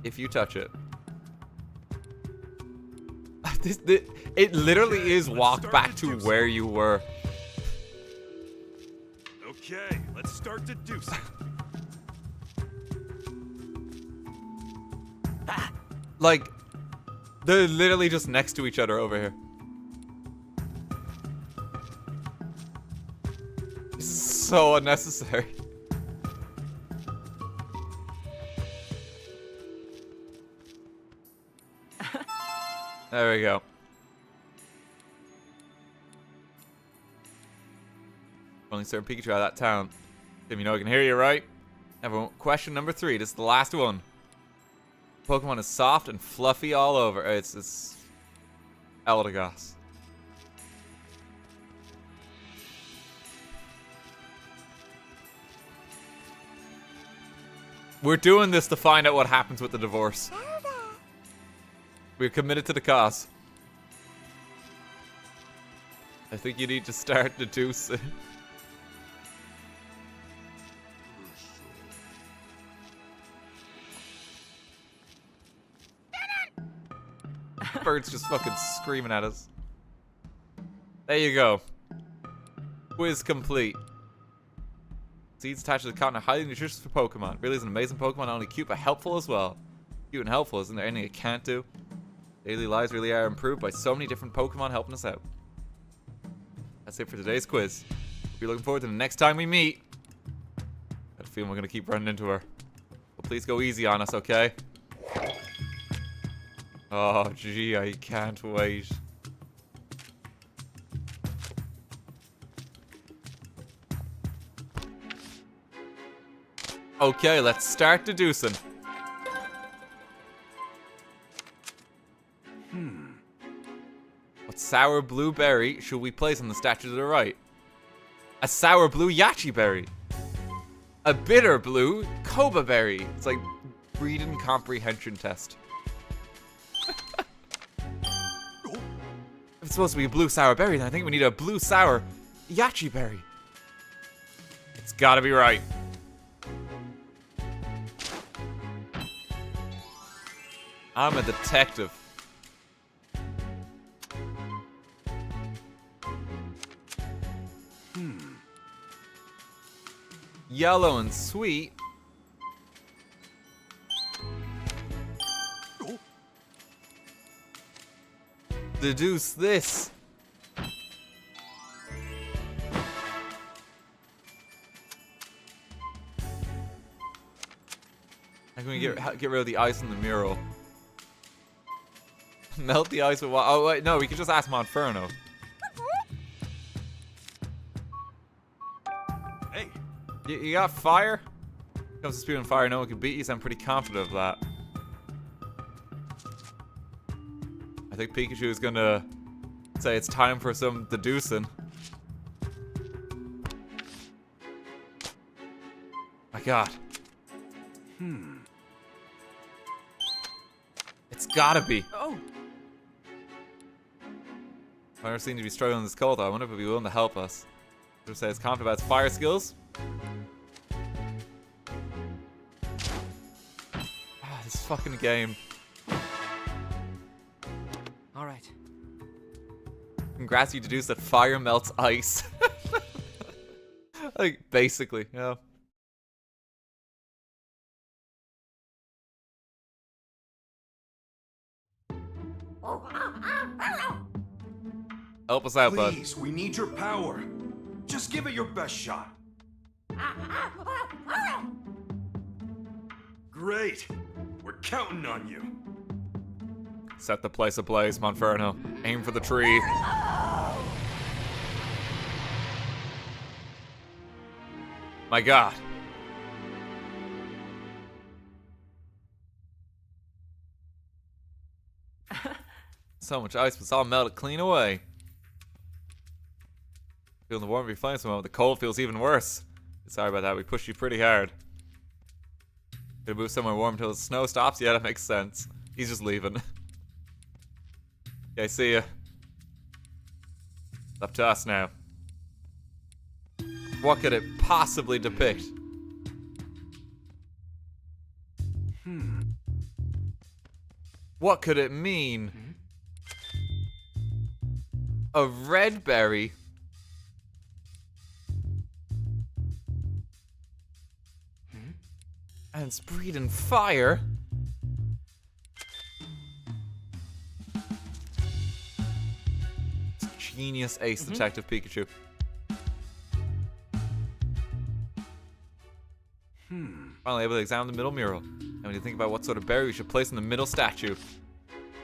if you touch it. It literally is walk back to where you were. Okay, let's start deducing. Like, they're literally just next to each other over here. This is so unnecessary. There we go. Only certain Pikachu out of that town. Tim, you know I can hear you, right? Everyone, question number 3. This is the last one. Pokemon is soft and fluffy all over. It's Eldegoss. We're doing this to find out what happens with the divorce. We're committed to the cause. I think you need to start deducing. Bird's just fucking screaming at us. There you go. Quiz complete. Seeds attached to the cotton are highly nutritious for Pokemon. Really is an amazing Pokemon, not only cute but helpful as well. Cute and helpful, isn't there anything it can't do? Daily lives really are improved by so many different Pokemon helping us out. That's it for today's quiz. We'll be looking forward to the next time we meet. I have a feeling we're gonna keep running into her. But please go easy on us, okay? Oh, gee, I can't wait. Okay, let's start deducing. What sour blueberry should we place on the statue to the right? A sour blue Yachi berry. A bitter blue Koba berry. It's like reading comprehension test. If it's supposed to be a blue sour berry, then I think we need a blue sour Yachi berry. It's gotta be right. I'm a detective. Yellow and sweet. Deduce this. How can we get rid of the ice in the mural? Melt the ice with water. Oh, wait, no, we could just ask Monferno. Hey. You got fire? When it comes to spewing fire, no one can beat you, so I'm pretty confident of that. I think Pikachu is gonna say it's time for some deducing. My god. It's gotta be. Oh. I've never seen you be struggling in this cold, though. I wonder if he'd be willing to help us. Should we say it's confident about his fire skills? Ah, this fucking game. Alright. Congrats, you deduced that fire melts ice. Like, basically, yeah. Help us out, bud. Please, we need your power. Just give it your best shot. Great. We're counting on you. Set the place ablaze, Monferno. Aim for the tree. My god. So much ice, but it's all melted clean away. Feeling the warmth, you're fine somehow. The cold feels even worse. Sorry about that, we pushed you pretty hard. Gonna move somewhere warm until the snow stops? Yeah, that makes sense. He's just leaving. Okay, see ya. It's up to us now. What could it possibly depict? What could it mean? A red berry? And it's breathing fire? It's genius ace Detective Pikachu. Finally able to examine the middle mural. And when you think about what sort of berry we should place in the middle statue,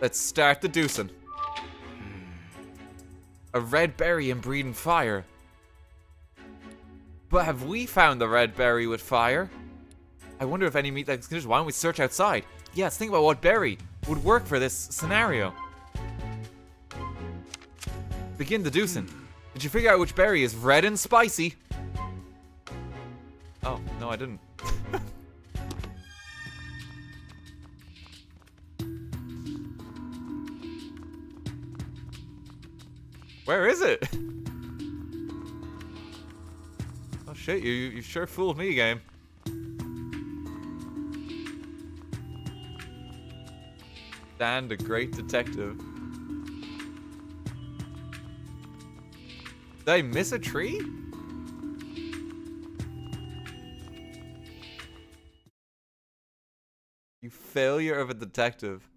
let's start deducing. A red berry and breathing fire. But have we found the red berry with fire? I wonder if any meet that condition. Why don't we search outside? Yeah, let's think about what berry would work for this scenario. Begin deducing. Did you figure out which berry is red and spicy? Oh, no, I didn't. Where is it? Oh shit, you sure fooled me, game. Dan, the great detective. Did I miss a tree? You failure of a detective.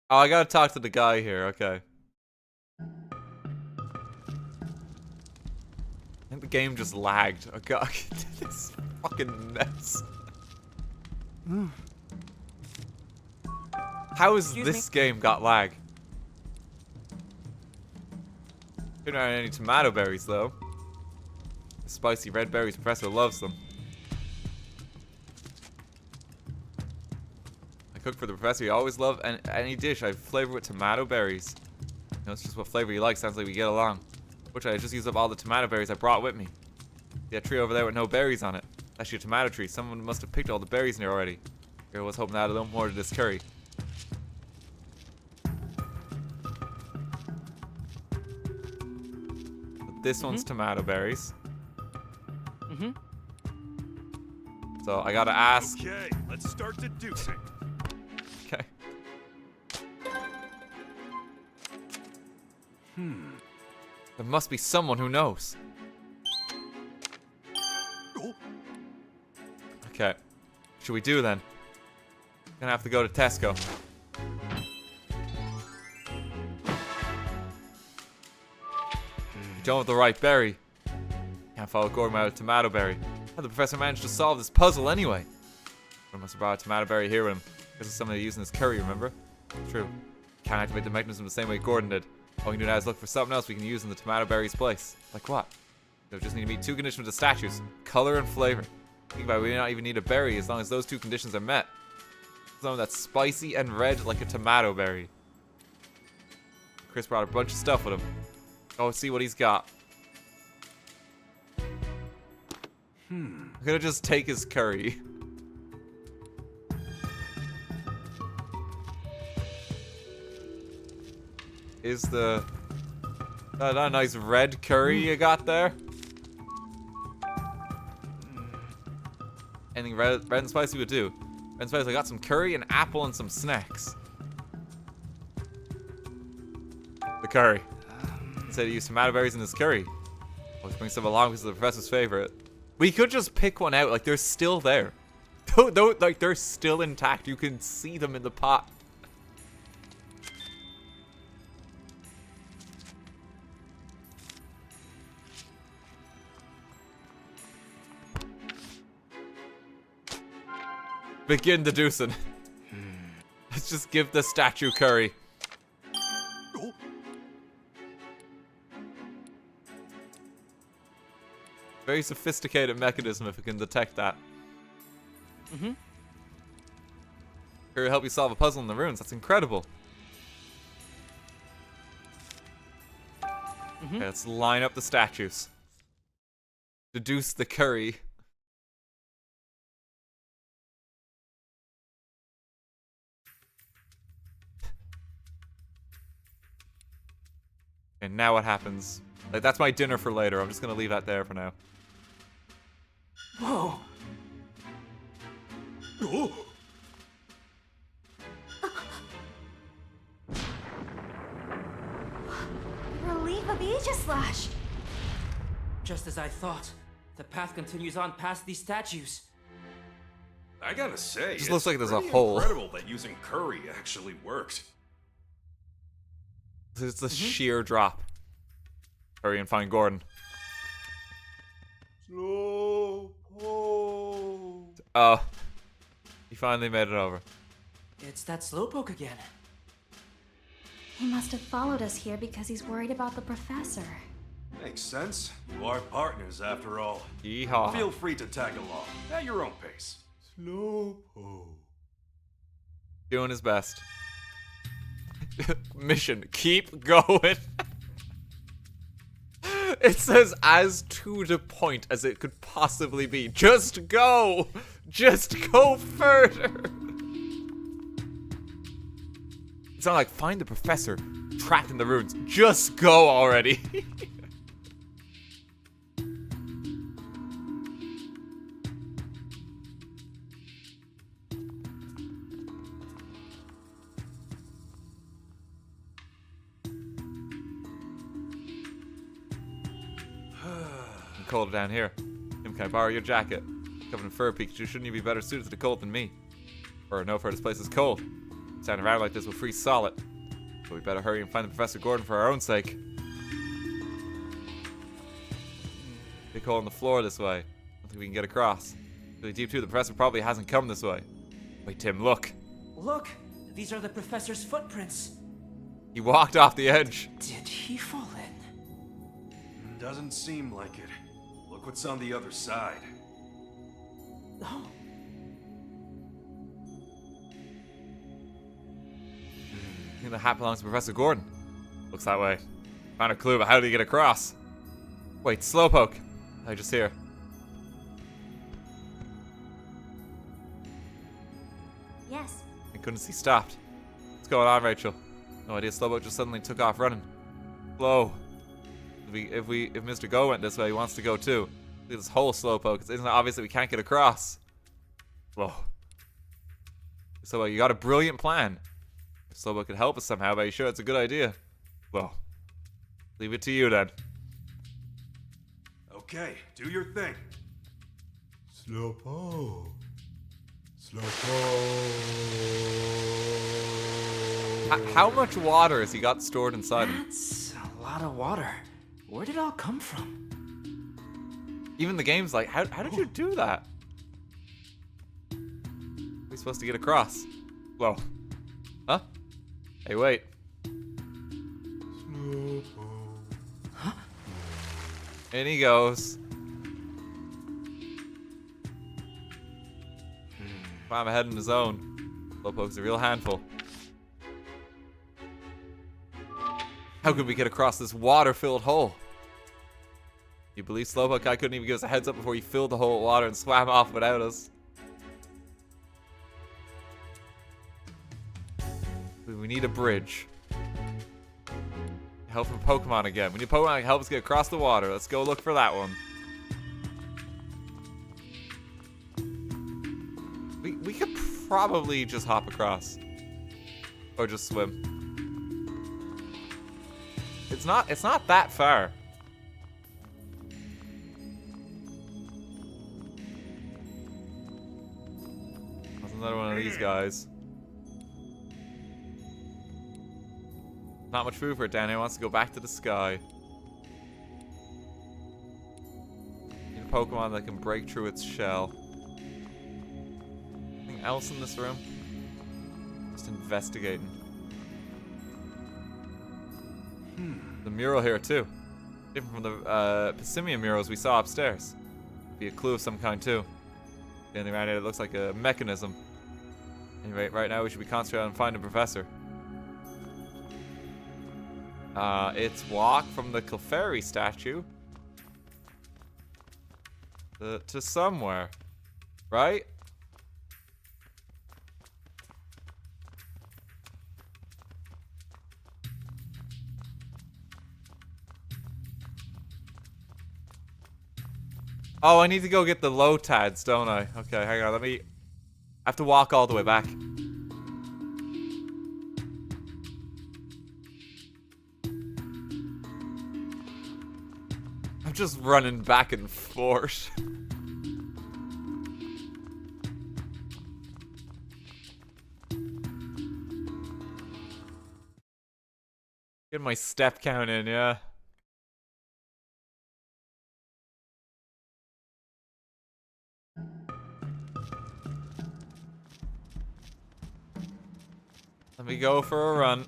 Oh, I gotta talk to the guy here, okay. I think the game just lagged. Oh god, this fucking mess. How has this game got lag? Couldn't find any tomato berries though. The spicy red berries, Professor loves them. I cook for the Professor, he always loved any dish I flavor with tomato berries. You know, it's just what flavor you like, sounds like we get along. Which I just used up all the tomato berries I brought with me. See that tree over there with no berries on it. Actually a tomato tree, someone must have picked all the berries in there already. I was hoping to add a little more to this curry. This one's tomato berries. So I gotta ask. Okay, let's start deducing. Okay. There must be someone who knows. Okay. Should we do then? Gonna have to go to Tesco. Don't have the right berry. Can't follow Gordon without a tomato berry. How did the professor manage to solve this puzzle anyway? I must have brought a tomato berry here with him. This is something they use in his curry, remember? True. Can't activate the mechanism the same way Gordon did. All we can do now is look for something else we can use in the tomato berry's place. Like what? We just need to meet 2 conditions with the statues. Color and flavor. Think about it, we may not even need a berry as long as those 2 conditions are met. Something that's spicy and red like a tomato berry. Chris brought a bunch of stuff with him. Oh, see what he's got. I'm gonna just take his curry. Is that a nice red curry you got there? Anything red and spicy would do. Red and spicy, I got some curry, an apple, and some snacks. The curry. He said he used tomato berries in his curry. Always bring some along because of the professor's favorite. We could just pick one out, like they're still there. Like they're still intact. You can see them in the pot. Begin deducing. Let's just give the statue curry. Very sophisticated mechanism if it can detect that. Here to help you solve a puzzle in the ruins. That's incredible. Okay, let's line up the statues. Deduce the curry. And now what happens? Like, that's my dinner for later. I'm just gonna leave that there for now. Whoa. Relief of Aegislash. Just as I thought. The path continues on past these statues. I gotta say, Just looks like there's a pretty hole. incredible that using curry actually worked. It's a sheer drop. Hurry and find Gordon. Oh. He finally made it over. It's that slowpoke again. He must have followed us here because he's worried about the professor. Makes sense. You are partners after all. Yeehaw. Feel free to tag along at your own pace. Slowpoke. Doing his best. Mission, keep going. It says as to the point as it could possibly be. Just go! Just go further! It's not like find the professor trapped in the ruins. Just go already. Colder down here. Tim, can I borrow your jacket? Covered in fur, Pikachu. Shouldn't you be better suited to the cold than me? Or no, for this place is cold. Standing around like this will freeze solid. So we better hurry and find the Professor Gordon for our own sake. Big hole in the floor this way. I don't think we can get across. Really deep too. The Professor probably hasn't come this way. Wait, Tim, look. Look! These are the professor's footprints. He walked off the edge. Did he fall in? Doesn't seem like it. Look what's on the other side. Oh. I think the hat belongs to Professor Gordon. Looks that way. Found a clue, but how did he get across? Wait, Slowpoke. I just hear. Yes. Thank goodness he stopped. What's going on, Rachel? No idea. Slowpoke just suddenly took off running. Slow. If Mr. Go went this way, he wants to go too. Look at this whole Slowpoke. It's isn't it obvious that we can't get across? Whoa. So you got a brilliant plan. If Slowpoke could help us somehow, but are you sure it's a good idea? Well, leave it to you then. Okay, do your thing. Slowpoke. How much water has he got stored inside him? That's a lot of water. Where did it all come from? Even the game's like, how did you do that? We're supposed to get across. Whoa. Huh? Hey, wait. Huh? In he goes. I'm ahead in his own. Slowpoke's a real handful. How could we get across this water-filled hole? You believe Slowpoke I couldn't even give us a heads up before he filled the hole with water and swam off without us? We need a bridge. Help from Pokemon again. We need Pokemon to help us get across the water. Let's go look for that one. We could probably just hop across. Or just swim. It's not that far. That's another one of these guys. Not much food for it down here. Wants to go back to the sky. Need a Pokemon that can break through its shell. Anything else in this room? Just investigating. The mural here too. Different from the Pissimian murals we saw upstairs. Be a clue of some kind too. Standing around here, it looks like a mechanism. Anyway, right now we should be concentrating on finding Professor. It's walk from the Clefairy statue to somewhere, right? Oh, I need to go get the Lotads, don't I? Okay, hang on, I have to walk all the way back. I'm just running back and forth. Get my step count in, yeah. Let me go for a run.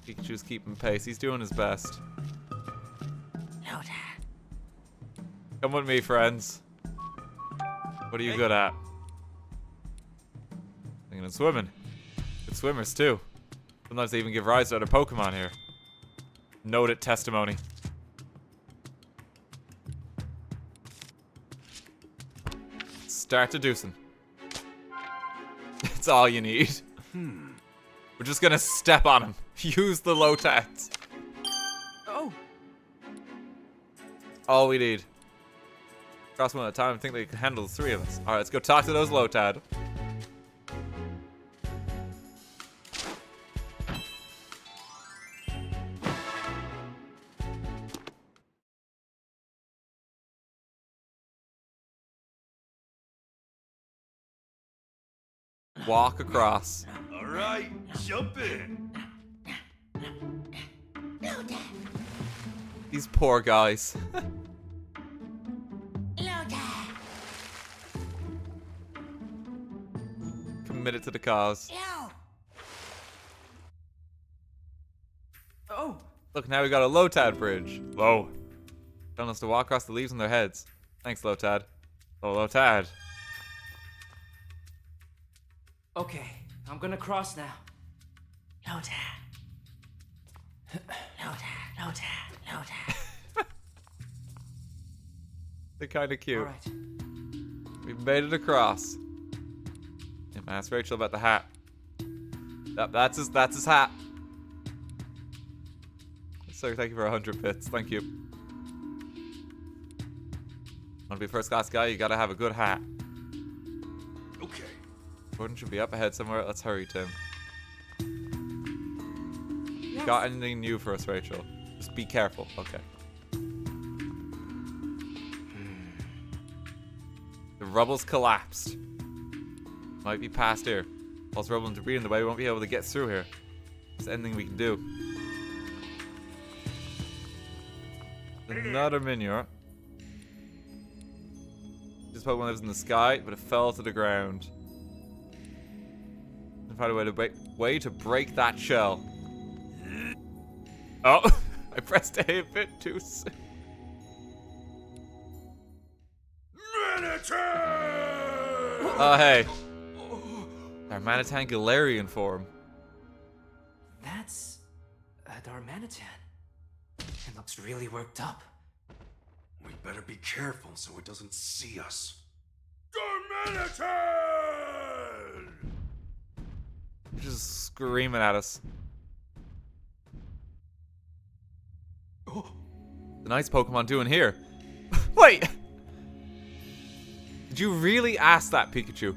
Pikachu's keeping pace. He's doing his best. Come with me, friends. What are you good at? Thinking of swimming. Good swimmers, too. Sometimes they even give rise to other Pokemon here. Noted testimony. Start deducing. That's all you need. We're just gonna step on him. Use the Lotads. Oh. All we need. Cross one at a time. I think they can handle the three of us. Alright, let's go talk to those Lotad. Walk across. All right, jump in. These poor guys. Committed to the cause. Oh. Look, now we got a Lotad bridge. Whoa. Telling us to walk across the leaves on their heads. Thanks, Lotad. Oh, Lotad. Okay, I'm gonna cross now. They're kind of cute. All right. We've made it across. Yeah, ask Rachel about the hat. Yep, that's his hat. Sir, thank you for 100 bits. Thank you. Want to be a first class guy? You gotta have a good hat. Okay. Gordon should be up ahead somewhere. Let's hurry, Tim. Yes. Got anything new for us, Rachel? Just be careful. Okay. The rubble's collapsed. Might be past here. Whilst rubble and debris in the way, we won't be able to get through here. There's anything we can do. Another Minior. This Pokemon lives in the sky, but it fell to the ground. If find a way to break that shell. Oh, I pressed A a bit too soon. Oh, hey. Darmanitan Galarian form. That's a Darmanitan. It looks really worked up. We better be careful so it doesn't see us. Darmanitan! Just screaming at us. The nice Pokemon doing here? Wait! Did you really ask that, Pikachu?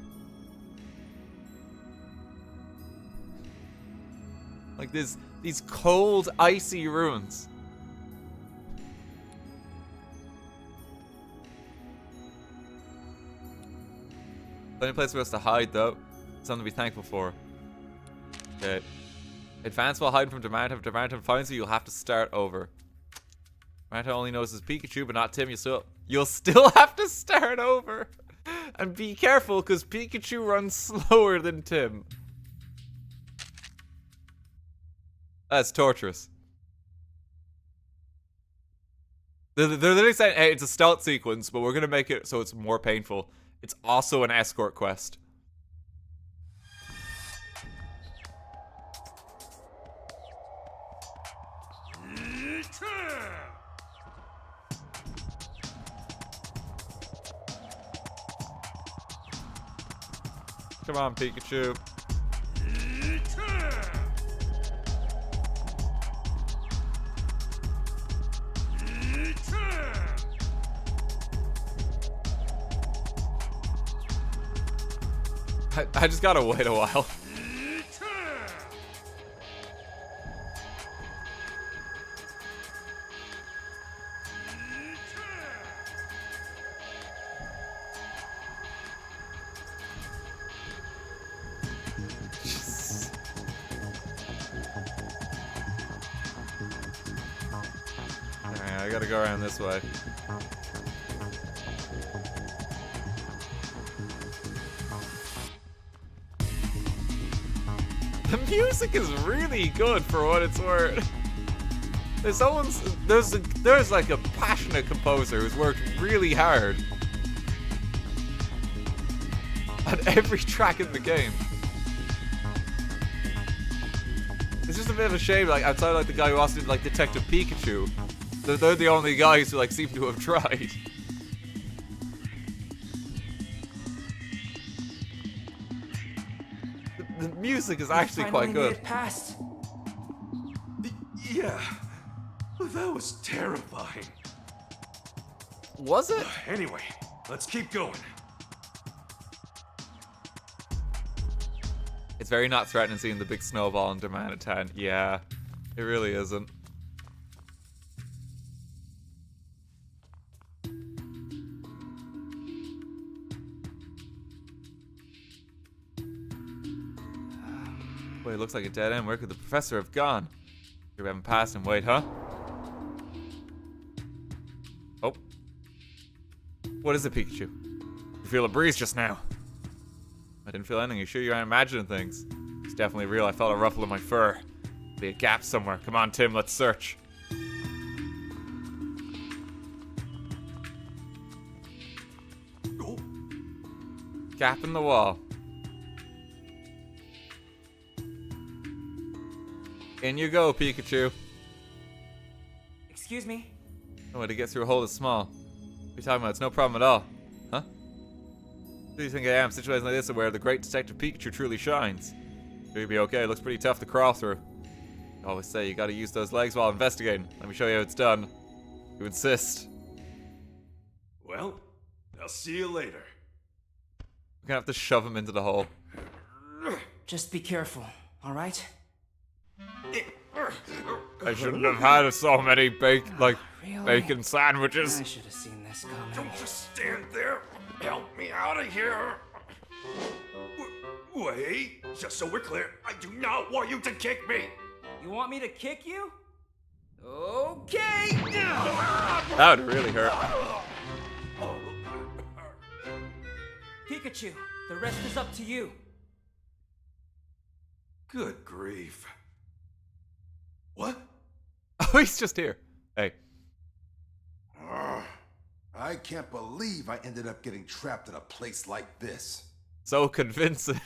Like these cold, icy ruins. The only place for us to hide, though. Something to be thankful for. Okay. Advance while hiding from Darmanitan. If Darmanitan finds you, you'll have to start over. Darmanitan only notices Pikachu, but not Tim. You'll still have to start over. And be careful, because Pikachu runs slower than Tim. That's torturous. They're literally saying, hey, it's a stealth sequence, but we're going to make it so it's more painful. It's also an escort quest. Come on, Pikachu. I just gotta wait a while. Alright, I gotta go around this way. The music is really good for what it's worth. There's like a passionate composer who's worked really hard on every track in the game. It's just a bit of a shame, like outside like the guy who also did like Detective Pikachu, they're the only guys who like seem to have tried. The music is actually quite good. Made it past. Yeah, that was terrifying. Was it? Anyway, let's keep going. It's very not threatening seeing the big snowball in Darmanitan. Yeah, it really isn't. Boy, it looks like a dead end. Where could the professor have gone? Here we haven't passed him. Wait, huh? Oh. What is it, Pikachu? You feel a breeze just now. I didn't feel anything. You sure you aren't imagining things? It's definitely real. I felt a ruffle in my fur. Be a gap somewhere. Come on, Tim, let's search. Oh. Gap in the wall. In you go, Pikachu. Excuse me? No way to get through a hole this small. What are you talking about? It's no problem at all. Huh? Who do you think I am? Situations like this are where the great Detective Pikachu truly shines. Sure you'll be okay. It looks pretty tough to crawl through. I always say you gotta use those legs while investigating. Let me show you how it's done. You insist. Well, I'll see you later. We're gonna have to shove him into the hole. Just be careful, alright? I shouldn't have had so many Really? bacon sandwiches. I should have seen this coming. Don't just stand there. Help me out of here. Wait, just so we're clear, I do not want you to kick me. You want me to kick you? Okay! That would really hurt. Pikachu, the rest is up to you. Good grief. What? Oh, he's just here. Hey. I can't believe I ended up getting trapped in a place like this. So convincing.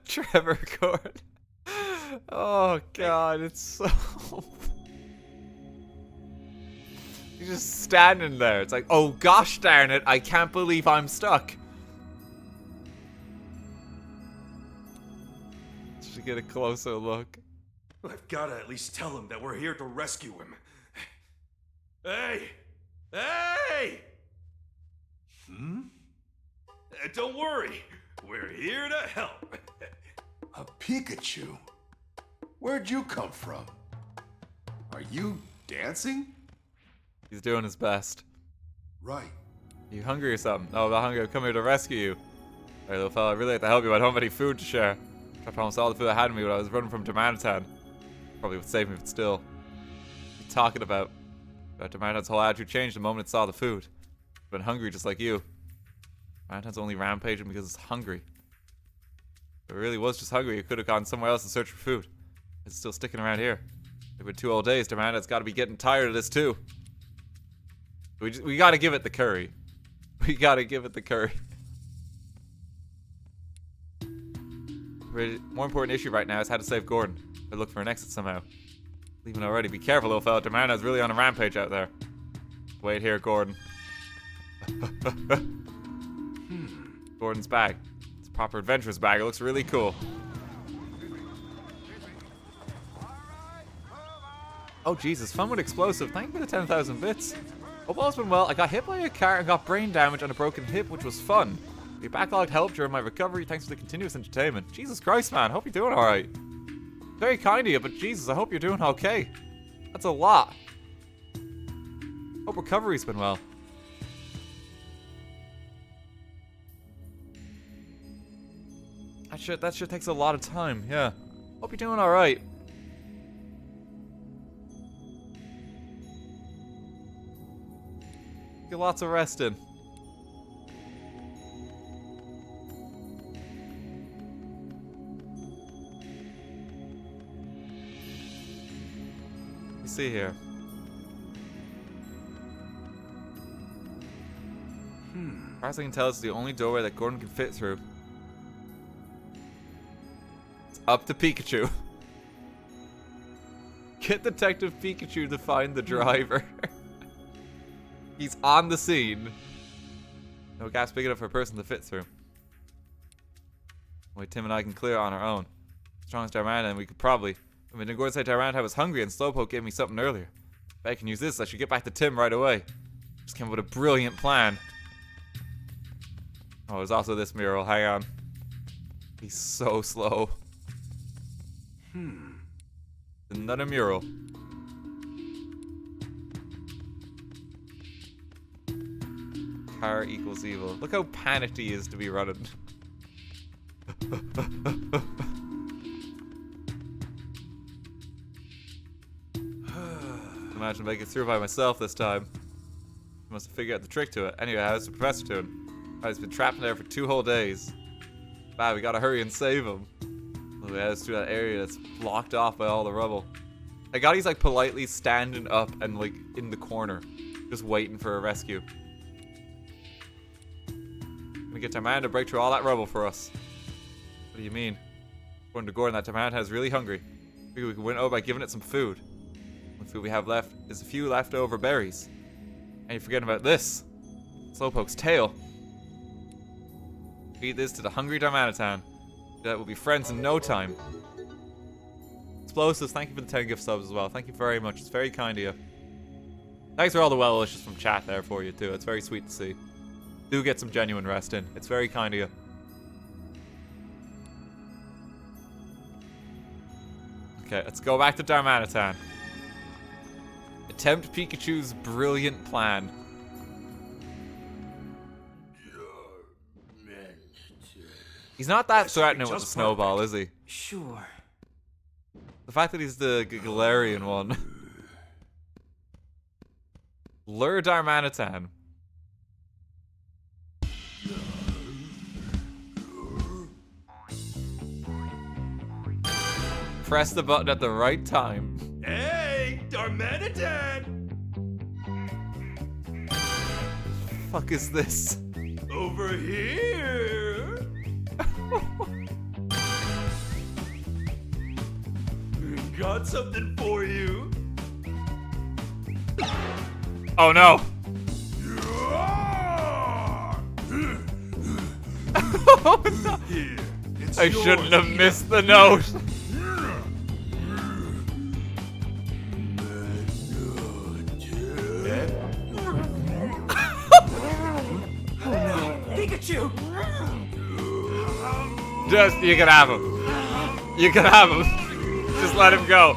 Trevor Gordon. Oh god, it's so... He's just standing there. It's like, oh gosh darn it, I can't believe I'm stuck. Should get a closer look. I've got to at least tell him that we're here to rescue him. Hey! Hey! Don't worry. We're here to help. A Pikachu? Where'd you come from? Are you dancing? He's doing his best. Right. You hungry or something? Oh, I'm not hungry. I've come here to rescue you. Alright, little fella, I'd really like to help you, but I don't have any food to share. I promised all the food I had in me when I was running from Darmanitan. Probably would save me, but still. What are you talking about? Darmanitan's whole attitude changed the moment it saw the food. It's been hungry just like you. Darmanitan's only rampaging because it's hungry. If it really was just hungry, it could have gone somewhere else in search for food. It's still sticking around here. It's been 2 whole days. Darmanitan's got to be getting tired of this too. We got to give it the curry. We got to give it the curry. More important issue right now is how to save Gordon. Or look for an exit somehow. Leaving already. Be careful, little fella. Darmanitan's really on a rampage out there. Wait here, Gordon. Gordon's bag. It's a proper adventurer's bag. It looks really cool. Oh, Jesus. Fun with explosive. Thank you for the 10,000 bits. Hope all's been well. I got hit by a car and got brain damage and a broken hip, which was fun. Your backlog helped during my recovery. Thanks for the continuous entertainment. Jesus Christ, man. Hope you're doing alright. Very kind of you, but Jesus, I hope you're doing okay. That's a lot. Hope recovery's been well. That shit takes a lot of time, yeah. Hope you're doing alright. Get lots of rest in. You see here. As far as I can tell, it's the only doorway that Gordon can fit through. It's up to Pikachu. Get Detective Pikachu to find the driver. He's on the scene. No gaps big enough for a person to fit through. Wait, Tim and I can clear on our own. Strongest Darmanitan, we could probably. I mean, Gordon said Darmanitan was hungry and Slowpoke gave me something earlier. If I can use this, I should get back to Tim right away. Just came up with a brilliant plan. Oh, there's also this mural. Hang on. He's so slow. Another mural. Car equals evil. Look how panicked he is to be running. Imagine making it through by myself this time. I must have figured out the trick to it. Anyway, how's the professor doing? He's been trapped in there for 2 whole days. Wow, we gotta hurry and save him. Look, he heads through that area that's blocked off by all the rubble. I got he's like politely standing up and like in the corner, just waiting for a rescue. Gonna get Darmanitan to break through all that rubble for us. What do you mean? According to Gordon, that Darmanitan is really hungry. Figure we can win over by giving it some food. The food we have left is a few leftover berries. And you're forgetting about this. Slowpoke's tail. Feed this to the hungry Darmanitan. That will be friends in no time. Explosives, thank you for the 10 gift subs as well. Thank you very much. It's very kind of you. Thanks for all the well wishes from chat there for you too. It's very sweet to see. Do get some genuine rest in. It's very kind of you. Okay, let's go back to Darmanitan. Attempt Pikachu's brilliant plan. He's not that threatening with the snowball, is he? Sure. The fact that he's the Galarian one. Lure Darmanitan. press the button at the right time. Hey, Darmanitan! Fuck is this? Over here! Got something for you. Oh no! Oh, no. Here, it's I shouldn't have missed the note. Pikachu! Just, you can have him. You can have him. Just let him go.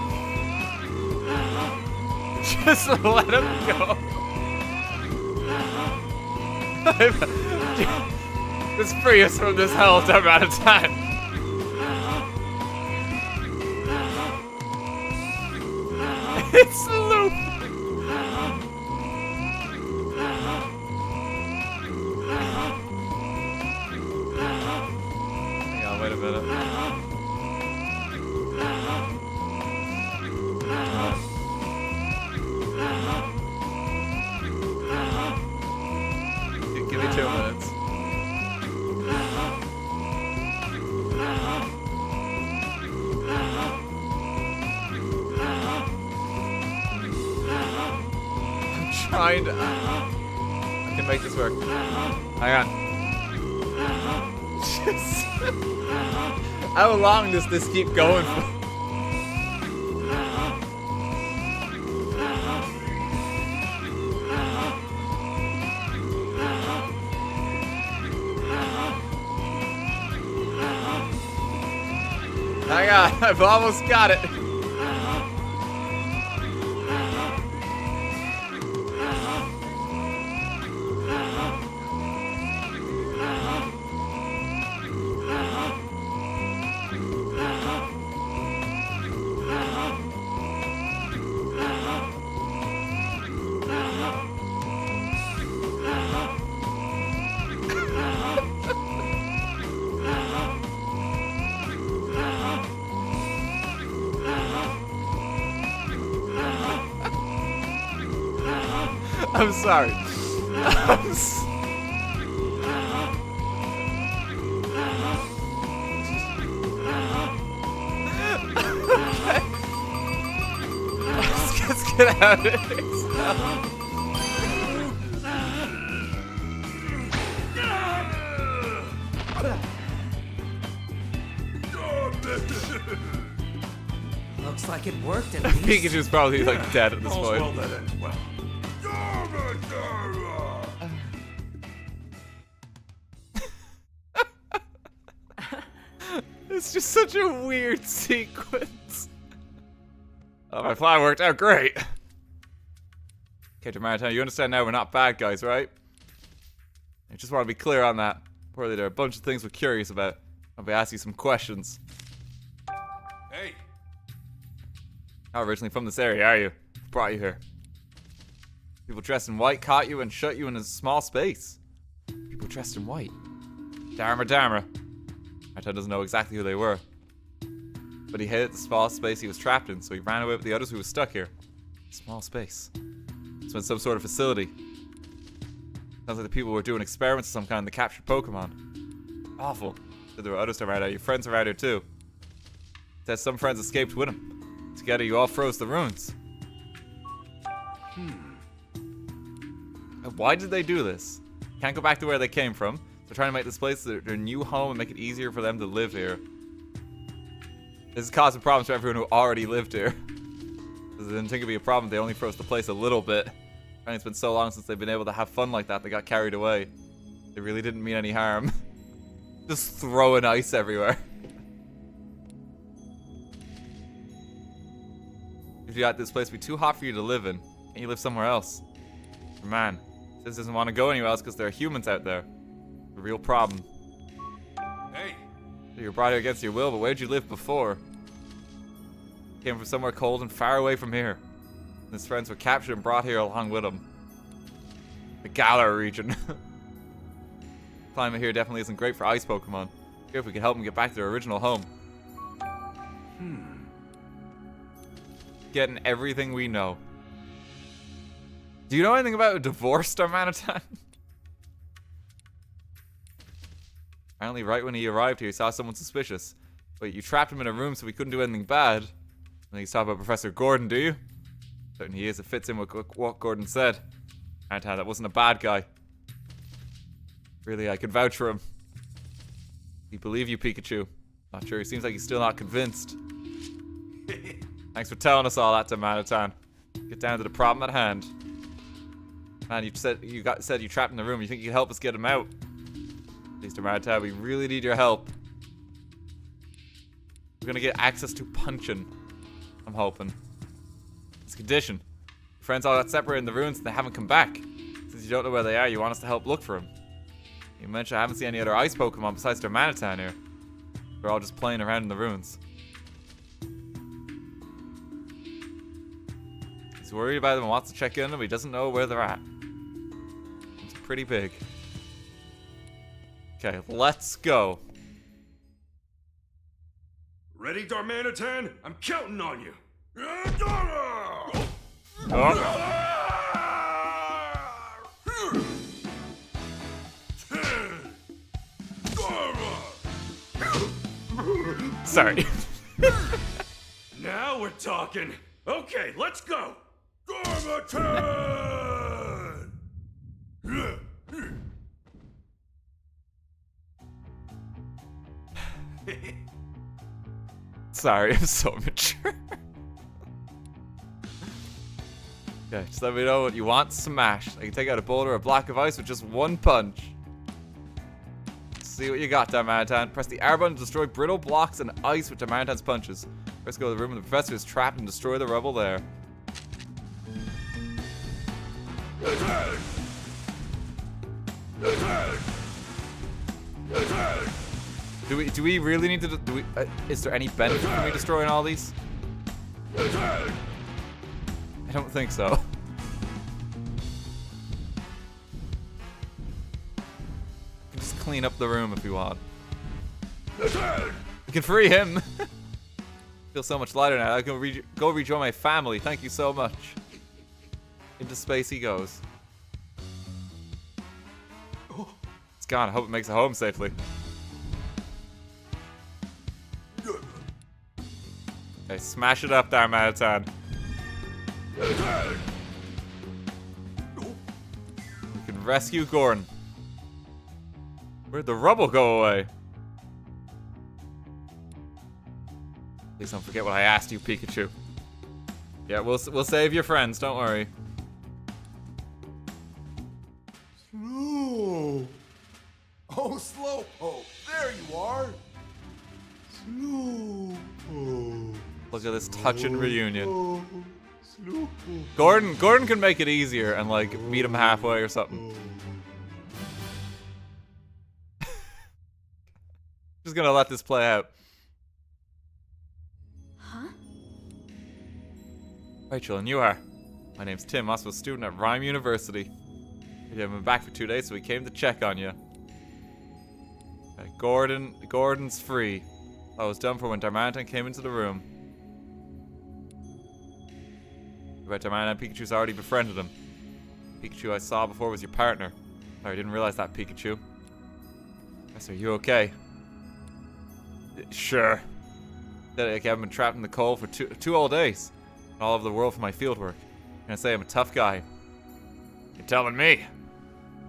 Just let him go. Just free us from this hell amount of time. It's looping. Hang on, wait a minute. Give me 2 minutes. I'm trying to. I can make this work. Hang on. Just how long does this keep going for? Hang on, I've almost got it. I'm sorry. Okay. Let's get out of it. Looks like it worked at least. Pikachu's probably like dead at this point. Well, that ends well. It's just such a weird sequence. Oh, my plan worked out great. Okay, Darmanitan, you understand now we're not bad guys, right? I just want to be clear on that. Probably there are a bunch of things we're curious about. I'll be asking you some questions. Hey. Not originally from this area, are you? What brought you here? People dressed in white caught you and shut you in a small space. People dressed in white. Dharma. Martin doesn't know exactly who they were. But he hated the small space he was trapped in, so he ran away with the others who were stuck here. Small space. It's been some sort of facility. Sounds like the people were doing experiments of some kind to capture Pokemon. Awful. Said there were others around here. Your friends are around here too. Said some friends escaped with him. Together you all froze the ruins. Why did they do this? Can't go back to where they came from. They're trying to make this place their new home and make it easier for them to live here. This is causing problems for everyone who already lived here. Because they didn't think it'd be a problem, they only froze the place a little bit. And it's been so long since they've been able to have fun like that, they got carried away. They really didn't mean any harm. Just throwing ice everywhere. If you got this place be too hot for you to live in, can't you live somewhere else? Man, this doesn't want to go anywhere else because there are humans out there. A real problem. Hey. So you were brought here against your will, but where'd you live before? Came from somewhere cold and far away from here. And his friends were captured and brought here along with him. The Galar region. Climate here definitely isn't great for ice Pokemon. Here if we could help them get back to their original home. getting everything we know. Do you know anything about a divorced Darmanitan? Apparently, right when he arrived here, he saw someone suspicious. Wait, you trapped him in a room so we couldn't do anything bad? And he's talking about Professor Gordon, do you? Certainly he is. It fits in with what Gordon said. Darmanitan, that wasn't a bad guy. Really, I could vouch for him. We believe you, Pikachu. Not sure. He seems like he's still not convinced. Thanks for telling us all that, Darmanitan. Get down to the problem at hand. Man, you said you trapped in the room. You think you could help us get him out? Please, Darmanitan, we really need your help. We're gonna get access to Punchin. I'm hoping. It's a condition. Your friends all got separated in the ruins and they haven't come back. Since you don't know where they are, you want us to help look for them. You mentioned I haven't seen any other ice Pokemon besides Darmanitan here. They're all just playing around in the ruins. He's worried about them and wants to check in, but he doesn't know where they're at. It's pretty big. Okay, let's go. Ready, Darmanitan? I'm counting on you. Sorry. Now we're talking. Okay, let's go. Darmanitan! Sorry, I'm so mature. Okay, just let me know what you want smashed. I can take out a boulder or a block of ice with just one punch. See what you got, Darmanitan. Press the R button to destroy brittle blocks and ice with Darmanitan's punches. First go to the room where the professor is trapped and destroy the rubble there. Do we really need to is there any benefit for me destroying all these? I don't think so. Just clean up the room if you want. We can free him. Feel so much lighter now. I can go rejoin my family. Thank you so much. Into space he goes. It's gone. I hope it makes it home safely. Okay, smash it up, Darmanitan. We can rescue Gordon. Where'd the rubble go away? Please don't forget what I asked you, Pikachu. Yeah, we'll save your friends. Don't worry. Slow. Oh, Slowpoke, there you are. Slowpoke. Look at this touching reunion. Gordon can make it easier and like meet him halfway or something. Just gonna let this play out. Huh? Rachel, and you are? My name's Tim, also a student at Rhyme University. We haven't been back for 2 days, so we came to check on you. Okay, Gordon's free. I was done for when Darmanitan came into the room. About Darmanitan, Pikachu's already befriended him. Pikachu I saw before was your partner. Sorry, I didn't realize that, Pikachu. Yes, are you okay? Sure. I've been trapped in the cold for two whole days. All over the world for my fieldwork. I'm gonna say I'm a tough guy. You're telling me.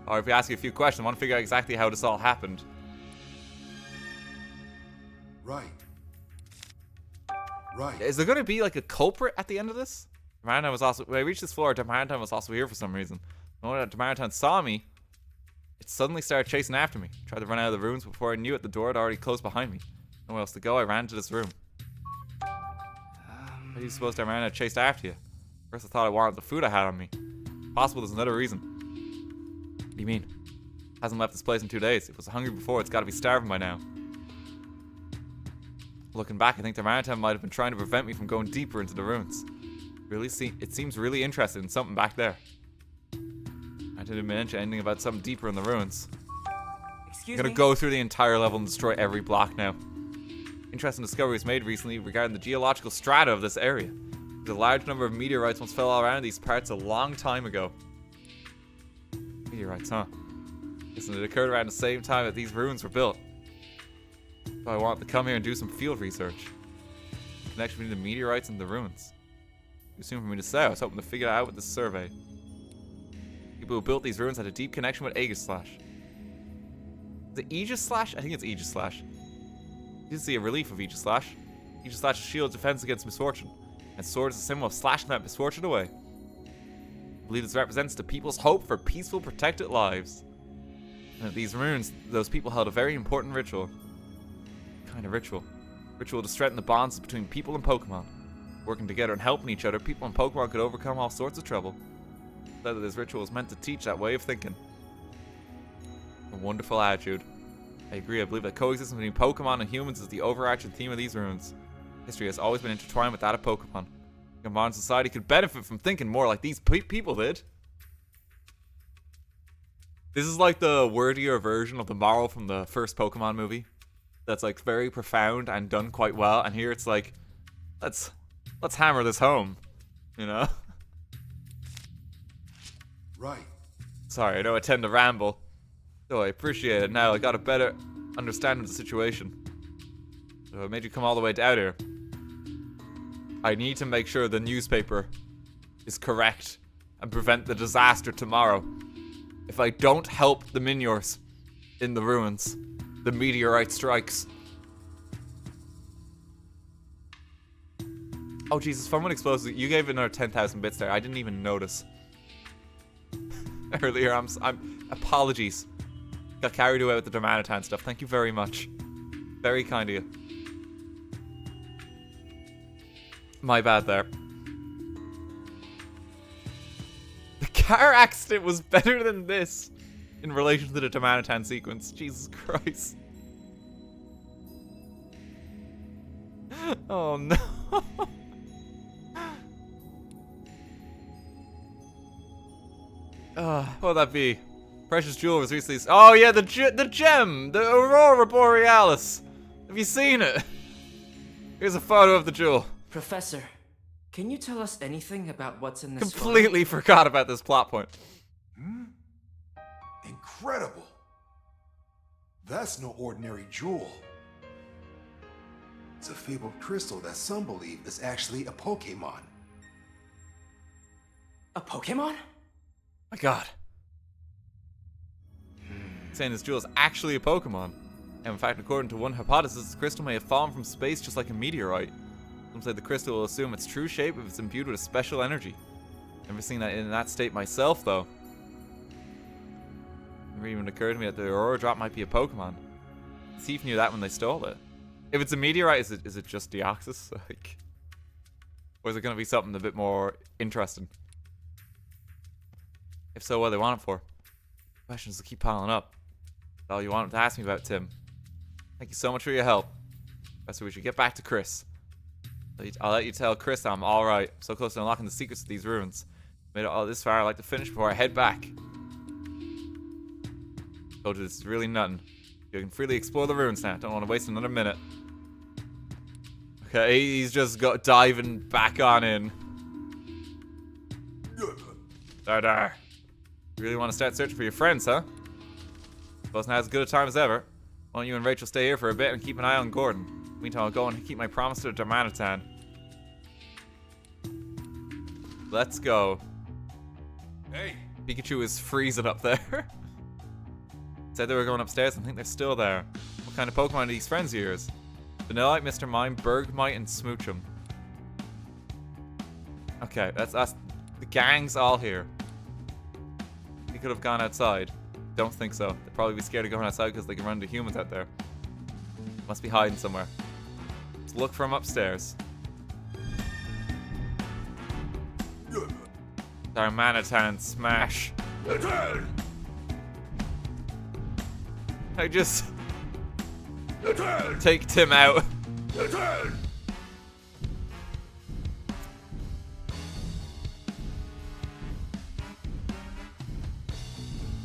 Or if we ask you a few questions, I want to figure out exactly how this all happened. Right. Right. Is there gonna be like a culprit at the end of this? Darmanitan was also, when I reached this floor, Darmanitan was also here for some reason. When Darmanitan saw me, it suddenly started chasing after me. Tried to run out of the rooms before I knew it, the door had already closed behind me. Nowhere else to go, I ran to this room. How do you suppose Darmanitan chased after you? First I thought I wanted the food I had on me. Possible there's another reason. What do you mean? Hasn't left this place in 2 days. If it was hungry before, it's gotta be starving by now. Looking back, I think Darmanitan might have been trying to prevent me from going deeper into the ruins. It seems really interested in something back there. I didn't mention anything about something deeper in the ruins. I'm gonna go through the entire level and destroy every block now. Interesting discovery was made recently regarding the geological strata of this area. The large number of meteorites once fell all around these parts a long time ago. Meteorites, huh? Listen, it occurred around the same time that these ruins were built. So I wanted to come here and do some field research. The connection between the meteorites and the ruins. Too soon for me to say. I was hoping to figure it out with this survey. People who built these ruins had a deep connection with Aegis Slash. Is it Aegis Slash? I think it's Aegis Slash. You did see a relief of Aegis Slash. Aegis Slash's shield defense against misfortune. And sword is a symbol of slashing that misfortune away. I believe this represents the people's hope for peaceful, protected lives. And at these ruins, those people held a very important ritual. What kind of ritual? Ritual to strengthen the bonds between people and Pokemon. Working together and helping each other, people and Pokemon could overcome all sorts of trouble. Said that this ritual was meant to teach that way of thinking. A wonderful attitude. I agree, I believe that coexistence between Pokemon and humans is the overarching theme of these ruins. History has always been intertwined with that of Pokemon. A modern society could benefit from thinking more like these people did. This is like the wordier version of the moral from the first Pokemon movie. That's like very profound and done quite well. And here it's like, let's hammer this home, you know? Right. Sorry, I know I tend to ramble. Though I appreciate it now. I got a better understanding of the situation. So I made you come all the way down here. I need to make sure the newspaper is correct and prevent the disaster tomorrow. If I don't help the Miniors in the ruins, the meteorite strikes. Oh Jesus, someone explosive. You gave another 10,000 bits there. I didn't even notice. Earlier, I'm apologies. Got carried away with the Darmanitan stuff. Thank you very much. Very kind of you. My bad there. The car accident was better than this in relation to the Darmanitan sequence. Jesus Christ. Oh no. What would that be? Precious Jewel was recently... Oh yeah, the gem! The Aurora Borealis! Have you seen it? Here's a photo of the jewel. Professor, can you tell us anything about what's in this Completely forgot about this plot point. Incredible. That's no ordinary jewel. It's a fabled crystal that some believe is actually a Pokémon. A Pokémon? My god. Saying this jewel is actually a Pokemon. And in fact, according to one hypothesis, this crystal may have fallen from space just like a meteorite. Some say the crystal will assume its true shape if it's imbued with a special energy. Never seen that in that state myself, though. Never even occurred to me that the Aurora Drop might be a Pokemon. Thief knew that when they stole it. If it's a meteorite, is it just Deoxys? Like, or is it going to be something a bit more interesting? If so, what do they want it for? Questions will keep piling up. That's all you wanted to ask me about, Tim. Thank you so much for your help. So we should get back to Chris. I'll let you tell Chris I'm alright. I'm so close to unlocking the secrets of these ruins. Made it all this far. I'd like to finish before I head back. Told you this is really nothing. You can freely explore the ruins now. Don't want to waste another minute. Okay, he's just diving back on in. Dar. You really want to start searching for your friends, huh? Suppose now's as good a time as ever. Why don't you and Rachel stay here for a bit and keep an eye on Gordon? Meantime, I'll go and keep my promise to Darmanitan. Let's go. Hey. Pikachu is freezing up there. Said they were going upstairs and think they're still there. What kind of Pokemon are these friends of yours? Vanillite, Mr. Mime, Bergmite, and Smoochum. Okay, that's us. The gang's all here. He could have gone outside. Don't think so. They'd probably be scared of going outside because they can run into humans out there. Must be hiding somewhere. Let's look for him upstairs. Darmanitan smash. I just take Tim out.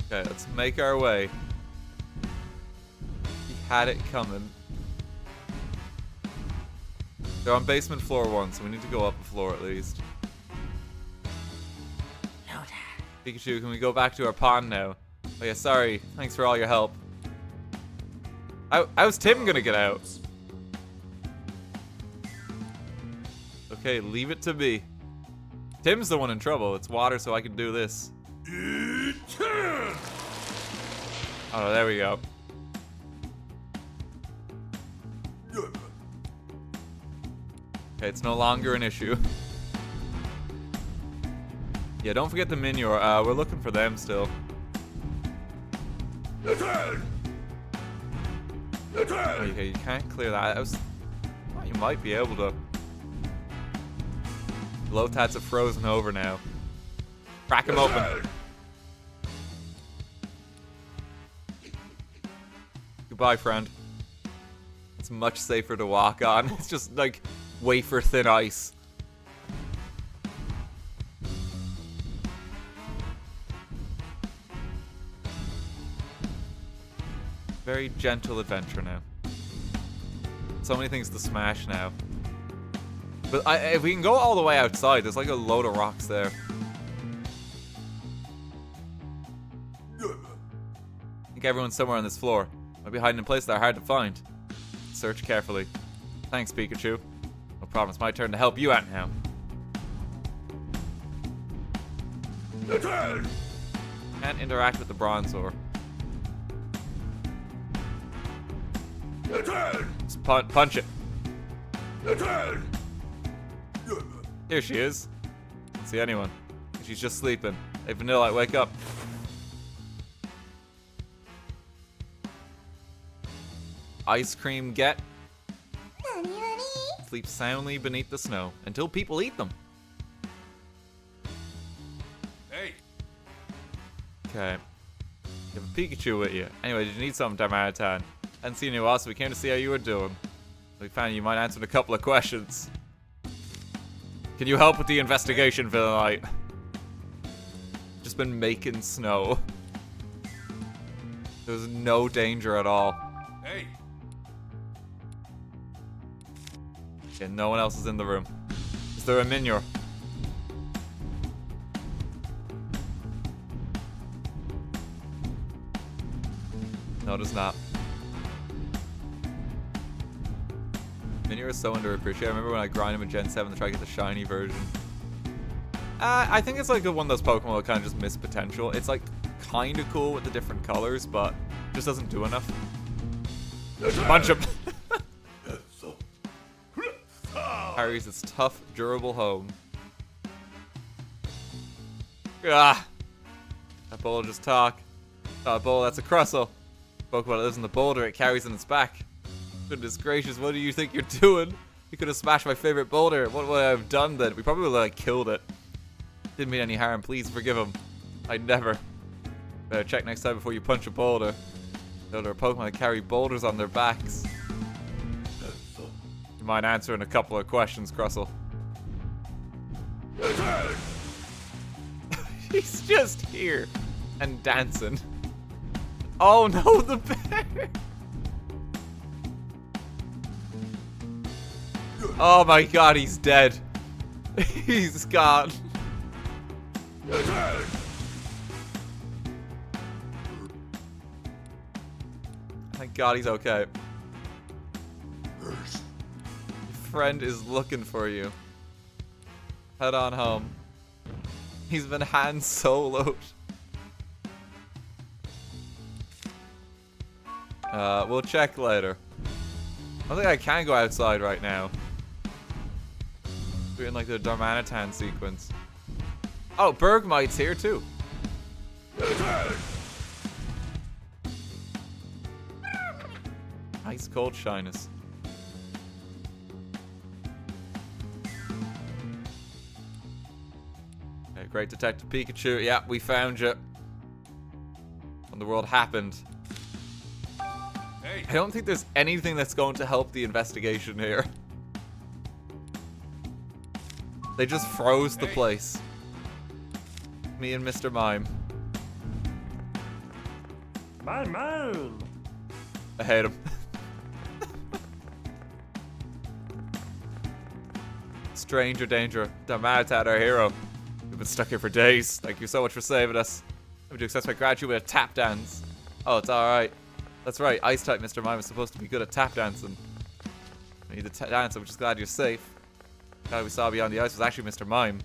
Okay, let's make our way. He had it coming. They're on basement floor 1, so we need to go up a floor at least. Pikachu, can we go back to our pond now? Oh yeah, sorry. Thanks for all your help. How's Tim gonna get out? Okay, leave it to me. Tim's the one in trouble. It's water, so I can do this. Oh, there we go. Okay, it's no longer an issue. Yeah, don't forget the Minior. We're looking for them still. Okay, you can't clear that. Well, you might be able to. Lotats are frozen over now. Crack him open. Goodbye, friend. It's much safer to walk on. It's just like wafer thin ice. Very gentle adventure now. So many things to smash now. But if we can go all the way outside, there's like a load of rocks there. I think everyone's somewhere on this floor. Might be hiding in places that are hard to find. Search carefully. Thanks, Pikachu. No problem, it's my turn to help you out now. Can't interact with the Bronzor. Just punch it. Here she is. Can't see anyone. She's just sleeping. Hey, Vanilla, wake up. Ice cream get. Sleep soundly beneath the snow until people eat them. Hey. Okay. You have a Pikachu with you. Anyway, did you need something, Darmanitan? Hadn't seen you all, so we came to see how you were doing. We found you might answer a couple of questions. Can you help with the investigation for the night? Just been making snow. There's no danger at all. Hey. Okay, no one else is in the room. Is there a Minior? No, there's not. Minior is so underappreciated. I remember when I grind him in Gen 7 to try to get the shiny version. I think it's like one of those Pokemon that kind of just miss potential. It's like kind of cool with the different colors, but just doesn't do enough. Punch him! Carries its tough, durable home. Ah! That boulder just talk. Oh, boulder, that's a Crustle. Pokemon that lives in the boulder, it carries in its back. Goodness gracious, what do you think you're doing? You could have smashed my favorite boulder. What would I have done then? We probably would have like, killed it. Didn't mean any harm. Please forgive him. I'd never. Better check next time before you punch a boulder. There are Pokemon that carry boulders on their backs. You mind answering a couple of questions, Crustle? He's just here and dancing. Oh no, the bear! Oh my god, he's dead. He's gone. Thank god he's okay. Your friend is looking for you. Head on home. He's been hand soloed. We'll check later. I don't think I can go outside right now. We're in like the Darmanitan sequence. Oh, Bergmite's here too. Ice cold shyness. Okay, great Detective Pikachu. Yeah, we found you. When the world happened. Hey. I don't think there's anything that's going to help the investigation here. They just froze the place. Me and Mr. Mime. Mime. I hate him. Stranger danger. Damartad, our hero. We've been stuck here for days. Thank you so much for saving us. I'm to accept my gratitude with a tap dance. Oh, it's alright. That's right, Ice-type Mr. Mime is supposed to be good at tap dancing. I need the dance, I'm just glad you're safe. The guy we saw beyond the ice was actually Mr. Mime.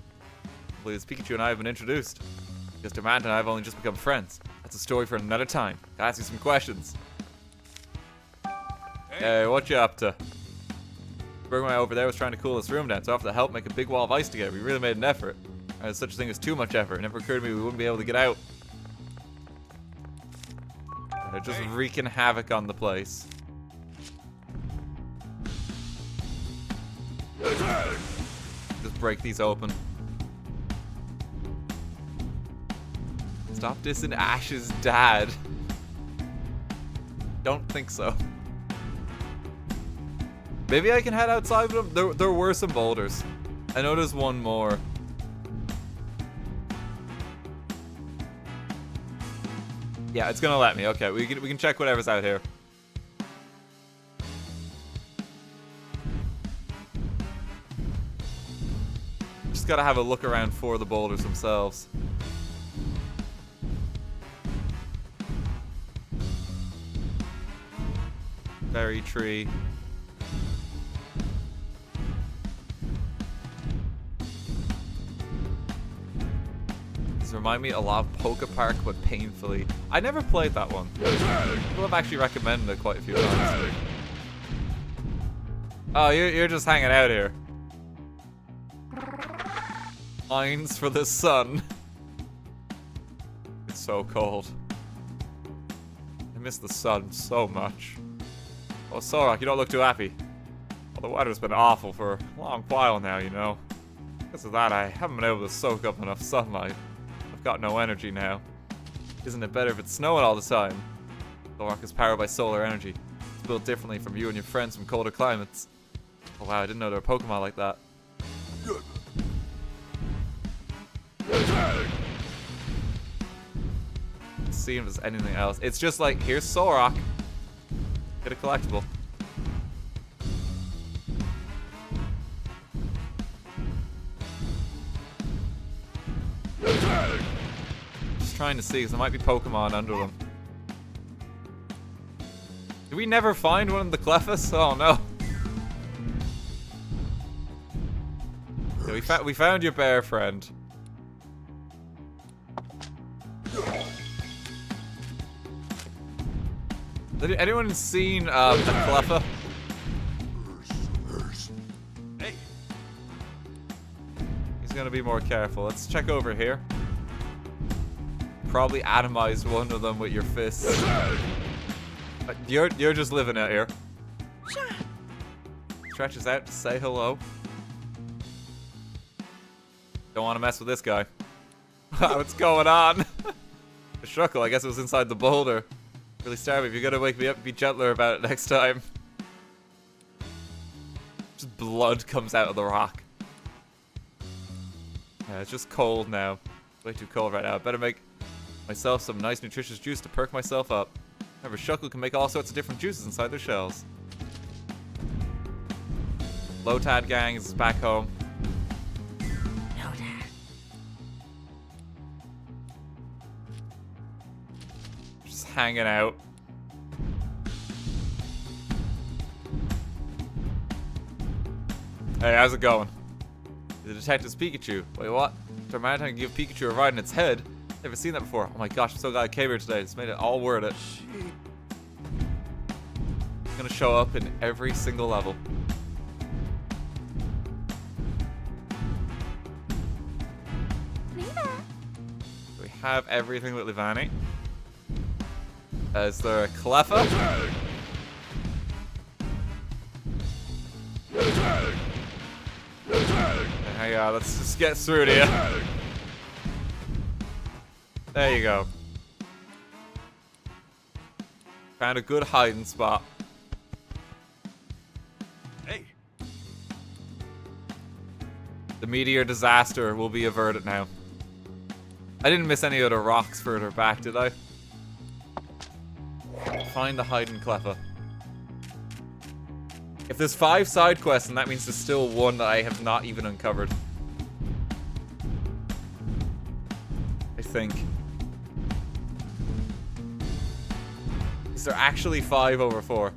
Please, Pikachu and I have been introduced. Mr. Mant and I have only just become friends. That's a story for another time. Gotta ask you some questions. Hey, what you up to? Bergman over there was trying to cool this room down, so I offered to help make a big wall of ice together. We really made an effort. There's such a thing as too much effort. It never occurred to me we wouldn't be able to get out. They're just wreaking havoc on the place. Just break these open. Stop dissing Ash's dad. Don't think so. Maybe I can head outside with them. There were some boulders. I know there's one more. Yeah, it's gonna let me. Okay, we can check whatever's out here. Just gotta have a look around for the boulders themselves. Berry tree. These remind me a lot of Poke Park, but painfully. I never played that one. People have actually recommended it quite a few times. Oh, you're just hanging out here. Lines for the sun. It's so cold. I miss the sun so much. Oh, Sorak, you don't look too happy. Well, the weather's been awful for a long while now, you know. Because of that, I haven't been able to soak up enough sunlight. I've got no energy now. Isn't it better if it's snowing all the time? Sorak is powered by solar energy. It's built differently from you and your friends from colder climates. Oh wow, I didn't know there were Pokemon like that. Let's see if there's anything else. It's just like, here's Sorak. Get a collectible. Just trying to see, because there might be Pokemon under them. Did we never find one of the Clefus? Oh no. Yeah, we found your bear friend. Anyone seen a Cleffa? Hey. He's gonna be more careful. Let's check over here. Probably atomized one of them with your fists. You're just living out here. Stretches out to say hello. Don't want to mess with this guy. What's going on? The Shuckle, I guess it was inside the boulder. Really starving. If you're gonna wake me up, be gentler about it next time. Just blood comes out of the rock. Yeah, it's just cold now. Way too cold right now. I better make myself some nice nutritious juice to perk myself up. Remember, Shuckle can make all sorts of different juices inside their shells. Lotad gang is back home. Hanging out. Hey, how's it going? The detective's Pikachu. Wait, what? Darmanitan can give Pikachu a ride in its head? Never seen that before. Oh my gosh, I'm so glad I came here today. It's made it all worth it. It's gonna show up in every single level. We have everything with Livani. Is there a Cleffa? Hang on, let's just get through to you. There you go. Found a good hiding spot. Hey. The meteor disaster will be averted now. I didn't miss any of the rocks further back, did I? Find the hiding Cleffa. If there's 5 side quests, then that means there's still one that I have not even uncovered. I think. Is there actually 5 over 4?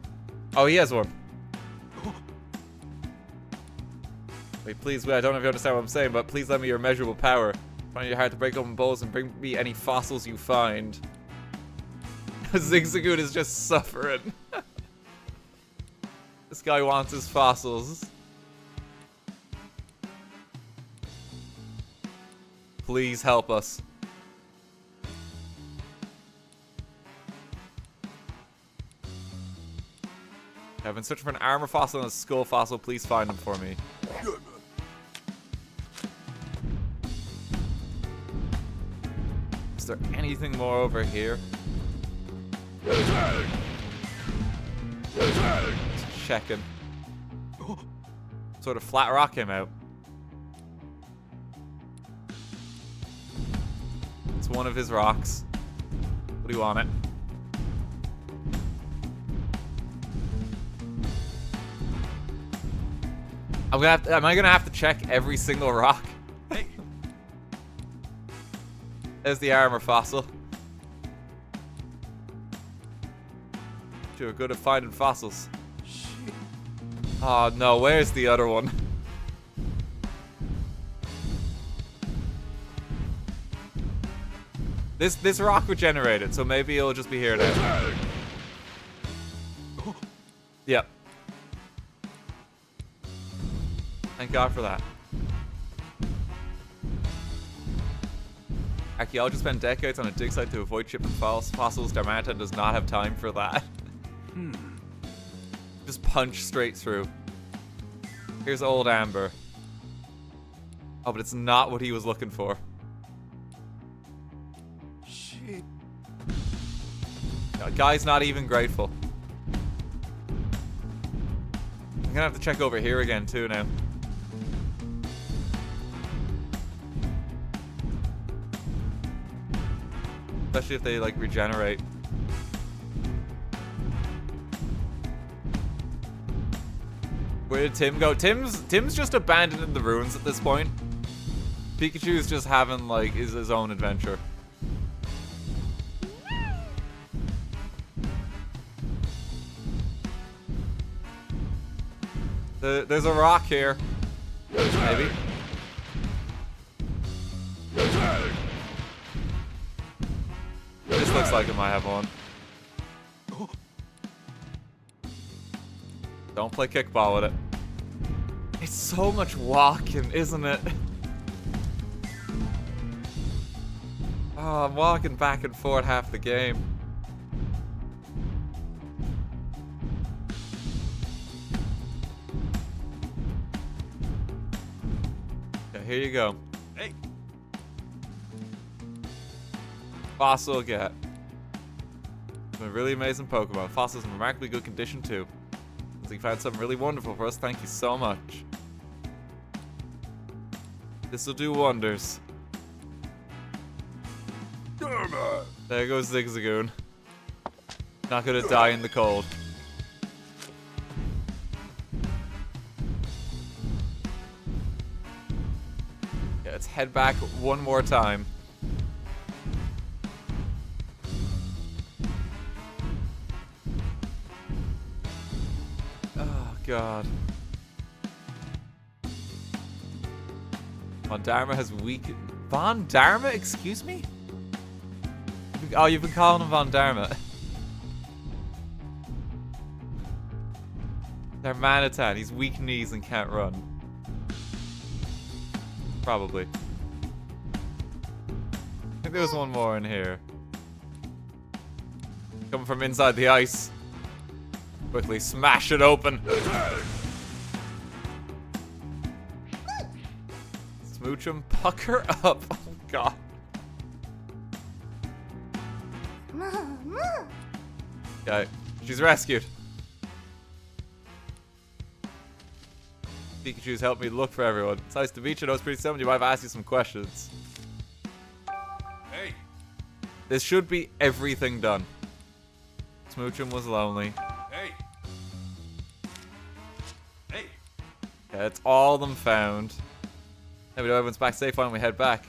Oh, he has one. Wait, please, wait, I don't know if you understand what I'm saying, but please lend me your immeasurable power. Find it hard to break open bowls and bring me any fossils you find. Zigzagoon is just suffering. This guy wants his fossils. Please help us. I've been searching for an armor fossil and a skull fossil. Please find them for me. Is there anything more over here? Just checking. Sort of flat rock came out. It's one of his rocks. What do you want it? Am I gonna have to check every single rock? Hey. There's the armor fossil. You're good at finding fossils. Shit. Oh no, where's the other one? This rock regenerated, so maybe it'll just be here now. Yep. Thank God for that. Archaeologists spend decades on a dig site to avoid shipping fossils. Darmanitan does not have time for that. Just punch straight through. Here's old Amber. Oh, but it's not what he was looking for. Shit. Guy's not even grateful. I'm gonna have to check over here again too now. Especially if they like regenerate. Where did Tim go? Tim's just abandoned in the ruins at this point. Pikachu's just having like his own adventure. There's a rock here. Maybe. This looks like it might have one. Don't play kickball with it. It's so much walking, isn't it? Oh, I'm walking back and forth half the game. Okay, here you go. Hey. Fossil get. Some really amazing Pokemon. Fossils in remarkably good condition too. Looks like you found something really wonderful for us. Thank you so much. This'll do wonders. There goes Zigzagoon. Not gonna die in the cold. Yeah, let's head back one more time. Oh, God. Von Dharma has weak... Von Dharma? Excuse me? Oh, you've been calling him Von Dharma. Darmanitan, he's weak knees and can't run. Probably. I think there was one more in here. Coming from inside the ice. Quickly smash it open. Smooch him, pucker up. Oh, God. Okay, she's rescued. Pikachu's helped me look for everyone. It's nice to meet you. I know it's pretty simple. You might have asked you some questions. Hey. This should be everything done. Smoochum was lonely. Hey. Yeah, it's all of them found. Hey, we know everyone's back safe. Why don't we head back?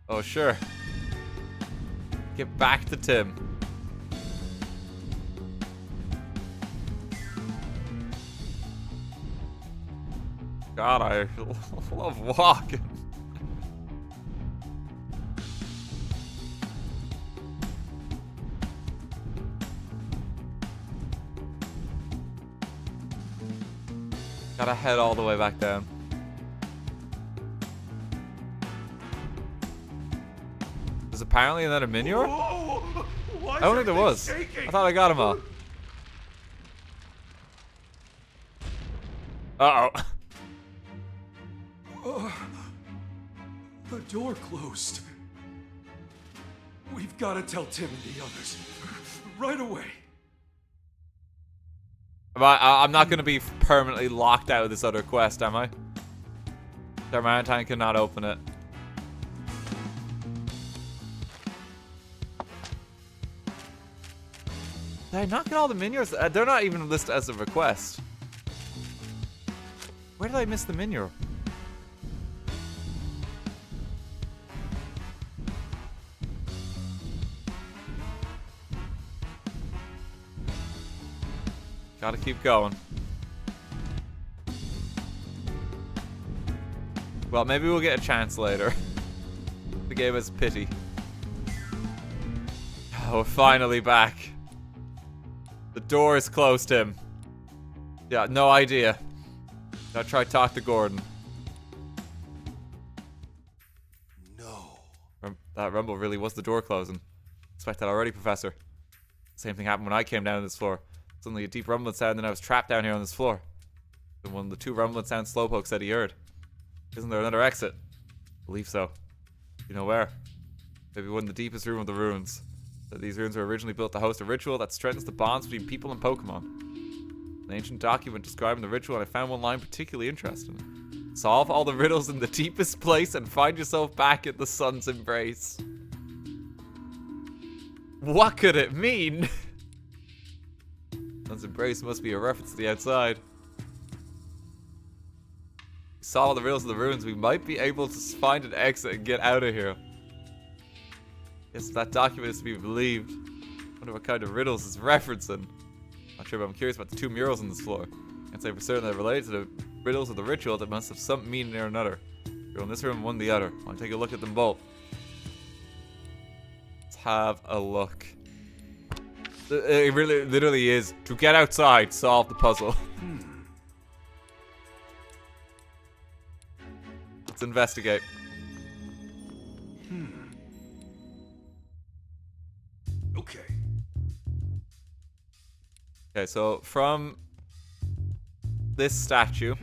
Oh, sure. Get back to Tim. God, I love walking. Gotta head all the way back down. There's apparently another Minior? I don't think there was. I thought I got them all. Uh-oh. The door closed. We've got to tell Tim and the others. Right away. I'm not going to be permanently locked out of this other quest, am I? Darmanitan cannot open it. Did I not get all the Miniors? They're not even listed as a request. Where did I miss the Minior? Gotta keep going. Well, maybe we'll get a chance later. They gave us pity. Oh, we're finally back. The door is closed, Tim. Yeah, no idea. Gotta try to talk to Gordon. No. That rumble really was the door closing. Expect that already, Professor. Same thing happened when I came down to this floor. Suddenly a deep rumbling sound and I was trapped down here on this floor. And one of the two rumbling sounds Slowpoke said he heard. Isn't there another exit? I believe so. You know where? Maybe one in the deepest room of the ruins. These ruins were originally built to host a ritual that strengthens the bonds between people and Pokemon. An ancient document describing the ritual, and I found one line particularly interesting. Solve all the riddles in the deepest place and find yourself back in the sun's embrace. What could it mean? Sun's embrace must be a reference to the outside. Solve all the riddles of the ruins, we might be able to find an exit and get out of here. Yes, if that document is to be believed. I wonder what kind of riddles it's referencing. Not sure, but I'm curious about the two murals on this floor. Can't say for certain they're related to the riddles of the ritual that must have some meaning or another. One in this room and one in the other. Want to take a look at them both? Let's have a look. It really, literally is. To get outside, solve the puzzle. Let's investigate. Okay. Okay, so from this statue,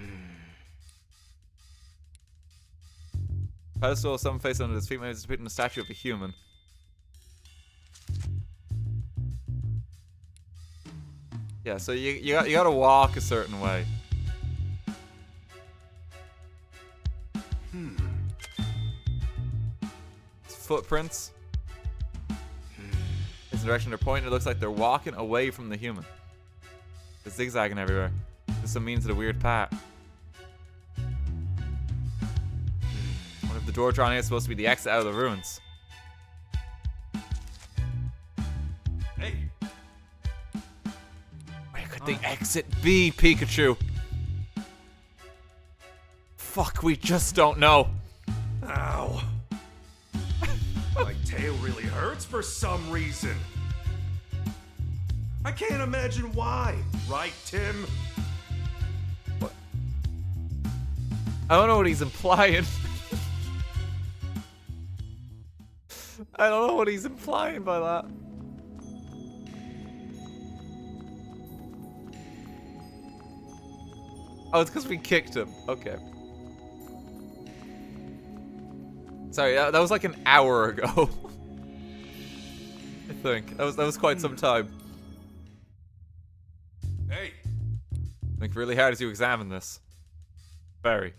pedestal of some face under his feet, maybe it's depicting a statue of a human. Yeah, so you gotta walk a certain way. It's footprints. It's the direction they're pointing. It looks like they're walking away from the human. They're zigzagging everywhere. There's some meaning to the weird path. What if the door drawn here is supposed to be the exit out of the ruins? Hey. Where could the exit be, Pikachu? Fuck, we just don't know. Ow. My tail really hurts for some reason. I can't imagine why. Right, Tim? What? I don't know what he's implying. I don't know what he's implying by that. Oh, it's because we kicked him. Okay. Sorry, that was like an hour ago. I think. That was quite some time. Hey. Think really hard as you examine this. Very.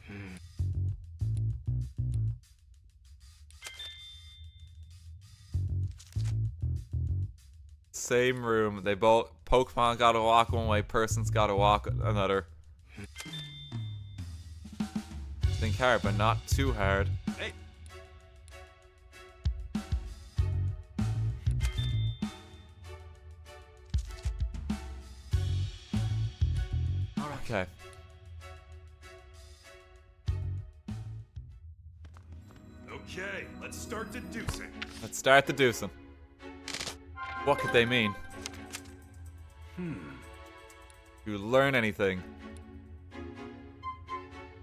Same room. They both... Pokemon gotta walk one way, person's gotta walk another. think hard, but not too hard. Hey. Okay. Okay, let's start deducing. Let's start deducing. What could they mean? You learn anything.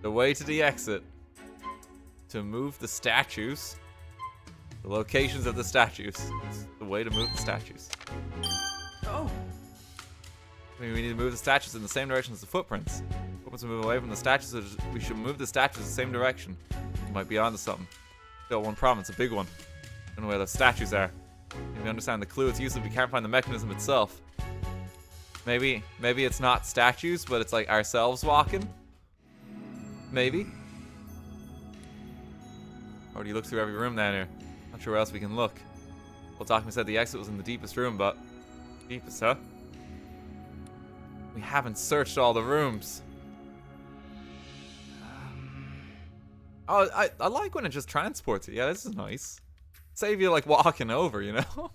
The way to the exit. To move the statues. The locations of the statues. It's the way to move the statues. Oh. I mean, we need to move the statues in the same direction as the footprints. Footprints will move away from the statues, so we should move the statues the same direction. We might be onto something. Still one problem, it's a big one. Don't know where the statues are. If we understand the clue, it's useless if we can't find the mechanism itself. Maybe it's not statues, but it's like ourselves walking. Maybe. Or do you look through every room down here? Not sure where else we can look. Well, document said the exit was in the deepest room, but deepest, huh? We haven't searched all the rooms. Oh, I like when it just transports you. Yeah, this is nice. Save you like walking over, you know?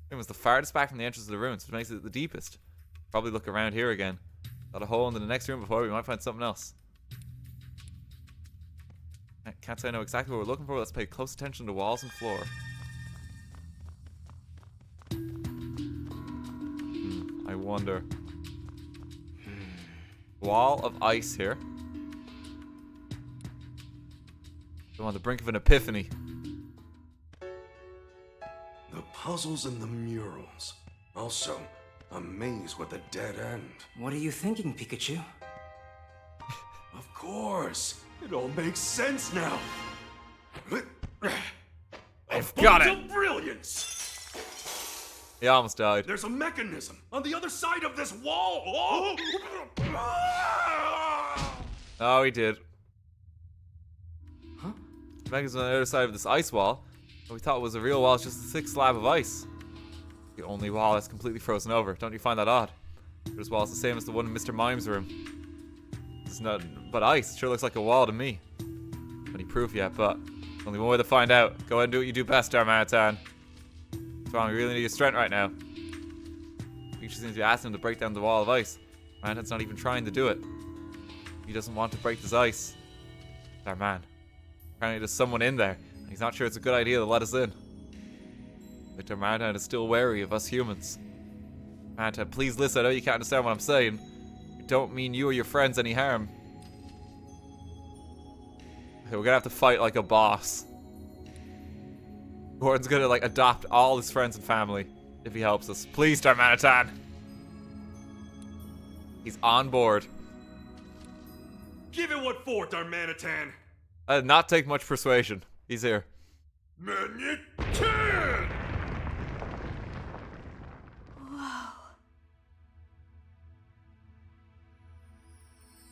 It was the farthest back from the entrance of the room, so it makes it the deepest. Probably look around here again. Got a hole into the next room before we might find something else. I can't say I know exactly what we're looking for. Let's pay close attention to walls and floor. I wonder. Wall of ice here. I'm on the brink of an epiphany. The puzzles and the murals. Also, a maze with a dead end. What are you thinking, Pikachu? Of course. It all makes sense now. I've got it. Of brilliance. He almost died. There's a mechanism on the other side of this wall. Oh, he did. Huh? The mechanism on the other side of this ice wall. What we thought was a real wall is just a thick slab of ice. The only wall that's completely frozen over. Don't you find that odd? This wall is the same as the one in Mr. Mime's room. It's not, but ice sure looks like a wall to me. Any proof yet, but only one way to find out. Go ahead and do what you do best, Darmanitan. What's wrong? We really need your strength right now. Pikachu seems to be asking him to break down the wall of ice. Darmanitan's not even trying to do it. He doesn't want to break this ice. Darman. Apparently there's someone in there. And he's not sure it's a good idea to let us in. But Darmanitan is still wary of us humans. Darmanitan, please listen. I know you can't understand what I'm saying. I don't mean you or your friends any harm. Okay, we're gonna have to fight like a boss. Gordon's gonna like adopt all his friends and family if he helps us. Please, Darmanitan. He's on board. Give it what for, Darmanitan. That did not take much persuasion. He's here. Manitan! Whoa.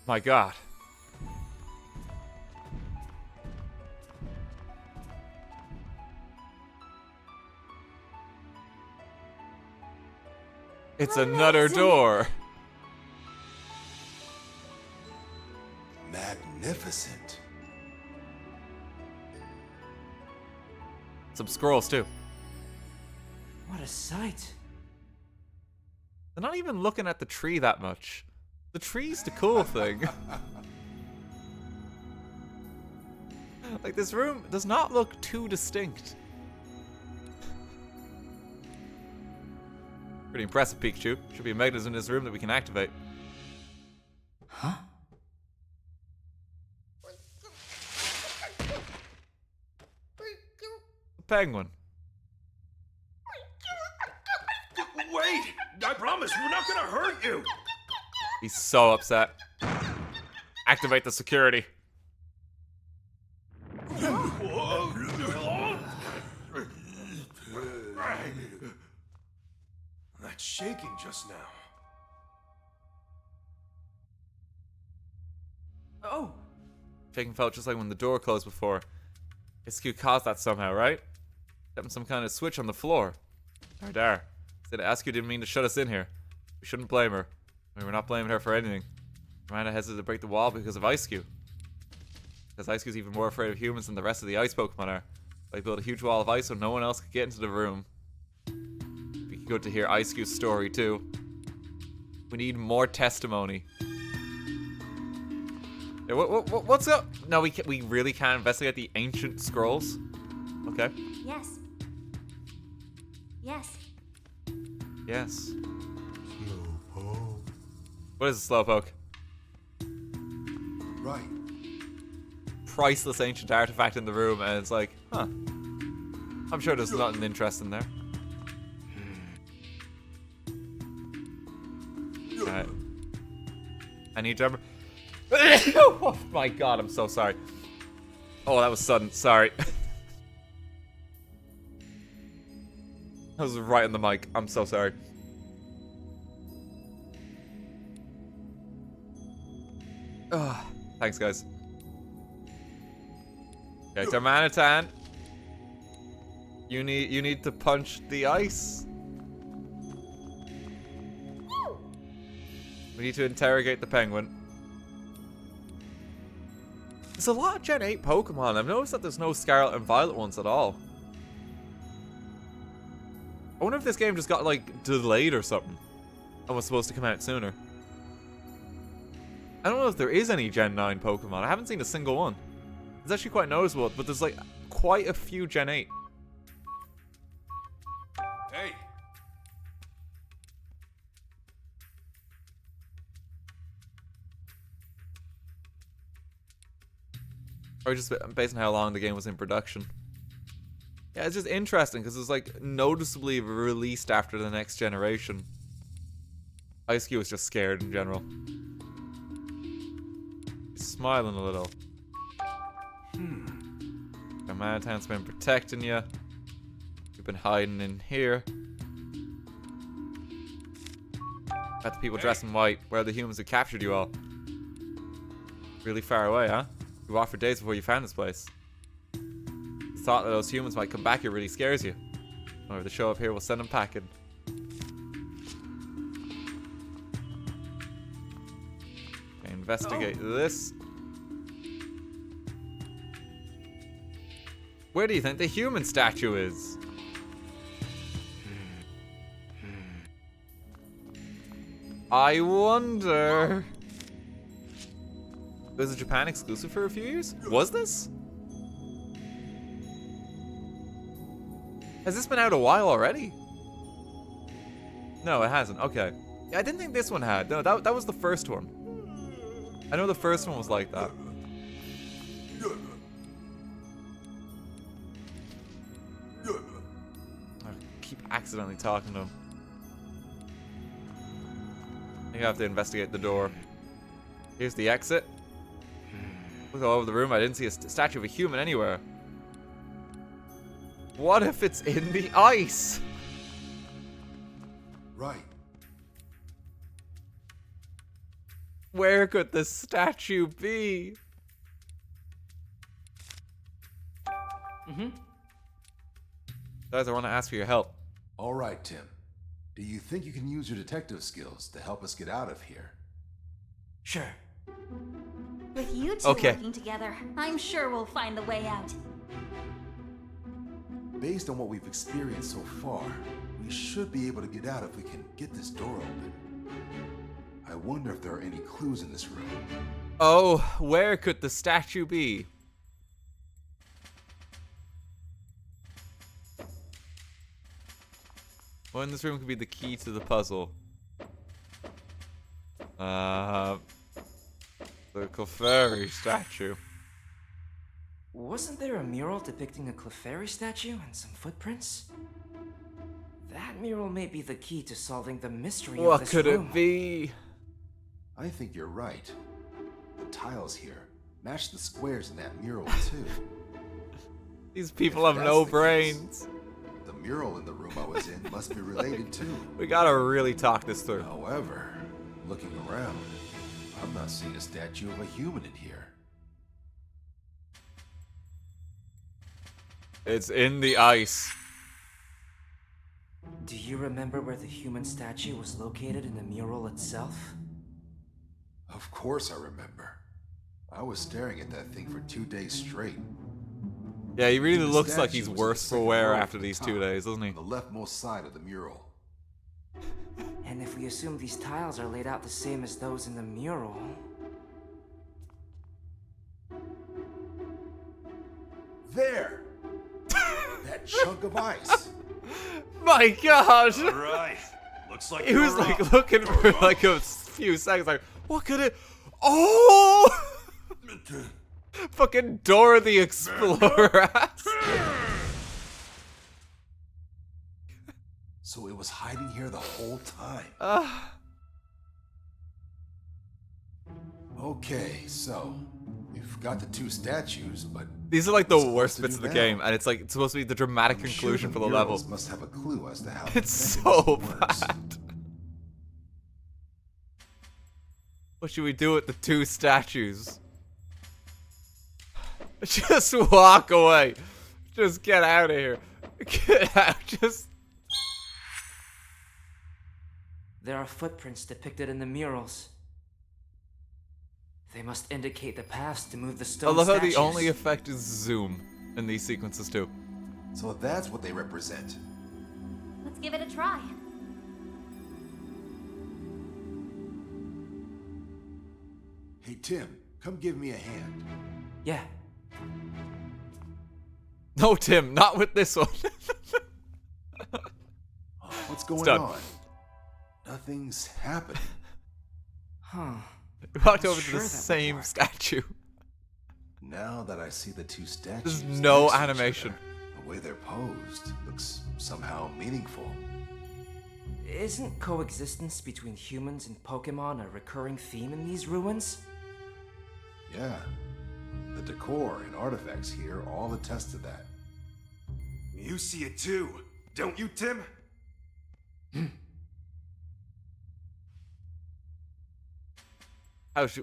My God. It's another door. Magnificent. Some scrolls too. What a sight. They're not even looking at the tree that much. The tree's the cool thing. Like, this room does not look too distinct. Pretty impressive, Pikachu. Should be a mechanism in this room that we can activate. Huh? A penguin. Wait! I promise, we're not gonna hurt you! He's so upset. Activate the security. That's shaking just now. Oh! Shaking felt just like when the door closed before. SQ caused that somehow, right? Setting some kind of switch on the floor. Dar. Said Askew didn't mean to shut us in here. We shouldn't blame her. I mean, we're not blaming her for anything. Miranda hesitated to break the wall because of Ice-Q. Because Ice-Cube's even more afraid of humans than the rest of the ice Pokemon are. I built a huge wall of ice so no one else could get into the room. It'd be good to hear Ice-Cube's story too. We need more testimony. Yeah, what's up? No, we really can't investigate the ancient scrolls. Okay. Yes. Yes. Yes. What is a Slowpoke? Right. Priceless ancient artifact in the room, and it's like, huh. I'm sure there's nothing interesting there. Alright. I need to... Oh my god, I'm so sorry. Oh, that was sudden. Sorry. That was right on the mic. I'm so sorry. Oh, thanks, guys. Okay, Darmanitan. You need to punch the ice. We need to interrogate the penguin. There's a lot of Gen 8 Pokemon. I've noticed that there's no Scarlet and Violet ones at all. I wonder if this game just got, like, delayed or something. And was supposed to come out sooner. I don't know if there is any Gen 9 Pokemon. I haven't seen a single one. It's actually quite noticeable, but there's, like, quite a few Gen 8. Hey. Or just based on how long the game was in production. Yeah, it's just interesting because it's like noticeably released after the next generation. Ice-Cube was just scared in general. He's smiling a little. Darmanitan's been protecting you. You've been hiding in here. Got the people dressed in white. Where are the humans who captured you all? Really far away, huh? You walked for days before you found this place. The thought that those humans might come back here really scares you. Or if they show up here, we'll send them packing. Okay, investigate this. Where do you think the human statue is? I wonder... It was a Japan exclusive for a few years? Was this? Has this been out a while already? No, it hasn't. Okay. Yeah, I didn't think this one had. No, that was the first one. I know the first one was like that. I keep accidentally talking to him. I think I have to investigate the door. Here's the exit. Look all over the room. I didn't see a statue of a human anywhere. What if it's in the ice? Right. Where could the statue be? Guys, I want to ask for your help. All right, Tim. Do you think you can use your detective skills to help us get out of here? Sure. With you two working together, I'm sure we'll find the way out. Based on what we've experienced so far, we should be able to get out if we can get this door open. I wonder if there are any clues in this room. Oh, where could the statue be? What in this room could be the key to the puzzle? The Clefairy statue. Wasn't there a mural depicting a Clefairy statue and some footprints? That mural may be the key to solving the mystery of this room. What could it be? I think you're right. The tiles here match the squares in that mural too. These people have no brains. The mural in the room I was in must be related too. We gotta really talk this through. However, looking around, I'm not seeing a statue of a human in here. It's in the ice. Do you remember where the human statue was located in the mural itself? Of course I remember. I was staring at that thing for 2 days straight. Yeah, he really The looks like statue he's was worse the for second wear row after from the these top, 2 days, doesn't he? On the leftmost side of the mural. And if we assume these tiles are laid out the same as those in the mural... There! That chunk of ice! My God! All right. Looks like He was you're like up. looking for like a few seconds, like, what could it? Oh! Fucking Dora the Explorer ass. So it was hiding here the whole time. Okay, so we've got the 2 statues, but These are like the what's worst supposed to bits of do the now? game, and it's like it's supposed to be the dramatic I'm conclusion sure for the level. murals must have a clue as to how It's the so mechanism works. bad. What should we do with the 2 statues? Just walk away. Just get out of here. Get out. Just. There are footprints depicted in the murals. They must indicate the paths to move the I stone love how statues. the only effect is zoom in these sequences too. So that's what they represent. Let's give it a try. Hey Tim, come give me a hand. Yeah. No, Tim, not with this one. What's going done. on? Nothing's happening. Huh. We walked over to Sure the that would same work. statue. Now that I see the 2 statues, There's no next to each animation. other, the way they're posed looks somehow meaningful. Isn't coexistence between humans and Pokémon a recurring theme in these ruins? Yeah. The decor and artifacts here all attest to that. You see it too, don't you, Tim?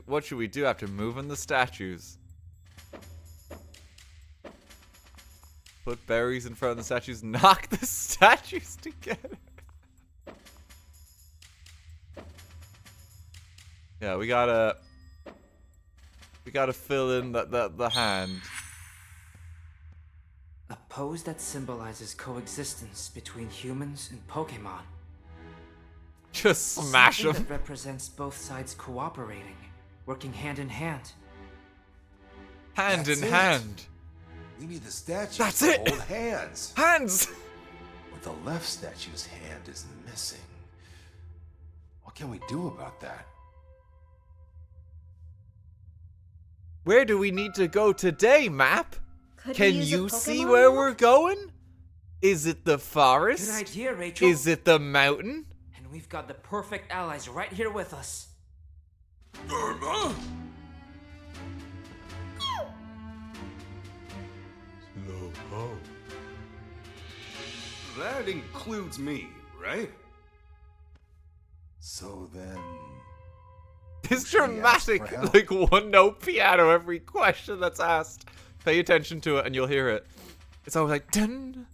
What should we do after moving the statues? Put berries in front of the statues, knock the statues together. Yeah, we gotta fill in the hand. A pose that symbolizes coexistence between humans and Pokémon. Just smash Something them. that represents both sides cooperating, working hand in hand. Hand That's in it. hand. We need the statues That's to it. hold hands. Hands. But the left statue's hand is missing. What can we do about that? Where do we need to go today, map? Could we Can use a you see Pokemon where map? we're going? Is it the forest? Good idea, Rachel. Is it the mountain? And we've got the perfect allies right here with us. That includes me, right? So then... It's should we ask dramatic, for help? like one note piano every question that's asked. Pay attention to it and you'll hear it. It's always like dun.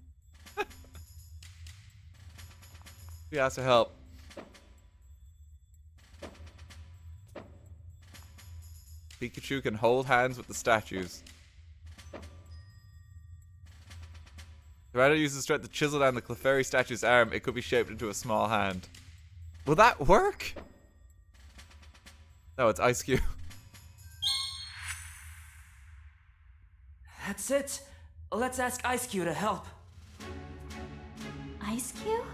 We ask for help. Pikachu can hold hands with the statues. The writer uses strength to chisel down the Clefairy statue's arm. It could be shaped into a small hand. Will that work? No, it's Ice Cube. That's it. Let's ask Ice Cube to help. Ice Cube?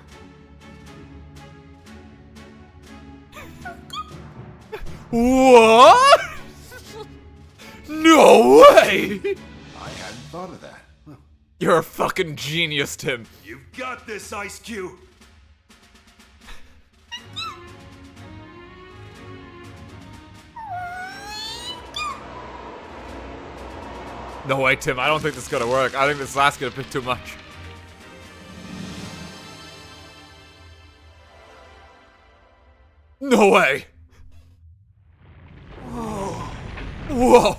What? No way! I hadn't thought of that. Huh. You're a fucking genius, Tim. You've got this, Ice Cube. No way, Tim. I don't think this is gonna work. I think this last gonna be too much. No way! Whoa!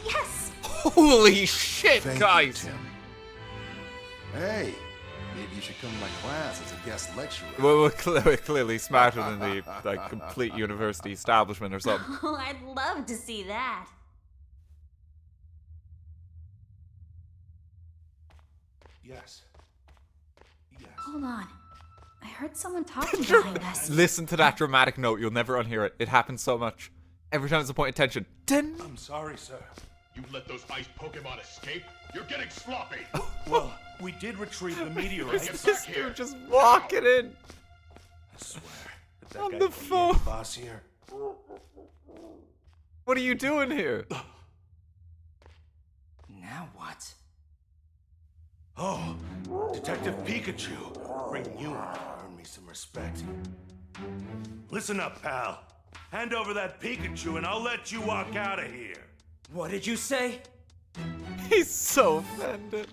Yes! Holy shit, Thank guys! you, Tim. Hey, maybe you should come to my class as a guest lecturer. Well, we're clearly smarter than the complete university establishment or something. Oh, I'd love to see that. Yes. Hold on. I heard someone talking behind us. Listen to that dramatic note. You'll never unhear it. It happens so much. Every time it's a point of tension. I'm sorry, sir. You let those ice Pokemon escape? You're getting sloppy. Well, we did retrieve the meteorite. This dude just walking in. I swear. That On guy the could be phone. the boss here. What are you doing here? Now what? Oh, Detective Pikachu. Bringing you in to earn me some respect. Listen up, pal. Hand over that Pikachu and I'll let you walk out of here. What did you say? He's so offended.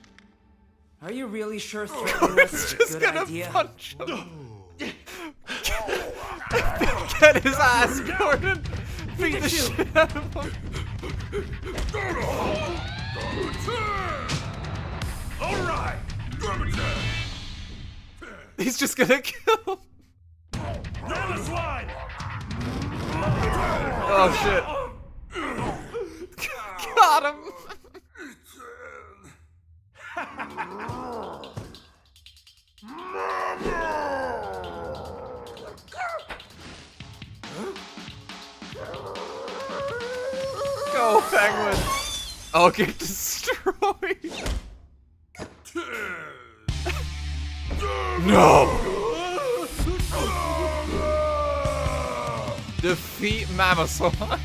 Are you really sure threatening us is a Just good gonna idea? punch him. Get his ass, Gordon. Beat the shit out of him. All right. He's just gonna kill him. Now the swine. Oh shit. Got him. Go, Penguin. Oh, get destroyed. No. Defeat Mammosaur.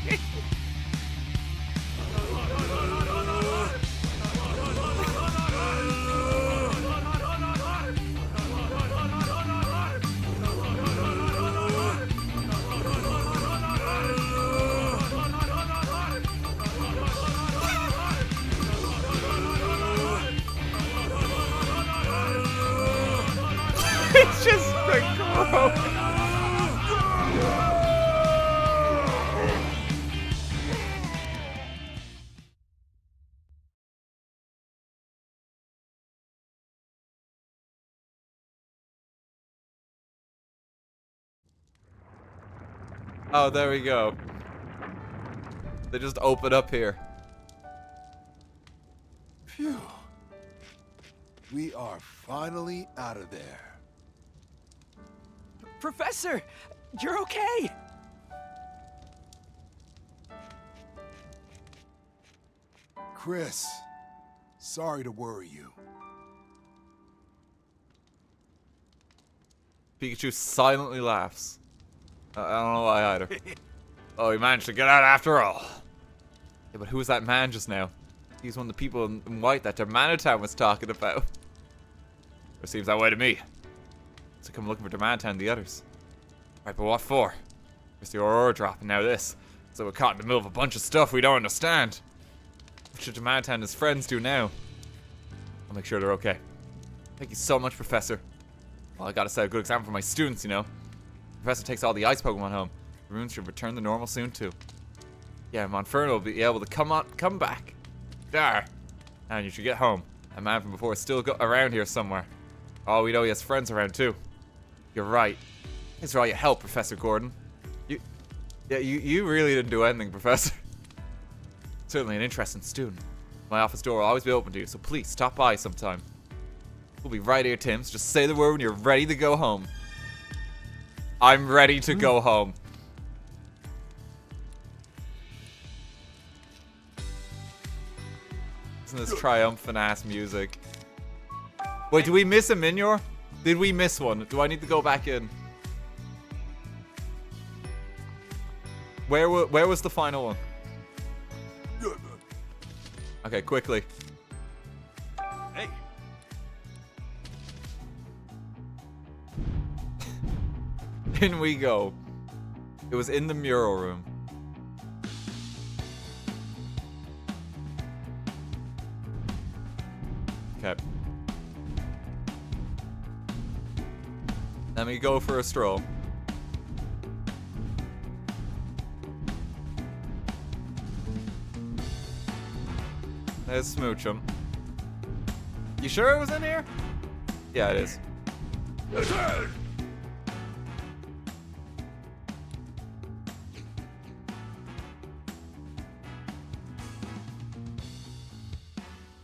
It's just like gross. Oh, there we go. They just open up here. Phew. We are finally out of there. Professor, you're okay. Chris, sorry to worry you. Pikachu silently laughs. I don't know why either. Oh, he managed to get out after all. Yeah, but who was that man just now? He's one of the people in white that Dermanitan was talking about. It seems that way to me. So come looking for Dermanitan and the others. Right, but what for? First the Aurora drop and now this. So we're caught in the middle of a bunch of stuff we don't understand. What should Dermanitan and his friends do now? I'll make sure they're okay. Thank you so much, Professor. Well, I gotta set a good example for my students, you know. The Professor takes all the ice Pokemon home. The rooms should return to normal soon too. Yeah, Monferno will be able to come back. There. And you should get home. That man from before is still around here somewhere. Oh, we know he has friends around too. You're right. Thanks for all your help, Professor Gordon. You really didn't do anything, Professor. Certainly an interesting student. My office door will always be open to you, so please stop by sometime. We'll be right here, Tim. So just say the word when you're ready to go home. I'm ready to go home. Isn't this triumphant ass music? Wait, did we miss a Minior? Did we miss one? Do I need to go back in? Where was the final one? Okay, quickly. Hey. In we go. It was in the mural room. Okay. Let me go for a stroll. Let's smooch him. You sure it was in here? Yeah, it is.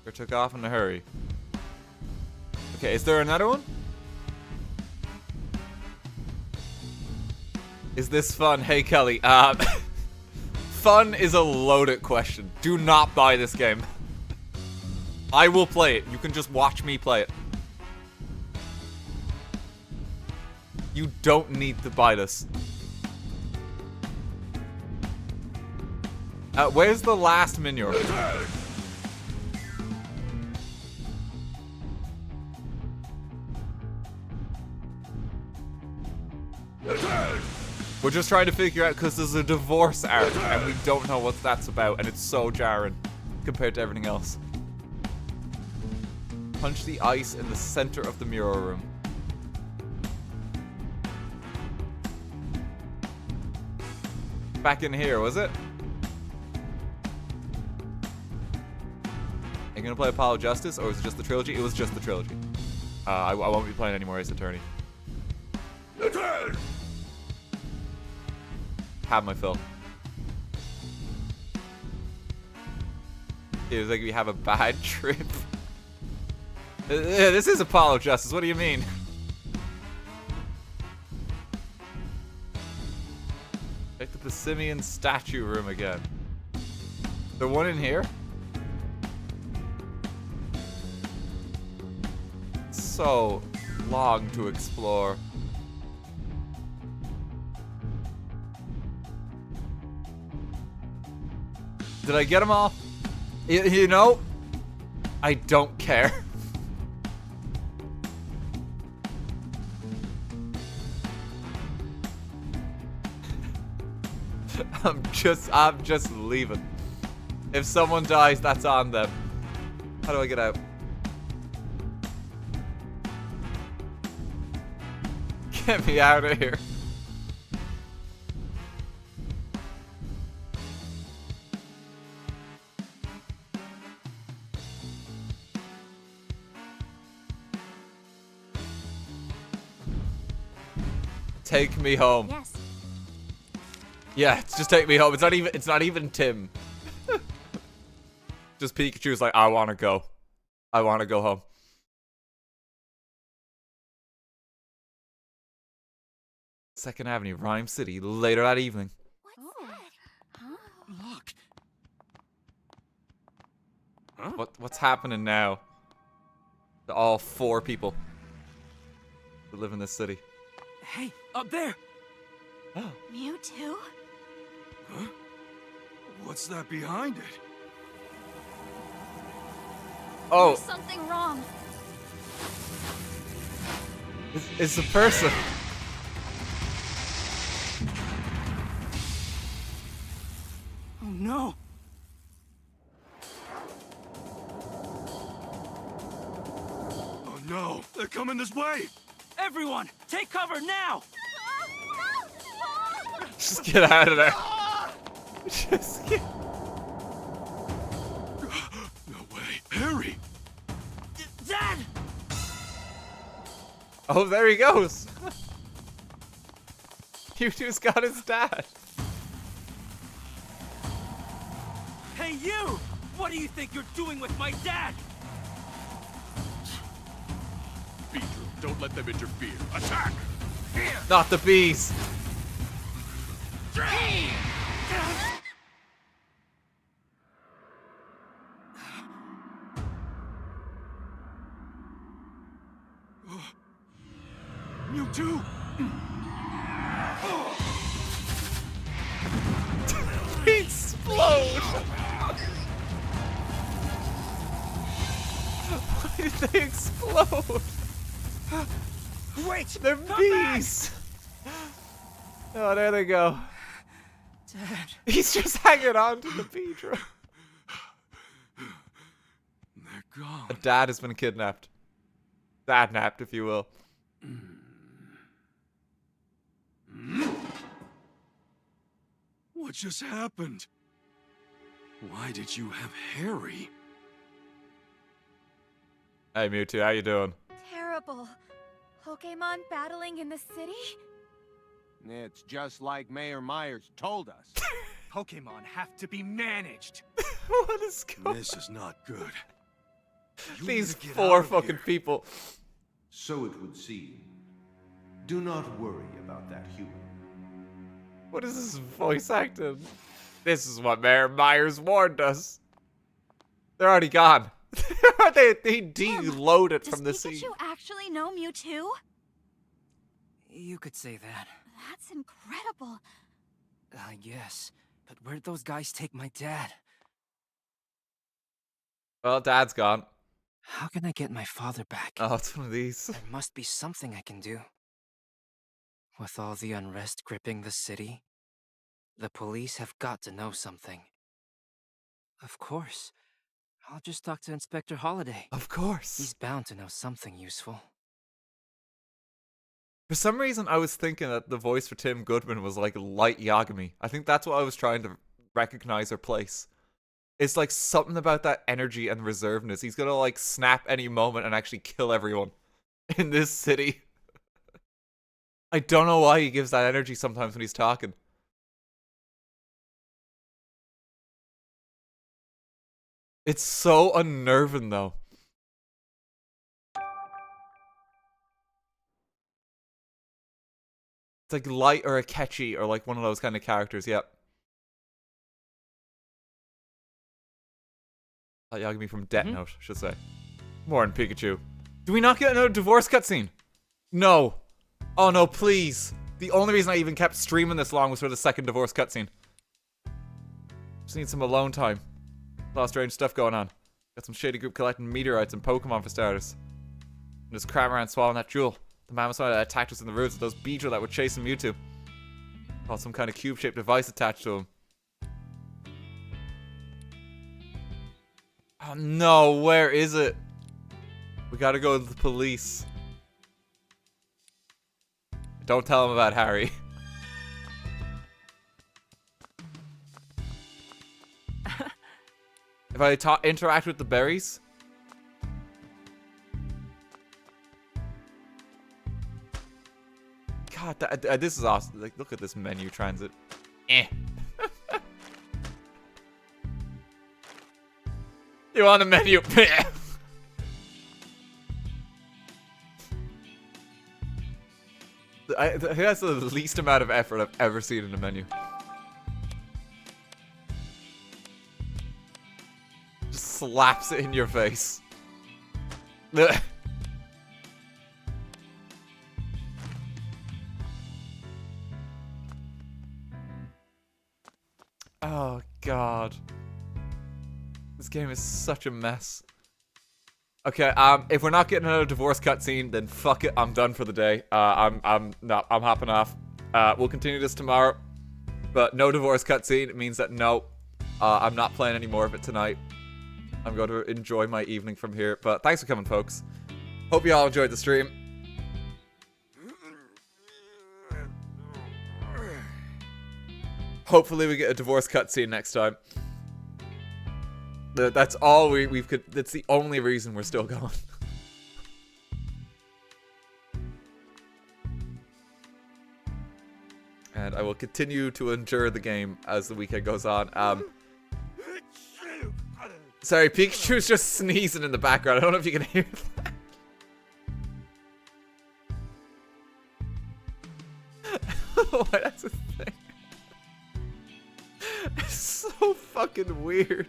Or took off in a hurry. Okay, is there another one? Is this fun? Hey, Kelly. Fun is a loaded question. Do not buy this game. I will play it. You can just watch me play it. You don't need to buy this. Where's the last menu? We're just trying to figure out because there's a divorce arc and we don't know what that's about, and it's so jarring compared to everything else. Punch the ice in the center of the mirror room. Back in here, was it? Are you gonna play Apollo Justice, or is it just the trilogy? It was just the trilogy. I won't be playing any more Ace Attorney. Have my fill. It was like we have a bad trip. This is Apollo Justice, what do you mean? Like the Passimian statue room again. The one in here? So long to explore. Did I get them all? You know, I don't care. I'm just leaving. If someone dies, that's on them. How do I get out? Get me out of here. Take me home. Yes. Yeah, just take me home. It's not even Tim. Just Pikachu's like, I wanna go. I wanna go home. Second Avenue, Rhyme City, later that evening. Look. Huh? What's happening now? To all 4 people who live in this city. Hey, up there! Mewtwo? Huh? What's that behind it? Oh, There's something wrong. it's a person. Oh no! Oh no, they're coming this way! Everyone, take cover now! Just get out of there. Just get... No way. Harry! Dad! Oh, there he goes. Mewtwo's got his dad. Hey you! What do you think you're doing with my dad? Beetle, don't let them interfere. Attack! Not the bees. Mewtwo! Explode! Why did they explode? Wait! They're bees! Oh, there they go. Dad. He's just hanging on to the bee drum. They're gone. A dad has been kidnapped. Dad-napped, if you will. What just happened? Why did you have Harry? Hey, Mewtwo, how you doing? Terrible. Pokémon battling in the city? It's just like Mayor Myers told us. Pokemon have to be managed. What is going? This is not good. These 4 fucking people. So it would seem. Do not worry about that human. What is this voice acting? This is what Mayor Myers warned us. They're already gone. they deloaded from the scene. Does Pikachu actually know Mewtwo? You could say that. That's incredible. I guess. But where'd those guys take my dad? Well, Dad's gone. How can I get my father back? Oh, it's one of these. There must be something I can do. With all the unrest gripping the city, the police have got to know something. Of course. I'll just talk to Inspector Holiday. Of course. He's bound to know something useful. For some reason, I was thinking that the voice for Tim Goodman was like Light Yagami. I think that's what I was trying to recognize or place. It's like something about that energy and reservedness. He's gonna like snap any moment and actually kill everyone in this city. I don't know why he gives that energy sometimes when he's talking. It's so unnerving though. It's like Light or Akechi or like one of those kind of characters, yep. Light Yagami from Death Note, I should say. More than Pikachu. Do we not get another divorce cutscene? No. Oh no, please. The only reason I even kept streaming this long was for the second divorce cutscene. Just need some alone time. A lot of strange stuff going on. Got some shady group collecting meteorites and Pokemon for starters. And there's Cramorant swallowing that jewel. The mammoth that attacked us in the roots of those Beedrill that were chasing Mewtwo. Got some kind of cube-shaped device attached to him. Oh no, where is it? We gotta go to the police. Don't tell him about Harry. If I interact with the berries? God, this is awesome. Like, look at this menu transit. You on the menu? I think that's the least amount of effort I've ever seen in a menu. Just slaps it in your face. Oh god. This game is such a mess. Okay, if we're not getting another divorce cutscene, then fuck it, I'm done for the day. I'm hopping off. We'll continue this tomorrow, but no divorce cutscene. It means that no, I'm not playing any more of it tonight. I'm going to enjoy my evening from here. But thanks for coming, folks. Hope you all enjoyed the stream. Hopefully we get a divorce cutscene next time. That's all we've could. That's the only reason we're still going. And I will continue to endure the game as the weekend goes on. Sorry, Pikachu's just sneezing in the background. I don't know if you can hear that. Why, that's a thing. It's so fucking weird.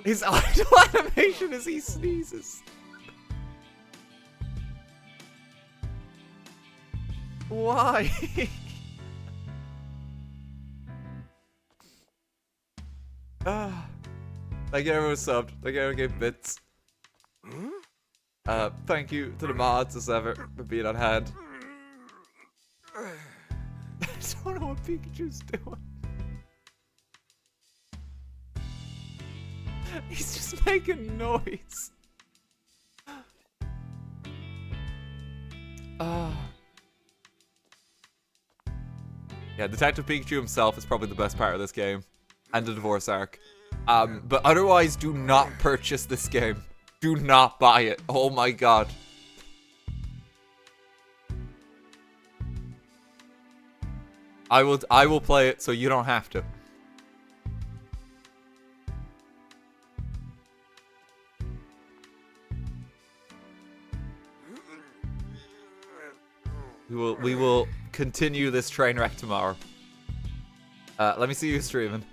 His idle animation as he sneezes. Why? Thank you everyone subbed. Thank you everyone gave bits. Thank you to the mods as ever for being on hand. I don't know what Pikachu's doing. He's just making noise. Yeah, Detective Pikachu himself is probably the best part of this game. And the divorce arc. But otherwise, do not purchase this game. Do not buy it. Oh my god. I will play it so you don't have to. We will continue this train wreck tomorrow. Let me see you streaming.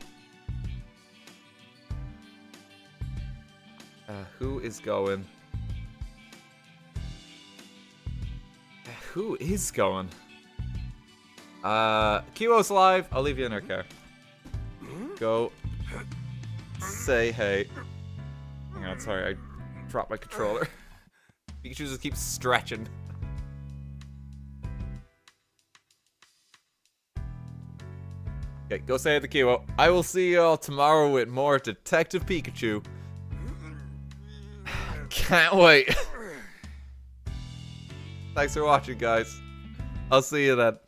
Who is going? Who is going? Kiwo's live. I'll leave you in her care. Go. Say hey. Hang on, sorry, I dropped my controller. Pikachu just keeps stretching. Okay, go say it to Kiwo. I will see y'all tomorrow with more Detective Pikachu. Can't wait. Thanks for watching, guys. I'll see you then.